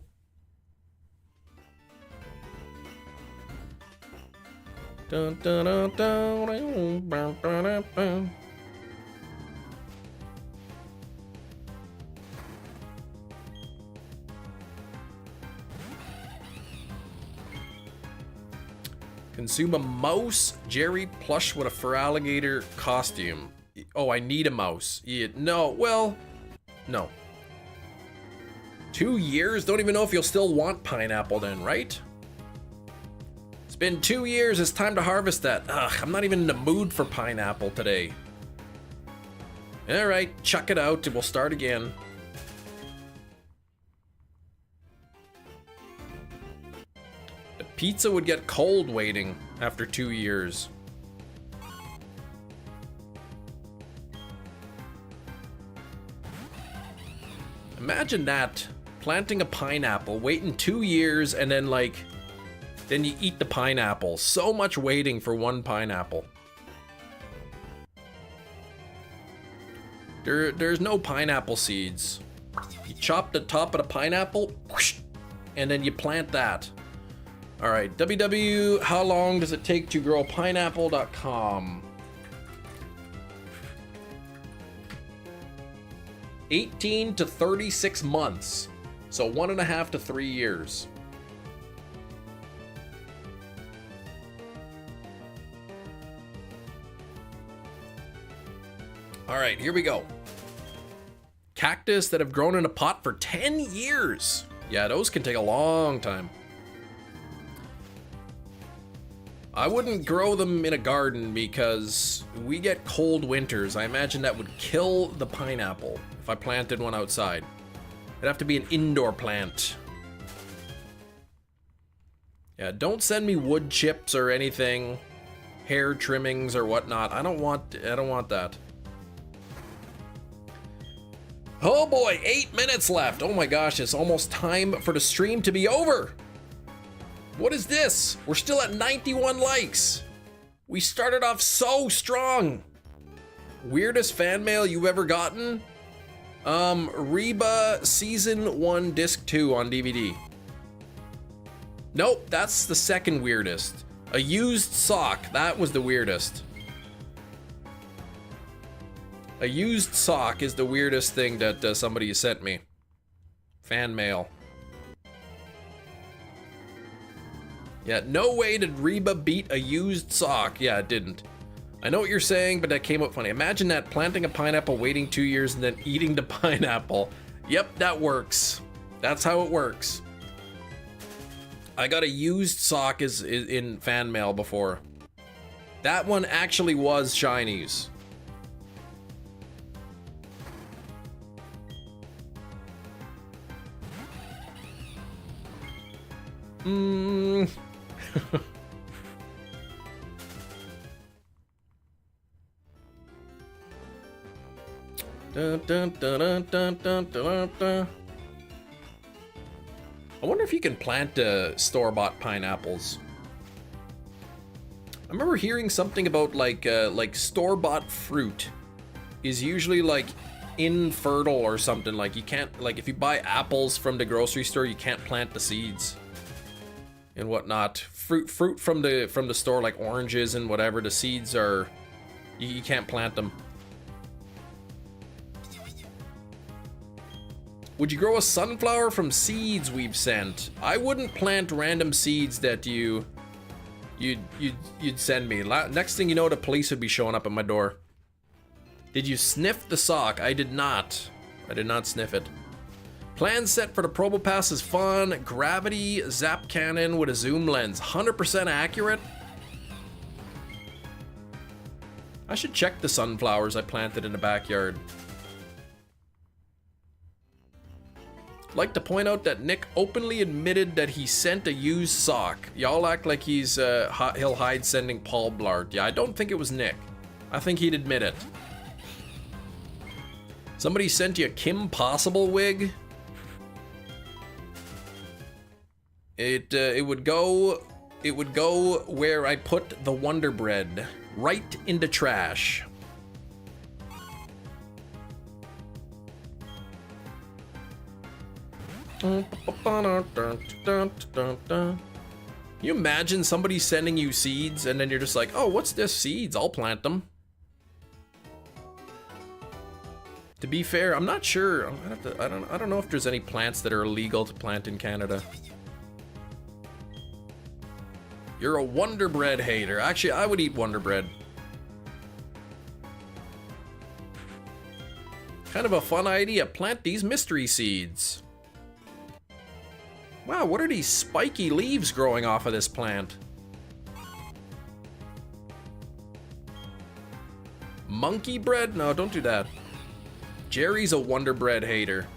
Dun, dun, dun, dun, dun, dun, dun, dun. Consume a mouse Jerry plush with a fur alligator costume. Oh, I need a mouse. Yeah, no, well, no. 2 years? Don't even know if you'll still want pineapple then, right? It's been 2 years, it's time to harvest that. Ugh, I'm not even in the mood for pineapple today. Alright, chuck it out and we'll start again. Pizza would get cold waiting after 2 years. Imagine that, planting a pineapple, waiting 2 years, and then then you eat the pineapple. So much waiting for one pineapple. There's no pineapple seeds. You chop the top of the pineapple, whoosh, and then you plant that. All right, WW, how long does it take to grow pineapple.com? 18 to 36 months. So 1.5 to 3 years. All right, here we go. Cactus that have grown in a pot for 10 years. Yeah, those can take a long time. I wouldn't grow them in a garden because we get cold winters. I imagine that would kill the pineapple if I planted one outside. It'd have to be an indoor plant. Yeah, don't send me wood chips or anything, hair trimmings or whatnot. I don't want that. Oh boy, 8 minutes left. Oh my gosh, it's almost time for the stream to be over. What is this? We're still at 91 likes. We started off so strong. Weirdest fan mail you've ever gotten? Reba Season 1 Disc 2 on DVD. Nope, that's the second weirdest. A used sock, that was the weirdest. A used sock is the weirdest thing that somebody sent me. Fan mail. Yeah, no way did Reba beat a used sock. Yeah, it didn't. I know what you're saying, but that came up funny. Imagine that, planting a pineapple, waiting 2 years, and then eating the pineapple. Yep, that works. That's how it works. I got a used sock is in fan mail before. That one actually was shinies. Dun, dun, dun, dun, dun, dun, dun, dun. I wonder if you can plant store-bought pineapples. I remember hearing something about like store-bought fruit is usually like infertile or something. Like you can't, like if you buy apples from the grocery store, you can't plant the seeds and whatnot. Fruit from the store, like oranges and whatever, the seeds are, you can't plant them. Would you grow a sunflower from seeds we've sent? I wouldn't plant random seeds that you'd send me. Next thing you know, the police would be showing up at my door. Did you sniff the sock? I did not. I did not sniff it. Plan set for the Probo Pass is fun. Gravity zap cannon with a zoom lens. 100% accurate. I should check the sunflowers I planted in the backyard. Like to point out that Nick openly admitted that he sent a used sock. Y'all act like he'll hide sending Paul Blart. Yeah, I don't think it was Nick. I think he'd admit it. Somebody sent you a Kim Possible wig. It would go where I put the Wonder Bread, right in the trash. You imagine somebody sending you seeds and then you're just like, oh, what's this? Seeds, I'll plant them. To be fair, I'm not sure. I don't know if there's any plants that are illegal to plant in Canada. You're a Wonder Bread hater. Actually, I would eat Wonder Bread. Kind of a fun idea. Plant these mystery seeds. Wow, what are these spiky leaves growing off of this plant? Monkey bread? No, don't do that. Jerry's a Wonder Bread hater.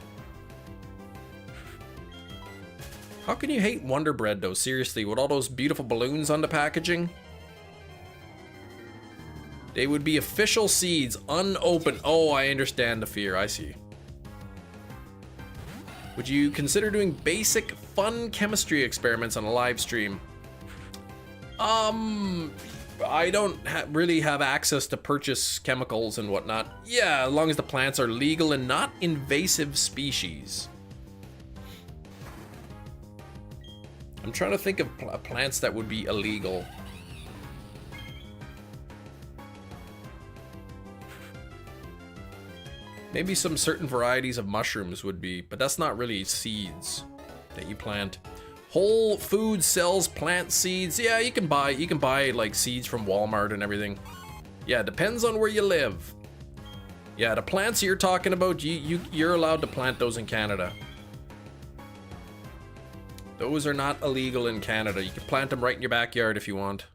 How can you hate Wonder Bread though? Seriously, with all those beautiful balloons on the packaging? They would be official seeds, unopened. Oh, I understand the fear, I see. Would you consider doing basic fun chemistry experiments on a live stream? I don't really have access to purchase chemicals and whatnot. Yeah, as long as the plants are legal and not invasive species. I'm trying to think of plants that would be illegal. Maybe some certain varieties of mushrooms would be, but that's not really seeds that you plant. Whole Foods sells plant seeds. Yeah, you can buy like seeds from Walmart and everything. Yeah, depends on where you live. Yeah, the plants you're talking about, you're allowed to plant those in Canada. Those are not illegal in Canada. You can plant them right in your backyard if you want.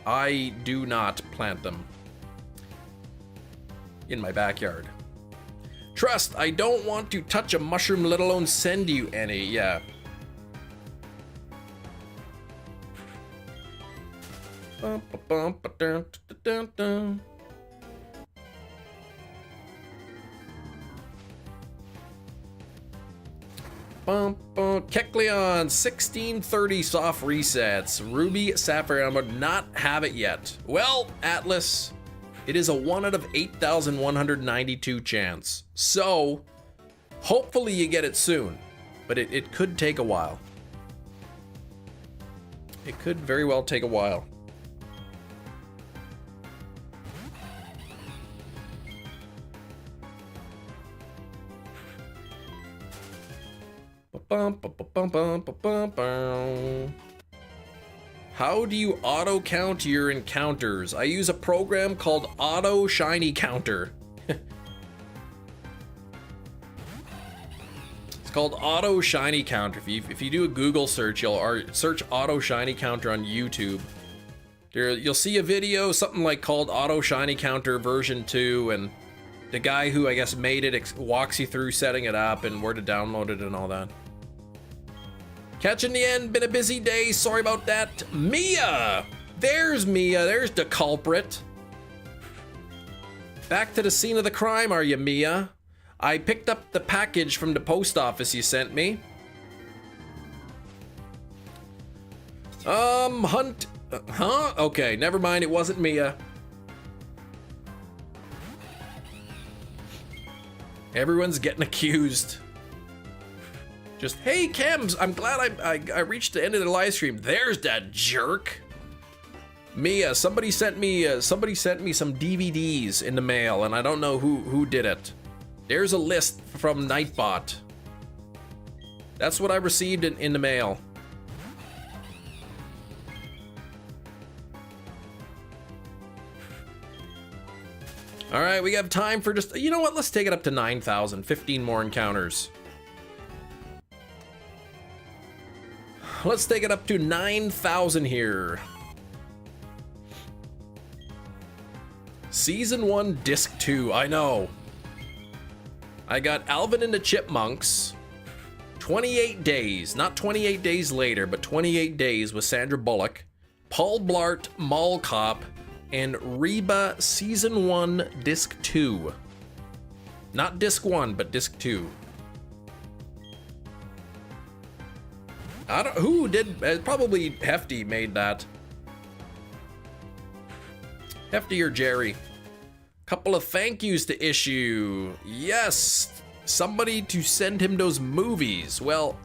I do not plant them in my backyard. Trust, I don't want to touch a mushroom, let alone send you any. Yeah. Kecleon, 1630 soft resets. Ruby, Sapphire Emerald, not have it yet. Well, Atlas, it is a 1 out of 8,192 chance. So, hopefully you get it soon, but it could take a while. It could very well take a while. How do you auto count your encounters? I use a program called Auto Shiny Counter. It's called Auto Shiny Counter. If you do a Google search, or search Auto Shiny Counter on YouTube, you'll see a video, something like called Auto Shiny Counter version 2, and the guy who I guess made it walks you through setting it up and where to download it and all that. Catching the end, been a busy day, sorry about that. Mia! There's Mia, there's the culprit. Back to the scene of the crime, are you, Mia? I picked up the package from the post office you sent me. Hunt, huh? Okay, never mind, it wasn't Mia. Everyone's getting accused. Just, hey, Chems, I'm glad I reached the end of the live stream. There's that jerk. Mia, somebody sent me some DVDs in the mail, and I don't know who did it. There's a list from Nightbot. That's what I received in the mail. All right, we have time for just, you know what? Let's take it up to 9,000, 15 more encounters. Let's take it up to 9,000 here. Season 1, Disc 2, I know. I got Alvin and the Chipmunks, 28 days, not 28 days later, but 28 days with Sandra Bullock, Paul Blart, Mall Cop, and Reba Season 1, Disc 2. Not Disc 1, but Disc 2. I don't, who did, probably Hefty made that. Hefty or Jerry. Couple of thank yous to issue. Yes, somebody to send him those movies. Well,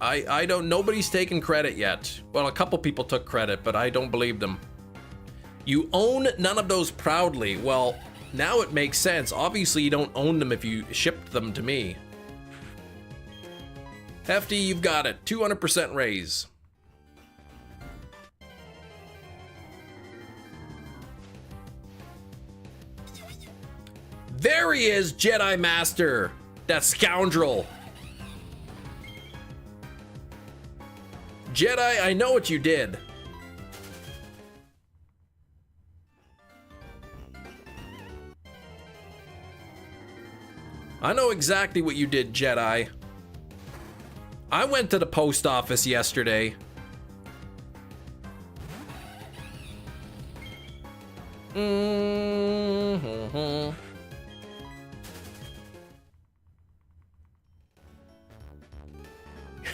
I don't, nobody's taken credit yet. Well, a couple people took credit, but I don't believe them. You own none of those proudly. Well, now it makes sense. Obviously, you don't own them if you shipped them to me. Hefty, you've got it. 200% raise. There he is, Jedi Master. That scoundrel. Jedi, I know what you did. I know exactly what you did, Jedi. I went to the post office yesterday.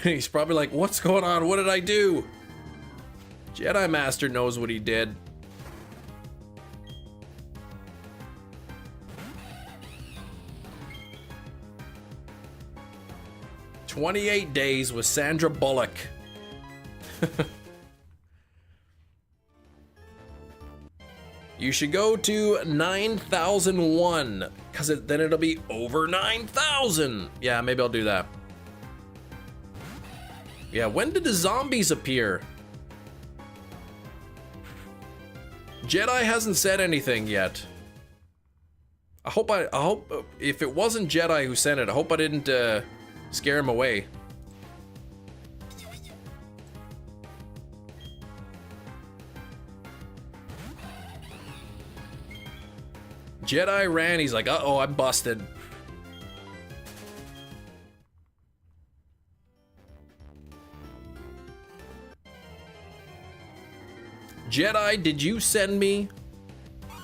He's probably like, what's going on? What did I do? Jedi Master knows what he did. "28 days with Sandra Bullock." You should go to 9,001, because then it'll be over 9,000. Yeah, maybe I'll do that. Yeah, when did the zombies appear? Jedi hasn't said anything yet. I hope if it wasn't Jedi who sent it, I hope I didn't scare him away. Jedi ran, he's like, uh-oh, I'm busted. Jedi, did you send me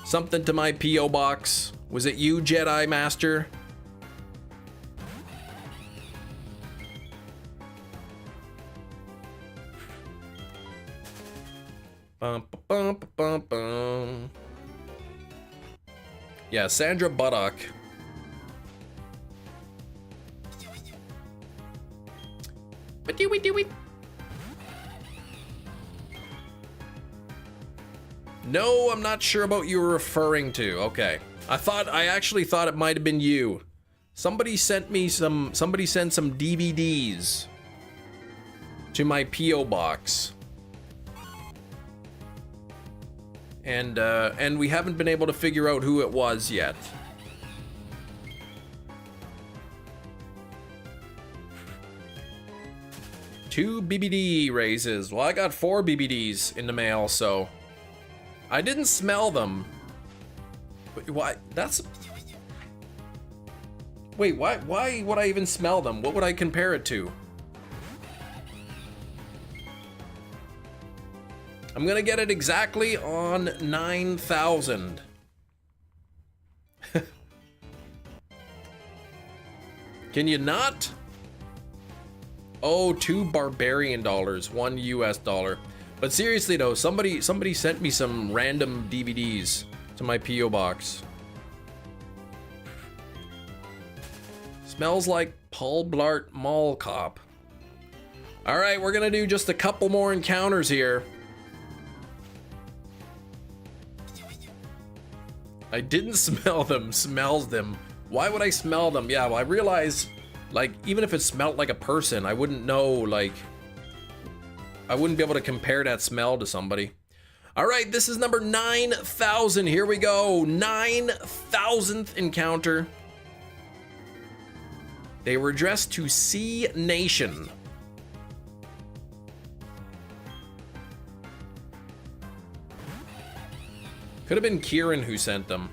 something to my P.O. box? Was it you, Jedi Master? Bum, bum, bum, bum, bum. Yeah, Sandra Buttock. Ba-doo-wee-doo-wee. No, I'm not sure about you were referring to. Okay. I actually thought it might have been you. Somebody sent some DVDs to my P.O. box. And we haven't been able to figure out who it was yet. Two BBD raises. Well, I got 4 BBDs in the mail, so I didn't smell them. Why? Wait, why would I even smell them? What would I compare it to? I'm gonna get it exactly on 9,000. Can you not? Oh, 2 barbarian dollars, 1 US dollar. But seriously though, somebody sent me some random DVDs to my P.O. box. Smells like Paul Blart Mall Cop. All right, we're gonna do just a couple more encounters here. I didn't smell them, smells them. Why would I smell them? Yeah, well, I realize, like, even if it smelled like a person, I wouldn't know, like, I wouldn't be able to compare that smell to somebody. All right, this is number 9,000. Here we go. 9,000th encounter. They were addressed to C Nation. Could have been Kieran who sent them.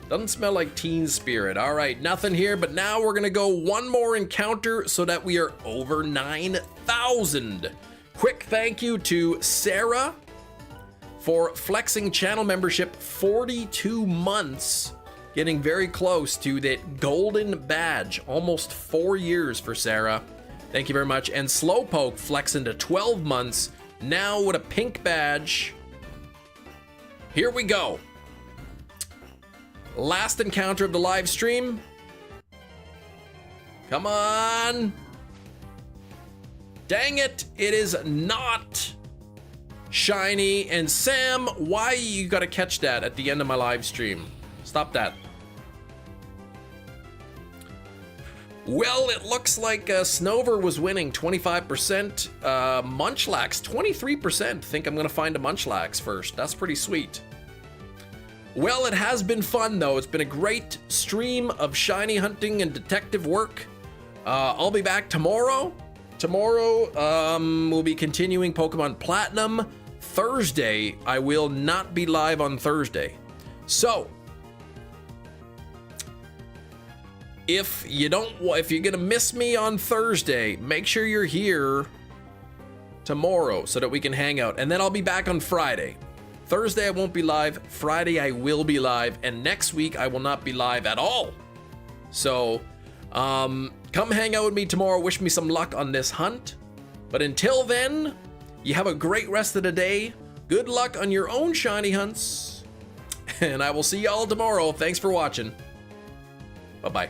Doesn't smell like Teen Spirit. All right, nothing here, but now we're gonna go one more encounter so that we are over 9,000. Quick thank you to Sarah for flexing channel membership 42 months, getting very close to that golden badge. Almost 4 years for Sarah. Thank you very much. And Slowpoke flexing to 12 months, now with a pink badge. Here we go. Last encounter of the live stream. Come on. Dang it, it is not shiny. And Sam, why you gotta catch that at the end of my live stream? Stop that. Well, it looks like Snover was winning 25%. Munchlax 23%. Think I'm gonna find a Munchlax first. That's pretty sweet. Well, it has been fun though. It's been a great stream of shiny hunting and detective work. I'll be back tomorrow. Tomorrow, we'll be continuing Pokemon Platinum. Thursday, I will not be live on Thursday. So, if you're gonna miss me on Thursday, make sure you're here tomorrow so that we can hang out. And then I'll be back on Friday. Thursday I won't be live, Friday I will be live, and next week I will not be live at all. So, come hang out with me tomorrow, wish me some luck on this hunt. But until then, you have a great rest of the day, good luck on your own shiny hunts, and I will see y'all tomorrow. Thanks for watching. Bye-bye.